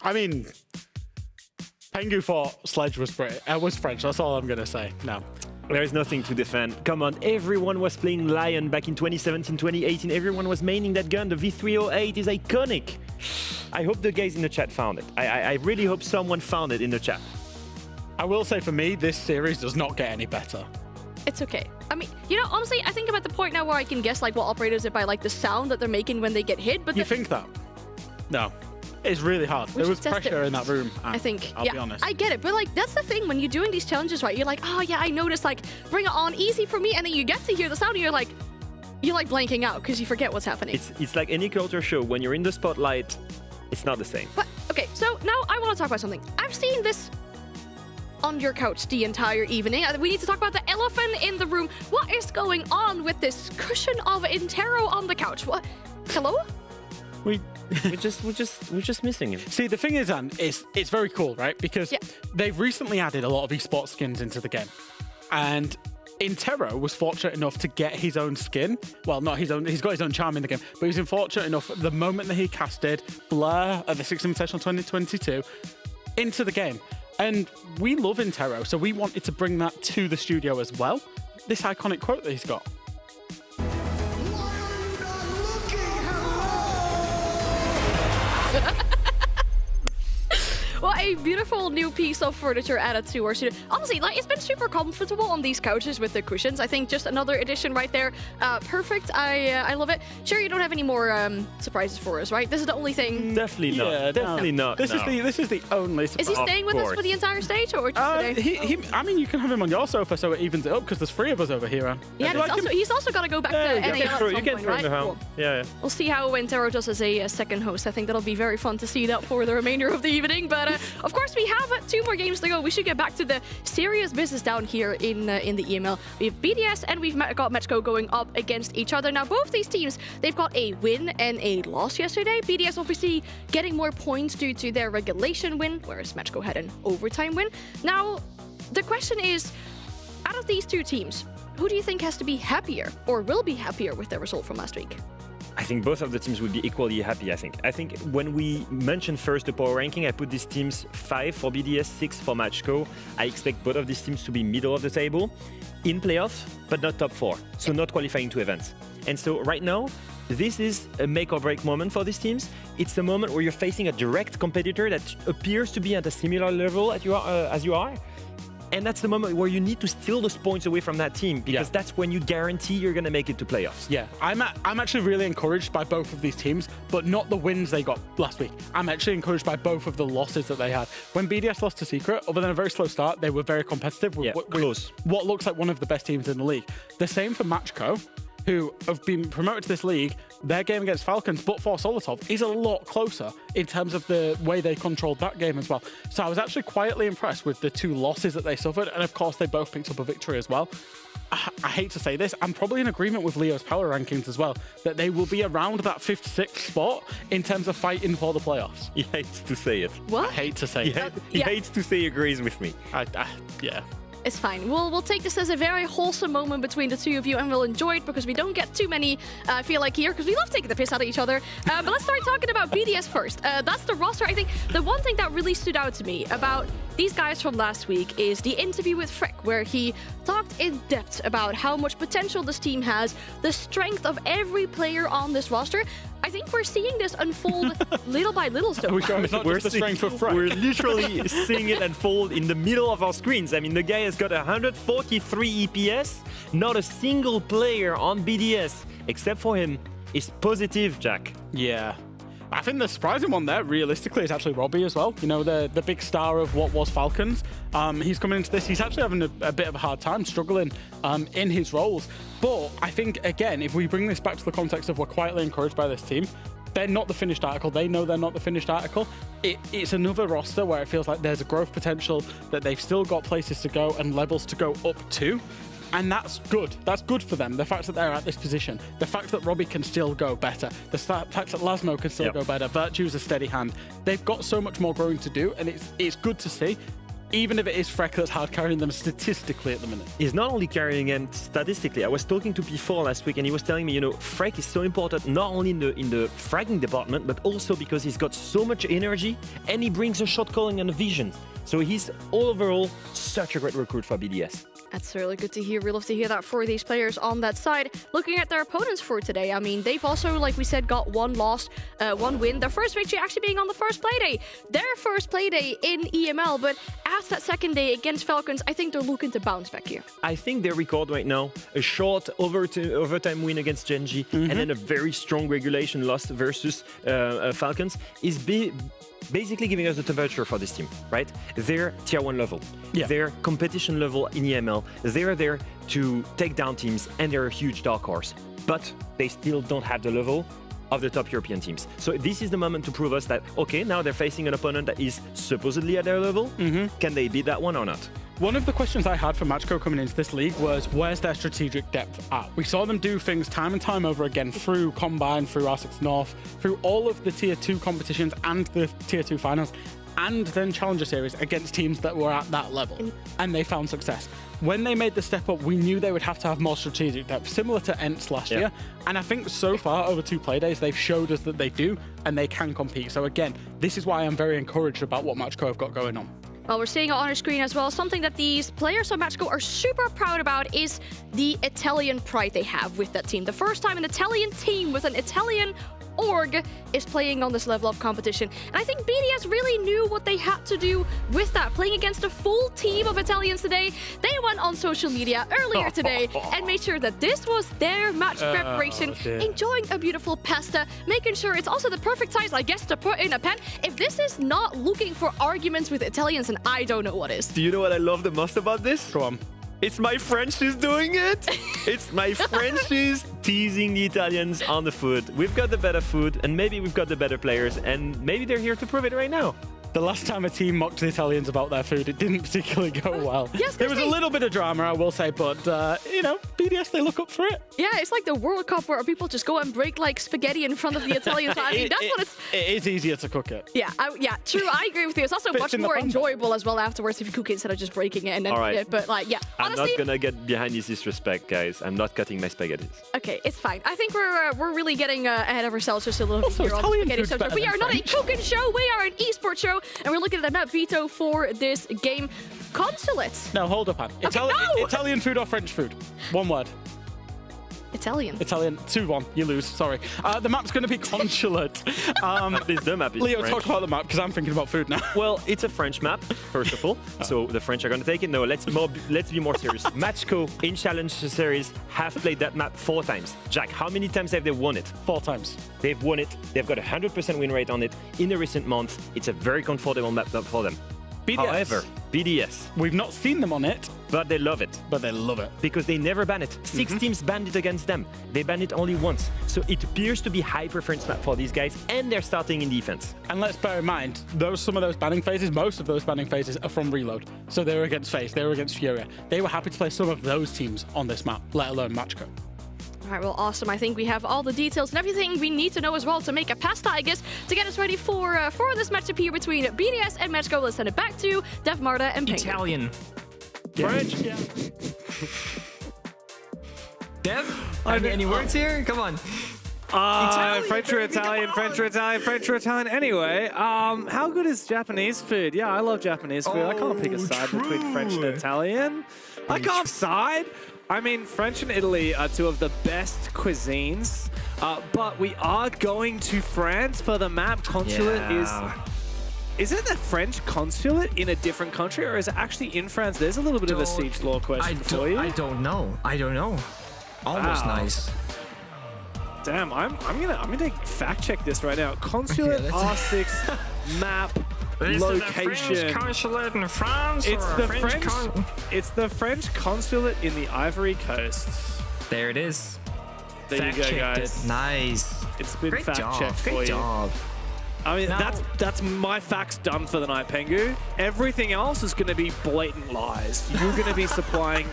I mean, Pengu thought Sledge was French. That's all I'm gonna say. No. There is nothing to defend. Come on, everyone was playing Lion back in 2017, 2018. Everyone was maining that gun. The V308 is iconic. I hope the guys in the chat found it. I really hope someone found it in the chat. I will say for me, this series does not get any better. It's okay. I mean, you know, honestly, I think I'm at the point now where I can guess like what operators it by like the sound that they're making when they get hit. But you think that? No. It's really hard. There was pressure in that room. I think. I'll be honest. I get it. But like, that's the thing when you're doing these challenges, right? You're like, oh yeah, I noticed, like, bring it on, easy for me. And then you get to hear the sound and you're like blanking out because you forget what's happening. It's like any culture show. When you're in the spotlight, it's not the same. But okay, so now I want to talk about something. I've seen this on your couch the entire evening. We need to talk about the elephant in the room. What is going on with this cushion of Intero on the couch? What? Hello? We're just missing him. See, the thing is, Anne, it's very cool, right? Because they've recently added a lot of esports skins into the game. And Intero was fortunate enough to get his own skin. Well, not his own, he's got his own charm in the game, but he's fortunate enough the moment that he casted Blur at the 6th Invitational 2022 into the game. And we love Intero, so we wanted to bring that to the studio as well. This iconic quote that he's got. What a beautiful new piece of furniture added to our studio. Honestly, like, it's been super comfortable on these couches with the cushions. I think just another addition right there. Perfect. I love it. Sure, you don't have any more surprises for us, right? This is the only thing. Definitely not. Yeah, Definitely not. This is the only surprise. Is he staying with us for the entire stage, or just today? I mean, you can have him on your sofa so it evens it up because there's 3 of us over here, Anne. Yeah, he's also got to go back to NAL at some point, right? Cool. Yeah. We'll see how Intero does as a second host. I think that'll be very fun to see that for the remainder of the evening. But But of course, we have 2 more games to go. We should get back to the serious business down here in the EML. We have BDS and we've got Matcho going up against each other. Now, both these teams, they've got a win and a loss yesterday. BDS obviously getting more points due to their regulation win, whereas Matcho had an overtime win. Now, the question is, out of these 2 teams, who do you think has to be happier or will be happier with their result from last week? I think both of the teams would be equally happy, I think when we mentioned first the power ranking, I put these teams 5 for BDS, 6 for Matcho. I expect both of these teams to be middle of the table in playoffs, but not top 4, so not qualifying to events. And so right now, this is a make or break moment for these teams. It's a moment where you're facing a direct competitor that appears to be at a similar level as you are. And that's the moment where you need to steal those points away from that team, because that's when you guarantee you're going to make it to playoffs. Yeah, I'm actually really encouraged by both of these teams, but not the wins they got last week. I'm actually encouraged by both of the losses that they had. When BDS lost to Secret, other than a very slow start, they were very competitive with what looks like one of the best teams in the league. The same for Matcho, who have been promoted to this league. Their game against Falcons, but for Solotov, is a lot closer in terms of the way they controlled that game as well. So I was actually quietly impressed with the 2 losses that they suffered, and of course they both picked up a victory as well. I hate to say this, I'm probably in agreement with Leo's power rankings as well, that they will be around that 5th, 6th spot in terms of fighting for the playoffs. He hates to say it. What? I hate to say it. He hates to say he agrees with me. Yeah. It's fine. We'll take this as a very wholesome moment between the 2 of you, and we'll enjoy it because we don't get too many, I feel like, here, because we love taking the piss out of each other. But let's start talking about BDS first. That's the roster. I think the one thing that really stood out to me about these guys from last week is the interview with Freck, where he talked in depth about how much potential this team has, the strength of every player on this roster. I think we're seeing this unfold little by little still. We're literally seeing it unfold in the middle of our screens. I mean, the guy has got 143 EPS. Not a single player on BDS, except for him, is positive, Jack. Yeah. I think the surprising one there, realistically, is actually Robbie as well. You know, the big star of what was Falcons. He's coming into this. He's actually having a bit of a hard time struggling in his roles. But I think, again, if we bring this back to the context of we're quietly encouraged by this team, they're not the finished article. They know they're not the finished article. It's another roster where it feels like there's a growth potential, that they've still got places to go and levels to go up to. And that's good. That's good for them. The fact that they're at this position. The fact that Robbie can still go better. The fact that Lasmo can still go better. Virtue's a steady hand. They've got so much more growing to do, and it's good to see. Even if it is Freck that's hard carrying them statistically at the minute. He's not only carrying them statistically. I was talking to P4 last week, and he was telling me, you know, Freck is so important not only in the fragging department, but also because he's got so much energy, and he brings a shot calling and a vision. So he's overall such a great recruit for BDS. That's really good to hear. We love to hear that for these players on that side. Looking at their opponents for today, I mean, they've also, like we said, got 1 loss, 1 win. Their first victory actually being on the first playday. Their first playday in EML, but after that second day against Falcons, I think they're looking to bounce back here. I think their record right now, a short overtime win against Gen.G, and then a very strong regulation loss versus Falcons, is basically giving us the temperature for this team, right? They're tier 1 level. They're competition level in EML. They're there to take down teams, and they're a huge dark horse. But they still don't have the level of the top European teams. So this is the moment to prove us that, okay, now they're facing an opponent that is supposedly at their level. Can they beat that one or not? One of the questions I had for Matcho coming into this league was, where's their strategic depth at? We saw them do things time and time over again through Combine, through R6 North, through all of the Tier 2 competitions and the Tier 2 finals, and then Challenger Series against teams that were at that level. And they found success. When they made the step up, we knew they would have to have more strategic depth, similar to Ents last year. And I think so far, over 2 playdays, they've showed us that they do, and they can compete. So again, this is why I'm very encouraged about what Matcho have got going on. Well, we're seeing it on our screen as well. Something that these players of Matcho are super proud about is the Italian pride they have with that team. The first time an Italian team with an Italian org is playing on this level of competition. And I think BDS really knew what they had to do with that. Playing against a full team of Italians today, they went on social media earlier today and made sure that this was their match preparation, enjoying a beautiful pasta, making sure it's also the perfect size, I guess, to put in a pen. If this is not looking for arguments with Italians, then I don't know what is. Do you know what I love the most about this? Go on. It's my French who's doing it. It's my French who's teasing the Italians on the food. We've got the better food, and maybe we've got the better players, and maybe they're here to prove it right now. The last time a team mocked the Italians about their food, it didn't particularly go well. Yes, there was a little bit of drama, I will say, but, you know, BDS, they look up for it. Yeah, it's like the World Cup where people just go and break like spaghetti in front of the Italians. I mean, that's what it's... It is easier to cook it. Yeah, yeah, true. I agree with you. It's also much more enjoyable as well afterwards if you cook it instead of just breaking it and then eat it. But like, yeah, honestly... I'm not gonna get behind this disrespect, guys. I'm not cutting my spaghettis. Okay, it's fine. I think we're really getting ahead of ourselves just a little bit here on the spaghetti subject. We are not a cooking show. We are an esports show, and we're looking at the map veto for this game. Consulate. No, hold up, Anne. Italian food or French food? One word. Italian. 2-1. You lose. Sorry. The map's going to be consulate. At least the map is Leo, French. talk about the map because I'm thinking about food now. Well, it's a French map, first of all. So the French are going to take it. No, let's be more serious. Matcho in Challenge Series have played that map 4 times. Jack, how many times have they won it? 4 times. They've won it. They've got a 100% win rate on it in the recent months. It's a very comfortable map for them. BDS. However, BDS. We've not seen them on it. But they love it. Because they never ban it. 6 teams banned it against them. They banned it only once. So it appears to be high preference map for these guys, and they're starting in defense. And let's bear in mind, some of those banning phases, most of those banning phases are from Reload. So they were against FaZe, they were against Furia. They were happy to play some of those teams on this map, let alone Matcho. All right, well, awesome. I think we have all the details and everything we need to know as well to make a pasta, I guess, to get us ready for this matchup here between BDS and Matcho. Let's send it back to Dev, Marta, and Penguin. Italian. French. Yeah. Dev? Any words here? Come on. French or Italian, French or Italian, French or Italian. Anyway, how good is Japanese food? Yeah, I love Japanese food. I can't pick a side between French and Italian. I can't side. I mean, French and Italy are 2 of the best cuisines, but we are going to France for the map. Consulate is it the French consulate in a different country, or is it actually in France? There's a little bit of a siege law question for you. I don't know. Almost nice. Damn, I'm gonna fact check this right now. Consulate R6 map location. Is it the French consulate in France? It's the French consulate in the Ivory Coast. There it is. There you go, guys. Nice. It's been fact checked for you. Great job. I mean, that's my facts done for the night, Pengu. Everything else is going to be blatant lies. You're going to be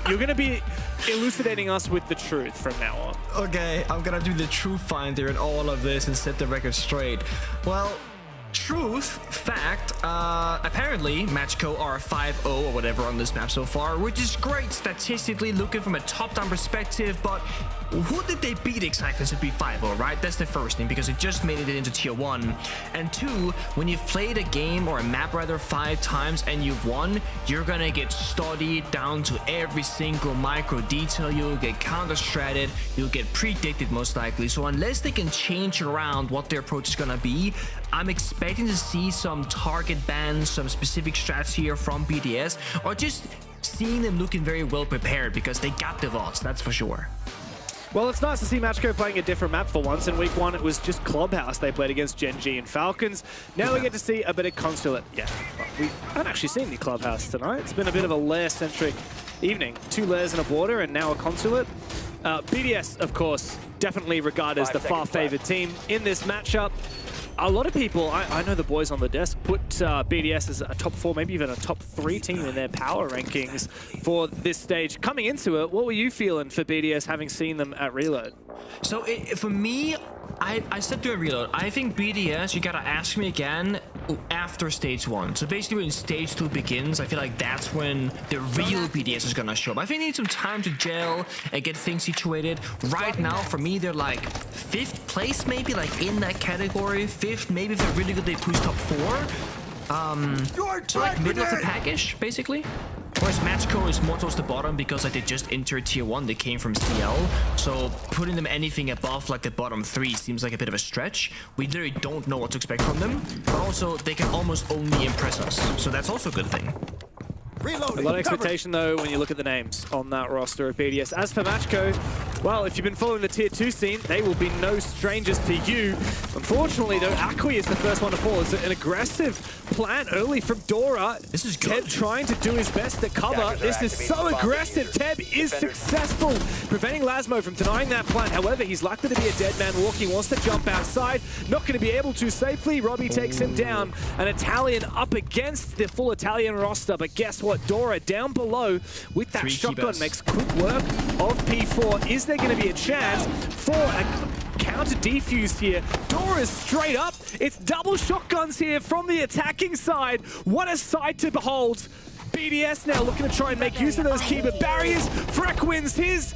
you're going to be elucidating us with the truth from now on. Okay, I'm going to do the truth finder in all of this and set the record straight. Well, fact, apparently Matcho are 5-0 or whatever on this map so far, which is great statistically looking from a top-down perspective, but who did they beat exactly to be 5-0, right? That's the first thing, because it just made it into tier 1. And 2, when you've played a game or a map rather 5 times and you've won, you're gonna get studied down to every single micro detail. You'll get counter-stratted, you'll get predicted most likely. So unless they can change around what their approach is gonna be, I'm expecting to see some target bans, some specific strats here from BDS, or just seeing them looking very well prepared because they got the vaults, that's for sure. Well, it's nice to see Matcho playing a different map for once. In week 1, it was just Clubhouse they played against Gen.G and Falcons. Now we get to see a bit of Consulate. Yeah, we haven't actually seen any Clubhouse tonight. It's been a bit of a lair-centric evening. 2 lairs and a border, and now a Consulate. BDS, of course, definitely regarded as the far-favored team in this matchup. A lot of people, I know the boys on the desk, put BDS as a top 4, maybe even a top 3 team in their power rankings for this stage. Coming into it, what were you feeling for BDS having seen them at Reload? So for me, I said during Reload, I think BDS, you gotta ask me again after stage 1. So basically when stage 2 begins, I feel like that's when the real BDS is gonna show up. I think they need some time to gel and get things situated. Right now, for me, they're like 5th place maybe, like in that category. 5th, maybe if they're really good, they push top 4. So like middle of the package, basically. Whereas Matcho is more towards the bottom because like they just entered tier 1, they came from CL. So putting them anything above like the bottom 3 seems like a bit of a stretch. We literally don't know what to expect from them. But also they can almost only impress us. So that's also a good thing. A lot of expectation though when you look at the names on that roster of BDS. As for Matcho, Well, if you've been following the Tier 2 scene, they will be no strangers to you. Unfortunately, though, Akui is the first one to fall. It's an aggressive plan early from Dora. This is good. Teb trying to do his best to cover. This is so aggressive. Teb is successful, preventing Lasmo from denying that plan. However, he's likely to be a dead man walking. Wants to jump outside. Not going to be able to safely. Robbie takes him down. An Italian up against the full Italian roster. But guess what? Dora down below with that shotgun makes quick work of P4. Is there going to be a chance for a counter defuse here? Dora is straight up. It's double shotguns here from the attacking side. What a sight to behold. BDS now looking to try and make use of those keeper barriers. Freck wins his,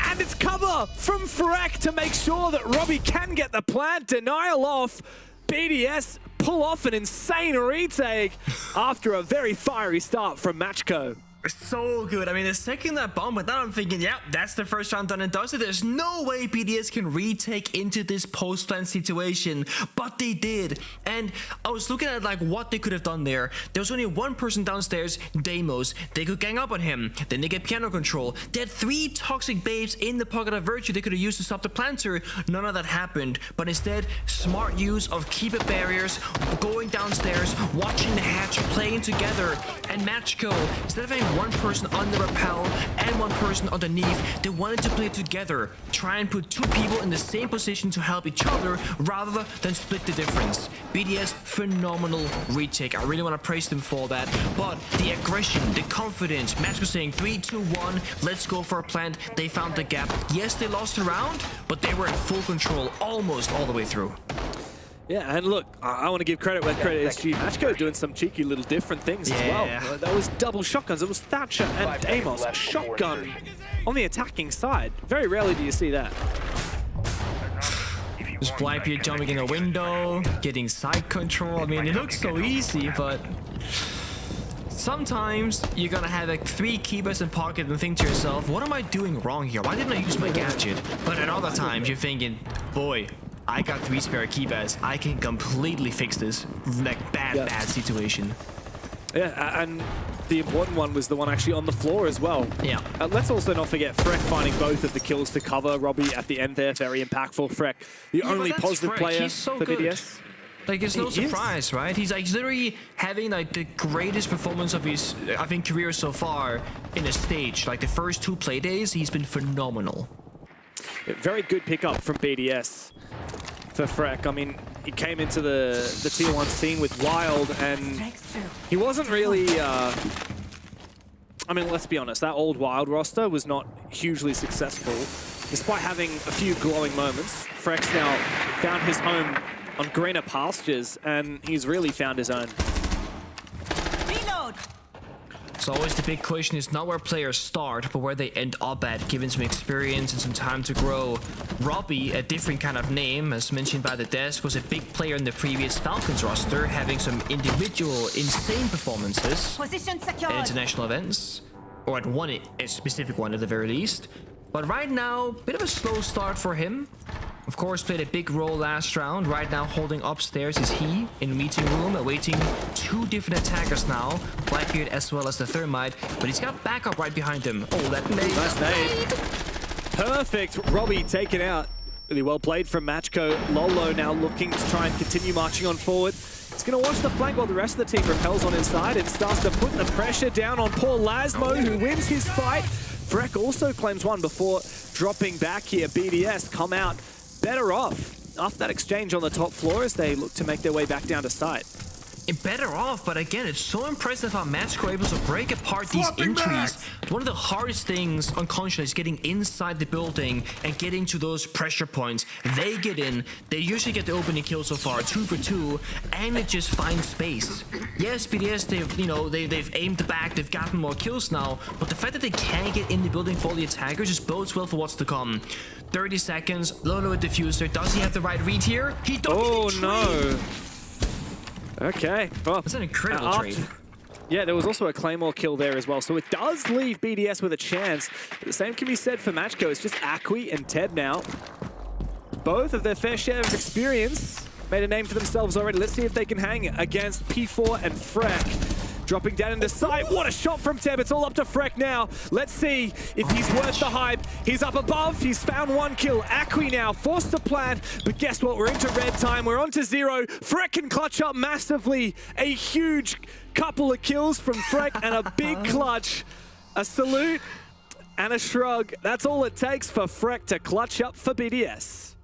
and it's cover from Freck to make sure that Robbie can get the plant denial off. BDS pull off an insane retake after a very fiery start from Matcho. So good. I mean, the second that bomb went down, I'm thinking, yeah, that's the first round done and dusted. There's no way BDS can retake into this post-plant situation, but they did. And I was looking at like what they could have done there. There was only one person downstairs, Deimos. They could gang up on him. Then they get piano control. They had 3 toxic babes in the pocket of Virtue they could have used to stop the planter. None of that happened. But instead, smart use of keeper barriers, going downstairs, watching the hatch, playing together. And Matcho, instead of having one person on the rappel and one person underneath, they wanted to play together, try and put 2 people in the same position to help each other rather than split the difference. BDS, phenomenal retake. I really want to praise them for that. But the aggression, the confidence, Matcho saying 3, 2, 1, let's go for a plant. They found the gap. Yes, they lost a round, but they were in full control almost all the way through. Yeah, and look, I want to give credit where credit is due. Matcho doing some cheeky little different things as well. That was double shotguns. It was Thatcher and Deimos. Shotgun on the attacking side. Very rarely do you see that. Just Blackbeard jumping in a window, getting side control. I mean, it looks so easy, but sometimes you're gonna have like 3 keepers in pocket and think to yourself, what am I doing wrong here? Why didn't I use my gadget? But at other times you're thinking, boy, I got 3 spare keybers. I can completely fix this like bad situation. Yeah, and the important one was the one actually on the floor as well. Yeah. Let's also not forget Freck finding both of the kills to cover Robbie at the end there. Very impactful. Freck, the only positive player for BDS. Like, it's no surprise, right? He's like literally having like the greatest performance of his, I think, career so far in a stage. Like the first 2 play days, he's been phenomenal. Very good pickup from BDS for Freck. I mean, he came into the Tier 1 scene with Wild, and he wasn't really... I mean, let's be honest, that old Wild roster was not hugely successful. Despite having a few glowing moments, Freck's now found his home on greener pastures, and he's really found his own. So always the big question is not where players start, but where they end up at, given some experience and some time to grow. Robbie, a different kind of name, as mentioned by the desk, was a big player in the previous Falcons roster, having some individual insane performances at international events, or at one, a specific one at the very least. But right now, bit of a slow start for him. Of course, played a big role last round. Right now, holding upstairs is he in meeting room, awaiting 2 different attackers now, Blackbeard as well as the Thermite. But he's got backup right behind him. Oh, that nade! Nice nade. Perfect. Robbie taken out. Really well played from Matcho. Lolo now looking to try and continue marching on forward. He's going to watch the flank while the rest of the team repels on inside and starts to put the pressure down on poor Lasmo, who wins his fight. Freck also claims one before dropping back here. BDS come out better off after that exchange on the top floor as they look to make their way back down to site. Better off, but again, it's so impressive how Matcho able to break apart these entries. One of the hardest things on Conscious is getting inside the building and getting to those pressure points. They get in, they usually get the opening kill so far, 2 for 2, and it just finds space. Yes, BDS, they've aimed the back, they've gotten more kills now, but the fact that they can't get in the building for the attackers just bodes well for what's to come. 30 seconds, Lolo with diffuser. Does he have the right read here? He don't. Oh no. Okay. Well, that's an incredible trade. Yeah, there was also a Claymore kill there as well, so it does leave BDS with a chance. But the same can be said for Matcho. It's just Akui and Teb now. Both of their fair share of experience made a name for themselves already. Let's see if they can hang against P4 and Freck. Dropping down into sight. What a shot from Teb. It's all up to Freck now. Let's see if he's worth the hype. He's up above. He's found one kill. Akwi now forced to plant, but guess what? We're into red time. We're on to 0. Freck can clutch up massively. A huge couple of kills from Freck and a big clutch. A salute and a shrug. That's all it takes for Freck to clutch up for BDS.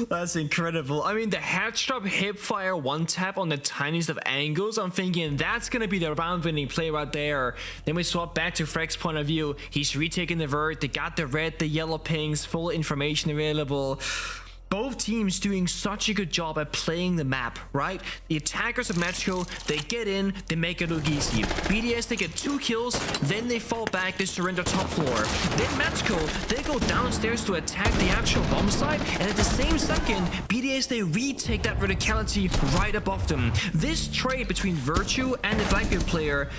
That's incredible. I mean, the headstrap hipfire one tap on the tiniest of angles. I'm thinking that's gonna be the round winning play right there. Then we swap back to Freck's point of view. He's retaking the vert. They got the red, the yellow pings, full information available. Both teams doing such a good job at playing the map, right? The attackers of Matcho, they get in, they make it look easy. BDS, they get 2 kills, then they fall back, they surrender top floor. Then Matcho, they go downstairs to attack the actual bomb site, and at the same second, BDS, they retake that verticality right above them. This trade between Virtue and the Blackbeard player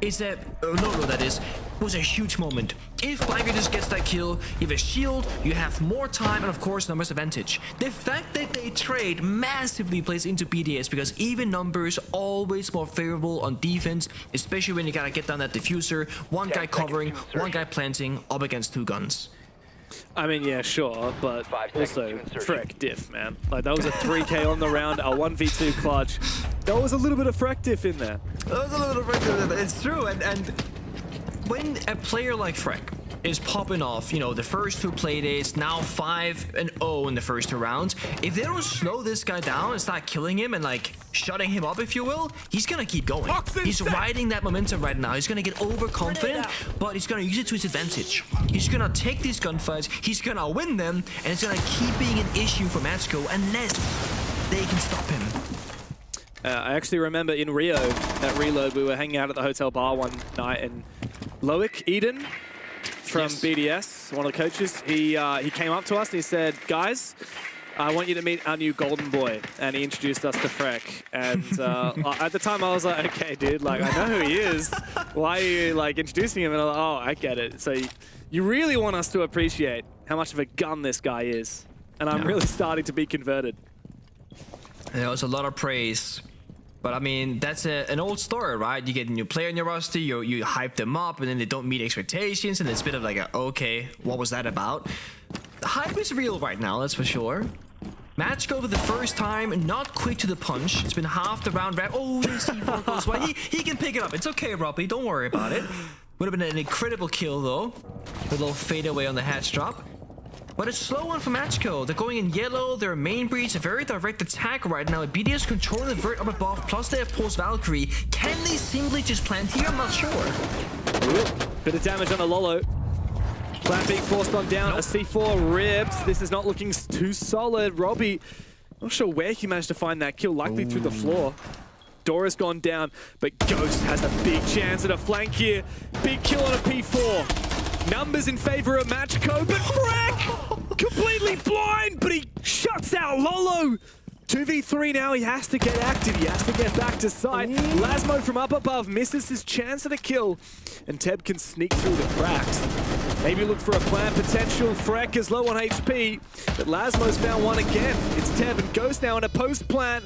is a logo that is was a huge moment. If Blackbeard just gets that kill, you have a shield, you have more time, and of course numbers advantage. The fact that they trade massively plays into BDS because even numbers always more favorable on defense, especially when you gotta get down that diffuser, one guy covering, one guy planting, up against 2 guns. I mean, yeah, sure, but also Freck diff, man. Like, that was a 3k on the round, a 1v2 clutch. There was a little bit of Freck diff in there. There was a little bit of Freck diff in there. It's true, and when a player like Freck is popping off, you know, the first 2 playdays, now 5-0 in the first 2 rounds, if they don't slow this guy down and start killing him and like shutting him up, if you will, he's gonna keep going. He's riding that momentum right now. He's gonna get overconfident, but he's gonna use it to his advantage. He's gonna take these gunfights, he's gonna win them, and it's gonna keep being an issue for Matcho unless they can stop him. I actually remember in Rio, at Reload, we were hanging out at the hotel bar one night, and Loic Eden from BDS, one of the coaches, he came up to us and he said, guys, I want you to meet our new golden boy. And he introduced us to Freck. And at the time I was like, okay, dude, like, I know who he is. Why are you like introducing him? And I was like, oh, I get it. So you really want us to appreciate how much of a gun this guy is. And I'm really starting to be converted. There was a lot of praise. But I mean, that's an old story, right? You get a new player in your roster, you hype them up, and then they don't meet expectations, and it's a bit of like, okay, what was that about? The hype is real right now, that's for sure. Matcho for the first time, not quick to the punch. It's been half the round wrap. Oh, the C4 goes wide. He can pick it up. It's okay, Robbie. Don't worry about it. Would have been an incredible kill, though. A little fade away on the hatch drop. But it's slow one for Matcho. They're going in yellow, their main breach, a very direct attack right now. BDS controlling the vert up above, plus they have Pulse Valkyrie. Can they simply just plant here? I'm not sure. Bit of damage on a Lolo. Plant being forced on down, a C4 ripped. This is not looking too solid. Robbie, not sure where he managed to find that kill, likely through the floor. Dora's gone down, but Ghost has a big chance at a flank here. Big kill on a P4. Numbers in favor of Matcho, but Freck completely blind, but he shuts out Lolo. 2v3 now, he has to get active, he has to get back to side. Lasmo from up above misses his chance at a kill, and Teb can sneak through the cracks. Maybe look for a plant potential. Freck is low on HP, but Lasmo's found one again. It's Teb and Ghost now in a post plant.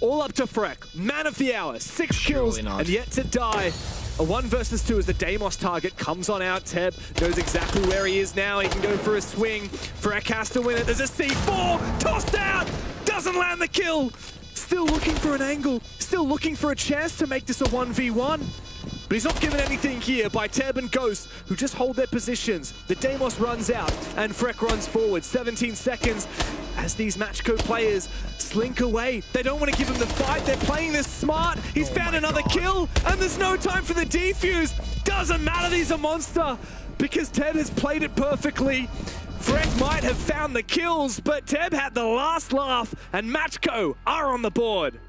All up to Freck, man of the hour, 6 kills and yet to die. A 1 versus 2 as the Deimos target comes on out. Teb knows exactly where he is now. He can go for a swing. Freck has to win it. There's a C4 tossed out. Doesn't land the kill. Still looking for an angle. Still looking for a chance to make this a 1v1. But he's not given anything here by Teb and Ghost, who just hold their positions. The Deimos runs out, and Freck runs forward. 17 seconds as these Matcho players slink away. They don't want to give him the fight. They're playing this smart. He's found another kill, and there's no time for the defuse. Doesn't matter, he's a monster, because Teb has played it perfectly. Freck might have found the kills, but Teb had the last laugh, and Matcho are on the board.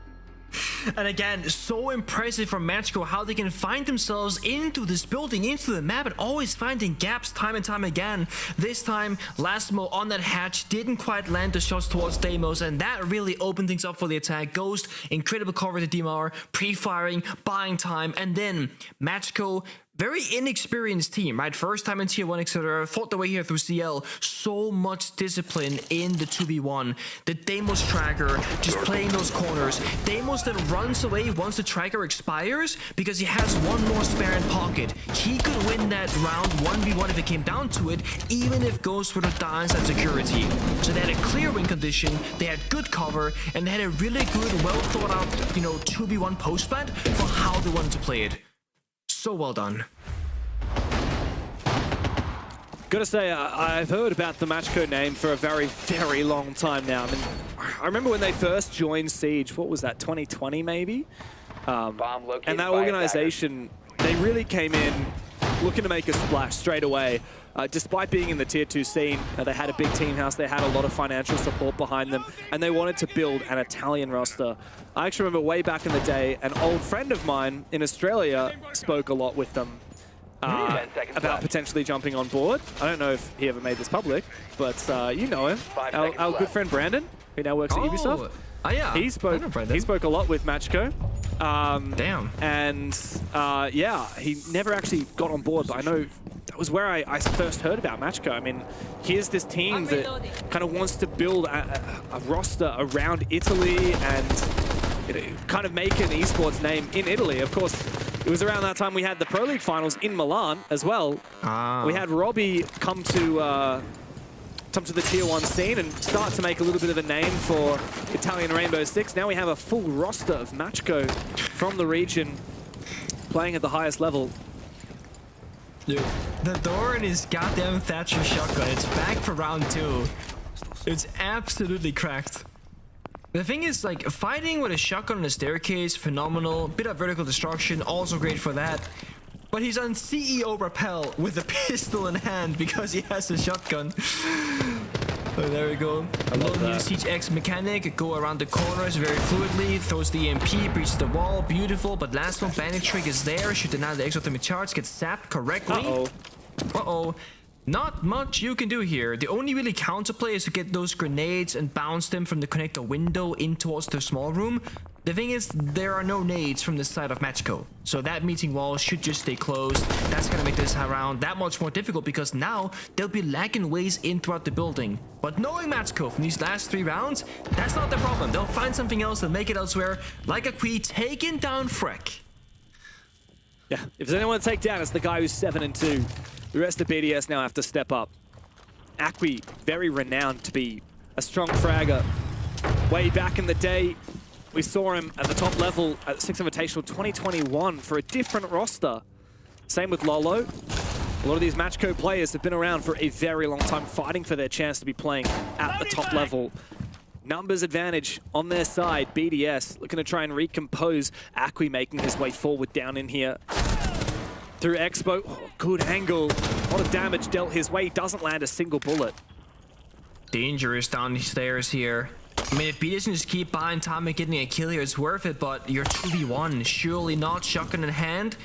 And again, so impressive from Matcho how they can find themselves into this building, into the map, and always finding gaps time and time again. This time, Lasmo on that hatch didn't quite land the shots towards Deimos, and that really opened things up for the attack. Ghost, incredible cover to Dimar, pre-firing, buying time, and then Matcho very inexperienced team, right? First time in Tier 1, etc. Fought the way here through CL. So much discipline in the 2v1. The Deimos tracker just playing those corners. Deimos then runs away once the tracker expires because he has one more spare in pocket. He could win that round 1v1 if it came down to it, even if Ghost would have died inside security. So they had a clear win condition, they had good cover, and they had a really good, well thought out, 2v1 post plant for how they wanted to play it. So well done. Gotta say, I've heard about the Matcho name for a very, very long time now. I mean, I remember when they first joined Siege, what was that, 2020 maybe? And that organization, they really came in looking to make a splash straight away. Despite being in the Tier 2 scene, they had a big team house, they had a lot of financial support behind them, and they wanted to build an Italian roster. I actually remember way back in the day, an old friend of mine in Australia spoke a lot with them about potentially jumping on board. I don't know if he ever made this public, but you know him. Our good friend Brandon, who now works at Ubisoft. Oh yeah, he spoke a lot with Matcho. Damn. And yeah, he never actually got on board, but I know that was where I first heard about Matcho. I mean, here's this team that kind of wants to build a roster around Italy and kind of make an esports name in Italy. Of course, it was around that time we had the Pro League finals in Milan as well. We had Robbie come to the Tier 1 scene and start to make a little bit of a name for Italian Rainbow Six. Now we have a full roster of Matcho from the region playing at the highest level. Dude, the door in his goddamn Thatcher shotgun, it's back for round 2. It's absolutely cracked. The thing is, like, fighting with a shotgun on the staircase, phenomenal. Bit of vertical destruction, also great for that. But he's on CEO rappel with a pistol in hand because he has a shotgun. Oh, there we go. Low Siege X mechanic, go around the corners very fluidly, throws the EMP, breaches the wall, beautiful. But last one, bandit trick is there, should deny the exothermic charge, gets zapped correctly. Uh-oh. Not much you can do here. The only really counterplay is to get those grenades and bounce them from the connector window in towards the small room. The thing is, there are no nades from the side of Matcho, so that meeting wall should just stay closed. That's gonna make this round that much more difficult because now they'll be lagging ways in throughout the building. But knowing Matcho from these last 3 rounds, that's not the problem. They'll find something else and make it elsewhere, like Akui taking down Freck. Yeah, if there's anyone to take down, it's the guy who's 7-2. The rest of BDS now have to step up. Akui, very renowned to be a strong fragger. Way back in the day, we saw him at the top level at the Six Invitational 2021 for a different roster. Same with Lolo. A lot of these Matcho players have been around for a very long time, fighting for their chance to be playing at the top level. Numbers advantage on their side. BDS looking to try and recompose. Akui making his way forward down in here. Through Expo, good angle. A lot of damage dealt his way, doesn't land a single bullet. Dangerous downstairs here. I mean, if BDS can just keep buying time and getting a kill here, it's worth it, but you're 2v1, surely not. Shotgun in hand.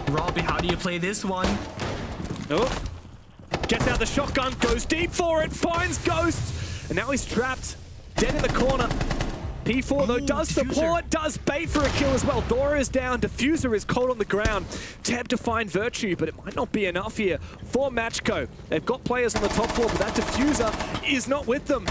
Robbie, how do you play this one? Oh, gets out the shotgun, goes deep for it, finds Ghost, and now he's trapped, dead in the corner. P4 though does support, does bait for a kill as well. Dora is down, Diffuser is cold on the ground. Teb to find Virtue, but it might not be enough here for Matcho. They've got players on the top floor, but that Diffuser is not with them.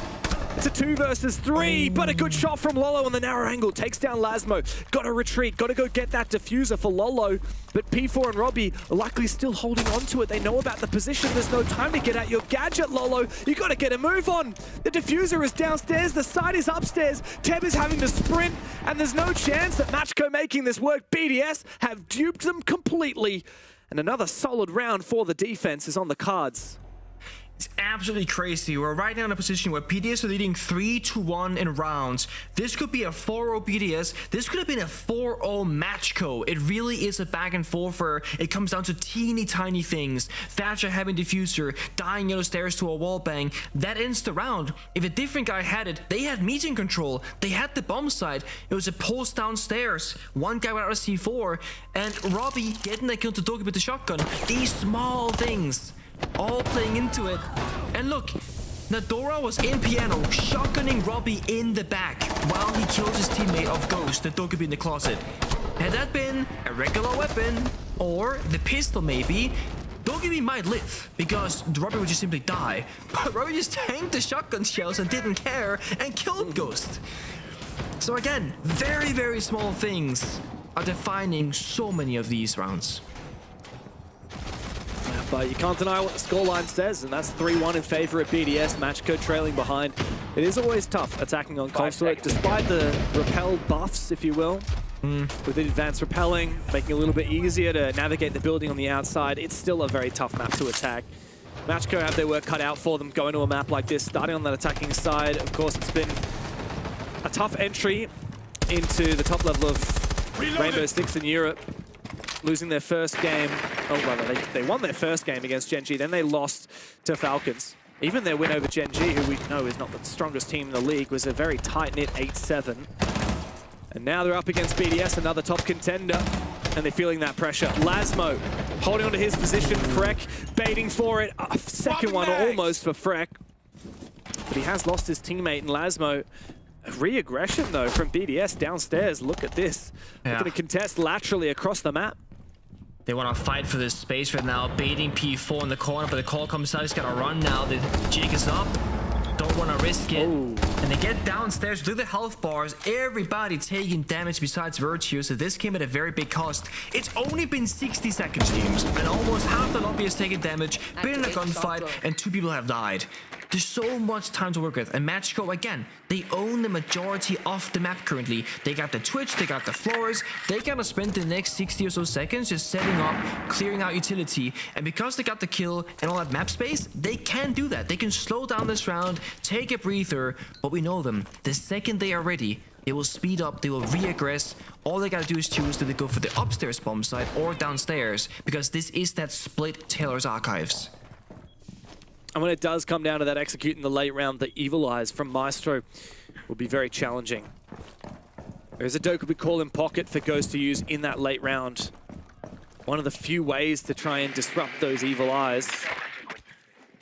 It's a 2 versus 3, but a good shot from Lolo on the narrow angle. Takes down Lasmo. Got to retreat. Got to go get that Diffuser for Lolo. But P4 and Robbie are likely still holding on to it. They know about the position. There's no time to get out your gadget, Lolo. You got to get a move on. The Diffuser is downstairs. The side is upstairs. Teb is having to sprint, and there's no chance that Matcho making this work. BDS have duped them completely. And another solid round for the defense is on the cards. It's absolutely crazy. We're right now in a position where BDS are leading 3-1 in rounds. This could be a 4-0 BDS. This could have been a 4-0 Matcho. It really is a back and forth where it comes down to teeny tiny things. Thatcher having Diffuser, dying yellow stairs to a wall bang. That ends the round. If a different guy had it, they had meeting control. They had the bomb side. It was a pulse downstairs. One guy without a C4. And Robbie getting that kill to Doki with the shotgun. These small things all playing into it. And look, Nadora was in piano, shotgunning Robbie in the back while he kills his teammate of Ghost, the Doki in the closet. Had that been a regular weapon, or the pistol maybe. Doggy might live, because the Robbie would just simply die. But Robbie just tanked the shotgun shells and didn't care and killed Ghost. So again, very, very small things are defining so many of these rounds. But you can't deny what the scoreline says, and that's 3-1 in favor of BDS. Matcho trailing behind. It is always tough attacking on Consulate, despite the repel buffs, if you will. With the advanced repelling, making it a little bit easier to navigate the building on the outside, it's still a very tough map to attack. Matcho have their work cut out for them going to a map like this, starting on that attacking side. Of course, it's been a tough entry into the top level of Rainbow Six in Europe. Losing their first game, oh rather, they won their first game against Gen.G, then they lost to Falcons. Even their win over Gen.G, who we know is not the strongest team in the league, was a very tight-knit 8-7. And now they're up against BDS, another top contender, and they're feeling that pressure. Lasmo holding onto his position, Freck baiting for it. A second one almost for Freck. But he has lost his teammate in Lasmo. Re-aggression though from BDS downstairs. Look at this. They're going to contest laterally across the map. They want to fight for this space right now, baiting P4 in the corner, but the call comes out. He's got to run now. The jig is up. Don't want to risk it. And they get downstairs through the health bars. Everybody taking damage besides Virtue, so this came at a very big cost. It's only been 60 seconds, teams, and almost half the lobby has taken damage, been in a gunfight, and 2 people have died. There's so much time to work with, and Matcho, again, they own the majority of the map currently. They got the Twitch, they got the floors, they gotta spend the next 60 or so seconds just setting up, clearing out utility, and because they got the kill and all that map space, they can do that. They can slow down this round, take a breather, but we know them. The second they are ready, they will speed up, they will re-aggress. All they gotta do is choose, do they go for the upstairs bomb site or downstairs, because this is that split Taylor's Archives. And when it does come down to that execute in the late round, the Evil Eyes from Maestro will be very challenging. There's a Dokubi call in pocket for Ghost to use in that late round. One of the few ways to try and disrupt those Evil Eyes.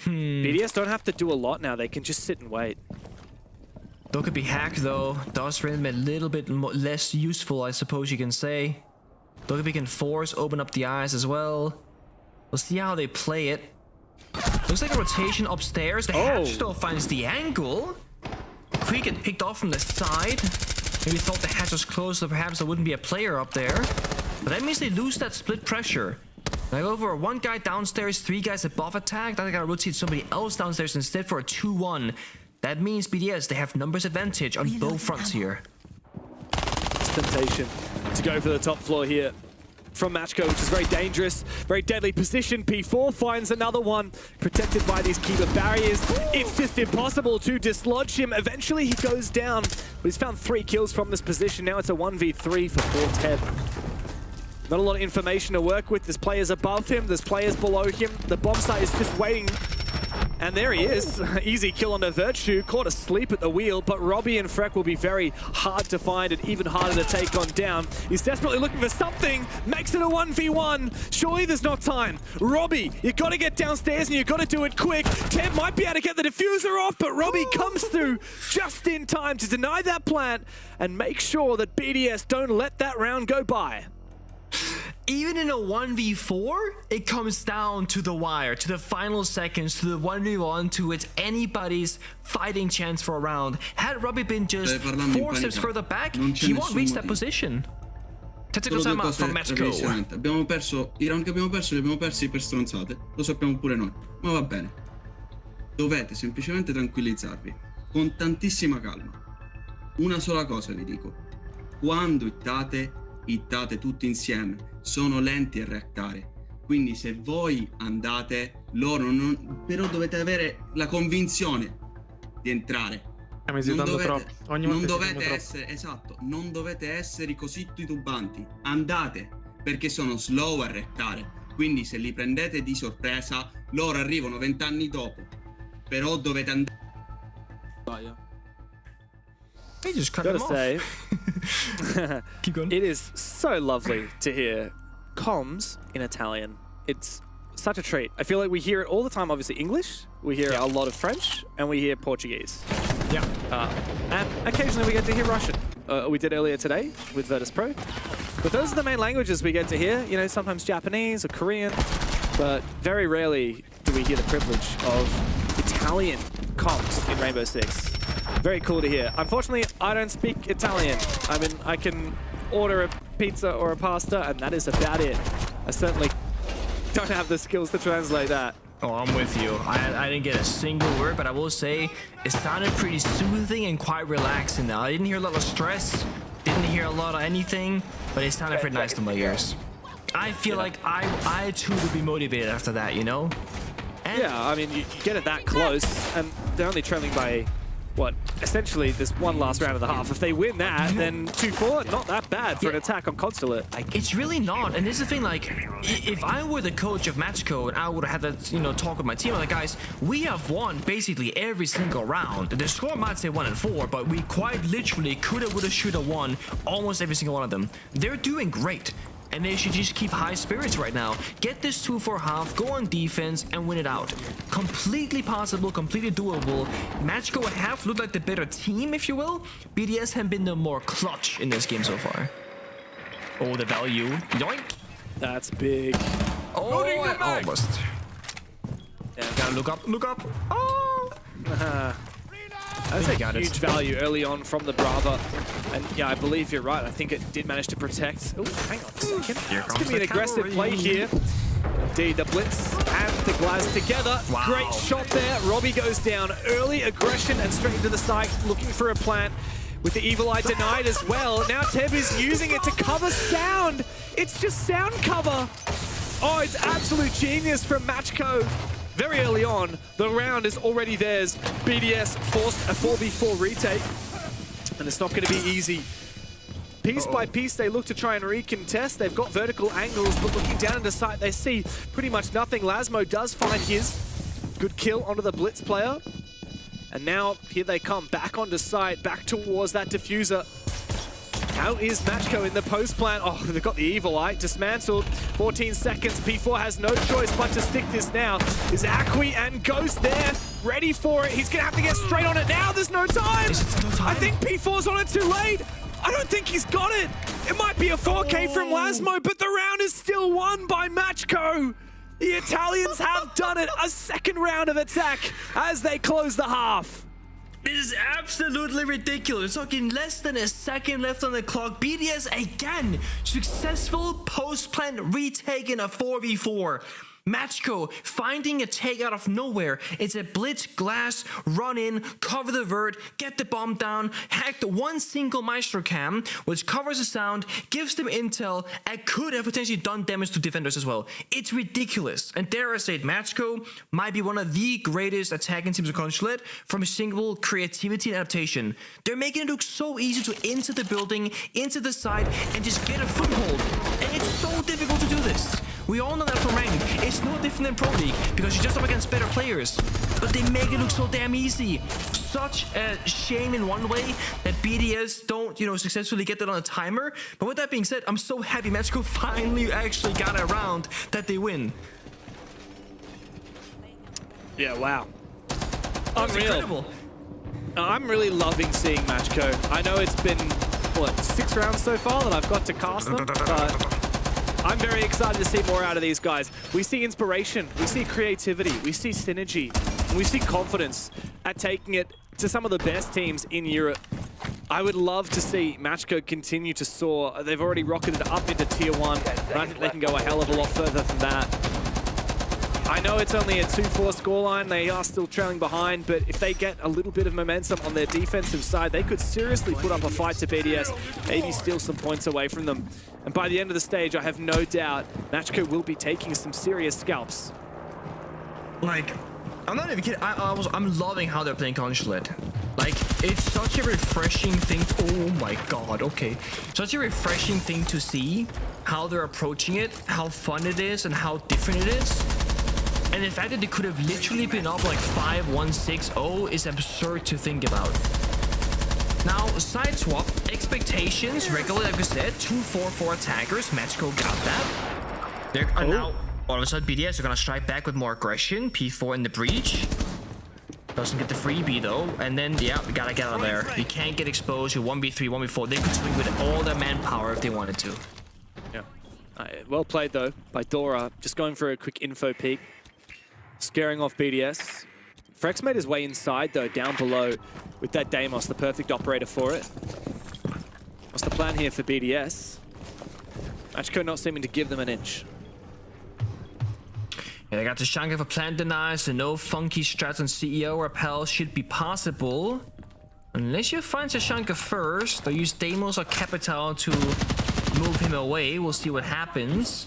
BDS don't have to do a lot now, they can just sit and wait. Dokubi hack though, does render a little bit less useful, I suppose you can say. Dokubi can force open up the eyes as well. We'll see how they play it. Looks like a rotation upstairs. The hatch still finds the angle. Creek get picked off from the side. Maybe thought the hatch was closed, so perhaps there wouldn't be a player up there. But that means they lose that split pressure. They go for 1 guy downstairs, 3 guys above attack. Then they gotta rotate somebody else downstairs instead for a 2-1. That means BDS, they have numbers advantage on both fronts here. It's temptation to go for the top floor here from Matcho, which is very dangerous, very deadly position. P4 finds another one, protected by these keeper barriers. It's just impossible to dislodge him. Eventually he goes down, but he's found 3 kills from this position. Now it's a 1v3 for Quartet. Not a lot of information to work with. There's players above him, there's players below him. The bomb site is just waiting. And there he is. Easy kill on the Virtue. Caught asleep at the wheel, but Robbie and Freck will be very hard to find and even harder to take on down. He's desperately looking for something. Makes it a 1v1. Surely there's not time. Robbie, you got to get downstairs and you got to do it quick. Ted might be able to get the diffuser off, but Robbie comes through just in time to deny that plant and make sure that BDS don't let that round go by. Even in a 1v4, it comes down to the wire, to the final seconds, to the 1v1, to it's anybody's fighting chance for a round. Had Robbie been just 4 steps further back, he won't reach that position. Tactical timeout from Matcho. Abbiamo perso, i round che abbiamo perso li abbiamo persi per stronzate, lo sappiamo pure noi, ma va bene. Dovete semplicemente tranquillizzarvi, con tantissima calma. Una sola cosa vi dico, quando hittate tutti insieme, sono lenti a reactare, quindi se voi andate, loro non, però dovete avere la convinzione di entrare. Non dovete essere, esatto, non dovete essere così titubanti, andate, perché sono slow a reactare, quindi se li prendete di sorpresa, loro arrivano 20 anni dopo, però dovete andare. He just cut Gotta him say, Keep going. It is so lovely to hear comms in Italian. It's such a treat. I feel like we hear it all the time, obviously English, we hear a lot of French, and we hear Portuguese. And occasionally we get to hear Russian. We did earlier today with Virtus.Pro. But those are the main languages we get to hear. You know, sometimes Japanese or Korean, but very rarely do we hear the privilege of Italian comms in Rainbow Six. Very cool to hear. Unfortunately, I don't speak Italian. I mean, I can order a pizza or a pasta, and that is about it. I certainly don't have the skills to translate that. Oh, I'm with you. I didn't get a single word, but I will say it sounded pretty soothing and quite relaxing now. I didn't hear a lot of stress, didn't hear a lot of anything, but it sounded pretty nice to my ears. I feel like I too would be motivated after that, you know? And yeah, I mean, you get it that close, and they're only trailing by, what, essentially there's one last round of the half. If they win that, then 2-4, not that bad for an attack on Constellate. It's really not, and this is the thing, like, if I were the coach of Matcho and I would have had that, you know, talk with my team, I'm like, guys, we have won basically every single round. The score might say 1-4, but we quite literally coulda, woulda, shoulda won almost every single one of them. They're doing great. And they should just keep high spirits right now. Get this 2-4 half, go on defense, and win it out. Completely possible, completely doable. Matcho have looked like the better team, if you will. BDS have been the more clutch in this game so far. Oh, the value. Yoink. That's big. Oh, almost. Yeah, gotta look up, look up. Oh! That's a huge value early on from the Brava. And yeah, I believe you're right. I think it did manage to protect. Oh, hang on a second. It's going to be an aggressive play here. Indeed, the Blitz and the Glaz together. Wow. Great shot there. Robbie goes down early. Aggression and straight into the site, looking for a plant. With the Evil Eye denied as well. Now Teb is using it to cover sound. It's just sound cover. Oh, it's absolute genius from Matcho. Very early on, the round is already theirs. BDS forced a 4v4 retake, and it's not going to be easy. Piece by piece, they look to try and recontest. They've got vertical angles, but looking down into sight, they see pretty much nothing. Lasmo does find his good kill onto the Blitz player. And now, here they come, back onto sight, back towards that diffuser. How is Matcho in the post plant? Oh, they've got the Evil Eye dismantled. 14 seconds. P4 has no choice but to stick this now. Is Akwi and Ghost there, ready for it? He's gonna have to get straight on it now. There's no time. I think P4's on it too late. I don't think he's got it. It might be a 4K from Lasmo, but the round is still won by Matcho. The Italians have done it. A second round of attack as they close the half. This is absolutely ridiculous. Talking less than a second left on the clock. BDS again. Successful post-plant retake in a 4v4. Matcho finding a take out of nowhere. It's a Blitz Glass, run in, cover the vert, get the bomb down, hack the one single Maestro cam, which covers the sound, gives them intel, and could have potentially done damage to defenders as well. It's ridiculous. And dare I say it, Matcho might be one of the greatest attacking teams of Consulate from a single creativity and adaptation. They're making it look so easy to enter the building, into the side, and just get a foothold. And it's so difficult to do this. We all know that from ranked. It's no different than Pro League because you're just up against better players. But they make it look so damn easy. Such a shame in one way that BDS don't, you know, successfully get that on a timer. But with that being said, I'm so happy Matcho finally actually got a round that they win. Yeah, wow. Unreal. I'm really loving seeing Matcho. I know it's been, what, 6 rounds so far that I've got to cast them, but I'm very excited to see more out of these guys. We see inspiration, we see creativity, we see synergy, and we see confidence at taking it to some of the best teams in Europe. I would love to see Matcho continue to soar. They've already rocketed up into Tier 1, and I think they can go a hell of a lot further than that. I know it's only a 2-4 scoreline, they are still trailing behind, but if they get a little bit of momentum on their defensive side, they could seriously put up a fight to BDS, maybe steal some points away from them. And by the end of the stage, I have no doubt Matcho will be taking some serious scalps. Like, I'm not even kidding, I'm loving how they're playing Consulate. Like, it's such a refreshing thing oh my god, okay. Such a refreshing thing to see how they're approaching it, how fun it is, and how different it is. And the fact that they could have literally been up like 5-1-6-0 is absurd to think about. Now, side swap, expectations, regularly like I said, 2-4 for attackers, Matcho got that. They're now, all of a sudden BDS are gonna strike back with more aggression, P4 in the breach. Doesn't get the freebie though, and then, yeah, we gotta get out of there. You can't get exposed, you 1v3, 1v4, they could swing with all their manpower if they wanted to. Well played though by Dora. Just going for a quick info peek. Scaring off BDS. Frex made his way inside though, down below with that Deimos, the perfect operator for it. What's the plan here for BDS? Matcho not seeming to give them an inch. Yeah, they got Tashanka for plant deny, so no funky strats on CEO or Pell should be possible. Unless you find Tashanka first, or use Deimos or Capital to move him away. We'll see what happens.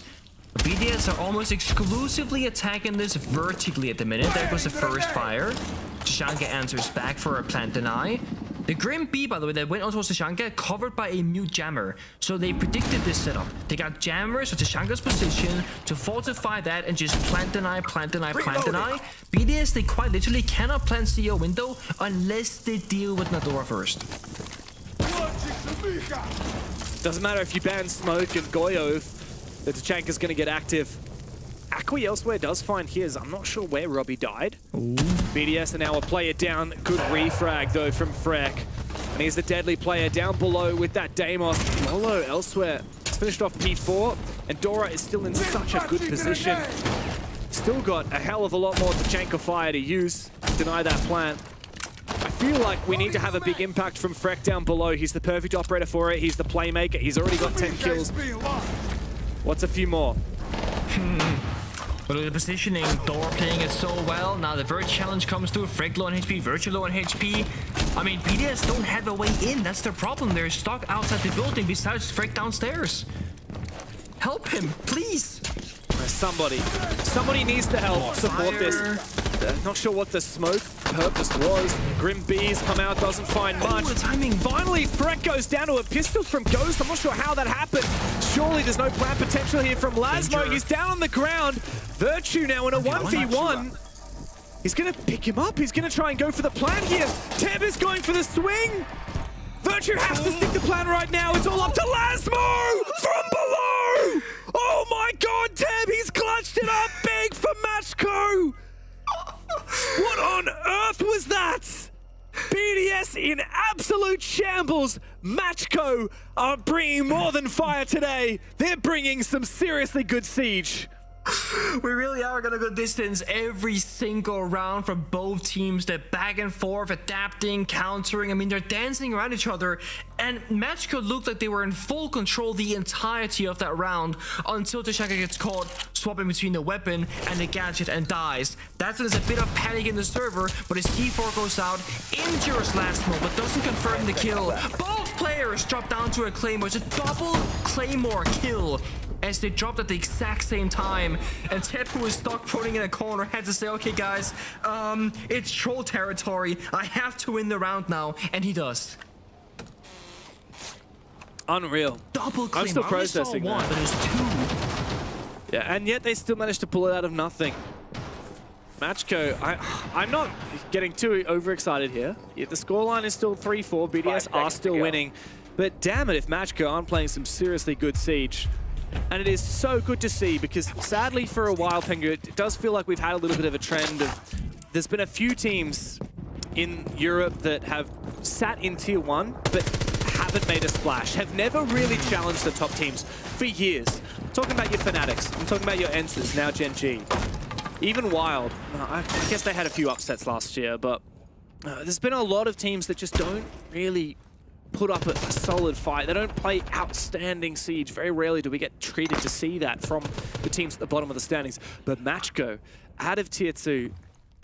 BDS are almost exclusively attacking this vertically at the minute. There goes the first fire. Tashanka answers back for a plant deny. The Grim B, by the way, that went on towards Tashanka, covered by a mute jammer. So they predicted this setup. They got jammers to Tashanka's position to fortify that and just plant deny, plant deny, plant deny. BDS, they quite literally cannot plant CEO window unless they deal with Nadora first. Doesn't matter if you ban Smoke and Goyo, if the Tachanka's going to get active. Akui elsewhere does find his. I'm not sure where Robbie died. Ooh. BDS and now a player down. Good refrag though from Freck. And he's the deadly player down below with that Deimos. Lolo elsewhere. It's finished off P4. And Dora is still in such a good position. Still got a hell of a lot more Tachanka fire to use. Deny that plant. I feel like we need to have a big impact from Freck down below. He's the perfect operator for it. He's the playmaker. He's already got 10 kills. What's a few more? But the positioning, Dora playing it so well. Now the Vert challenge comes through. Freck low on HP, Virtual low on HP. I mean, BDS don't have a way in. That's their problem. They're stuck outside the building besides Freck downstairs. Help him, please. Somebody needs to help support this. Not sure what the smoke purpose was. Grim Bees come out, doesn't find much. The timing. Finally, Freck goes down to a pistol from Ghost. I'm not sure how that happened. Surely there's no plan potential here from Lasmo. He's down on the ground. Virtue now in a 1v1. He's going to pick him up. He's going to try and go for the plan here. Teb is going for the swing. Virtue has to stick the plan right now. It's all up to Lasmo from below. Oh my god, Teb, he's clutched it up big for Matcho. What on earth was that? BDS in absolute shambles. Matcho are bringing more than fire today. They're bringing some seriously good siege. We really are gonna go distance every single round from both teams. They're back and forth, adapting, countering. I mean, they're dancing around each other. And Matcho looked like they were in full control the entirety of that round until Tachanka gets caught swapping between the weapon and the gadget and dies. That's when there's a bit of panic in the server, but his T4 goes out, injures Lasmo, but doesn't confirm the kill. Both players drop down to a Claymore. It's a double Claymore kill as they dropped at the exact same time. And Tep, who was stuck floating in a corner, had to say, okay guys, it's troll territory. I have to win the round now. And he does. Unreal. Double Claymore. I'm still processing one, but there's two. Yeah, and yet they still managed to pull it out of nothing. Matcho, I'm not getting too overexcited here. Yeah, the scoreline is still 3-4. BDS are still winning. But damn it if Matcho aren't playing some seriously good siege. And it is so good to see because sadly for a while, Pengu, it does feel like we've had a little bit of a trend of there's been a few teams in Europe that have sat in tier 1 but haven't made a splash, have never really challenged the top teams for years. I'm talking about your Fnatics, I'm talking about your Ences, now Gen.G. Even Wild, I guess they had a few upsets last year, but there's been a lot of teams that just don't really put up a solid fight. They don't play outstanding siege. Very rarely do we get treated to see that from the teams at the bottom of the standings. But Matcho, out of tier 2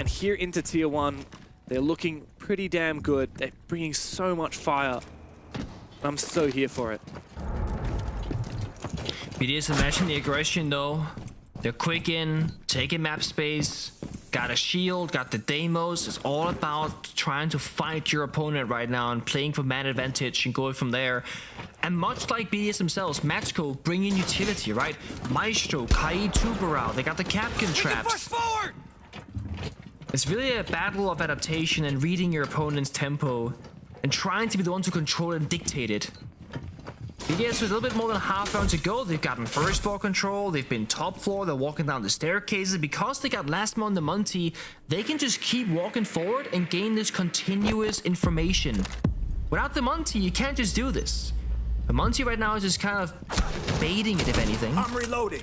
and here into tier 1, they're looking pretty damn good. They're bringing so much fire. I'm so here for it. BDS, imagine the aggression though. They're quick in, taking map space, got a shield, got the Deimos. It's all about trying to fight your opponent right now and playing for man advantage and going from there. And much like BDS themselves, Matcho bringing utility, right? Maestro, Kai, Tuberao, they got the Capkin traps. It's really a battle of adaptation and reading your opponent's tempo and trying to be the one to control and dictate it. BDS with a little bit more than half round to go. They've gotten first floor control. They've been top floor. They're walking down the staircases. Because they got last man on the Monty, they can just keep walking forward and gain this continuous information. Without the Monty, you can't just do this. But Monty right now is just kind of baiting it, if anything. I'm reloading.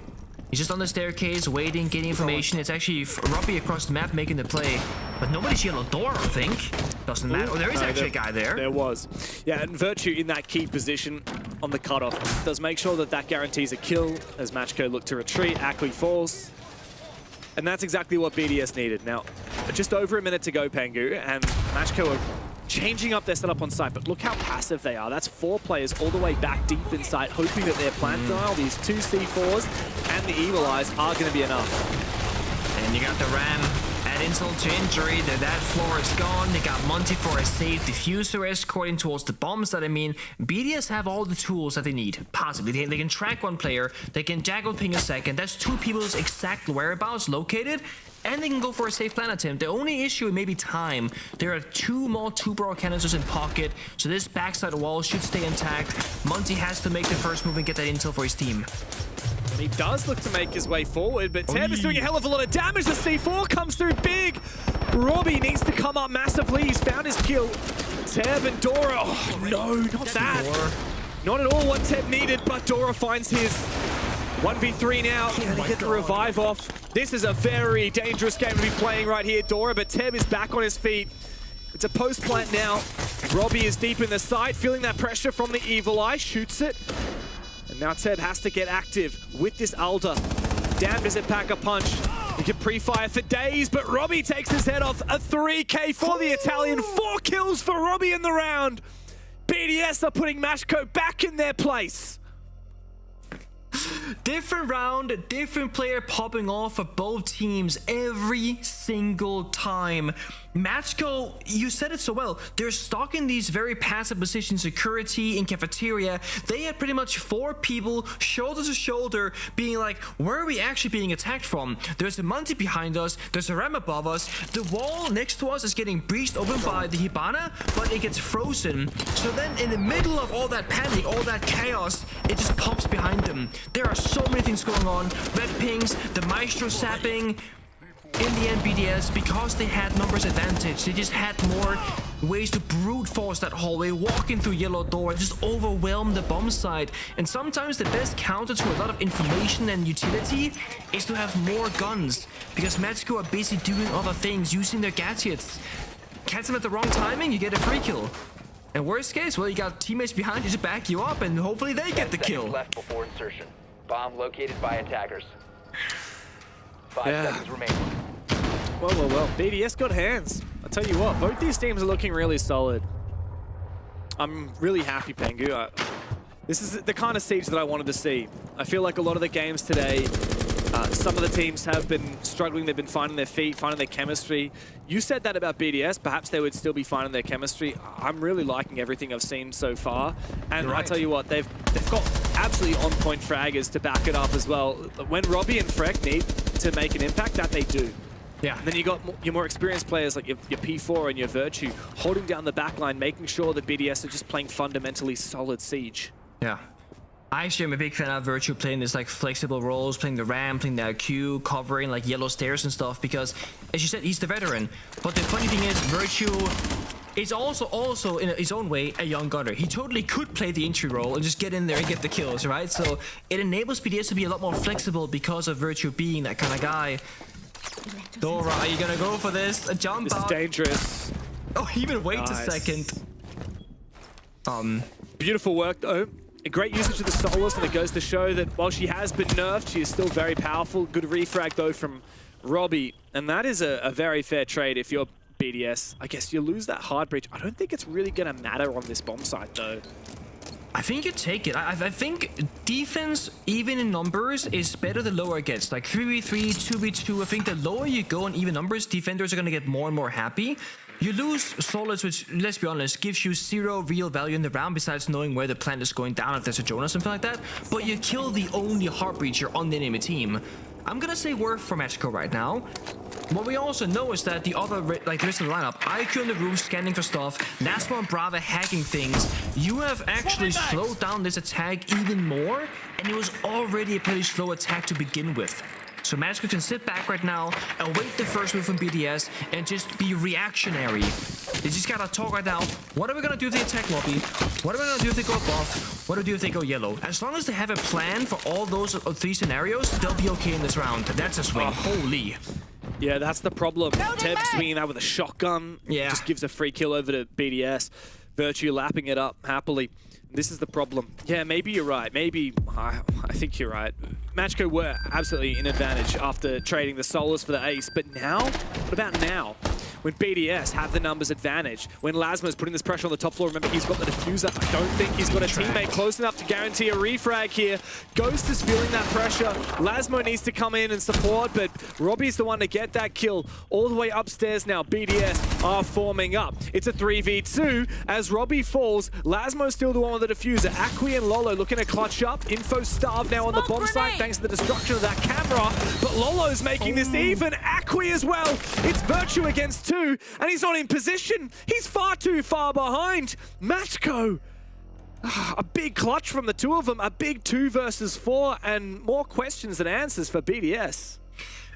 He's just on the staircase, waiting, getting information. It's actually Robbie across the map making the play. But nobody's yellow door, I think. Doesn't matter. Oh, there is actually a guy there. There was. Yeah, and Virtue in that key position on the cutoff does make sure that that guarantees a kill as Matcho look to retreat. Ackley falls. And that's exactly what BDS needed. Now, just over a minute to go, Pengu, and Matcho are changing up their setup on site, but look how passive they are. That's 4 players all the way back deep in site, hoping that their plant dial, these 2 C4s, and the Evil Eyes are going to be enough. And you got the Ram at insult to injury. That floor is gone. They got Monty for a safe diffuser escorting towards the bombs. That I mean, BDS have all the tools that they need. Possibly. They can track 1 player. They can Jackal ping a second. That's 2 people's exact whereabouts located. And they can go for a safe plan attempt. The only issue may be time. There are 2 more 2-barrel canisters in pocket, so this backside wall should stay intact. Monty has to make the first move and get that intel for his team. And he does look to make his way forward, but Teb is doing a hell of a lot of damage. The C4 comes through big. Robbie needs to come up massively. He's found his kill. Teb and Dora. Oh, no, not that. Not at all what Teb needed, but Dora finds his. 1v3 now. Can he get the revive off? This is a very dangerous game to be playing right here, Dora, but Teb is back on his feet. It's a post plant now. Robbie is deep in the site, feeling that pressure from the Evil Eye, shoots it. And now Teb has to get active with this Alda. Damn, does it pack a punch? He can pre-fire for days, but Robbie takes his head off. A 3K for the Italian. 4 kills for Robbie in the round. BDS are putting Matcho back in their place. Different round, different player popping off for both teams every single time. Matcho, you said it so well. They're stuck in these very passive positions, security in cafeteria. They had pretty much 4 people shoulder to shoulder being like, where are we actually being attacked from? There's a Monty behind us, there's a Ram above us, the wall next to us is getting breached open by the Hibana, but it gets frozen. So then in the middle of all that panic, all that chaos, it just pops behind them. There are so many things going on. Red pings, the Maestro sapping. In the end, BDS, because they had numbers advantage, they just had more ways to brute force that hallway, walking through yellow door, and just overwhelm the bomb site. And sometimes the best counter to a lot of information and utility is to have more guns, because Matcho are busy doing other things, using their gadgets. Catch them at the wrong timing, you get a free kill. And worst case, well, you got teammates behind you to back you up, and hopefully they get the kill. Left before insertion. Bomb located by attackers. 5 seconds remaining. Well. BDS got hands. I'll tell you what, both these teams are looking really solid. I'm really happy, Pengu. This is the kind of siege that I wanted to see. I feel like a lot of the games today, some of the teams have been struggling. They've been finding their feet, finding their chemistry. You said that about BDS. Perhaps they would still be finding their chemistry. I'm really liking everything I've seen so far. And I tell you what, they've got absolutely on-point fraggers to back it up as well. When Robbie and Freck need to make an impact, that they do. Yeah. And then you got your more experienced players like your P4 and your Virtue holding down the backline, making sure that BDS are just playing fundamentally solid siege. Yeah. I actually am a big fan of Virtue playing this like flexible roles, playing the Ram, playing the IQ, covering like yellow stairs and stuff, because as you said, he's the veteran. But the funny thing is, Virtue is also in his own way a young gunner. He totally could play the entry role and just get in there and get the kills, right? So it enables BDS to be a lot more flexible because of Virtue being that kind of guy. Dora, are you gonna go for this? A jump out? This is dangerous. Oh, even wait a second. Beautiful work though. A great usage of the Solus, and it goes to show that while she has been nerfed, she is still very powerful. Good refrag though from Robbie, and that is a very fair trade if you're BDS. I guess you lose that hard breach. I don't think it's really gonna matter on this bomb site though. I think you take it. I think defense, even in numbers, is better the lower it gets. Like 3v3, 2v2. I think the lower you go in even numbers, defenders are going to get more and more happy. You lose Solus, which, let's be honest, gives you 0 real value in the round besides knowing where the plant is going down if there's a Jonas or something like that. But you kill the only heart breacher on the enemy team. I'm going to say worth for Matcho right now. What we also know is that the other, like the rest of the lineup, IQ on the roof scanning for stuff, Nasmo and Brava hacking things. You have actually slowed down this attack even more, and it was already a pretty slow attack to begin with. So Matcho can sit back right now, await the first move from BDS, and just be reactionary. They just gotta talk right now. What are we gonna do if they attack lobby? What are we gonna do if they go buff? What do we do if they go yellow? As long as they have a plan for all those 3 scenarios, they'll be okay in this round. That's a swing. Holy. Yeah, that's the problem. Teb swinging out with a shotgun. Yeah. Just gives a free kill over to BDS. Virtue lapping it up happily. This is the problem. Yeah, maybe you're right. Maybe, I think you're right. Matcho were absolutely in advantage after trading the solos for the ace. But now? What about now? When BDS have the numbers advantage, when Lasmo's putting this pressure on the top floor, remember he's got the diffuser. I don't think he's got a teammate close enough to guarantee a refrag here. Ghost is feeling that pressure. Lasmo needs to come in and support, but Robbie's the one to get that kill. All the way upstairs now, BDS are forming up. It's a 3v2 as Robbie falls. Lasmo's still the one with the diffuser. Akwi and Lolo looking to clutch up. Info starved now on the bomb site thanks to the destruction of that camera, but Lolo's making this even. Akwi as well. It's Virtue against 2. And he's not in position. He's far too far behind. Matcho. A big clutch from the two of them. A big 2 versus 4 and more questions than answers for BDS.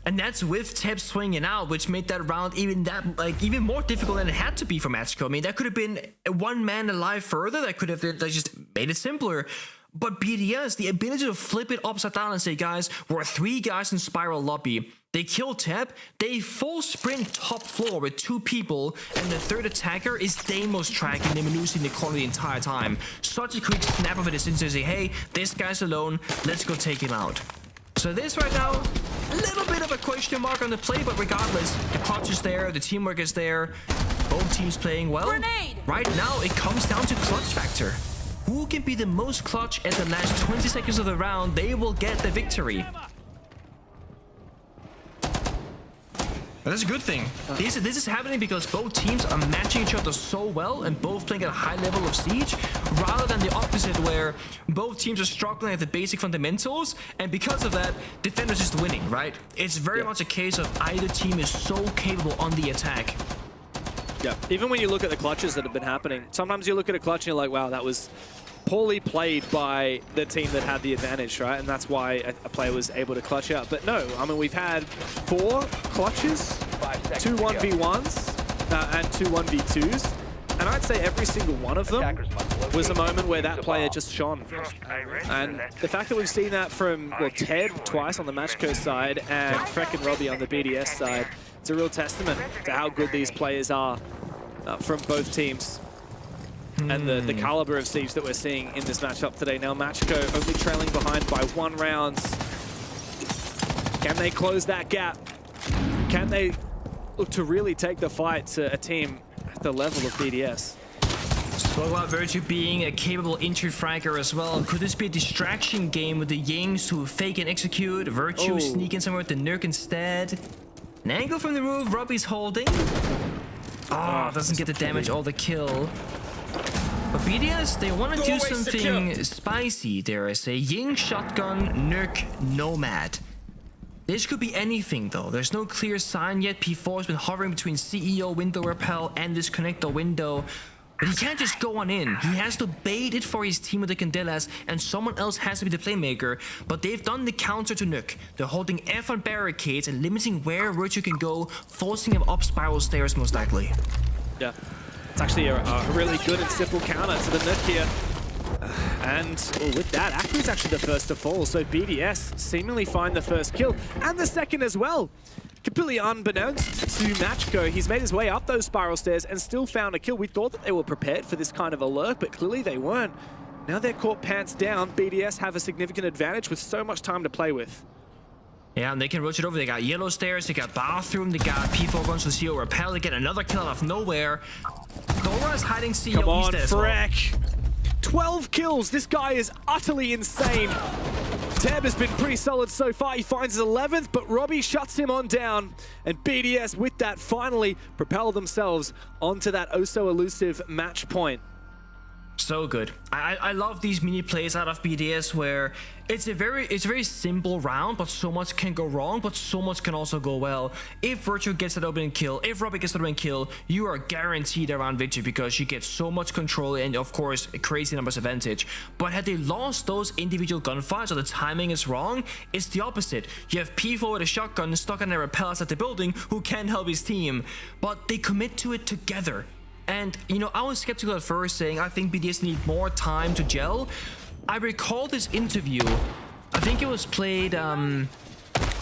And that's with Teb swinging out, which made that round even more difficult than it had to be for Matcho. I mean, that could have been 1 man alive further. That could have just made it simpler. But BDS, the ability to flip it upside down and say, guys, we're 3 guys in Spiral Lobby. They kill Teb, they full sprint top floor with 2 people, and the 3rd attacker is Deimos tracking them and losing the corner the entire time. Such a quick snap of a decision to say, hey, this guy's alone, let's go take him out. So this right now, a little bit of a question mark on the play, but regardless, the clutch is there, the teamwork is there, both teams playing well. Grenade! Right now, it comes down to clutch factor. Who can be the most clutch at the last 20 seconds of the round, they will get the victory. That's a good thing. This is happening because both teams are matching each other so well and both playing at a high level of siege, rather than the opposite where both teams are struggling at the basic fundamentals, and because of that, defenders just winning, right? It's very much a case of either team is so capable on the attack. Yeah, even when you look at the clutches that have been happening, sometimes you look at a clutch and you're like, wow, that was poorly played by the team that had the advantage, right? And that's why a player was able to clutch out. But no, I mean, we've had 4 clutches, 2 1v1s, and 2 1v2s. And I'd say every single one of them was a moment where that player just shone. And the fact that we've seen that from, well, Ted twice on the Matcho side and Freck and Robbie on the BDS side, it's a real testament to how good these players are from both teams. And the caliber of siege that we're seeing in this matchup today. Now Matcho only trailing behind by 1 round. Can they close that gap? Can they look to really take the fight to a team at the level of BDS? Spoke about Virtue being a capable entry fragger as well. Could this be a distraction game with the Yings to fake and execute? Virtue sneaking somewhere with the Nurk instead. An angle from the roof, Robbie's holding. Oh, doesn't get the damage or the kill. But BDS, they want to do something spicy, dare I say. Ying, shotgun, Nurk, Nomad. This could be anything though. There's no clear sign yet. P4 has been hovering between CEO window repel and this connector window. But he can't just go on in. He has to bait it for his team with the Candelas, and someone else has to be the playmaker. But they've done the counter to Nook. They're holding F on barricades and limiting where Virtue can go, forcing him up spiral stairs most likely. Yeah. It's actually a really good and simple counter to the Nook here. And with that, Akwi's actually the first to fall, so BDS seemingly find the first kill, and the second as well. Completely unbeknownst to Matcho, he's made his way up those spiral stairs and still found a kill. We thought that they were prepared for this kind of alert, but clearly they weren't. Now they're caught pants down. BDS have a significant advantage with so much time to play with. Yeah, and they can rotate over. They got yellow stairs, they got bathroom, they got P4 runs to CEO repel, they get another kill out of nowhere. Dora is hiding CEO. Come on, Freck. 12 kills. This guy is utterly insane. Teb has been pretty solid so far. He finds his 11th, but Robbie shuts him on down. And BDS, with that, finally propel themselves onto that oh-so-elusive match point. So good. I love these mini plays out of BDS where it's a very simple round, but so much can go wrong, but so much can also go well. If Virtue gets that opening kill, if Robbie gets that opening kill, you are guaranteed around victory because you get so much control and of course a crazy numbers advantage. But had they lost those individual gunfights or the timing is wrong, it's the opposite. You have P4 with a shotgun stuck on their repellers at the building who can't help his team, but they commit to it together. And, you know, I was skeptical at first, saying I think BDS need more time to gel. I recall this interview. I think it was played, I'm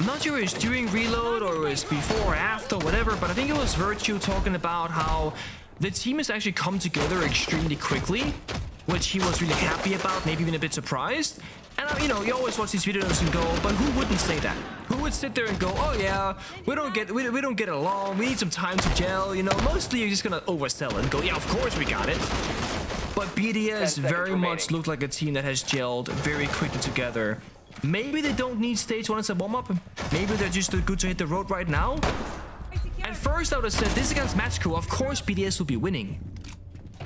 not sure if it was during Reload or it was before or after, whatever, but I think it was Virtue talking about how the team has actually come together extremely quickly, which he was really happy about, maybe even a bit surprised. And you know, you always watch these videos and go, but who wouldn't say that? Who would sit there and go, oh yeah, we don't get along, we need some time to gel, you know? Mostly you're just gonna oversell it and go, yeah, of course we got it. But BDS very much looked like a team that has gelled very quickly together. Maybe they don't need stage 1 as a warm-up. Maybe they're just too good to hit the road right now. At first I would have said, this against Matcho, of course BDS will be winning.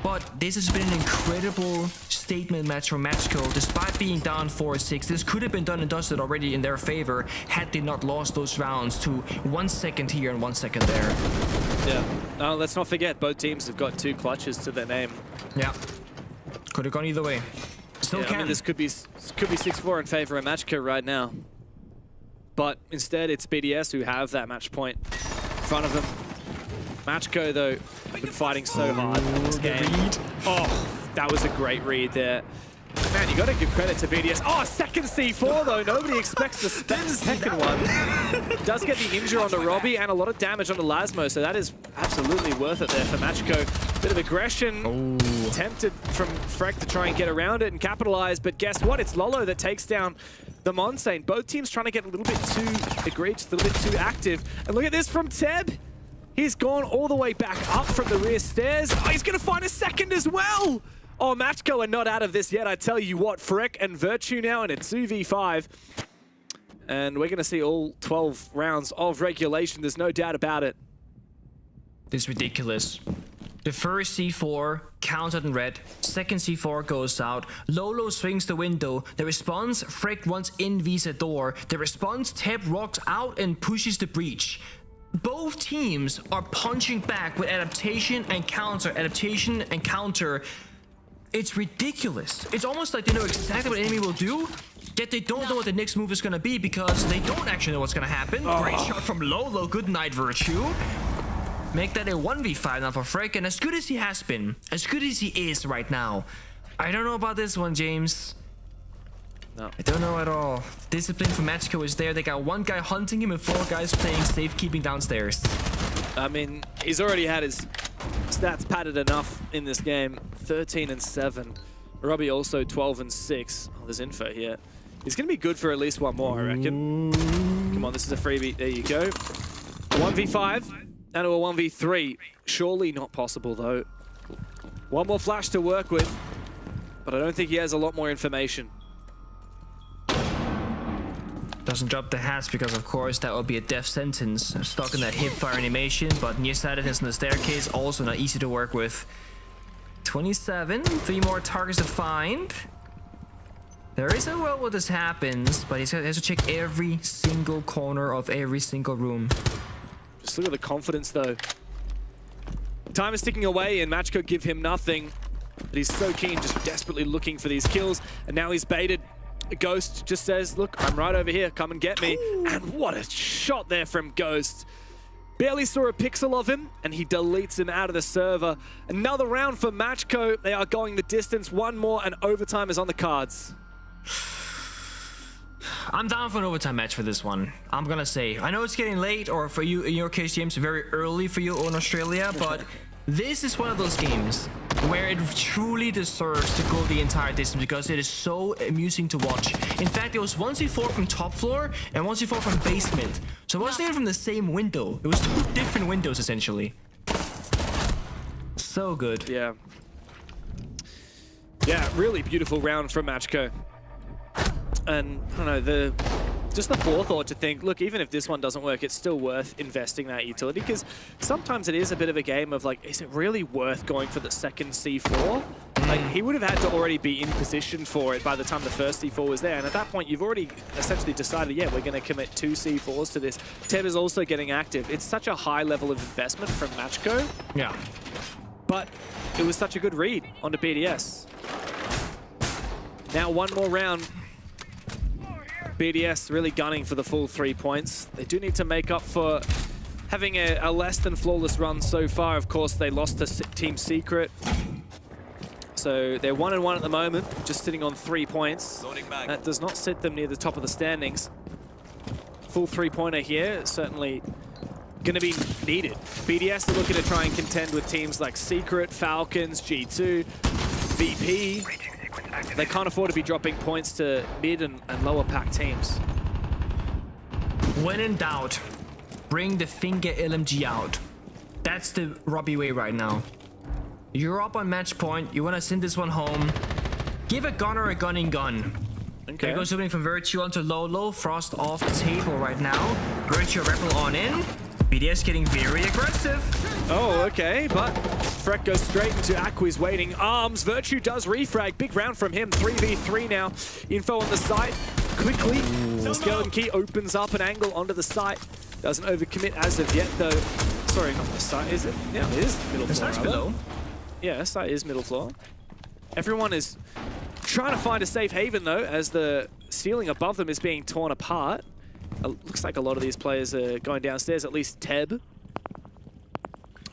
But this has been an incredible statement match from Matcho. Despite being down 4-6, this could have been done and dusted already in their favor had they not lost those rounds to 1 second here and 1 second there. Yeah. Let's not forget, both teams have got 2 clutches to their name. Yeah. Could have gone either way. Still can. I mean, this could be 6-4 in favor of Matcho right now. But instead, it's BDS who have that match point in front of them. Matcho, though, been fighting so hard in this game. Oh, that was a great read there. Man, you got to give credit to BDS. Oh, second C4, though. Nobody expects the second one. Does get the injure onto Robbie and a lot of damage onto Lasmo, so that is absolutely worth it there for Matcho. Bit of aggression. Tempted from Freck to try and get around it and capitalize, but guess what? It's Lolo that takes down the Monsane. Both teams trying to get a little bit too egregious, a little bit too active. And look at this from Teb. He's gone all the way back up from the rear stairs. Oh, he's going to find a second as well. Oh, Matcho are not out of this yet. I tell you what, Freck and Virtue now in a 2v5. And we're going to see all 12 rounds of regulation. There's no doubt about it. This is ridiculous. The first C4 counted in red. Second C4 goes out. Lolo swings the window. The response, Freck runs in visa door. The response, Teb rocks out and pushes the breach. Both teams are punching back with adaptation and counter, adaptation and counter. It's ridiculous. It's almost like they know exactly what enemy will do, yet they don't know what the next move is going to be because they don't actually know what's going to happen. Great shot from Lolo. Good night, Virtue. Make that a 1v5 now for Freck, and as good as he has been, as good as he is right now, I don't know about this one, James. No. I don't know at all. Discipline for Matcho is there. They got 1 guy hunting him and 4 guys playing safekeeping downstairs. I mean, he's already had his stats padded enough in this game. 13-7. Robbie also 12-6. Oh, there's info here. He's going to be good for at least 1 more, I reckon. Come on, this is a freebie. There you go. 1v5 and a 1v3. Surely not possible, though. 1 more flash to work with, but I don't think he has a lot more information. Doesn't drop the hats because, of course, that would be a death sentence. I'm stuck in that hip-fire animation, but nearsightedness on the staircase also not easy to work with. 27, 3 more targets to find. There is a world where this happens, but he has to check every single corner of every single room. Just look at the confidence, though. Time is ticking away, and Match could give him nothing. But he's so keen, just desperately looking for these kills, and now he's baited. Ghost just says, look, I'm right over here, come and get me. Ooh. And what a shot there from Ghost. Barely saw a pixel of him, and he deletes him out of the server. Another round for Matcho. They are going the distance. 1 more, and overtime is on the cards. I'm down for an overtime match for this one. I'm gonna say, I know it's getting late, or for you, in your case, James, very early for you in Australia, but this is one of those games where it truly deserves to go the entire distance because it is so amusing to watch. In fact, it was 1v4 from top floor and 1v4 from basement. So it wasn't even from the same window. It was 2 different windows, essentially. So good. Yeah. Yeah, really beautiful round from Matcho. And, I don't know, just the forethought to think, look, even if this one doesn't work, it's still worth investing that utility, because sometimes it is a bit of a game of like, is it really worth going for the second C4? Like, he would have had to already be in position for it by the time the first C4 was there, and at that point, you've already essentially decided, yeah, we're going to commit 2 C4s to this. Teb is also getting active. It's such a high level of investment from Matcho. Yeah. But it was such a good read onto BDS. Now 1 more round. BDS really gunning for the full 3 points. They do need to make up for having a less than flawless run so far. Of course, they lost to Team Secret. So they're 1-1 at the moment, just sitting on 3 points. That does not sit them near the top of the standings. Full 3-pointer here, certainly going to be needed. BDS are looking to try and contend with teams like Secret, Falcons, G2, VP. They can't afford to be dropping points to mid and lower pack teams. When in doubt, bring the finger LMG out. That's the Robbie way right now. You're up on match point, you want to send this one home. Give a gunner a gunning gun. Okay. There goes opening from Virtue onto Lolo. Frost off the table right now. Virtue Rebel on in. BDS getting very aggressive. Oh, okay, but Freck goes straight into Aqua's waiting arms. Virtue does refrag. Big round from him. 3v3 now. Info on the site. Quickly, Skeleton Key opens up an angle onto the site. Doesn't overcommit as of yet, though. Sorry, not the site, is it? Yeah, it is middle floor. The site's below. Yeah, site is middle floor. Everyone is trying to find a safe haven, though, as the ceiling above them is being torn apart. Looks like a lot of these players are going downstairs, at least Teb.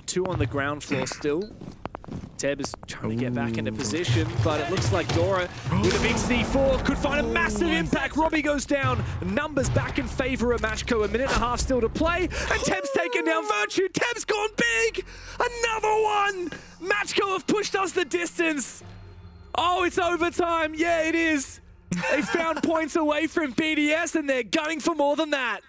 2 on the ground floor still. Teb is trying to get back into position, but it looks like Dora with a big C4 could find a massive impact. Robbie goes down. Numbers back in favor of Matcho. 1.5 minutes still to play, and Teb's taken down Virtue. Teb's gone big. Another one. Matcho have pushed us the distance. Oh, it's overtime. Yeah, it is. They found points away from BDS, and they're gunning for more than that.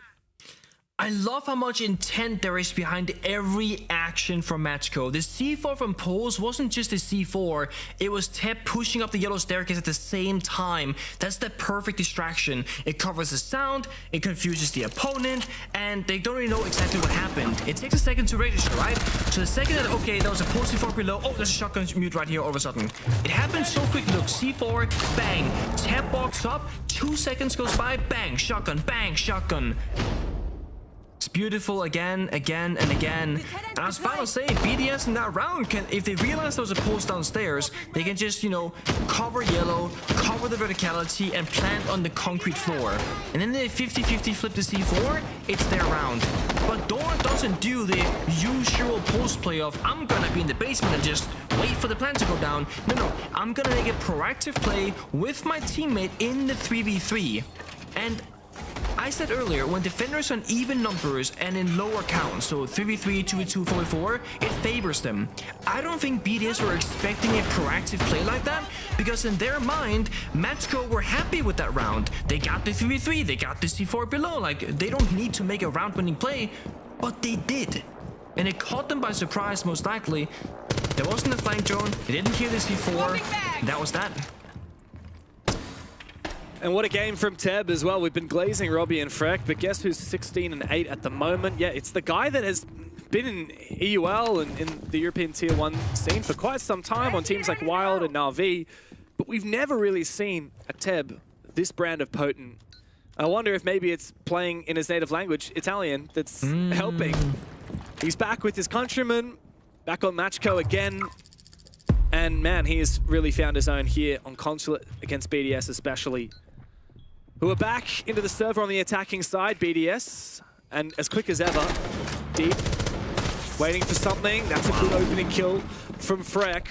I love how much intent there is behind every action from Matcho. The C4 from Pulse wasn't just a C4, it was Teb pushing up the yellow staircase at the same time. That's the perfect distraction. It covers the sound, it confuses the opponent, and they don't really know exactly what happened. It takes a second to register, right? So the second that, okay, there was a Pulse C4 below, oh, there's a shotgun mute right here all of a sudden. It happened so quick. Look, C4, bang, Teb walks up, 2 seconds goes by, bang, shotgun, It's beautiful again, and again. And I was about to say, BDS in that round can, if they realize there was a pulse downstairs, they can just, you know, cover yellow, cover the verticality, and plant on the concrete floor. And then they 50-50 flip the C4, it's their round. But Dora doesn't do the usual pulse play of, I'm gonna be in the basement and just wait for the plant to go down. No, I'm gonna make a proactive play with my teammate in the 3v3. And I said earlier, when defenders on even numbers and in lower counts, so 3v3, 2v2, 4v4, it favors them. I don't think BDS were expecting a proactive play like that, because in their mind, Matcho were happy with that round. They got the 3v3, they got the C4 below, like, they don't need to make a round-winning play, but they did. And it caught them by surprise, most likely. There wasn't a flank drone, they didn't hear the C4, that was that. And what a game from Teb as well. We've been glazing Robbie and Freck, but guess who's 16-8 at the moment? Yeah, it's the guy that has been in EUL and in the European Tier 1 scene for quite some time on teams like Wild and Na'Vi, but we've never really seen a Teb this brand of potent. I wonder if maybe it's playing in his native language, Italian, that's helping. He's back with his countrymen, back on Matcho again. And man, he has really found his own here on Consulate against BDS especially, who are back into the server on the attacking side, BDS, and as quick as ever, deep, waiting for something. That's a good opening kill from Freck.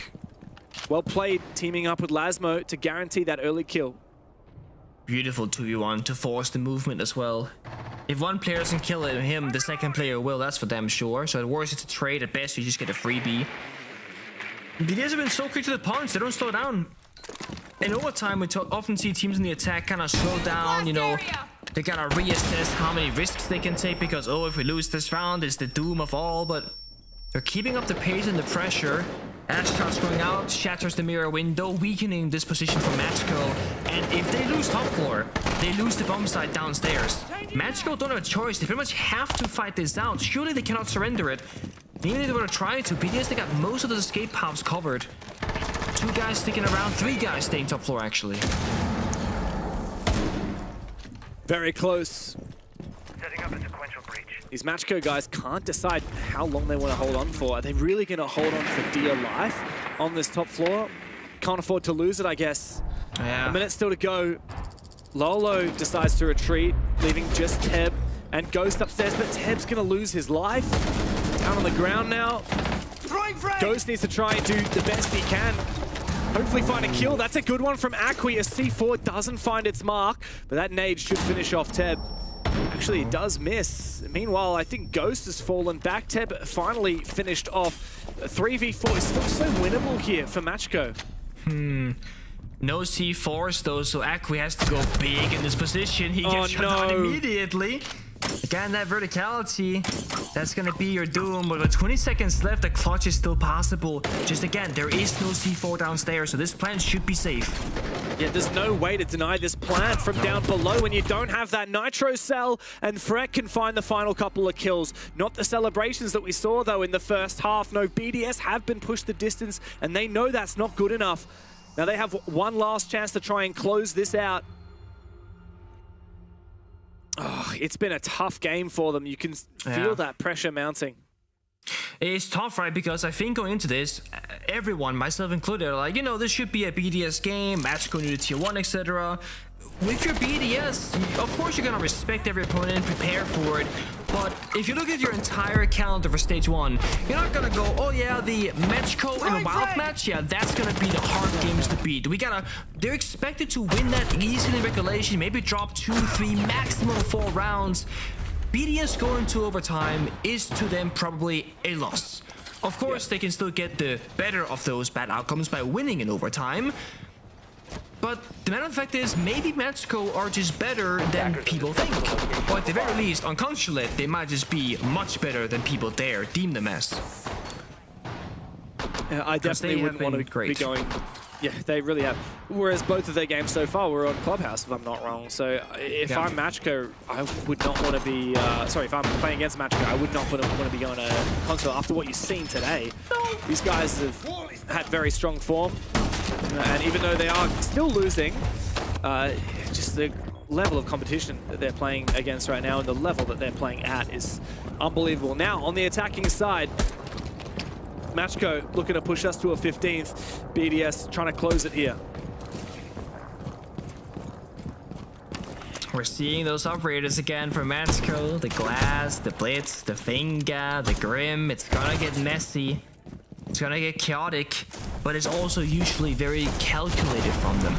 Well played, teaming up with Lasmo to guarantee that early kill. Beautiful 2v1 to force the movement as well. If one player doesn't kill him, the second player will, that's for damn sure. So at worst it's a trade, at best you just get a freebie. BDS have been so quick to the punch, they don't slow down. In overtime, we often see teams in the attack kind of slow down, you know. They gotta reassess how many risks they can take because, oh, if we lose this round, it's the doom of all. But they're keeping up the pace and the pressure. Ashtar's going out, shatters the mirror window, weakening this position for Matcho. And if they lose top floor, they lose the bomb site downstairs. Matcho don't have a choice, they pretty much have to fight this out. Surely they cannot surrender it. Even if they were to try to, BDS, they got most of the escape paths covered. 2 guys sticking around, 3 guys staying top floor, actually. Very close. Setting up a sequential breach. These Matcho guys can't decide how long they want to hold on for. Are they really going to hold on for dear life on this top floor? Can't afford to lose it, I guess. Yeah. A minute still to go. Lolo decides to retreat, leaving just Teb and Ghost upstairs, but Teb's going to lose his life. Down on the ground now. Ghost needs to try and do the best he can. Hopefully find a kill. That's a good one from Akwi as C4 doesn't find its mark, but that nade should finish off Teb. Actually, it does miss. Meanwhile, I think Ghost has fallen back. Teb finally finished off. 3v4 is still so winnable here for Matcho. No C4s though, so Akwi has to go big in this position. He gets shut down immediately. Again, that verticality, that's gonna be your doom. But with 20 seconds left, the clutch is still possible. Just again, there is no C4 downstairs, so this plant should be safe. Yeah, there's no way to deny this plant from down below when you don't have that nitro cell, and Freck can find the final couple of kills. Not the celebrations that we saw though in the first half. No, BDS have been pushed the distance, and they know that's not good enough. Now they have one last chance to try and close this out. Oh, it's been a tough game for them. You can feel that pressure mounting. It's tough, right? Because I think going into this, everyone, myself included, are like, you know, this should be a BDS game, match going to tier 1, etc. With your BDS, of course you're gonna respect every opponent, prepare for it. But if you look at your entire calendar for stage 1, you're not gonna go, oh yeah, the Matcho and Wild match, yeah, that's gonna be the hard games to beat. They're expected to win that easily in regulation, maybe drop 2, 3, maximum 4 rounds. BDS going to overtime is to them probably a loss. Of course, they can still get the better of those bad outcomes by winning in overtime. But the matter of fact is, maybe Matcho are just better than people think. Or at the very least, on Consulate, they might just be much better than people dare deem them as. I definitely would want to be going... Yeah, they really have. Whereas both of their games so far were on Clubhouse, if I'm not wrong. So if I'm Matcho, I would not want to be... sorry, if I'm playing against Matcho, I would not want to be going to Console after what you've seen today. These guys have had very strong form. And even though they are still losing, just the level of competition that they're playing against right now and the level that they're playing at is unbelievable. Now, on the attacking side, Matcho looking to push us to a 15th. BDS trying to close it here. We're seeing those operators again for Matcho. The Glass, the Blitz, the Finger, the Grim. It's gonna get messy. It's gonna get chaotic, but it's also usually very calculated from them.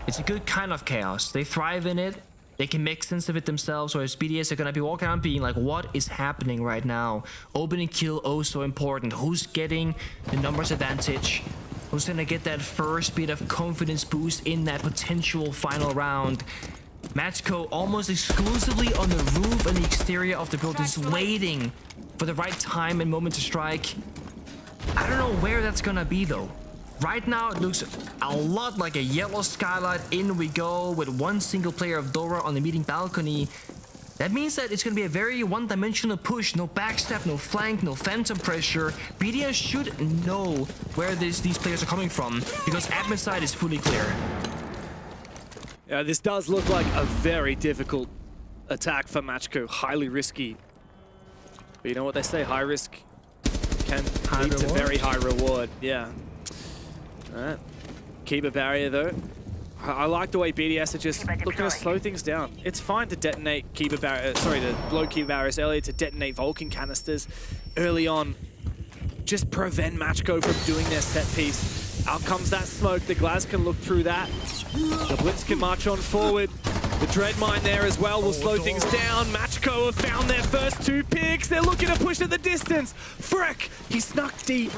It's a good kind of chaos. They thrive in it. They can make sense of it themselves, whereas BDS are gonna be walking around being like, what is happening right now? Opening kill, oh so important. Who's getting the numbers advantage? Who's gonna get that first bit of confidence boost in that potential final round? Matcho almost exclusively on the roof and the exterior of the buildings, waiting for the right time and moment to strike. I don't know where that's gonna be though. Right now it looks a lot like a yellow skylight. In we go with one single player of Dora on the meeting balcony. That means that it's gonna be a very one-dimensional push. No backstab, no flank, no phantom pressure. BDS should know where these players are coming from because admin side is fully clear. Yeah, this does look like a very difficult attack for Matcho. Highly risky. But you know what they say, high risk can lead to very high reward. Yeah. Alright. Keep a barrier though. I like the way BDS are just looking to slow things down. It's fine to detonate keeper barrier, to blow keeper barriers earlier, to detonate Vulcan canisters early on. Just prevent Matcho from doing their set piece. Out comes that smoke. The Glass can look through that. The Blitz can march on forward. The Dread Mine there as well will slow things down. Matcho have found their first 2 picks. They're looking to push at the distance. Freck, he snuck deep.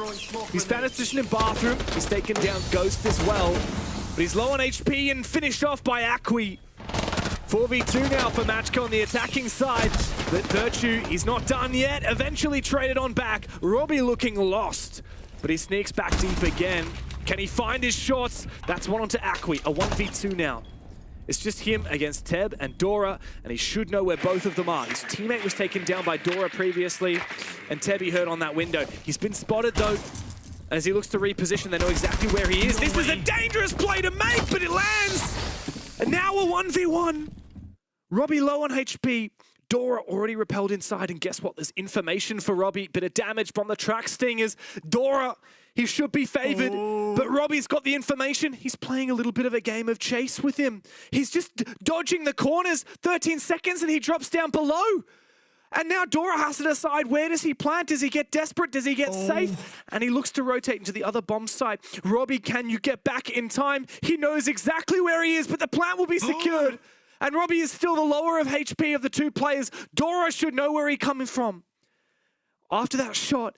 He's found his position in bathroom. He's taken down Ghost as well. But he's low on HP and finished off by Akwi. 4v2 now for Matcho on the attacking side. But Virtue, he's not done yet. Eventually traded on back. Robbie looking lost. But he sneaks back deep again. Can he find his shots? That's one onto Akwi. A 1v2 now. It's just him against Teb and Dora, and he should know where both of them are. His teammate was taken down by Dora previously, and Teb he heard on that window. He's been spotted though. As he looks to reposition, they know exactly where he is. This is a dangerous play to make, but it lands! And now a 1v1. Robbie low on HP. Dora already repelled inside, and guess what? There's information for Robbie. Bit of damage from the track stingers. Dora, he should be favored, but Robbie's got the information. He's playing a little bit of a game of chase with him. He's just dodging the corners. 13 seconds, and he drops down below. And now Dora has to decide, where does he plant? Does he get desperate? Does he get safe? And he looks to rotate into the other bomb site. Robbie, can you get back in time? He knows exactly where he is, but the plant will be secured. And Robbie is still the lower of HP of the two players. Dora should know where he's coming from. After that shot,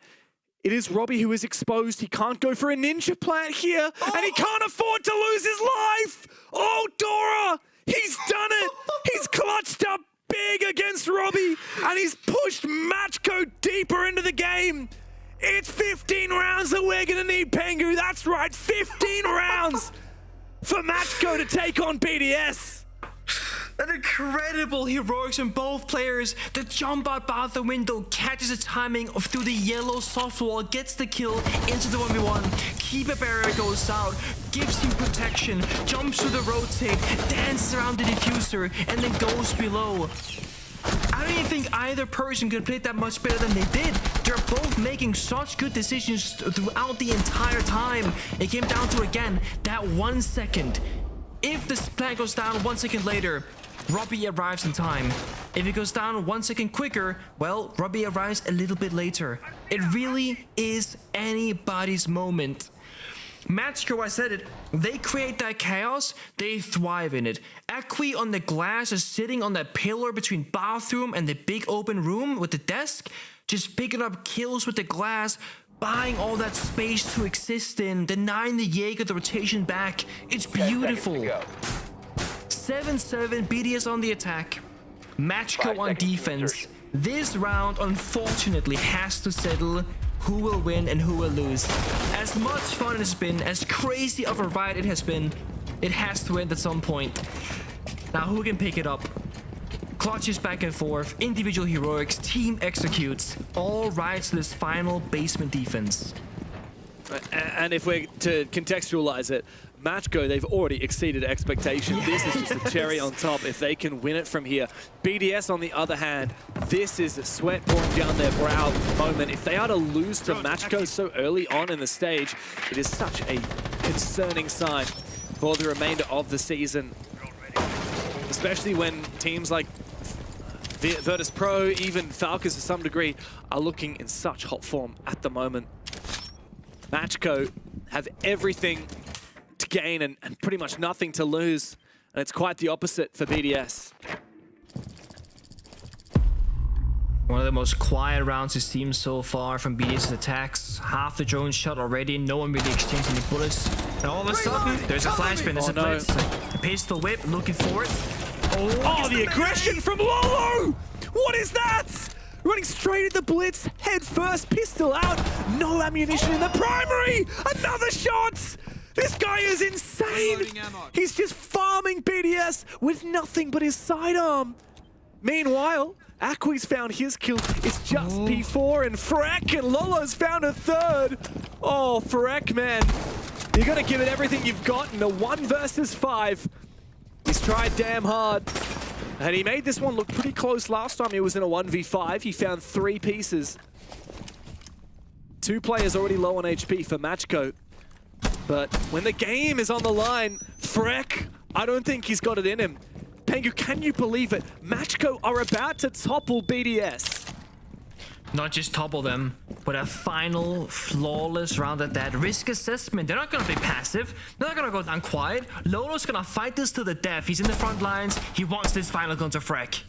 it is Robbie who is exposed. He can't go for a ninja plant here, and he can't afford to lose his life. Oh, Dora, he's done it. He's clutched up big against Robbie, and he's pushed Matcho deeper into the game. It's 15 rounds that we're gonna need, Pengu. That's right, 15 rounds for Matcho to take on BDS. An incredible heroics from both players. The jump out the window, catches the timing of through the yellow soft wall, gets the kill into the 1v1. Keeper barrier goes out, gives him protection, jumps through the rotate, dances around the diffuser, and then goes below. I don't even think either person could have played that much better than they did. They're both making such good decisions throughout the entire time. It came down to, again, that 1 second. If this plant goes down 1 second later, Robbie arrives in time. If it goes down 1 second quicker, well, Robbie arrives a little bit later. It really is anybody's moment. Matcho, I said it, they create that chaos, they thrive in it. Akwi on the glass is sitting on that pillar between bathroom and the big open room with the desk, just picking up kills with the glass, buying all that space to exist in, denying the Jaeger the rotation back. It's beautiful. 7-7, BDS on the attack. Matcho on defense. This round, unfortunately, has to settle who will win and who will lose. As much fun it has been, as crazy of a ride it has been, it has to end at some point. Now, who can pick it up? Clutches back and forth, individual heroics, team executes. All rides to this final basement defense. And if we're to contextualize it, Matcho, they've already exceeded expectations. This is just a cherry on top if they can win it from here. BDS, on the other hand, this is a sweat pouring down their brow moment. If they are to lose to Matcho so early on in the stage, it is such a concerning sign for the remainder of the season. Especially when teams like Virtus.Pro, even Falcons to some degree, are looking in such hot form at the moment. Matcho have everything to gain and pretty much nothing to lose. And it's quite the opposite for BDS. One of the most quiet rounds it seems so far from BDS attacks. Half the drone shot already, no one really exchanged any bullets. And all of a sudden, there's a flashbang, there's a blitz. A pistol whip, looking for it. Oh, the aggression from Lolo! What is that? Running straight at the blitz, head first, pistol out. No ammunition in the primary! Another shot! This guy is insane! He's just farming BDS with nothing but his sidearm. Meanwhile, Akwi's found his kill. It's just P4 and Freck, and Lolo's found a third. Oh, Freck, man. You're gonna give it everything you've got in a 1 versus 5. He's tried damn hard. And he made this one look pretty close last time he was in a 1v5. He found 3 pieces. 2 players already low on HP for Matcho. But when the game is on the line, Freck, I don't think he's got it in him. Pengu, can you believe it? Matcho are about to topple BDS. Not just topple them, but a final flawless round at that. Risk assessment, they're not gonna be passive. They're not gonna go down quiet. Lolo's gonna fight this to the death. He's in the front lines. He wants this final gun to Freck.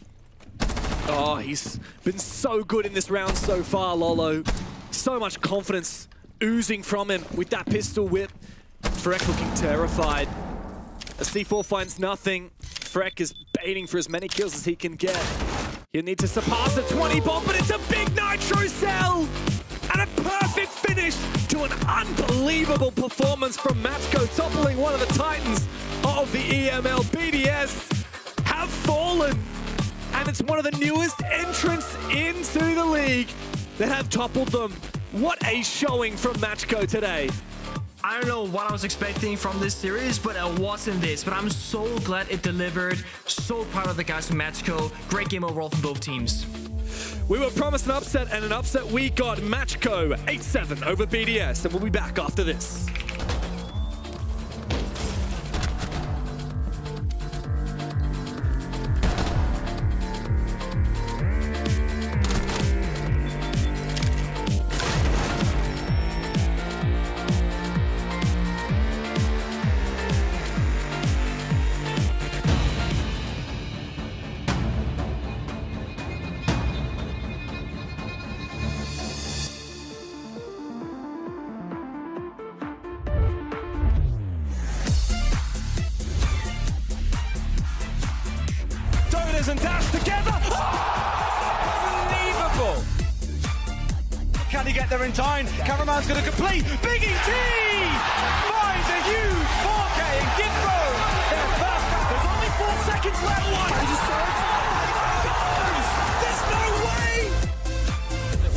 Oh, he's been so good in this round so far, Lolo. So much confidence oozing from him with that pistol whip. Freck looking terrified. A C4 finds nothing. Freck is baiting for as many kills as he can get. He'll need to surpass the 20 bomb, but it's a big nitro cell! And a perfect finish to an unbelievable performance from Matcho, toppling one of the titans of the EML. BDS have fallen, and it's one of the newest entrants into the league that have toppled them. What a showing from Matcho today. I don't know what I was expecting from this series, but it wasn't this. But I'm so glad it delivered. So proud of the guys from Matcho. Great game overall from both teams. We were promised an upset, and an upset we got. Matcho 8-7 over BDS, and we'll be back after this. Fingers and dash together. Unbelievable. Can he get there in time? Cameraman's going to complete. Big ET finds a huge 4K and Gitro. Their first half. There's only 4 seconds left. There's no way.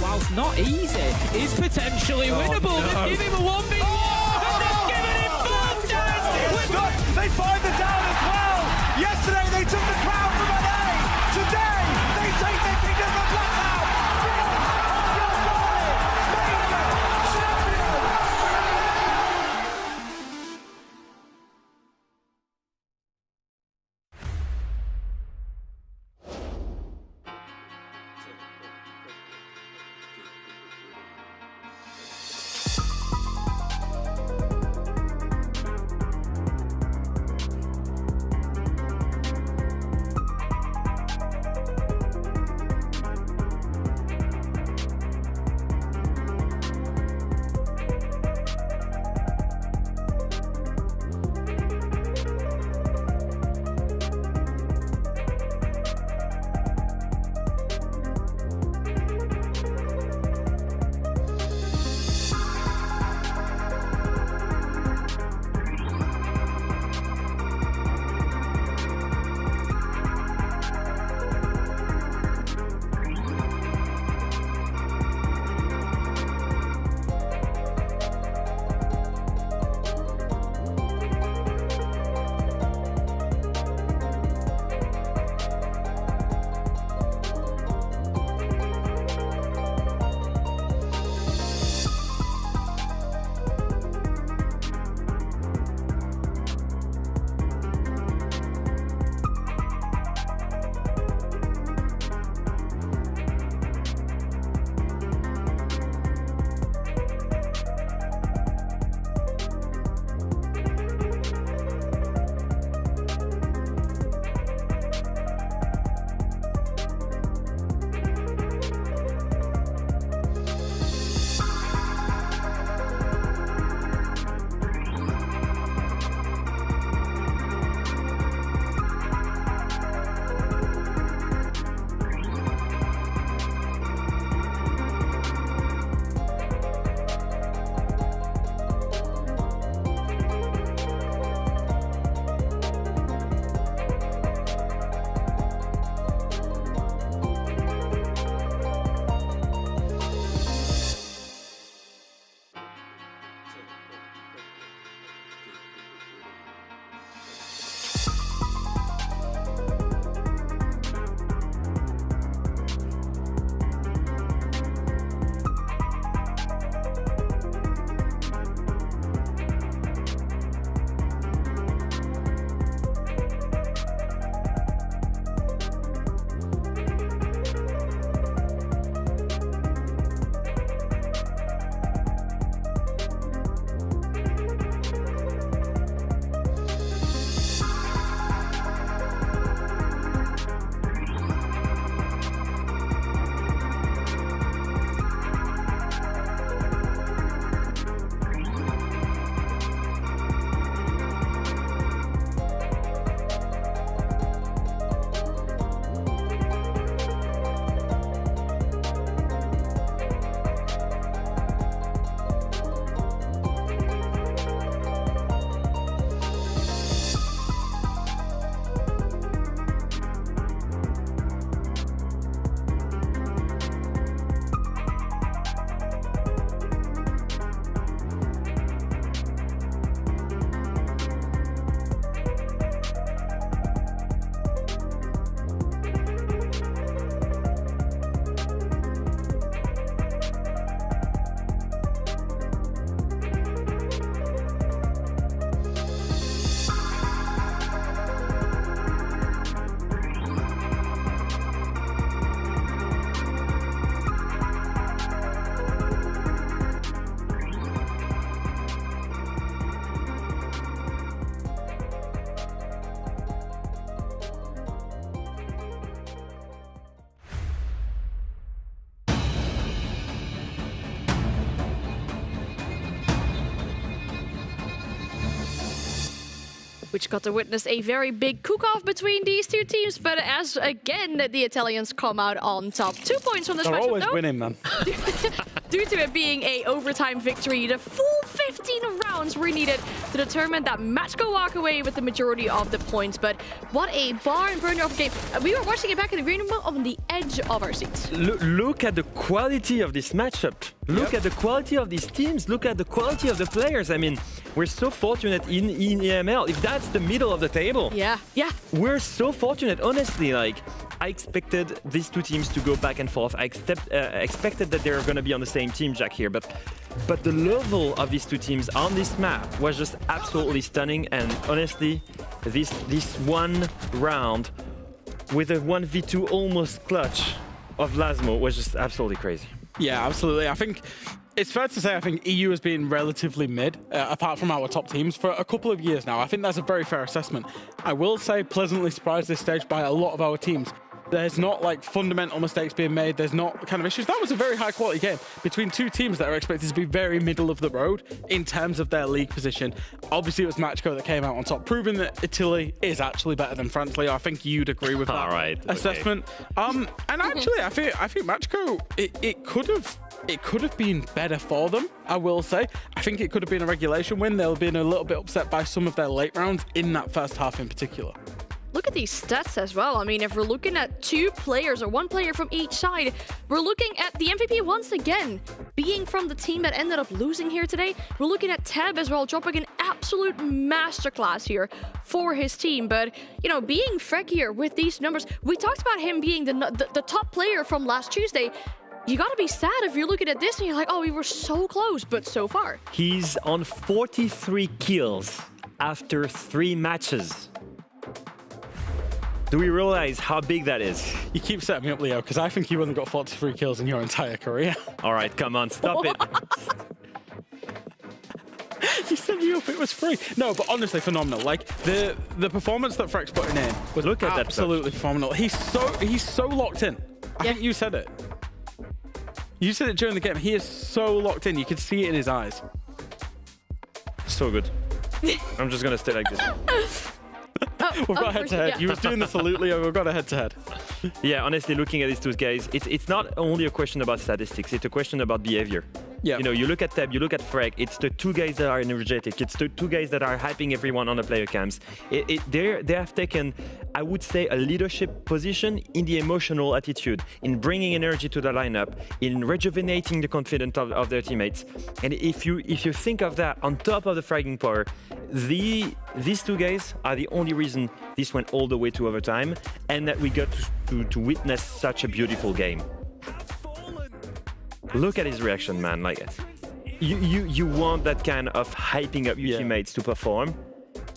Whilst not easy, is potentially winnable. No. They give him a 1v1. And they've given him both down. They find the down as well. Yesterday they took the crown from LA. Today they take their kingdom from Blacktown. which got to witness a very big cook-off between these two teams. But as, again, the Italians come out on top. 2 points from this matchup, They're always though. winning, man. Due to it being a overtime victory, the full 15 rounds were needed to determine that Matcho walk away with the majority of the points. But what a barn burner of a game. We were watching it back in the green room on the edge of our seats. Look at the quality of this matchup. Look at the quality of these teams. Look at the quality of the players. I mean, we're so fortunate in EML. If that's the middle of the table, yeah, we're so fortunate. Honestly, like, I expected these two teams to go back and forth. I expected that they're going to be on the same team, Jack, here. But the level of these two teams on this map was just absolutely stunning. And honestly, this one round with a 1v2 almost clutch of Lasmo was just absolutely crazy. Yeah, absolutely. I think it's fair to say I think EU has been relatively mid, apart from our top teams, for a couple of years now. I think that's a very fair assessment. I will say pleasantly surprised this stage by a lot of our teams. There's not like fundamental mistakes being made. There's not kind of issues. That was a very high quality game between two teams that are expected to be very middle of the road in terms of their league position. Obviously, it was Matcho that came out on top, proving that Italy is actually better than France. Leo, I think you'd agree with that assessment. Okay. And actually, I think Matcho, it could have been better for them, I will say. I think it could have been a regulation win. They'll have been a little bit upset by some of their late rounds in that first half in particular. Look at these stats as well. I mean, if we're looking at two players or one player from each side, we're looking at the MVP once again being from the team that ended up losing here today. We're looking at Tab as well, dropping an absolute masterclass here for his team. But, you know, being Freck here with these numbers, we talked about him being the top player from last Tuesday. You gotta be sad if you're looking at this and you're like, oh, we were so close, but so far. He's on 43 kills after 3 matches. Do we realize how big that is? You keep setting me up, Leo, because I think you only got 43 kills in your entire career. All right, come on, stop it. You set me up, it was free. No, but honestly, phenomenal. Like, the performance that Freck's putting in was absolutely phenomenal. He's so locked in. I think you said it. You said it during the game. He is so locked in. You can see it in his eyes. So good. I'm just going to stay like this. We've got head-to-head. Yeah. You was doing the salute, Leo. We've got a head-to-head. Yeah, honestly, looking at these two guys, it's not only a question about statistics. It's a question about behavior. Yeah. You know, you look at Tab, you look at Freck. It's the two guys that are energetic. It's the two guys that are hyping everyone on the player cams. They have taken, I would say, a leadership position in the emotional attitude, in bringing energy to the lineup, in rejuvenating the confidence of their teammates. And if you think of that on top of the fragging power, these two guys are the only reason this went all the way to overtime, and that we got to witness such a beautiful game. Look at his reaction, man. Like, you want that kind of hyping up your teammates to perform.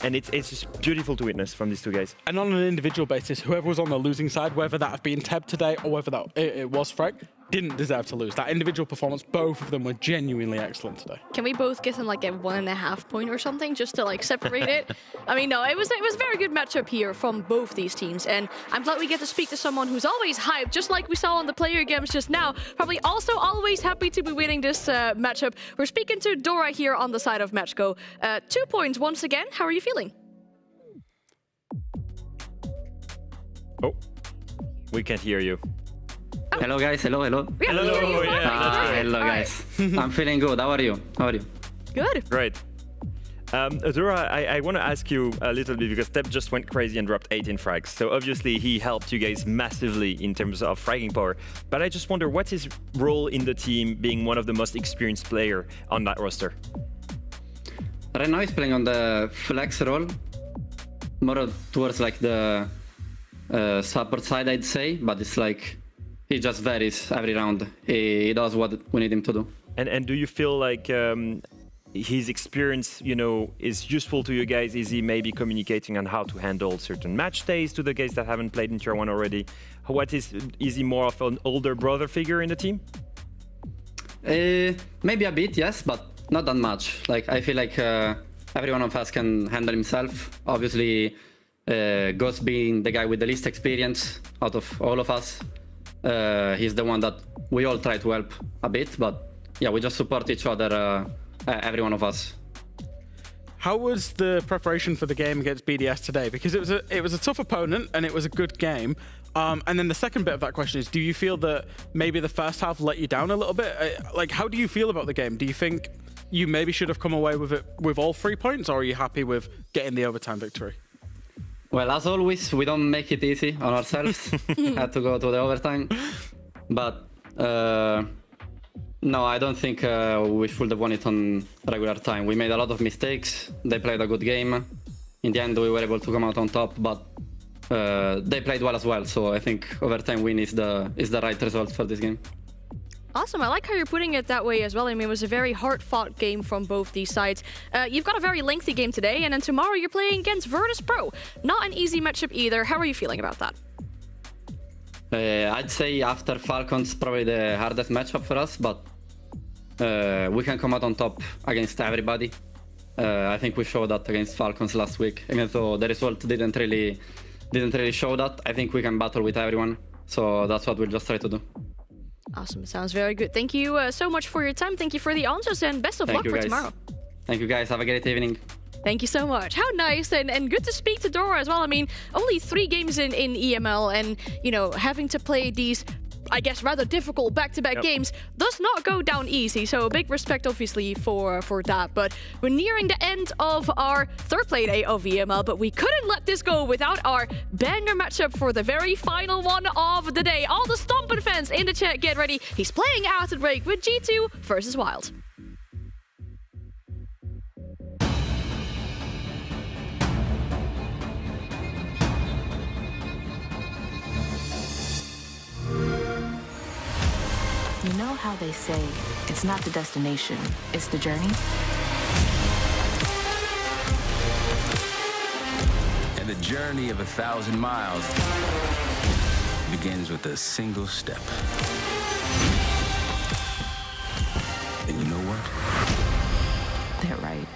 And it's just beautiful to witness from these two guys. And on an individual basis, whoever was on the losing side, whether that had been Teb today or whether that it was Freck, didn't deserve to lose. That individual performance, both of them were genuinely excellent today. Can we both get in like a 1.5 point or something just to like separate it? I mean, no, it was a very good matchup here from both these teams. And I'm glad we get to speak to someone who's always hyped, just like we saw on the player games just now. Probably also always happy to be winning this matchup. We're speaking to Dora here on the side of Matcho. 2 points once again. How are you feeling? Oh, we can't hear you. Oh. Hello guys, hello. Hello, Hello guys. I'm feeling good. How are you? Good. Great. Dora, I want to ask you a little bit because Teb just went crazy and dropped 18 frags. So obviously he helped you guys massively in terms of fragging power. But I just wonder, what's his role in the team being one of the most experienced players on that roster? Right now he's playing on the flex role, more towards like the support side, I'd say. But it's like he just varies every round. He does what we need him to do. And do you feel like his experience, you know, is useful to you guys? Is he maybe communicating on how to handle certain match days to the guys that haven't played in Tier 1 already? Is he more of an older brother figure in the team? Maybe a bit, yes, but not that much. Like I feel like every one of us can handle himself. Obviously, Ghost being the guy with the least experience out of all of us, he's the one that we all try to help a bit, but yeah, we just support each other, every one of us. How was the preparation for the game against BDS today? Because it was a tough opponent and it was a good game. And then the second bit of that question is, do you feel that maybe the first half let you down a little bit? Like, how do you feel about the game? Do you think you maybe should have come away with it with all 3 points, or are you happy with getting the overtime victory? Well, as always, we don't make it easy on ourselves. Had to go to the overtime. But no, I don't think we should have won it on regular time. We made a lot of mistakes. They played a good game. In the end, we were able to come out on top, but they played well as well. So I think overtime win is the right result for this game. Awesome. I like how you're putting it that way as well. I mean, it was a very hard-fought game from both these sides. You've got a very lengthy game today, and then tomorrow you're playing against Virtus.Pro. Not an easy matchup either. How are you feeling about that? I'd say after Falcons, probably the hardest matchup for us, but we can come out on top against everybody. I think we showed that against Falcons last week, even though the result didn't really show that. I think we can battle with everyone, so that's what we'll just try to do. Awesome. Sounds very good. Thank you so much for your time. Thank you for the answers, and best of luck for tomorrow. Thank you, guys. Have a great evening. Thank you so much. How nice, and good to speak to Dora as well. I mean, only 3 games in EML, and, you know, having to play these, I guess, rather difficult back-to-back games does not go down easy. So a big respect, obviously, for that. But we're nearing the end of our 3rd play day of EML, but we couldn't let this go without our banger matchup for the very final one of the day. All the Stompin' fans in the chat, get ready. He's playing Acid Break with G2 versus Wild. You know how they say, it's not the destination, it's the journey? And the journey of 1,000 miles begins with a single step. And you know what? They're right.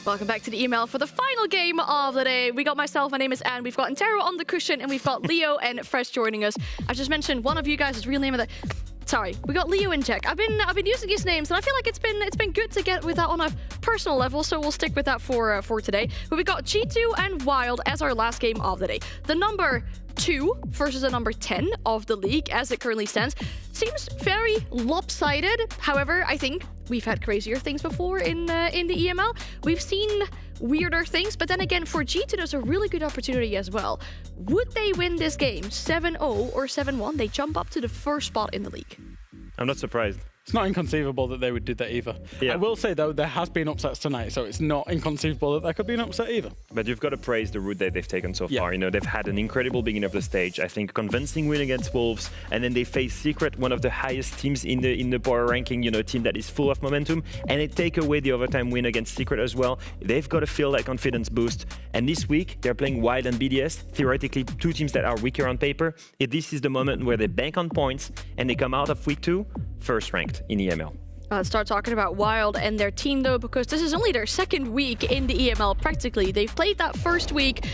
Welcome back to the EML for the final game of the day. We got myself, my name is Anne, we've got Intero on the cushion, and we've got Leo and Fresh joining us. I just mentioned one of you guys' real name of the... Sorry, we got Leo and Jack. I've been using these names, and I feel like it's been good to get with that on a personal level, so we'll stick with that for today. But we got G2 and Wild as our last game of the day. The number 2 versus the number 10 of the league, as it currently stands, seems very lopsided. However, I think we've had crazier things before in the EML. We've seen weirder things, but then again, for G2, there's a really good opportunity as well. Would they win this game 7-0 or 7-1? They jump up to the first spot in the league. I'm not surprised. It's not inconceivable that they would do that either. Yeah. I will say, though, there has been upsets tonight, so it's not inconceivable that there could be an upset either. But you've got to praise the route that they've taken so far. You know, they've had an incredible beginning of the stage. I think convincing win against Wolves, and then they face Secret, one of the highest teams in the power ranking, you know, team that is full of momentum, and they take away the overtime win against Secret as well. They've got to feel that confidence boost. And this week, they're playing Wild and BDS, theoretically two teams that are weaker on paper. If this is the moment where they bank on points, and they come out of week 2, first ranked in EML. Let's start talking about Wild and their team, though, because this is only their second week in the EML, practically. They've played that first week.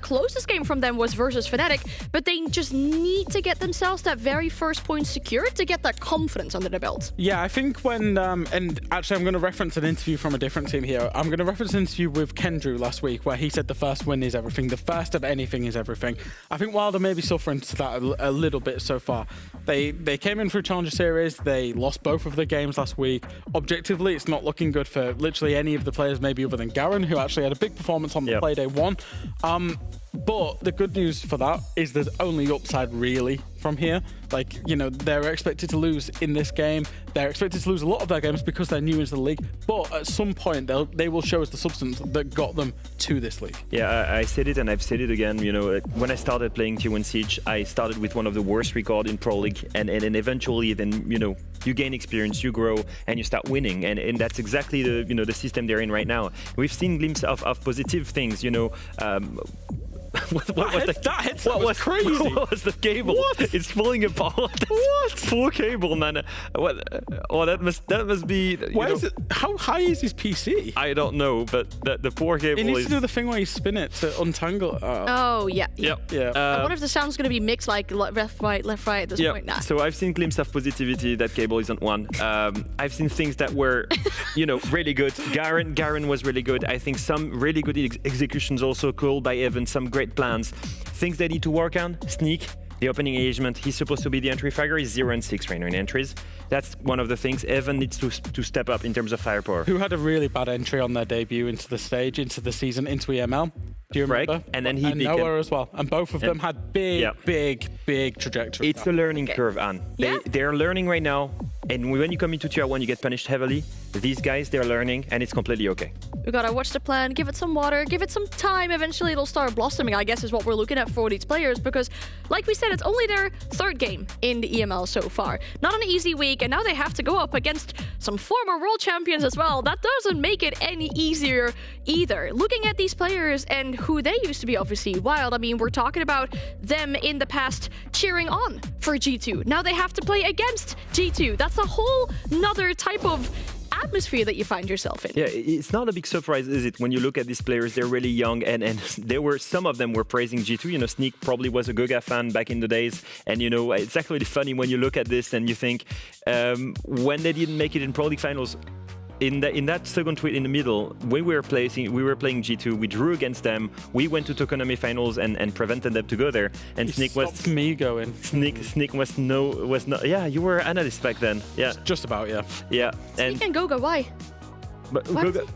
Closest game from them was versus Fnatic, but they just need to get themselves that very first point secured to get that confidence under the belt. Yeah, I think when, and actually I'm going to reference an interview from a different team here. I'm going to reference an interview with Kendrew last week where he said the first win is everything. The first of anything is everything. I think Wild are maybe suffering to that a little bit so far. They came in through Challenger Series. They lost both of the games last week. Objectively, it's not looking good for literally any of the players, maybe other than Garen, who actually had a big performance on the Playday 1. But the good news for that is there's only upside really from here. Like, you know, they're expected to lose in this game. They're expected to lose a lot of their games because they're new into the league. But at some point, they will show us the substance that got them to this league. Yeah, I said it and I've said it again. You know, when I started playing T1 Siege, I started with one of the worst records in Pro League. And eventually, then, you know, you gain experience, you grow, and you start winning. And that's exactly the system they're in right now. We've seen glimpses of positive things, you know. What was crazy? What was the cable? What? It's falling apart. What? Poor cable, man. Oh, that must be. Why is it? How high is his PC? I don't know, but the poor cable. It needs to do the thing where you spin it to untangle it. Oh yeah. Yep. Yeah. I wonder if the sound's going to be mixed like left right at this point. Nah. So I've seen glimpses of positivity. That cable isn't one. I've seen things that were, you know, really good. Garen was really good. I think some really good executions also called by Evan. Some great plans. Things they need to work on. Sneak, the opening engagement, he's supposed to be the entry fragger. He's 0 and 6 right now in entries. That's one of the things. Evan needs to step up in terms of firepower. Who had a really bad entry on their debut into the stage, into the season, into EML. Do you remember? And then he beat Noah as well. And both of them had big trajectory. It's a learning curve, Anne. They're learning right now. And when you come into tier 1, you get punished heavily. These guys, they're learning, and it's completely okay. We gotta watch the plan, give it some water, give it some time. Eventually, it'll start blossoming, I guess, is what we're looking at for these players. Because, like we said, it's only their third game in the EML so far. Not an easy week, and now they have to go up against some former world champions as well. That doesn't make it any easier either. Looking at these players and who they used to be, obviously, Wild. I mean, we're talking about them in the past cheering on for G2. Now they have to play against G2. That's a whole nother type of atmosphere that you find yourself in. Yeah, it's not a big surprise, is it? When you look at these players, they're really young, and some of them were praising G2. You know, Sneak probably was a Goga fan back in the days, and you know, it's actually funny when you look at this and you think when they didn't make it in Pro League finals. In that second tweet in the middle, when we were playing G2, we drew against them. We went to Tokonami finals and prevented them to go there. And Sneak was me going. Sneak was not. Yeah, you were analyst back then. Yeah, just about. Yeah. Yeah. Sneak and Goga, why? But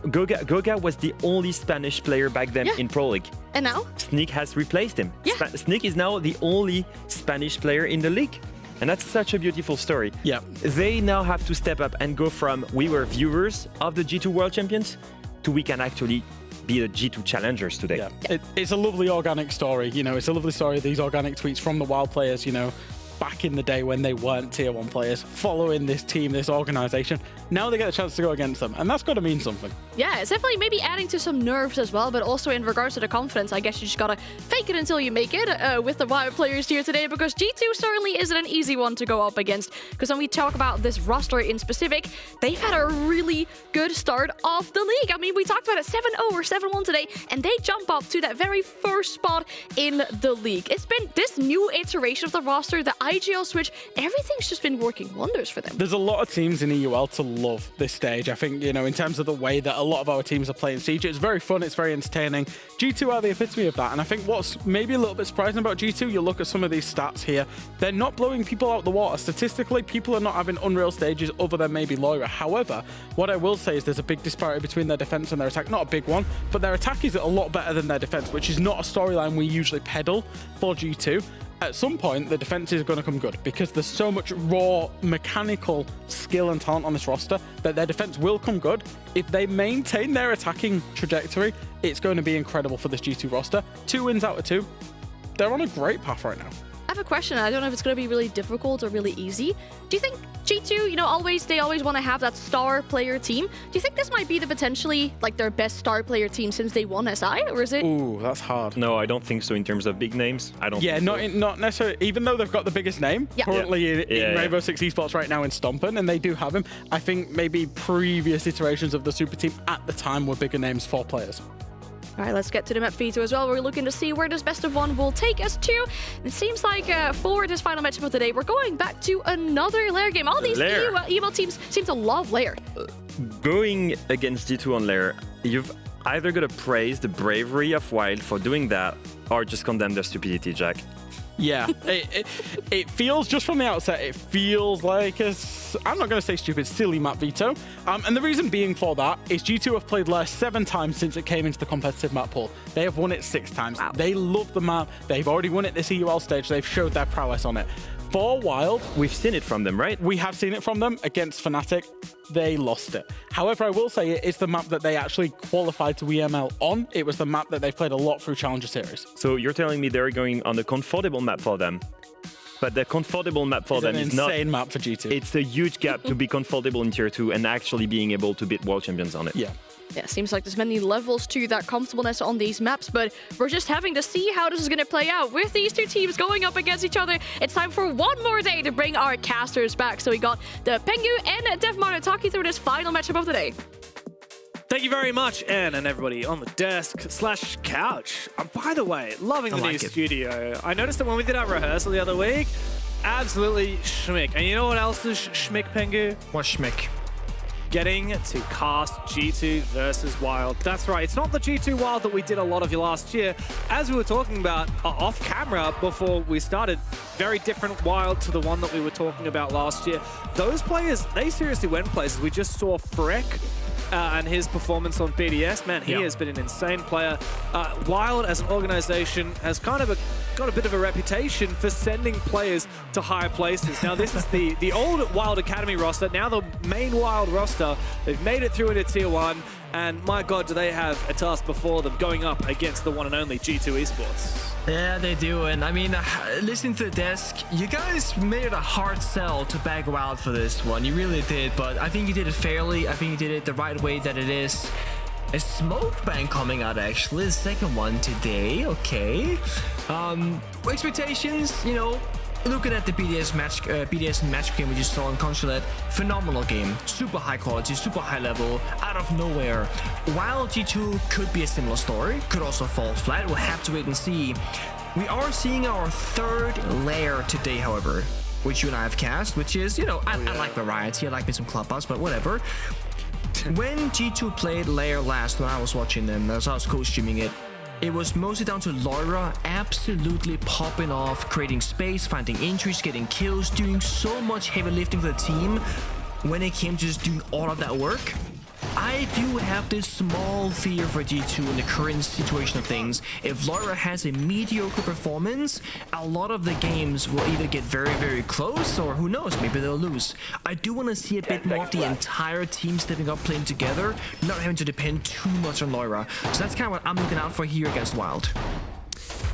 Goga was the only Spanish player back then in Pro League. And now? Sneak has replaced him. Yeah. Sneak is now the only Spanish player in the league. And that's such a beautiful story. Yeah. They now have to step up and go from we were viewers of the G2 World Champions to we can actually be the G2 challengers today. Yeah. It's a lovely organic story. You know, it's a lovely story. These organic tweets from the Wild players, you know, back in the day when they weren't tier 1 players, following this team, this organization. Now they get a chance to go against them, and that's got to mean something. Yeah, it's definitely maybe adding to some nerves as well, but also in regards to the confidence, I guess you just gotta fake it until you make it with the Wild players here today, because G2 certainly isn't an easy one to go up against. Because when we talk about this roster in specific, they've had a really good start of the league. I mean, we talked about it 7-0 or 7-1 today, and they jump up to that very first spot in the league. It's been this new iteration of the roster, the IGL switch, everything's just been working wonders for them. There's a lot of teams in EUL to love this stage. I think, you know, in terms of the way that a lot of our teams are playing Siege, it's very fun, it's very entertaining. G2 are the epitome of that, and I think what's maybe a little bit surprising about G2, you look at some of these stats here, they're not blowing people out the water. Statistically, people are not having unreal stages other than maybe Lyra. However, what I will say is there's a big disparity between their defense and their attack. Not a big one, but their attack is a lot better than their defense, which is not a storyline we usually peddle for G2. At some point, the defense is going to come good because there's so much raw mechanical skill and talent on this roster that their defense will come good. If they maintain their attacking trajectory, it's going to be incredible for this G2 roster. 2 wins out of 2. They're on a great path right now. I have a question. I don't know if it's going to be really difficult or really easy. Do you think G2, you know, they always want to have that star player team. Do you think this might be the potentially like their best star player team since they won SI, or is it? Ooh, that's hard. No, I don't think so in terms of big names. I don't. Yeah, think not necessarily. Even though they've got the biggest name currently in Rainbow Six Esports right now in Stompin, and they do have him. I think maybe previous iterations of the super team at the time were bigger names for players. All right, let's get to the map veto as well. We're looking to see where this best of 1 will take us to. It seems like for this final matchup of the day, we're going back to another Lair game. All these EML teams seem to love Lair. Going against G2 on Lair, you've either got to praise the bravery of Wild for doing that, or just condemn their stupidity, Jack. Yeah, it feels, just from the outset, it feels like I'm not going to say stupid, silly map veto. And the reason being for that is G2 have played Lair 7 times since it came into the competitive map pool. They have won it 6 times. Wow. They love the map. They've already won it this EUL stage. They've showed their prowess on it. For Wild, we've seen it from them, right? We have seen it from them against Fnatic. They lost it. However, I will say it's the map that they actually qualified to EML on. It was the map that they've played a lot through Challenger Series. So you're telling me they're going on a comfortable map for them, but the comfortable map for them is not an insane map for G2. It's a huge gap to be comfortable in tier 2 and actually being able to beat world champions on it. Yeah. Yeah, seems like there's many levels to that comfortableness on these maps, but we're just having to see how this is going to play out. With these two teams going up against each other, it's time for one more day to bring our casters back. So we got the Pengu and Devmar to talk you through this final matchup of the day. Thank you very much, Anne, and everybody on the desk/couch. By the way, loving the new studio. I noticed that when we did our rehearsal the other week, absolutely schmick. And you know what else is schmick, Pengu? What schmick? Getting to cast G2 versus Wild. That's right, it's not the G2 Wild that we did a lot of last year. As we were talking about off camera before we started, very different Wild to the one that we were talking about last year. Those players, they seriously went places. We just saw Freck and his performance on BDS. Man, he has been an insane player. Wild as an organization has kind of got a bit of a reputation for sending players to higher places. Now this is the old Wild Academy roster, now the main Wild roster. They've made it through into Tier 1, and my god, do they have a task before them going up against the one and only G2 Esports. Yeah, they do, and I mean, listening to the desk, you guys made it a hard sell to bag Wild for this one. You really did, but I think you did it fairly. I think you did it the right way that it is. A smoke ban coming out, actually, the second one today. Okay. Expectations, you know, looking at the BDS match game we just saw on Consulate, phenomenal game, super high quality, super high level, out of nowhere. While G2 could be a similar story, could also fall flat, we'll have to wait and see. We are seeing our third layer today, however, which you and I have cast, which is, you know, I like variety, I like me some Clubhouse, but whatever. When G2 played Lair last, when I was watching them, as I was co-streaming it, it was mostly down to Lyra absolutely popping off, creating space, finding injuries, getting kills, doing so much heavy lifting for the team. When it came to just doing all of that work, I do have this small fear for G2 in the current situation of things. If Lyra has a mediocre performance, a lot of the games will either get very, very close, or who knows, maybe they'll lose. I do want to see a bit more of the entire team stepping up, playing together, not having to depend too much on Lyra. So that's kind of what I'm looking out for here against Wild.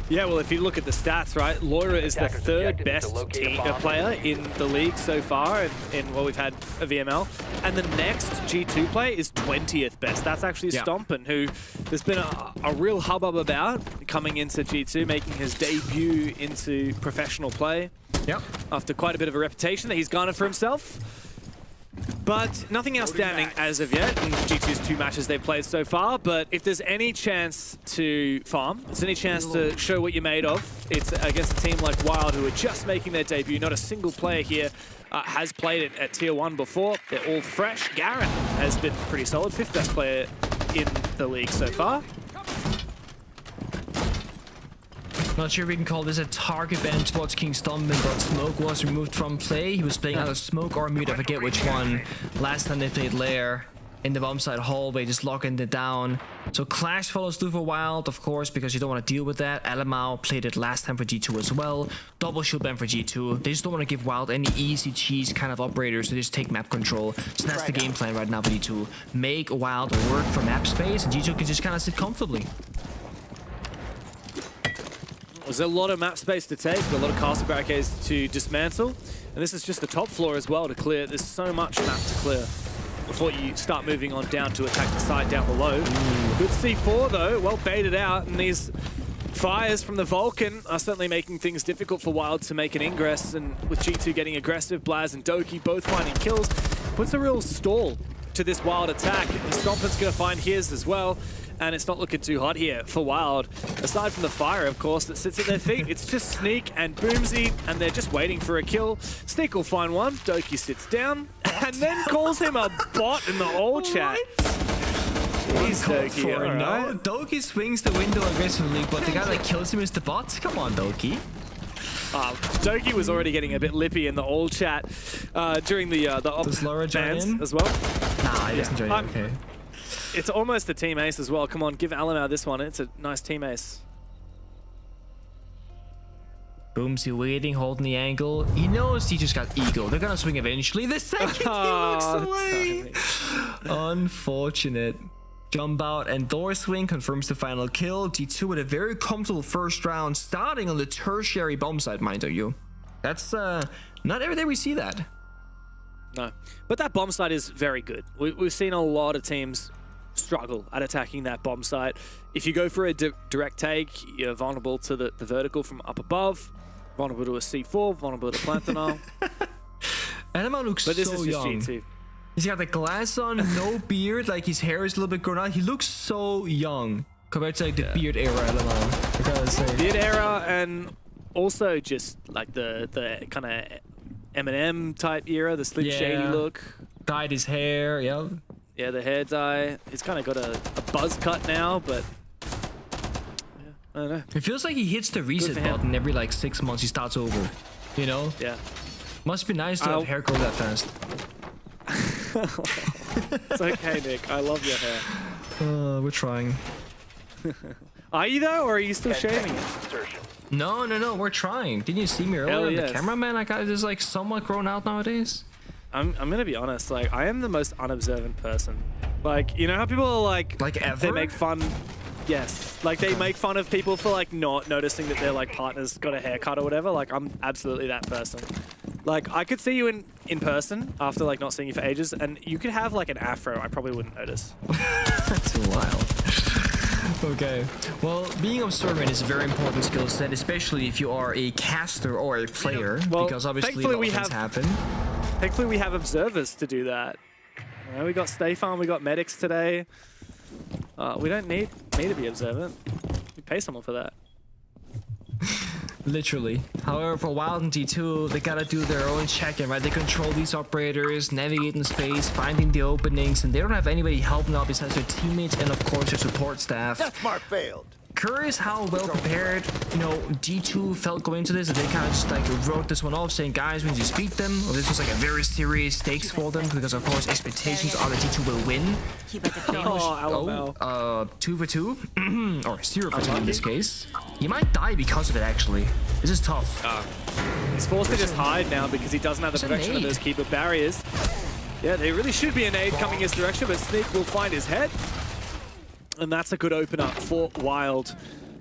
Yeah, well, if you look at the stats, right, Loira is the third best player in the league so far in what we've had of EML. And the next G2 player is 20th best. That's actually Stompen, who there's been a real hubbub about coming into G2, making his debut into professional play. Yep. After quite a bit of a reputation that he's garnered for himself. But nothing outstanding as of yet in G2's 2 matches they've played so far. But if there's any chance to farm, there's any chance to show what you're made of, it's against a team like Wild, who are just making their debut. Not a single player here has played it at Tier 1 before. They're all fresh. Garen has been pretty solid, 5th best player in the league so far. Not sure if we can call this a target ban towards King Stompen, but Smoke was removed from play. He was playing either Smoke or Mute, I forget which one. Last time they played Lair in the bomb side hallway, just locking it down. So Clash follows through for Wild, of course, because you don't want to deal with that. Alamau played it last time for G2 as well. Double shield ban for G2. They just don't want to give Wild any easy cheese kind of operators to just take map control. So that's the game plan right now for G2. Make Wild work for map space, and G2 can just kind of sit comfortably. There's a lot of map space to take, a lot of castle barricades to dismantle, and this is just the top floor as well to clear. There's so much map to clear before you start moving on down to attack the side down below. Good C4 though, well baited out, and these fires from the Vulcan are certainly making things difficult for Wild to make an ingress, and with G2 getting aggressive, Blaz and Doki both finding kills, puts a real stall to this Wild attack. Stompen's gonna find his as well. And it's not looking too hot here for Wild. Aside from the fire, of course, that sits at their feet, it's just Sneak and Boomsy, and they're just waiting for a kill. Sneak will find one, Doki sits down, and then calls him a bot in the old chat. Jeez, Doki, alright. Doki swings the window aggressively, but the guy that kills him is the bot? Come on, Doki. Doki was already getting a bit lippy in the old chat during the bans as well. Nah, he doesn't join it, okay. It's almost a team ace as well. Come on, give Alamau this one. It's a nice team ace. Boomsy waiting, holding the angle. He knows he just got ego. They're gonna swing eventually. The second he looks away. Unfortunate. Jump out and door swing confirms the final kill. G2 with a very comfortable first round, starting on the tertiary bomb site, mind you. That's not every day we see that. No, but that bomb site is very good. We've seen a lot of teams struggle at attacking that bomb site. If you go for a direct take, you're vulnerable to the vertical from up above, vulnerable to a C4, vulnerable to Plantanal. Alamau looks so young. G2. He's got the glass on, no beard, like his hair is a little bit grown out. He looks so young compared to like the beard era Alamau, I gotta say. Beard era, and also just like the kind of Eminem type era, the Slim Shady look. Dyed his hair, yeah. Yeah, the hair dye. He's kind of got a buzz cut now, but I don't know. It feels like he hits the reset button every like 6 months. He starts over, you know? Yeah. Must be nice to have hair grow that fast. It's okay, Nick. I love your hair. We're trying. Are you though, or are you still shaving it? No, we're trying. Didn't you see me earlier? The cameraman, I got is like somewhat grown out nowadays. I'm gonna be honest, like I am the most unobservant person. Like, you know how people are like ever? They make fun. Yes, like they make fun of people for like not noticing that their like partner's got a haircut or whatever. Like I'm absolutely that person. Like I could see you in person after like not seeing you for ages, and you could have like an afro. I probably wouldn't notice. That's wild. Okay, well, being observant is a very important skill set, especially if you are a caster or a player, because obviously things happen. Thankfully, we have observers to do that. You know, we got Stay Farm, we got medics today. We don't need me to be observant. We pay someone for that. Literally. However, for Wild and G2, they gotta do their own check-in, right? They control these operators, navigate in space, finding the openings, and they don't have anybody helping out besides their teammates and, of course, their support staff. That mark failed. Curious how well prepared, you know, G2 felt going into this. That they kind of just like wrote this one off, saying, guys, we need to beat them. Or this was like a very serious stakes for them, because of course expectations are that G2 will win. 2 for 2, or 0 for 2 in this case. He might die because of it. Actually, this is tough. He's forced to just hide now because he doesn't have the protection of those keeper barriers. Yeah, there really should be a nade coming his direction, but Sneak will find his head. And that's a good opener for Wild.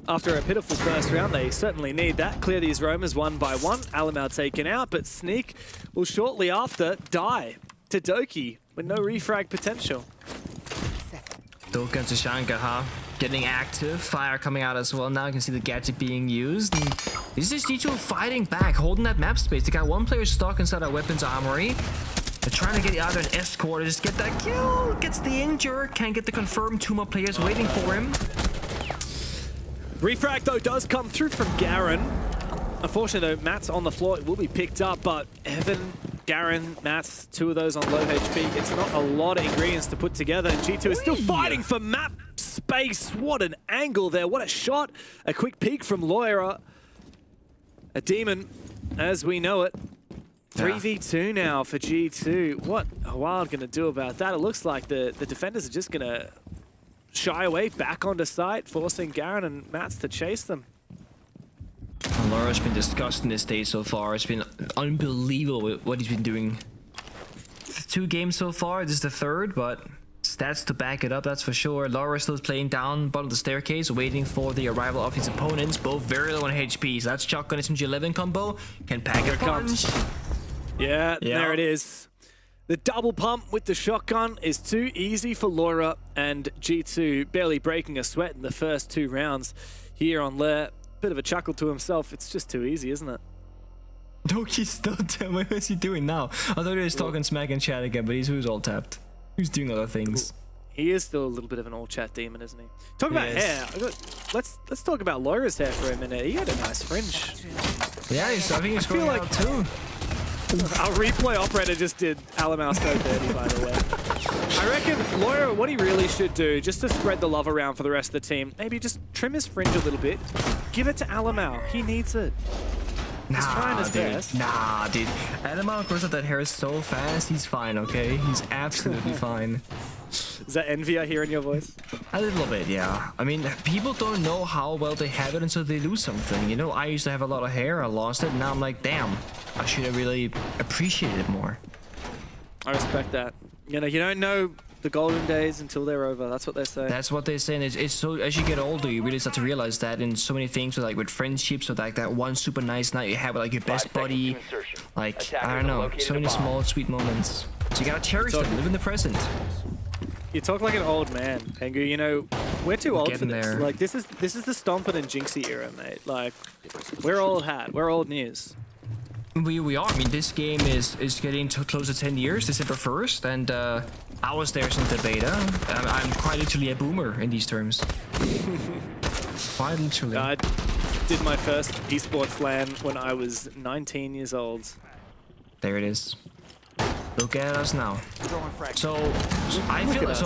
after a pitiful first round, they certainly need that. Clear these roamers one by one. Alamau taken out, but Sneak will shortly after die to Doki with no refrag potential. Doka and Tashanka, huh? Getting active. Fire coming out as well. Now you can see the gadget being used. And this is G2 fighting back, holding that map space. They got one player stuck inside our weapons armory. They're trying to get either an escort or just get that kill. Gets the injure. Can't get the confirm. 2 more players waiting for him. Refrag, though, does come through from Garen. Unfortunately, though, Matt's on the floor. It will be picked up, but Evan, Garen, Matt's 2 of those on low HP. It's not a lot of ingredients to put together, and G2 is still fighting for map space. What an angle there. What a shot. A quick peek from Loira. A demon, as we know it. 3v2 now for G2. What are Wild going to do about that? It looks like the defenders are just going to shy away back onto site, forcing Garen and Mats to chase them. Laura's been disgusting this day so far. It's been unbelievable what he's been doing. 2 games so far. This is the 3rd, but stats to back it up, that's for sure. Laura still playing down bottom of the staircase, waiting for the arrival of his opponents, both very low on HP. So that's shotgun SMG11 combo. Can pack a punch. Yeah, there it is. The double pump with the shotgun is too easy for Laura, and G2 barely breaking a sweat in the first 2 rounds here on Lair. Bit of a chuckle to himself. It's just too easy, isn't it? Doki's still tapped. What is he doing now? I thought he was talking smack in chat again, but who's all tapped? Who's doing other things? He is still a little bit of an all chat demon, isn't he? Talk about hair. Let's talk about Laura's hair for a minute. He had a nice fringe. Yeah, I think he's growing out too. Our replay operator just did Alamau so dirty, by the way. I reckon Laura, what he really should do, just to spread the love around for the rest of the team, maybe just trim his fringe a little bit. Give it to Alamau. He needs it. He's trying his best. Nah, dude. Alamau grows out that hair so fast, he's fine, okay? He's absolutely fine. Is that envy I hear in your voice? A little bit, yeah. I mean, people don't know how well they have it until they lose something. You know, I used to have a lot of hair, I lost it, and now I'm like, damn, I should have really appreciated it more. I respect that. You know, you don't know the golden days until they're over. That's what they say. That's what they say. And it's so, as you get older, you really start to realize that in so many things, with friendships, with like that one super nice night you have with like your best buddy. Like, I don't know, so many small, sweet moments. So you gotta cherish them, live in the present. You talk like an old man, Pengu. You know, we're too old for this. There. Like, this is the Stompin' and Jinxie era, mate. Like, we're old hat. We're old news. We are. I mean, this game is getting close to 10 years, December 1st, and I was there since the beta. I'm quite literally a boomer in these terms. Quite literally. I did my first esports LAN when I was 19 years old. There it is. Look at us now. So I feel like,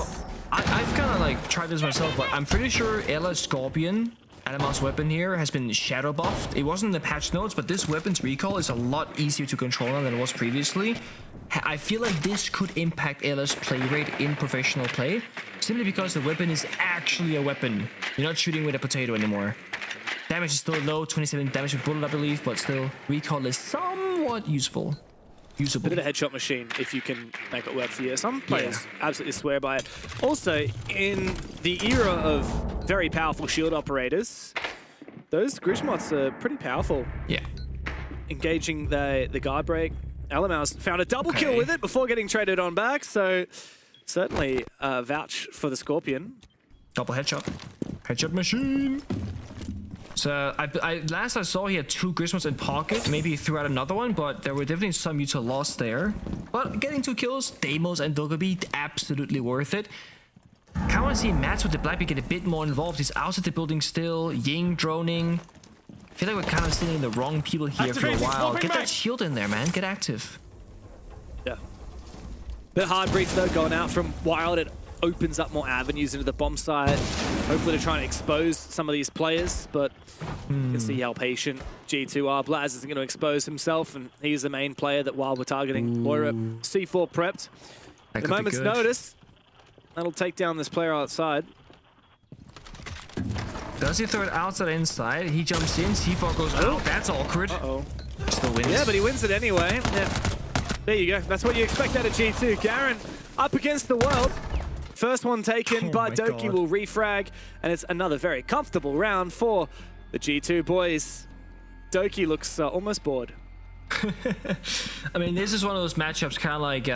I've kind of like tried this myself, but I'm pretty sure Ella's Scorpion, Animal's weapon here, has been shadow buffed. It wasn't in the patch notes, but this weapon's recall is a lot easier to control now than it was previously. I feel like this could impact Ella's play rate in professional play, simply because the weapon is actually a weapon. You're not shooting with a potato anymore. Damage is still low, 27 damage per bullet, I believe, but still, recall is somewhat useful. A bit of a headshot machine if you can make it work for you. Some players absolutely swear by it. Also, in the era of very powerful shield operators, those Grishmots are pretty powerful. Yeah. Engaging the guard break. Alamau's found a double kill with it before getting traded on back, so certainly vouch for the Scorpion. Double headshot. Headshot machine. So last I saw he had 2 Grishmots in pocket. Maybe he threw out another one, but there were definitely some Utah lost there. But getting 2 kills, Deimos and Dogobi, absolutely worth it. Kind of want to see Match with the Blackbeard get a bit more involved. He's outside the building still, Ying droning. I feel like we're kind of sitting the wrong people here for a while. Get that shield in there, man. Get active. Yeah. Bit hard breach though, going out from Wild. It opens up more avenues into the bomb site. Hopefully to try and expose some of these players, but you can see how patient G2 are. Blaz isn't going to expose himself, and he's the main player that Wild were targeting. Moira C4 prepped. At a moment's notice, that'll take down this player outside. Does he throw it outside inside? He jumps in, C4 goes out. That's awkward. Still wins. Yeah, but he wins it anyway. Yeah. There you go. That's what you expect out of G2. Garen up against the world. First one taken, Oh but my Doki God. will refrag, and it's another very comfortable round for the G2 boys. Doki looks almost bored. I mean, this is one of those matchups kind of like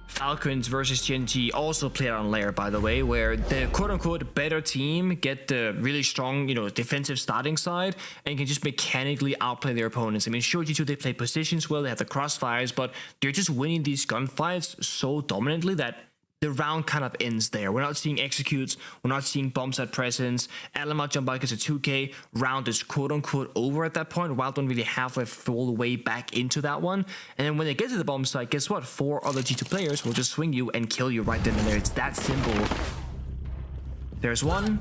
Falcons versus Gen.G, also played on layer, by the way, where the quote-unquote better team get the really strong, defensive starting side and can just mechanically outplay their opponents. I mean, sure, G2, they play positions well, they have the crossfires, but they're just winning these gunfights so dominantly that the round kind of ends there. We're not seeing executes, we're not seeing bombs at presence. Alama jump back as a 2K, round is quote-unquote over at that point. Wild don't really have a full way back into that one. And then when they get to the bomb site, guess what? 4 other G2 players will just swing you and kill you right then and there. It's that simple. There's one.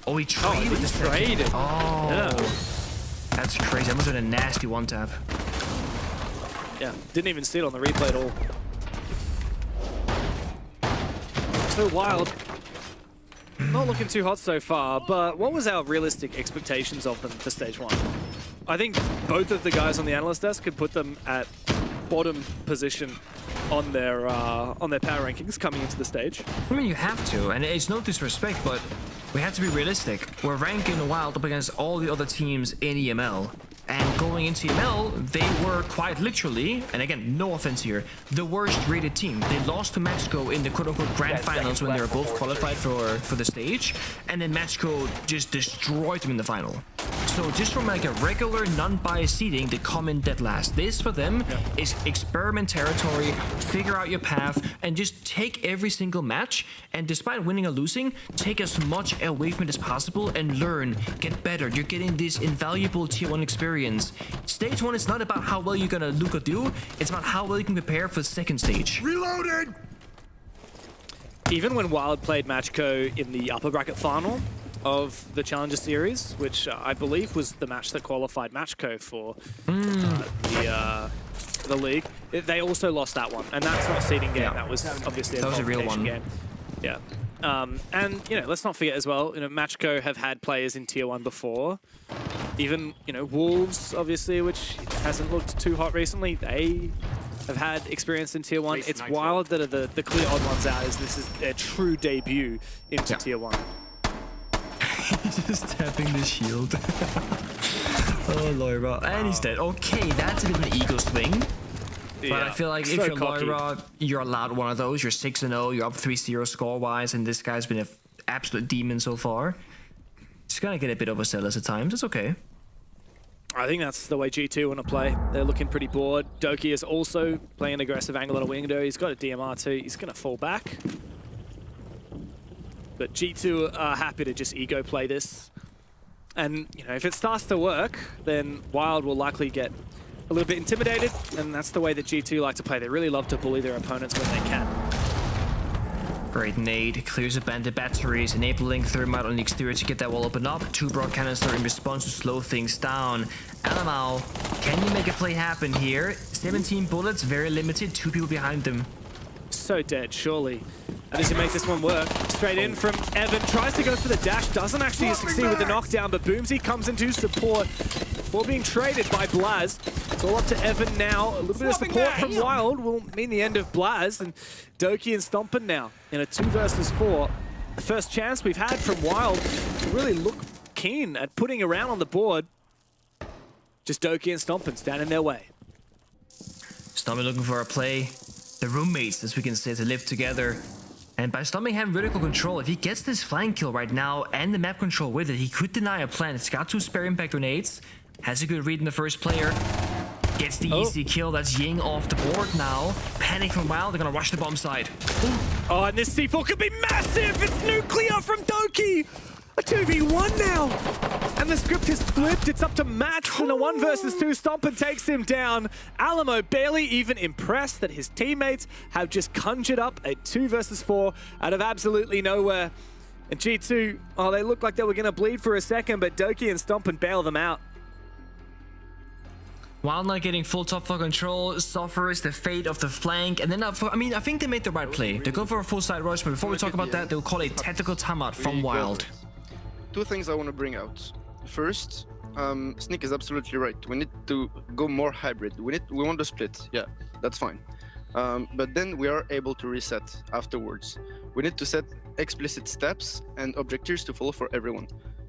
Oh, he traded the second. Oh, yeah. That's crazy. That must have been a nasty one tap. Yeah, didn't even see it on the replay at all. So Wild, not looking too hot so far, but what was our realistic expectations of them for stage 1? I think both of the guys on the analyst desk could put them at bottom position on their power rankings coming into the stage. I mean, you have to, and it's no disrespect, but we have to be realistic. We're ranking Wild up against all the other teams in EML. And going into EML, they were quite literally, and again, no offense here, the worst rated team. They lost to Matcho in the quote-unquote grand finals when they were both qualified for the stage, and then Matcho just destroyed them in the final. So just from like a regular non-biased seeding, they come in dead last. This for them is experiment territory, figure out your path, and just take every single match, and despite winning or losing, take as much away from it as possible and learn, get better. You're getting this invaluable tier 1 experience. Stage 1 is not about how well you're gonna look or do, it's about how well you can prepare for the second stage. Reloaded! Even when Wild played Matcho in the upper bracket final of the Challenger Series, which I believe was the match that qualified Matcho for the league, they also lost that one, and that's not a seeding game. That was obviously a real one game. Yeah. And let's not forget as well, Matcho have had players in tier 1 before. Even Wolves, obviously, which hasn't looked too hot recently, they have had experience in tier 1. It's Wild that are the clear odd ones out, as this is their true debut into tier 1. He's just tapping the shield. Oh, Loira. And he's dead. Okay, that's a bit of an ego swing. But I feel like if you're Loira, you're allowed one of those. You're 6-0, you're up 3-0 score-wise, and this guy's been an absolute demon so far. He's gonna get a bit overzealous at times. It's okay. I think that's the way G2 want to play. They're looking pretty bored. Doki is also playing an aggressive angle on a window. He's got a DMR too. He's going to fall back. But G2 are happy to just ego play this. And, if it starts to work, then Wild will likely get a little bit intimidated. And that's the way that G2 like to play. They really love to bully their opponents when they can. Great nade, clears the bandit batteries, enabling Thermite on the exterior to get that wall open up. 2 broad canister in response to slow things down. Alamau, can you make a play happen here? 17 bullets, very limited, 2 people behind them. So dead, surely. And does he make this one work? Straight in from Evan, tries to go for the dash, doesn't actually succeed with the knockdown, but Boomsy comes into support before being traded by Blaz. It's all up to Evan now. A little bit of support from Wild will mean the end of Blaz, and Doki and Stompen now in a 2 versus 4. The first chance we've had from Wild to really look keen at putting around on the board. Just Doki and Stompen stand in their way. Stompen looking for a play. The roommates, as we can say, to live together. And by Stompen having vertical control, if he gets this flank kill right now and the map control with it, he could deny a plant. It's got 2 spare impact grenades. Has a good read in the first player. Gets the easy kill. That's Ying off the board now. Panic from Wild. They're going to rush the bomb side. Oh, and this C4 could be massive. It's nuclear from Doki. A 2v1 now. And the script is flipped. It's up to Match in a 1 versus 2. Stompen takes him down. Alamo barely even impressed that his teammates have just conjured up a 2 versus 4 out of absolutely nowhere. And G2, they looked like they were going to bleed for a second, but Doki and Stompen bail them out. Wild not getting full top floor control, suffers the fate of the flank, and then I think they made the right play. They go for a full side rush, but before we talk about that, they'll call a tactical timeout from Wild. 2 things I want to bring out. First, Sneak is absolutely right. We need to go more hybrid. We want to split. Yeah, that's fine. But then we are able to reset afterwards. We need to set explicit steps and objectives to follow for everyone.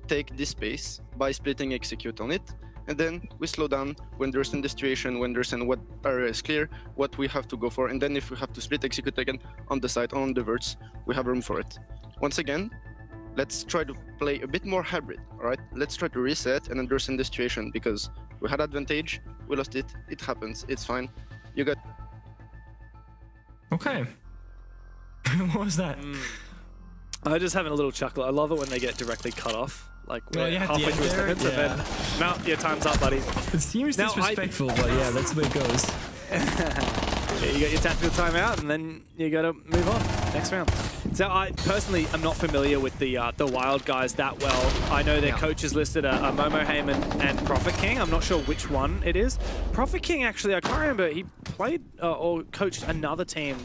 Take this space by splitting execute on it, and then we slow down when there's in the situation, when there's in what area is clear, what we have to go for, and then if we have to split execute again on the side, on the verts, we have room for it. Once again, let's try to play a bit more hybrid, all right? Let's try to reset and understand the situation, because we had advantage, we lost it, it happens, it's fine. You got... Okay. What was that? I'm just having a little chuckle. I love it when they get directly cut off. Like, we're halfway through a sentence, and then, no, your time's up, buddy. It seems disrespectful, but yeah, that's the way it goes. Yeah, you got your tactical timeout, and then you got to move on next round. So I personally am not familiar with the Wild guys that well. I know their coaches listed a Momo Heyman and Prophet King. I'm not sure which one it is. Prophet King, actually, I can't remember. He played or coached another team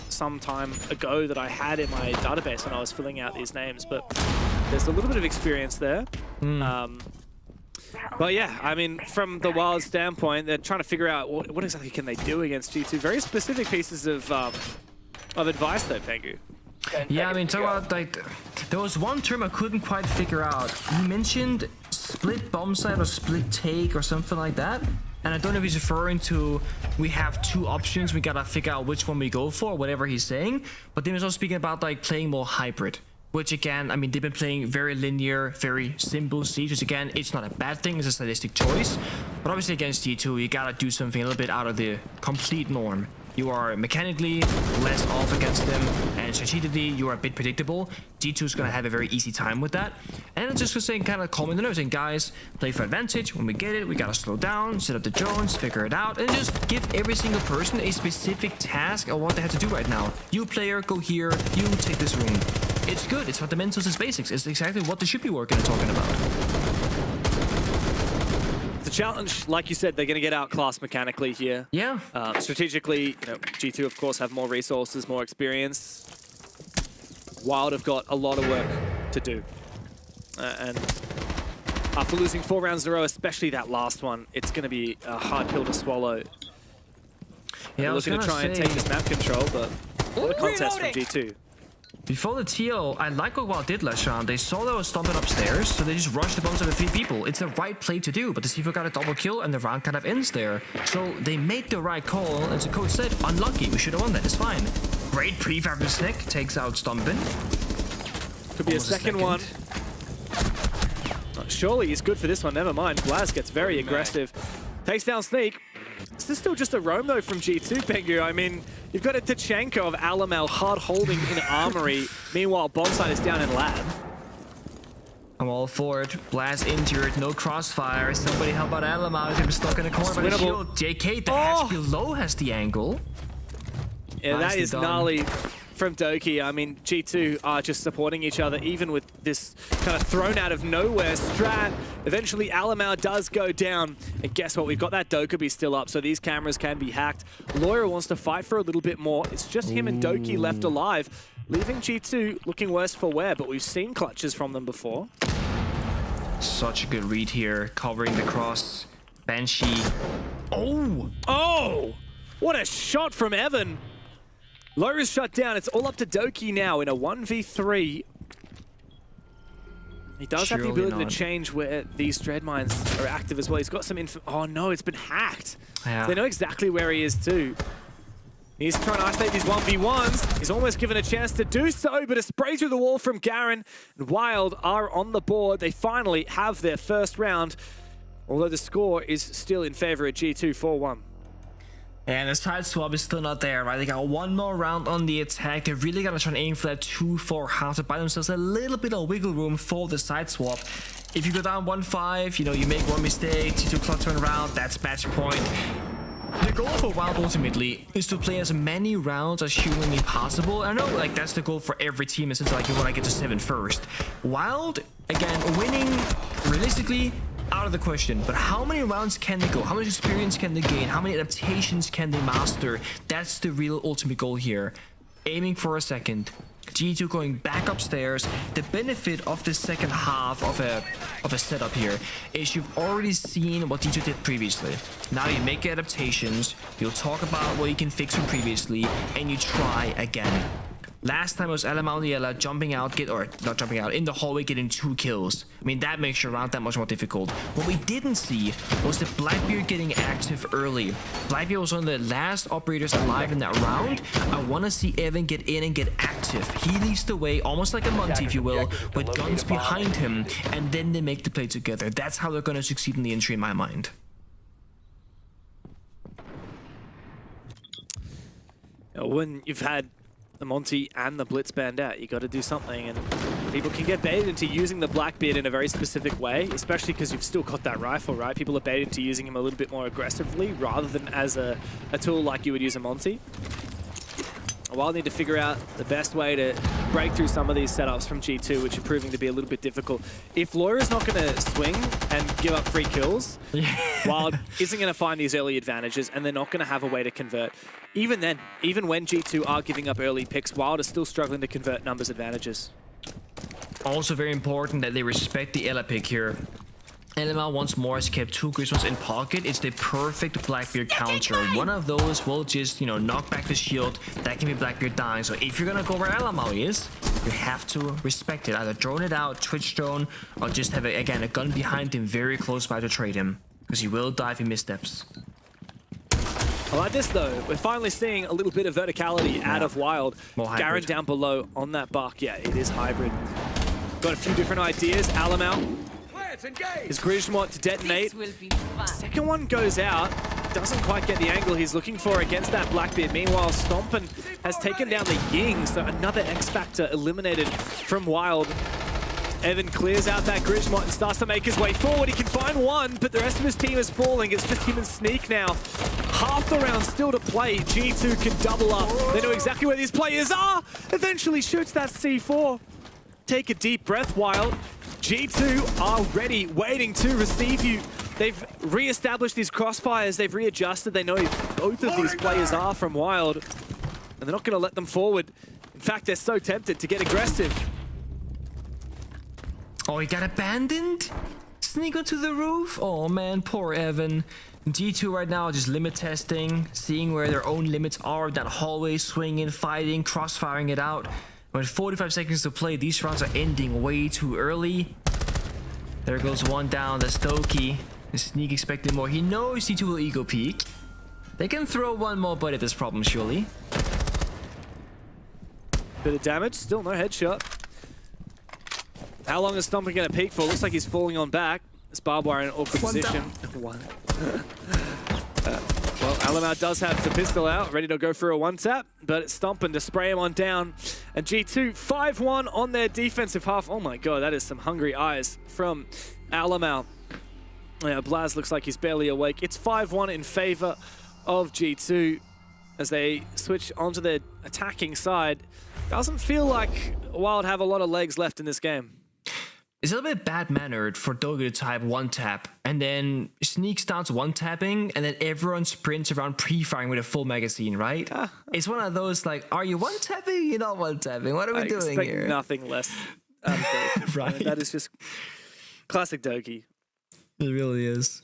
some time ago that I had in my database when I was filling out these names, but there's a little bit of experience there. But yeah, I mean, from the Wild standpoint, they're trying to figure out what exactly can they do against G2. Very specific pieces of advice though, Pengu. Yeah, I mean, talk about, like, there was one term I couldn't quite figure out. He mentioned split bomb site or split take or something like that. And I don't know if he's referring to we have two options, we gotta figure out which one we go for, whatever he's saying. But then he was also speaking about like playing more hybrid. Which again, I mean, they've been playing very linear, very simple Siege, which again, it's not a bad thing, it's a stylistic choice. But obviously against G2, you gotta do something a little bit out of the complete norm. You are mechanically less off against them, and strategically, you are a bit predictable. G2 is gonna have a very easy time with that. And I'm just gonna say, kind of calming the nerves, and guys, play for advantage. When we get it, we gotta slow down, set up the drones, figure it out, and just give every single person a specific task of what they have to do right now. You player, go here, you take this room. It's good, it's fundamentals, it's basics. It's exactly what they should be working and talking about. The challenge, like you said, they're going to get outclassed mechanically here. Yeah. Strategically, you know, G2 of course have more resources, more experience. Wild have got a lot of work to do. And after losing 4 rounds in a row, especially that last one, it's going to be a hard pill to swallow. Yeah, they're looking to try and take this map control, but what a contest from G2. Before the TO, I like what Wild did last round. They saw they were stomping upstairs, so they just rushed the bombs over 3 people. It's the right play to do, but the C4 got a double kill and the round kind of ends there. So they made the right call, and as the coach said, unlucky, we should have won that, it's fine. Great prefab from Snick, takes out Stumpin. Could be a second one. Oh, surely he's good for this one, never mind. Blaz gets very aggressive. Takes down Sneak. This is still just a roam though from G2, Pengu. I mean, you've got a Tachenko of Alamel hard holding in Armory. Meanwhile, Bombsite is down in Lab. I'm all for it. Blast injured, no crossfire. Somebody help out Alamel. He's been stuck in the corner by the shield. JK, the hatch below has the angle. Yeah, that is gnarly from Doki. I mean, G2 are just supporting each other, even with this kind of thrown out of nowhere strat. Eventually, Alamau does go down. And guess what? We've got that Dokkaebi still up, so these cameras can be hacked. Lawyer wants to fight for a little bit more. It's just him and Doki left alive, leaving G2 looking worse for wear, but we've seen clutches from them before. Such a good read here, covering the cross. Banshee. Oh! What a shot from Evan. Lawyer's shut down. It's all up to Doki now in a 1v3. He does have the ability to change where these dread mines are active as well. He's got some info. Oh no, it's been hacked. Yeah. They know exactly where he is too. He's trying to isolate these 1v1s. He's almost given a chance to do so, but a spray through the wall from Garen. And Wild are on the board. They finally have their first round, although the score is still in favor of G2 4-1. And the side swap is still not there, right? They got one more round on the attack. They're really gonna try and aim for that 2-4 half to buy themselves a little bit of wiggle room for the side swap. If you go down 1-5, you know, you make one mistake, G2 clock turn around, that's match point. The goal for Wild ultimately is to play as many rounds as humanly possible. I know, like, that's the goal for every team, since like you want to get to 7 first. Wild, again, winning realistically out of the question, but how many rounds can they go? How much experience can they gain? How many adaptations can they master? That's the real ultimate goal here. Aiming for a second, G2 going back upstairs. The benefit of the second half of a setup here is you've already seen what G2 did previously. Now you make adaptations, you'll talk about what you can fix from previously, and you try again. Last time it was LML jumping out, not jumping out, in the hallway getting 2 kills. I mean, that makes your round that much more difficult. What we didn't see was the Blackbeard getting active early. Blackbeard was one of the last operators alive in that round. I want to see Evan get in and get active. He leads the way, almost like a Monty, if you will, with guns behind him, and then they make the play together. That's how they're going to succeed in the entry, in my mind. When you've had the Monty and the Blitz banned out, you got to do something, and people can get baited into using the Blackbeard in a very specific way, especially because you've still got that rifle, right? People are baited into using him a little bit more aggressively rather than as a tool like you would use a Monty. Wild need to figure out the best way to break through some of these setups from G2, which are proving to be a little bit difficult. If Laura's not going to swing and give up free kills, Wild isn't going to find these early advantages, and they're not going to have a way to convert. Even then, even when G2 are giving up early picks, Wild is still struggling to convert numbers advantages. Also very important that they respect the Ela pick here. LML once more has kept 2 Christmas in pocket. It's the perfect Blackbeard counter. One of those will just, you know, knock back the shield. That can be Blackbeard dying. So if you're gonna go where LML is, you have to respect it. Either drone it out, Twitch drone, or just have, a gun behind him very close by to trade him. Because he will die if he missteps. I like this though. We're finally seeing a little bit of verticality out of Wild. Garen down below on that buck. Yeah, it is hybrid. Got a few different ideas. Alamau. His Grismot to detonate. Second one goes out. Doesn't quite get the angle he's looking for against that Blackbeard. Meanwhile, Stompin has taken down the Ying, so another X-Factor eliminated from Wild. Evan clears out that Grismot and starts to make his way forward. He can find one, but the rest of his team is falling. It's just him and Sneak now. Half the round still to play. G2 can double up. They know exactly where these players are. Eventually shoots that C4. Take a deep breath, Wild. G2 are ready, waiting to receive you. They've re-established these crossfires. They've readjusted. They know both of these players are from Wild, and they're not going to let them forward. In fact, they're so tempted to get aggressive. Oh, he got abandoned? Sneak onto the roof? Oh man, poor Evan. G2 right now just limit testing, seeing where their own limits are. That hallway, swinging, fighting, crossfiring it out. With 45 seconds to play, these rounds are ending way too early. There goes one down. That's Doki. The Sneak expecting more. He knows G2 will ego peek. They can throw one more bite at this problem, surely. Bit of damage. Still no headshot. How long is Stompin going to peek for? Looks like he's falling on back. This barbed wire in an awkward position. Well, Alamau does have the pistol out, ready to go for a one-tap, but it's Stompin to spray him on down. And G2, 5-1 on their defensive half. Oh my god, that is some hungry eyes from Alamau. Yeah, Blaz looks like he's barely awake. It's 5-1 in favor of G2 as they switch onto their attacking side. Doesn't feel like Wild have a lot of legs left in this game. It's a little bit bad-mannered for Dogi to type one-tap, and then Sneak starts one-tapping, and then everyone sprints around pre-firing with a full magazine, right? It's one of those, like, are you one-tapping? You're not one-tapping. What are we doing here? I expect nothing less out of Dogi. Right. I mean, that is just classic Dogi. It really is.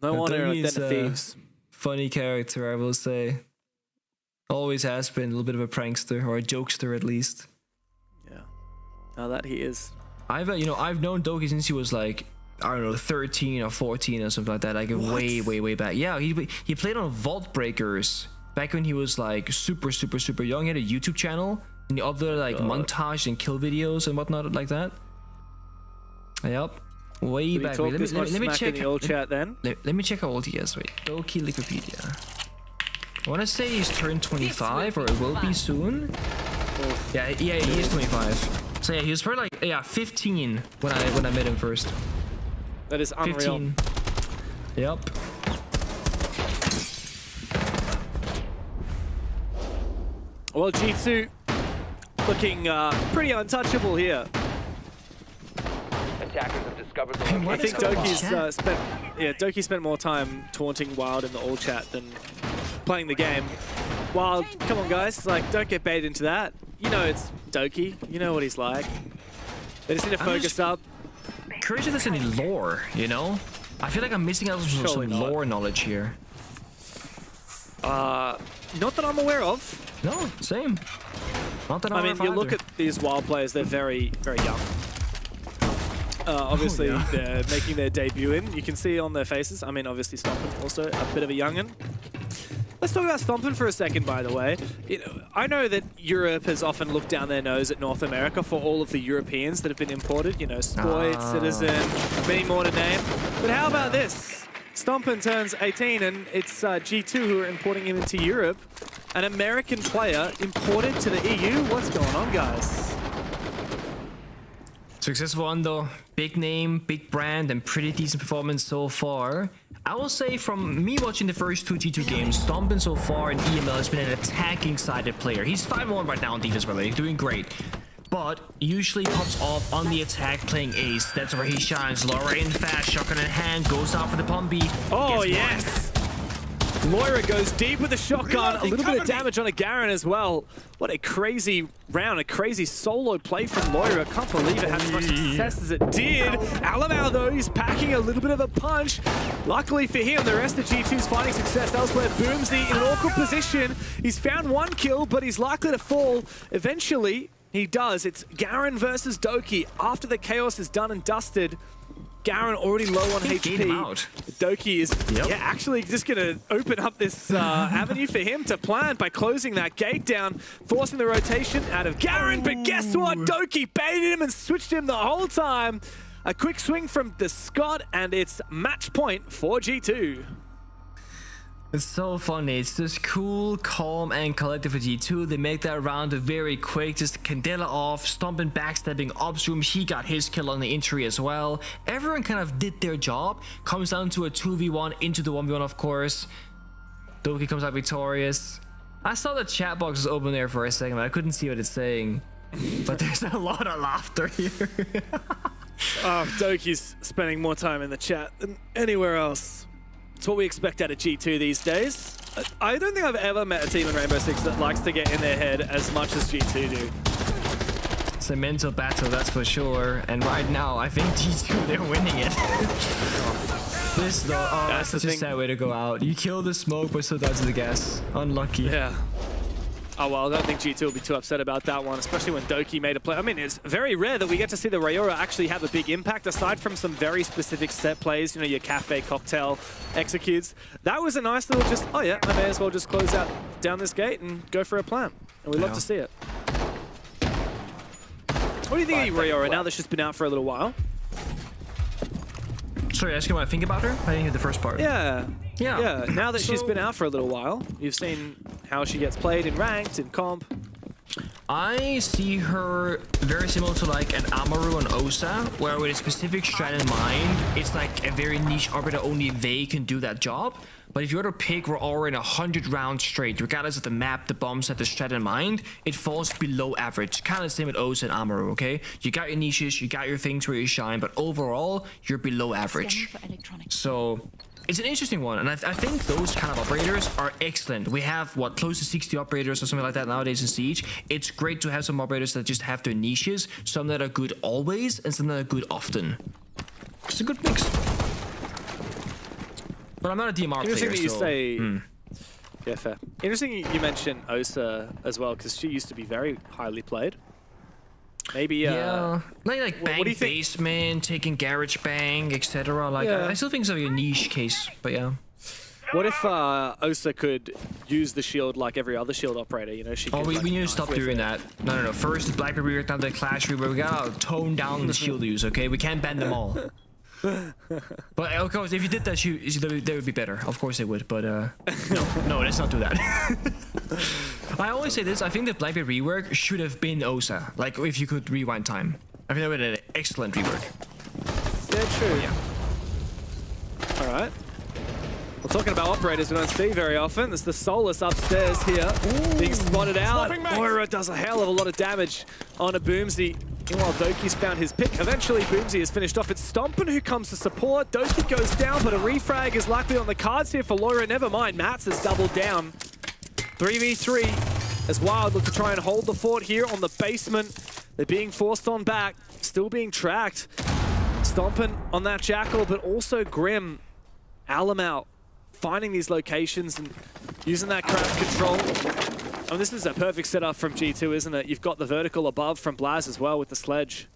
No honor like Den of Thieves. Funny character, I will say. Always has been a little bit of a prankster, or a jokester at least. Yeah. Now that he is. I've known Doki since he was like, I don't know, 13 or 14 or something like that. Like way back. Yeah, he played on Vault Breakers back when he was like super young. He had a YouTube channel and the other like montage and kill videos and whatnot like that. Yep. Way back. Wait, let me check. The old chat then. Let me check how old he is. Wait, Doki Wikipedia. I want to say he's turned 25 or it will be soon. Yeah, he is 25. So yeah, he was probably like 15 when I met him first. That is unreal. 15. Yep. Well, G2 looking pretty untouchable here. Attackers have discovered the location. I think Doki's Doki spent more time taunting Wild in the all chat than playing the game. Wild, come on guys, like don't get baited into that. you know it's Doki. You know what he's like. They just need to focus up. Curious if there's any lore, you know? I feel like I'm missing out on some lore knowledge here. Not that I'm aware of. No, same. Not that I'm aware of. I mean, you look at these wild players, they're very, very young. Obviously, they're making their debut in. You can see on their faces. I mean, obviously, Stompin also a bit of a youngin'. Let's talk about Stompin for a second, by the way. I know that Europe has often looked down their nose at North America for all of the Europeans that have been imported. You know, Spoit, Citizen, many more to name. But how about this? Stompin turns 18, and it's G2 who are importing him into Europe. An American player imported to the EU? What's going on, guys? Successful Undo, big name, big brand, and pretty decent performance so far. I will say from me watching the first 2 G2 games, Stompin so far in EML has been an attacking-sided player. He's 5-1 right now on defense, by the way, doing great. But usually pops off on the attack playing ace. That's where he shines. Laura in fast, shotgun in hand, goes out for the pump B. Oh, yes! Loira goes deep with the shotgun, a little bit of damage on a Garen as well. What a crazy round, a crazy solo play from Loira. I can't believe it had as much success as it did. Alamau, though, he's packing a little bit of a punch. Luckily for him, the rest of G2's finding success elsewhere. Boomsy in an awkward position. He's found 1 kill, but he's likely to fall. Eventually, he does. It's Garen versus Doki. After the chaos is done and dusted, Garen already low on HP. Doki is actually just going to open up this avenue for him to plant by closing that gate down, forcing the rotation out of Garen. But guess what? Doki baited him and switched him the whole time. A quick swing from the Scott, and it's match point for G2. It's so funny. It's just cool, calm, and collective for G2. They make that round very quick. Just Candela off, Stompin backstabbing upstream. He got his kill on the entry as well. Everyone kind of did their job. Comes down to a 2v1 into the 1v1, of course. Doki comes out victorious. I saw the chat box was open there for a second, but I couldn't see what it's saying. But there's a lot of laughter here. Doki's spending more time in the chat than anywhere else. It's what we expect out of G2 these days. I don't think I've ever met a team in Rainbow Six that likes to get in their head as much as G2 do. It's a mental battle, that's for sure. And right now, I think G2, they're winning it. This though, that's such a sad way to go out. You kill the smoke, but still dodge the gas. Unlucky. Yeah. Oh, well, I don't think G2 will be too upset about that one, especially when Doki made a play. I mean, it's very rare that we get to see the Rayora actually have a big impact, aside from some very specific set plays, you know, your cafe cocktail executes. That was a nice little just, oh yeah, I may as well just close out down this gate and go for a plan. And we love to see it. What do you think of Rayora now that she's been out for a little while? Sorry, asking what I think about her? I didn't hear the first part. Yeah. Now that she's been out for a little while, you've seen how she gets played in ranked, in comp. I see her very similar to like an Amaru and Osa, where with a specific strat in mind, it's like a very niche operator, only they can do that job. But if you were to pick, we're all in 100 rounds straight, regardless of the map, the bomb set, the strat in mind, it falls below average. Kind of the same with Osa and Amaru, okay? You got your niches, you got your things where you shine, but overall, you're below average. So it's an interesting one, and I think those kind of operators are excellent. We have, what, close to 60 operators or something like that nowadays in Siege. It's great to have some operators that just have their niches, some that are good always, and some that are good often. It's a good mix. But I'm not a DMR player, Interesting that you so, say... Yeah, fair. Interesting you mentioned Osa as well, because she used to be very highly played. Maybe yeah, like bang basement, taking garage bang, etc. Like I still think it's like a niche case, but yeah. What if Osa could use the shield like every other shield operator? You know, she. Oh, could, we like, need to stop doing that. No. First the Blackberry rework, now the Clash rework. We gotta tone down the shield use. Okay, we can't ban them all. But of course, if you did that, they would be better. Of course they would, but no, let's not do that. I always say this, I think the Blackberry rework should have been Osa. Like, if you could rewind time. I think that would have been an excellent rework. Yeah, true. Yeah. Alright. Well, talking about operators we don't see very often, there's the Solus upstairs here, being spotted out. Moira does a hell of a lot of damage on a Boomsy. Meanwhile, Doki's found his pick. Eventually, Boomsy is finished off. It's Stompin who comes to support. Doki goes down, but a refrag is likely on the cards here for Loira. Never mind, Mats has doubled down. 3v3 as Wild look to try and hold the fort here on the basement. They're being forced on back, still being tracked. Stomping on that Jackal, but also Grim, Alamau, finding these locations and using that crowd control. Oh, this is a perfect setup from G2, isn't it? You've got the vertical above from Blaz as well with the sledge.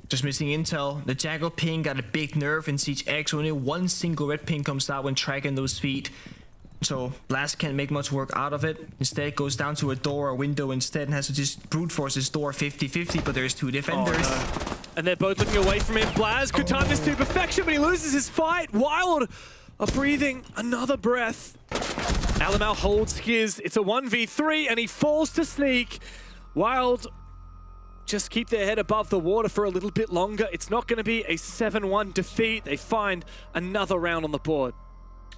Just missing intel. The Jackal ping got a big nerf in Siege X. Only one single red ping comes out when tracking those feet. So Blast can't make much work out of it. Instead goes down to a door or window instead and has to just brute force his door 50-50, but there's two defenders. Oh, no. And they're both looking away from him. Blaz could time this to perfection, but he loses his fight. Wild are breathing another breath. Alamau holds his. It's a 1v3 and he falls to Sneak. Wild just keep their head above the water for a little bit longer. It's not going to be a 7-1 defeat. They find another round on the board.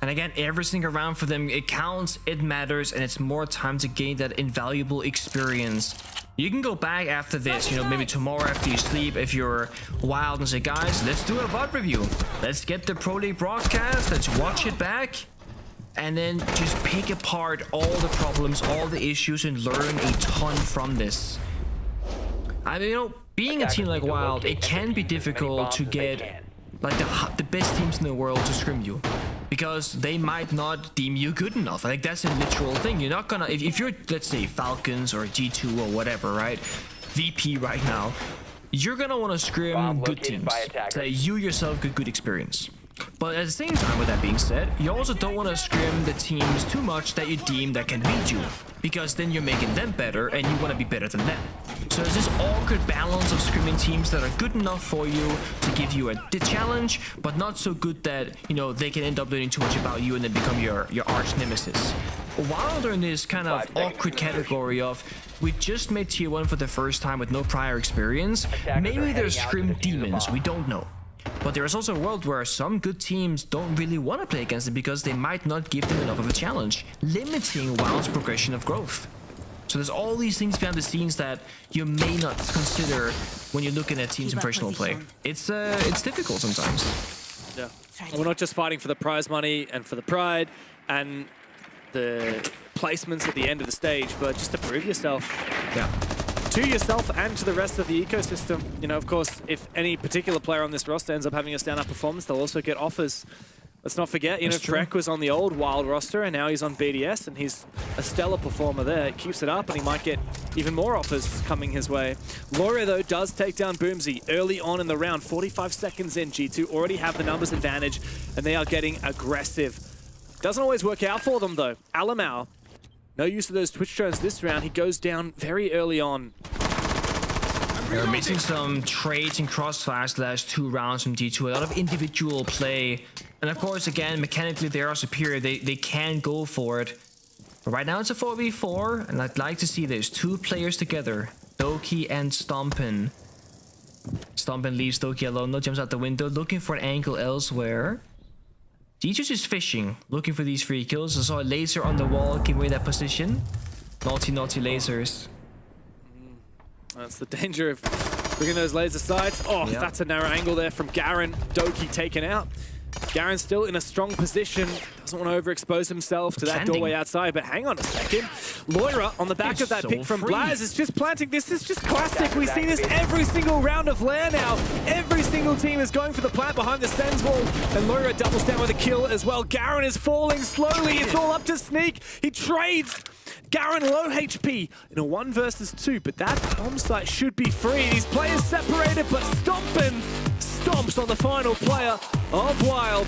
And again, every single round for them, it counts, it matters, and it's more time to gain that invaluable experience. You can go back after this, you know, maybe tomorrow after you sleep, if you're Wild, and say, guys, let's do a VOD review. Let's get the Pro League broadcast, let's watch it back, and then just pick apart all the problems, all the issues, and learn a ton from this. I mean, you know, being a team like Wild, it can be difficult to get like the best teams in the world to scrim you, because they might not deem you good enough. Like, that's a literal thing. You're not gonna, if you're, let's say, Falcons or G2 or whatever, right? VP right now, you're gonna want to scrim good teams that you yourself get good experience. But at the same time, with that being said, you also don't want to scrim the teams too much that you deem that can beat you, because then you're making them better and you want to be better than them. So there's this awkward balance of scrimming teams that are good enough for you to give you the challenge, but not so good that, you know, they can end up learning too much about you and then become your arch nemesis. Wild are in this kind of awkward category of, we just made tier 1 for the first time with no prior experience. Maybe they're scrim demons, we don't know. But there is also a world where some good teams don't really want to play against them because they might not give them enough of a challenge, limiting Wild's progression of growth. So there's all these things behind the scenes that you may not consider when you're looking at teams in professional play. It's difficult sometimes. Yeah. And we're not just fighting for the prize money and for the pride and the placements at the end of the stage, but just to prove yourself. Yeah. To yourself and to the rest of the ecosystem. You know, of course, if any particular player on this roster ends up having a standout performance, they'll also get offers. Let's not forget, you know, Trek was on the old Wild roster and now he's on BDS and he's a stellar performer there. It keeps it up and he might get even more offers coming his way. Loria, though, does take down Boomsy early on in the round. 45 seconds in, G2 already have the numbers advantage and they are getting aggressive. Doesn't always work out for them, though. Alamau, no use of those Twitch drones this round. He goes down very early on. They're missing some trades and crossfires the last 2 rounds from G2. A lot of individual play. And of course, again, mechanically they are superior. They can go for it. But right now it's a 4v4. And I'd like to see there's 2 players together. Doki and Stompin. Stompin leaves Doki alone. No, jumps out the window, looking for an angle elsewhere. G2's just fishing, looking for these free kills. I saw a laser on the wall, giving away that position. Naughty, naughty lasers. That's the danger of bringing those laser sights. Oh, yep. That's a narrow angle there from Garen. Doki taken out. Garen's still in a strong position. Doesn't want to overexpose himself to that doorway outside, but hang on a second. Loira on the back of that pick from Blaz is just planting. This is just classic. We see this every single round of Lair now. Every single team is going for the plant behind the Sens wall, and Loira doubles down with a kill as well. Garen is falling slowly. It's all up to Sneak. He trades. Garen low HP in a 1 versus 2, but that bomb site should be free. These players separated, but Stompin stomps on the final player of Wild.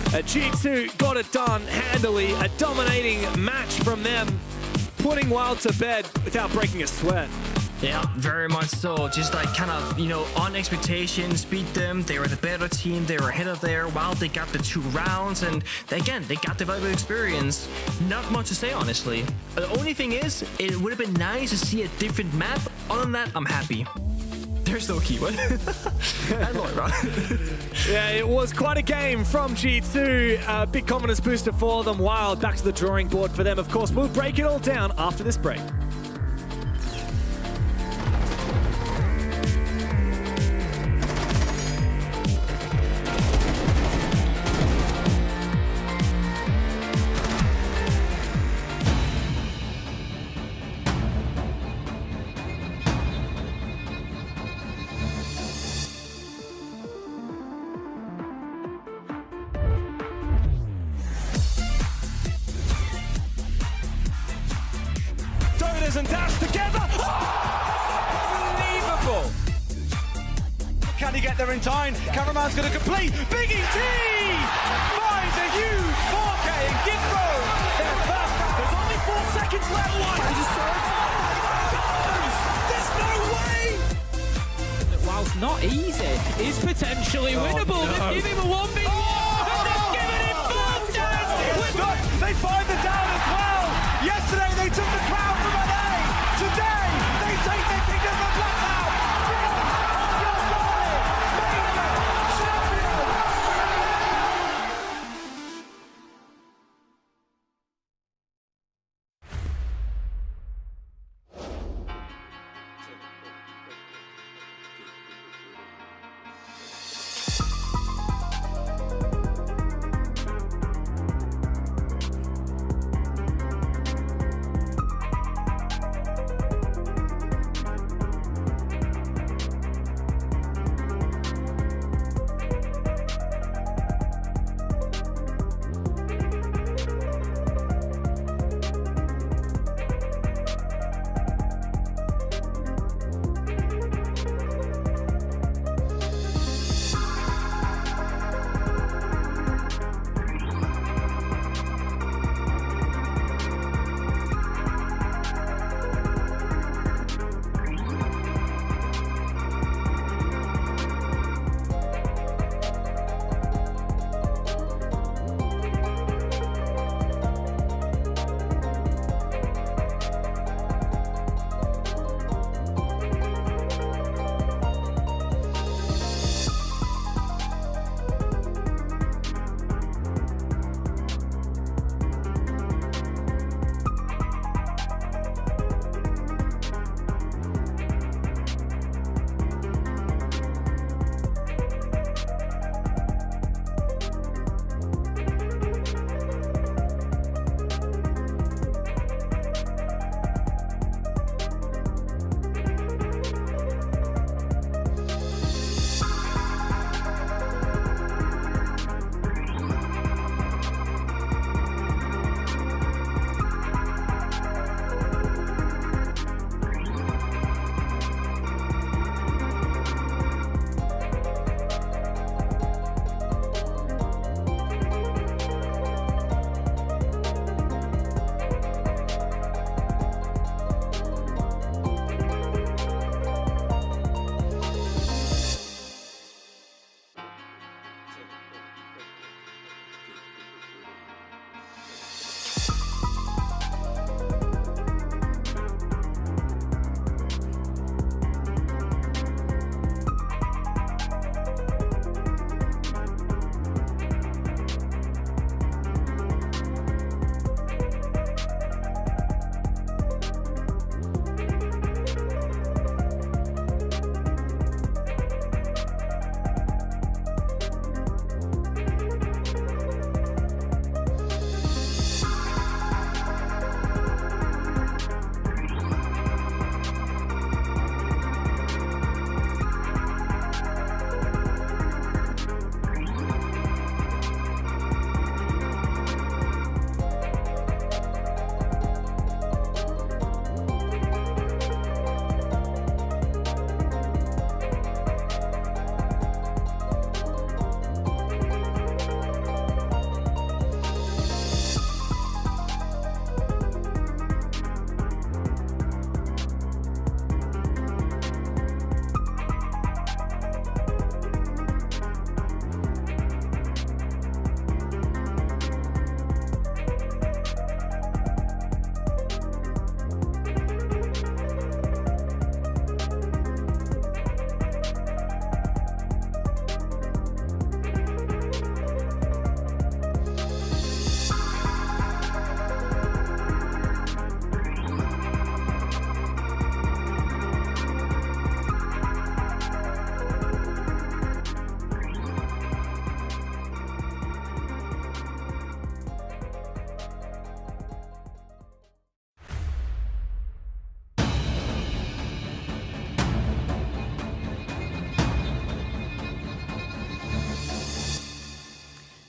G2 got it done handily. A dominating match from them, putting Wild to bed without breaking a sweat. Yeah, very much so. Just like kind of, you know, on expectations, beat them. They were the better team. They were ahead of there. While they got the 2 rounds, and again, they got the valuable experience. Not much to say, honestly. The only thing is, it would have been nice to see a different map. Other than that, I'm happy. There's no keyword. And Loira. Yeah, it was quite a game from G2. Big confidence booster for them. Wild back to the drawing board for them. Of course, we'll break it all down after this break. and dash together. Unbelievable. Can he get there in time? Cameraman's going to complete. Big ET finds a huge 4K and Gitro. Their first back. There's only 4 seconds left. There's no way. Whilst not easy, is potentially winnable. No. They've given him a 1v1. And they've given him both down. They find the down as well. Yesterday they took the crown from LA. Today they take the kingdom of Blackout.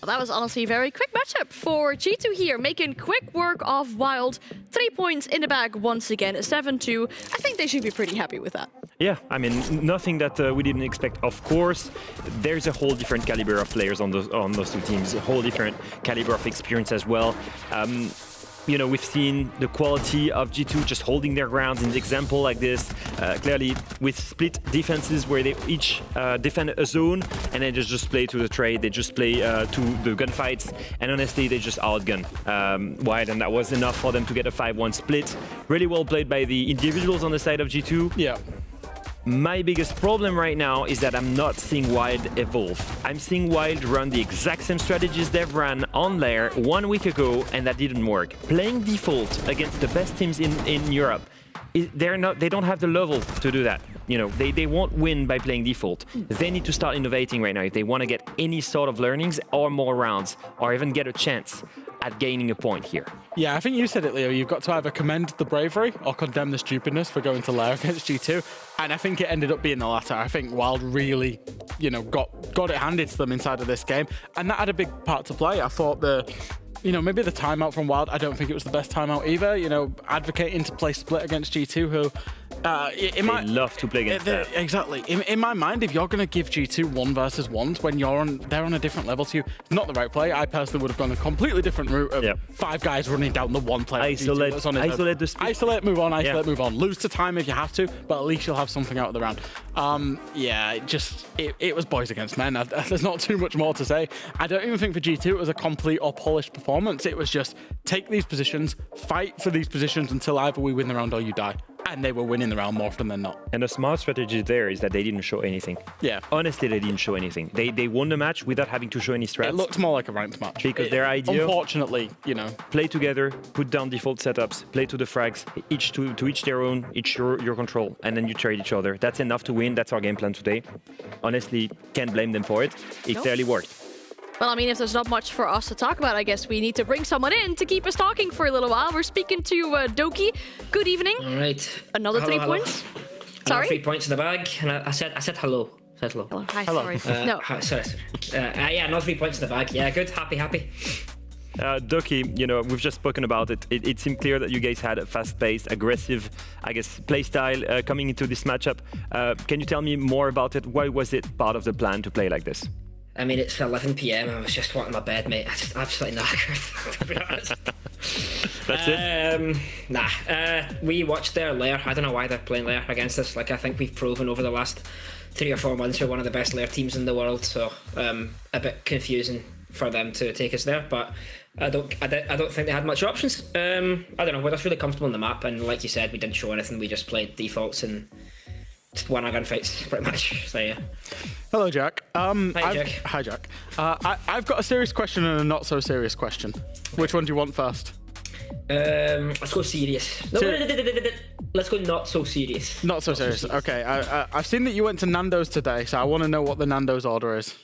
Well, that was honestly a very quick matchup for G2 here, making quick work of Wild. 3 points in the bag once again, 7-2. I think they should be pretty happy with that. Yeah, I mean, nothing that we didn't expect. Of course, there's a whole different caliber of players on those two teams, a whole different caliber of experience as well. You know, we've seen the quality of G2 just holding their grounds in the example like this. Clearly, with split defenses where they each defend a zone and then just play to the trade. They just play to the gunfights. And honestly, they just outgun Wild. And that was enough for them to get a 5-1 split. Really well played by the individuals on the side of G2. Yeah. My biggest problem right now is that I'm not seeing Wild evolve. I'm seeing Wild run the exact same strategies they've run on Lair 1 week ago, and that didn't work. Playing default against the best teams in Europe, they don't have the level to do that. You know, they won't win by playing default. They need to start innovating right now if they want to get any sort of learnings or more rounds, or even get a chance at gaining a point here. Yeah, I think you said it, Leo. You've got to either commend the bravery or condemn the stupidness for going to Lair against G2. And I think it ended up being the latter. I think Wild really, you know, got it handed to them inside of this game. And that had a big part to play. I thought maybe the timeout from Wild, I don't think it was the best timeout either. You know, advocating to play split against G2, who they love to play against that. Exactly. In my mind, if you're going to give G2 1 versus 1s when they're on a different level to you, not the right play. I personally would have gone a completely different route of 5 guys running down the one player. Isolate the speed. Isolate, move on, isolate, move on. Lose to time if you have to, but at least you'll have something out of the round. It was boys against men. There's not too much more to say. I don't even think for G2 it was a complete or polished performance. It was just take these positions, fight for these positions until either we win the round or you die. And they were winning the round more often than not. And the smart strategy there is that they didn't show anything. Yeah. Honestly, they didn't show anything. They won the match without having to show any strats. It looks more like a ranked match. Because their idea... Unfortunately, you know... Play together, put down default setups, play to the frags, each to each their own, each your control, and then you trade each other. That's enough to win. That's our game plan today. Honestly, can't blame them for it. It clearly worked. Well, I mean, if there's not much for us to talk about, I guess we need to bring someone in to keep us talking for a little while. We're speaking to Doki. Good evening. All right. Another 3 points. Sorry? 3 points in the bag, and I said hello. Said hello. Hi, sorry. No. Sorry. Another 3 points in the bag. Yeah, good. Happy. Doki, you know, we've just spoken about it. It seemed clear that you guys had a fast-paced, aggressive, I guess, play style coming into this matchup. Can you tell me more about it? Why was it part of the plan to play like this? I mean, it's 11 PM. I was just wanting my bed, mate. I just absolutely knackered, to be honest. That's it? We watched their Lair. I don't know why they're playing Lair against us. Like, I think we've proven over the last 3 or 4 months we're one of the best Lair teams in the world. So, a bit confusing for them to take us there. But I don't think they had much options. I don't know. We're just really comfortable on the map. And like you said, we didn't show anything. We just played defaults and just won our gunfights, pretty much. So, yeah. Hello, Jack. Jack. Hi, Jack. I've got a serious question and a not so serious question. Which one do you want first? Let's go serious. No, let's go not so serious. Not so serious. Okay. I've seen that you went to Nando's today, so I want to know what the Nando's order is.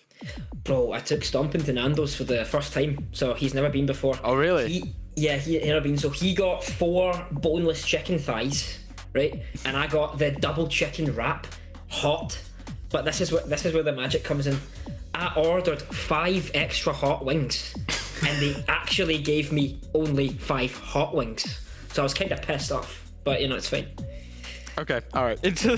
Bro, I took Stompin to Nando's for the first time, so he's never been before. Oh, really? He never been. So he got 4 boneless chicken thighs, right? And I got the double chicken wrap, hot. But this is where the magic comes in. I ordered 5 extra hot wings, and they actually gave me only 5 hot wings. So I was kind of pissed off, but you know, it's fine. Okay, all right. Into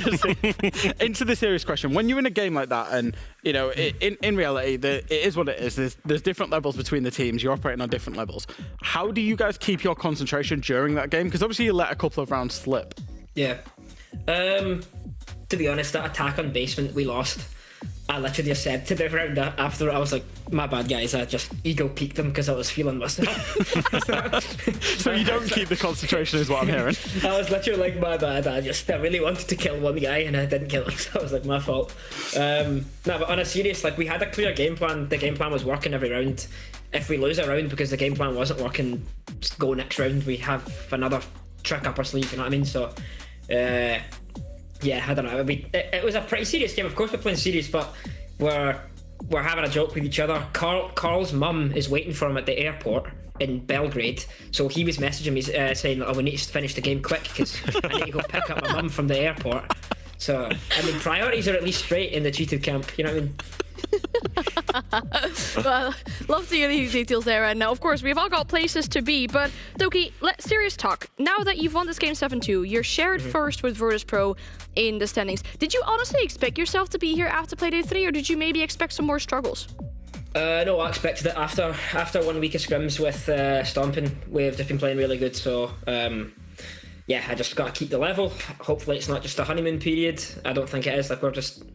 the serious question. When you're in a game like that, and you know, in reality, it is what it is. There's different levels between the teams. You're operating on different levels. How do you guys keep your concentration during that game? Because obviously you let a couple of rounds slip. Yeah. To be honest, that attack on basement we lost. I literally just said to everyone after I was like, my bad guys, I just ego peaked them because I was feeling myself. So you don't keep the concentration is what I'm hearing. I was literally like, my bad, I really wanted to kill one guy and I didn't kill him, so I was like, my fault. No, but on a serious, like we had a clear game plan. The game plan was working every round. If we lose a round because the game plan wasn't working, just go next round, we have another trick up our sleeve, you know what I mean? So yeah, I don't know. I mean, it was a pretty serious game. Of course, we're playing serious, but we're having a joke with each other. Carl's mum is waiting for him at the airport in Belgrade, so he was messaging me saying, "Oh, we need to finish the game quick because I need to go pick up my mum from the airport." So, I mean, priorities are at least straight in the G2 camp. You know what I mean? Well, love to hear these details there. And of course, we've all got places to be. But Doki, serious talk. Now that you've won this game 7-2, you're shared first with Virtus.Pro in the standings. Did you honestly expect yourself to be here after Playday 3, or did you maybe expect some more struggles? No, I expected it after 1 week of scrims with Stomping. We've just been playing really good, so yeah, I just got to keep the level. Hopefully it's not just a honeymoon period. I don't think it is. Like,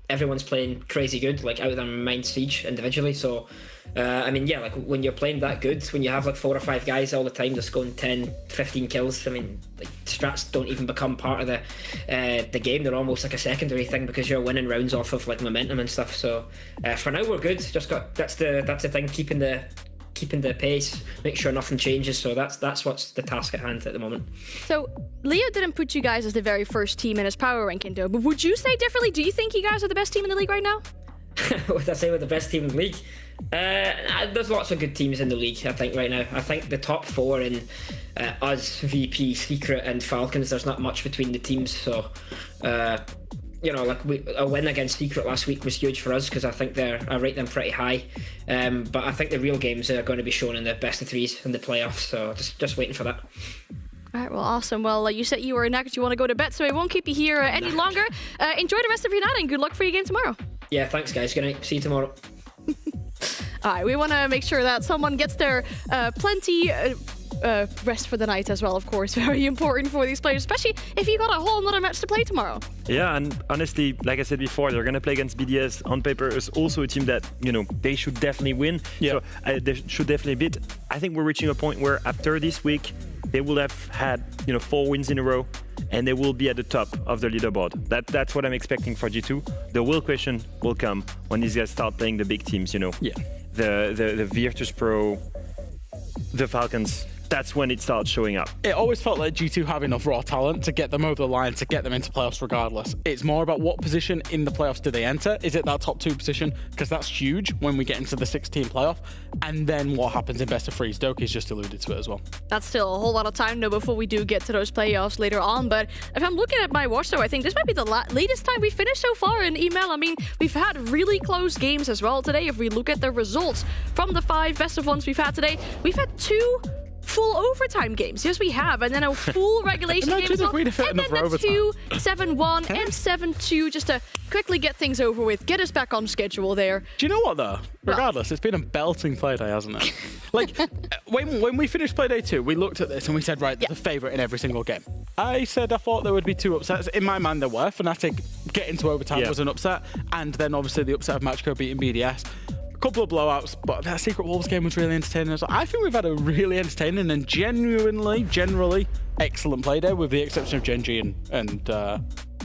everyone's playing crazy good, like out of their mind siege individually. So, I mean, yeah, like when you're playing that good, when you have like 4 or 5 guys all the time just going 10, 15 kills, I mean, like strats don't even become part of the game. They're almost like a secondary thing because you're winning rounds off of like momentum and stuff. So, for now we're good. Just got that's the thing, keeping the pace, make sure nothing changes. So that's what's the task at hand at the moment. So Leo didn't put you guys as the very first team in his power ranking though, but would you say differently? Do you think you guys are the best team in the league right now? Would I say we're the best team in the league? There's lots of good teams in the league, I think, right now. I think the top 4 in us, VP, Secret and Falcons, there's not much between the teams. So you know, like a win against Secret last week was huge for us because I think I rate them pretty high. But I think the real games are going to be shown in the best of 3s in the playoffs. So just waiting for that. All right, well, awesome. Well, you said you were knackered, you want to go to bed, so I won't keep you here any longer. Enjoy the rest of your night and good luck for your game tomorrow. Yeah, thanks, guys. Good night. See you tomorrow. All right, we want to make sure that someone gets their plenty rest for the night as well, of course. Very important for these players, especially if you got a whole another match to play tomorrow. Yeah, and honestly, like I said before, they're going to play against BDS. On paper, is also a team that, you know, they should definitely win. Yeah. So they should definitely beat. I think we're reaching a point where after this week, they will have had, 4 wins in a row, and they will be at the top of the leaderboard. That's what I'm expecting for G2. The real question will come when these guys start playing the big teams, Yeah. The Virtus.Pro, the Falcons. That's when it starts showing up. It always felt like G2 have enough raw talent to get them over the line, to get them into playoffs regardless. It's more about what position in the playoffs do they enter. Is it that top 2 position? Because that's huge when we get into the 6-team playoff. And then what happens in best of 3s. Doki's just alluded to it as well. That's still a whole lot of time though before we do get to those playoffs later on. But if I'm looking at my watch though, I think this might be the latest time we finished so far in EML. I mean, we've had really close games as well today. If we look at the results from the 5 best of 1s we've had today, we've had 2 full overtime games. Yes, we have. And then a full regulation game as well. And then the 2, 7-1 and 7-2 just to quickly get things over with, get us back on schedule there. Do you know what though? Regardless, it's been a belting playday, hasn't it? Like, when we finished playday 2, we looked at this and we said, right, there's a favourite in every single game. I said I thought there would be 2 upsets. In my mind, there were. Fnatic getting to overtime was an upset, and then obviously the upset of Matcho beating BDS. A couple of blowouts, but that Secret Wolves game was really entertaining. So I think we've had a really entertaining and generally excellent play day, with the exception of Gen.G and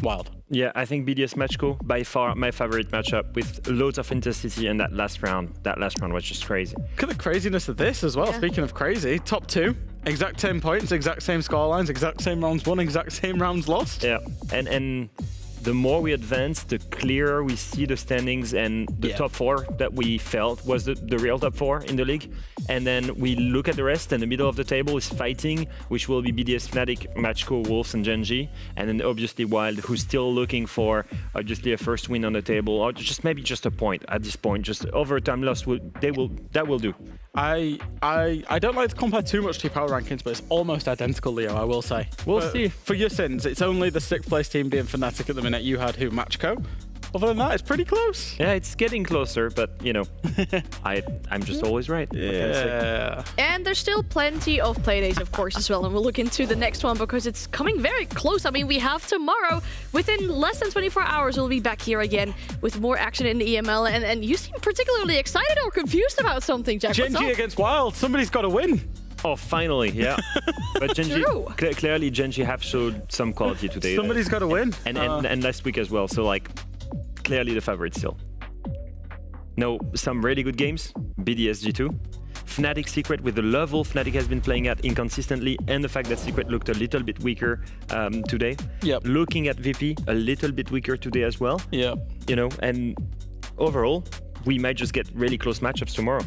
Wild. Yeah, I think BDS Matcho, by far my favorite matchup, with loads of intensity, and that last round was just crazy. Look at the craziness of this as well. Yeah. Speaking of crazy, top 2, exact same points, exact same scorelines, exact same rounds won, exact same rounds lost. Yeah, and the more we advance, the clearer we see the standings, and the top 4 that we felt was the real top 4 in the league. And then we look at the rest, and the middle of the table is fighting, which will be BDS, Fnatic, Matcho, Wolves, and Gen.G. And then obviously Wild, who's still looking for obviously a first win on the table, or just maybe just a point at this point. Just overtime loss, that will do. I don't like to compare too much to your power rankings, but it's almost identical, Leo, I will say. We'll see. For your sins, it's only the 6th place team being Fnatic at the minute. You had who? Matcho? Other than that, it's pretty close. Yeah, it's getting closer, but I'm just always right. Yeah. And there's still plenty of playdays, of course, as well. And we'll look into the next one because it's coming very close. I mean, we have tomorrow. Within less than 24 hours, we'll be back here again with more action in the EML. And you seem particularly excited or confused about something, Jack. Gen.G against Wild. Somebody's got to win. Oh, finally, yeah. But Gen.G, clearly Gen.G have showed some quality today. Somebody's got to win. And last week as well. So, clearly the favorite still. No, some really good games. BDS G2. Fnatic Secret, with the level Fnatic has been playing at inconsistently, and the fact that Secret looked a little bit weaker today. Yep. Looking at VP, a little bit weaker today as well. Yeah. And overall, we might just get really close matchups tomorrow.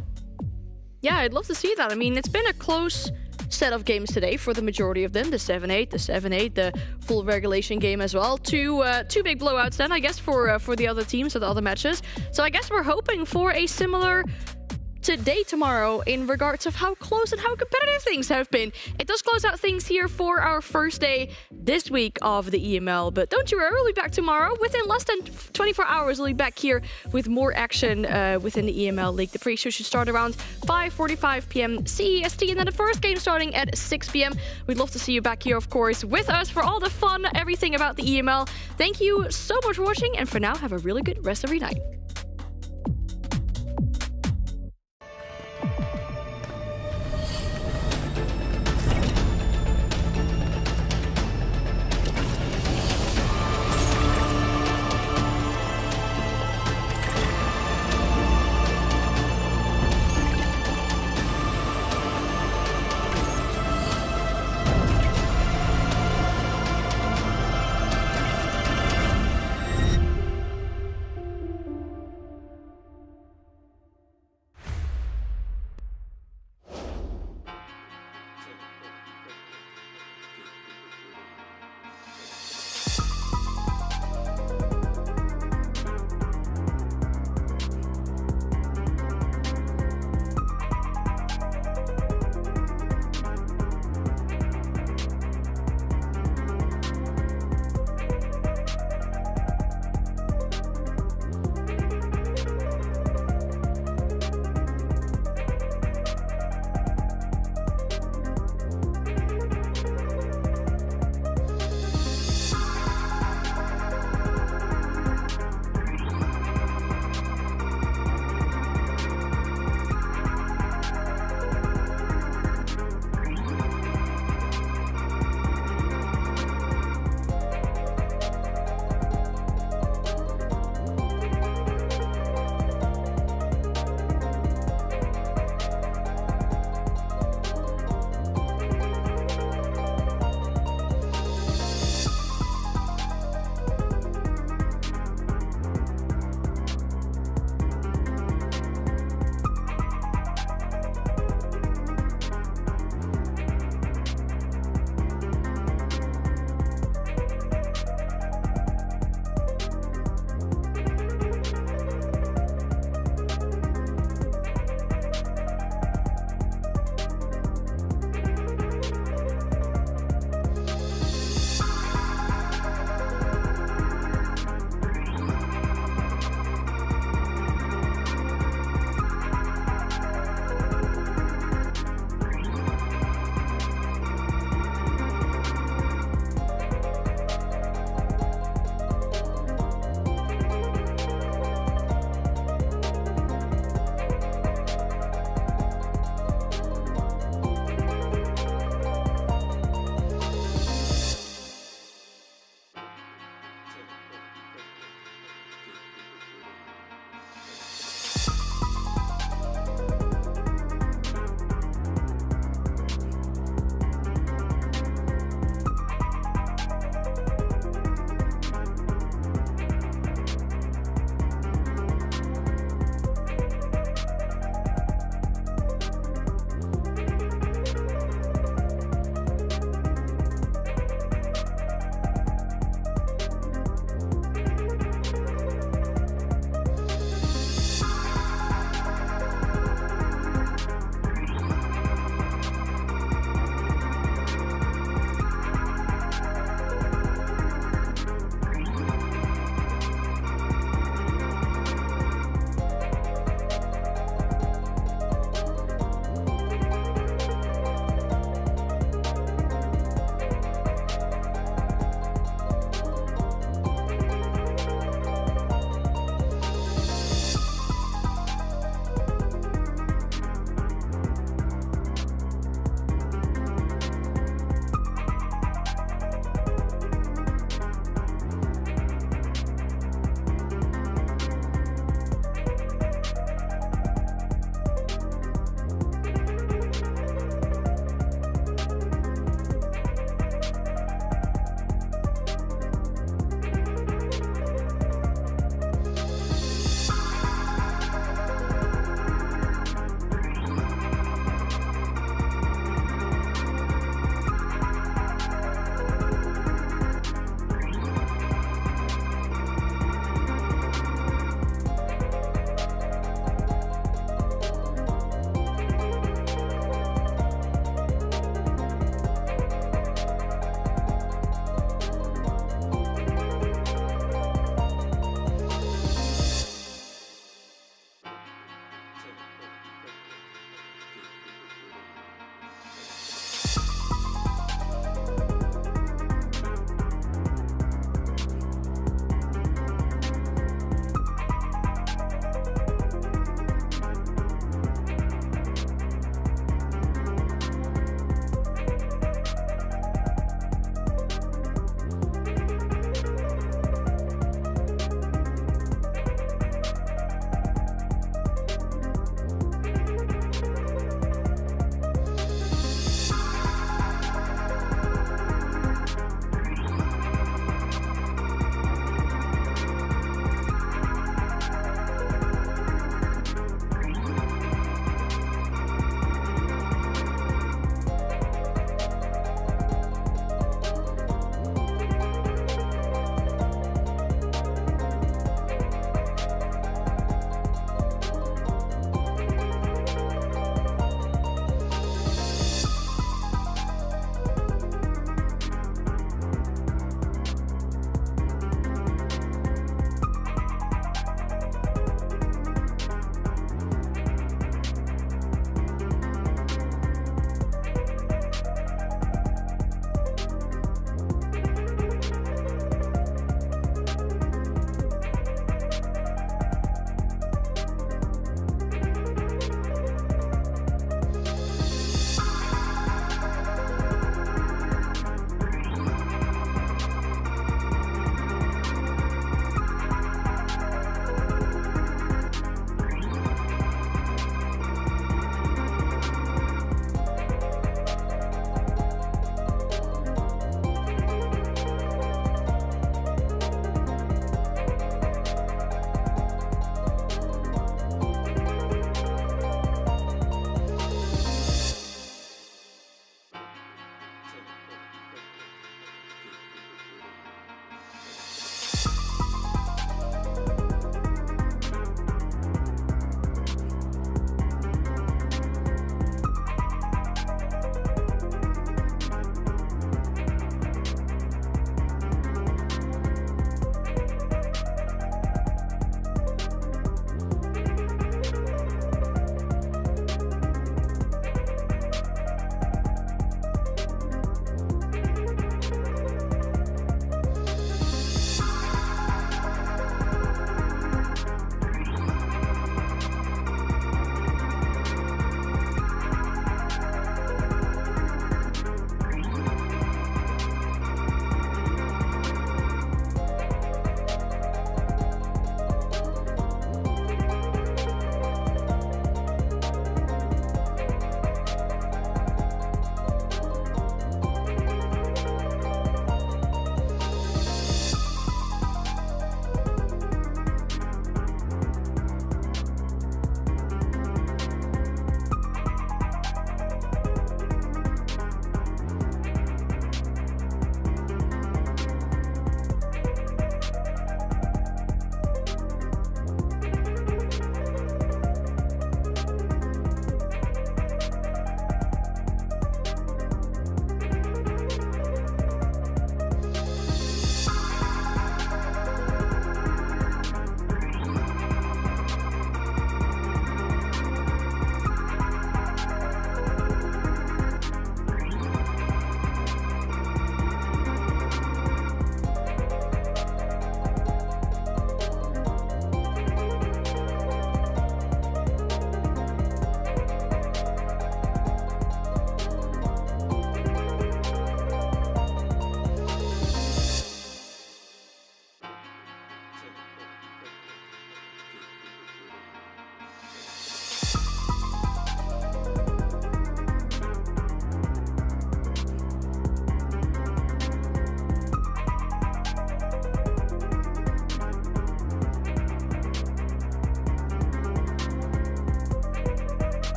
Yeah, I'd love to see that. I mean, it's been a close set of games today for the majority of them. The 7-8, the 7-8, the full regulation game as well. Two big blowouts then, I guess, for the other teams or the other matches. So I guess we're hoping for a similar today, tomorrow, in regards of how close and how competitive things have been. It does close out things here for our first day this week of the EML, but don't you worry, we'll be back tomorrow. Within less than 24 hours, we'll be back here with more action within the EML League. The pre-show should start around 5:45 p.m. CEST, and then the first game starting at 6 p.m. We'd love to see you back here, of course, with us for all the fun, everything about the EML. Thank you so much for watching, and for now, have a really good rest of your night.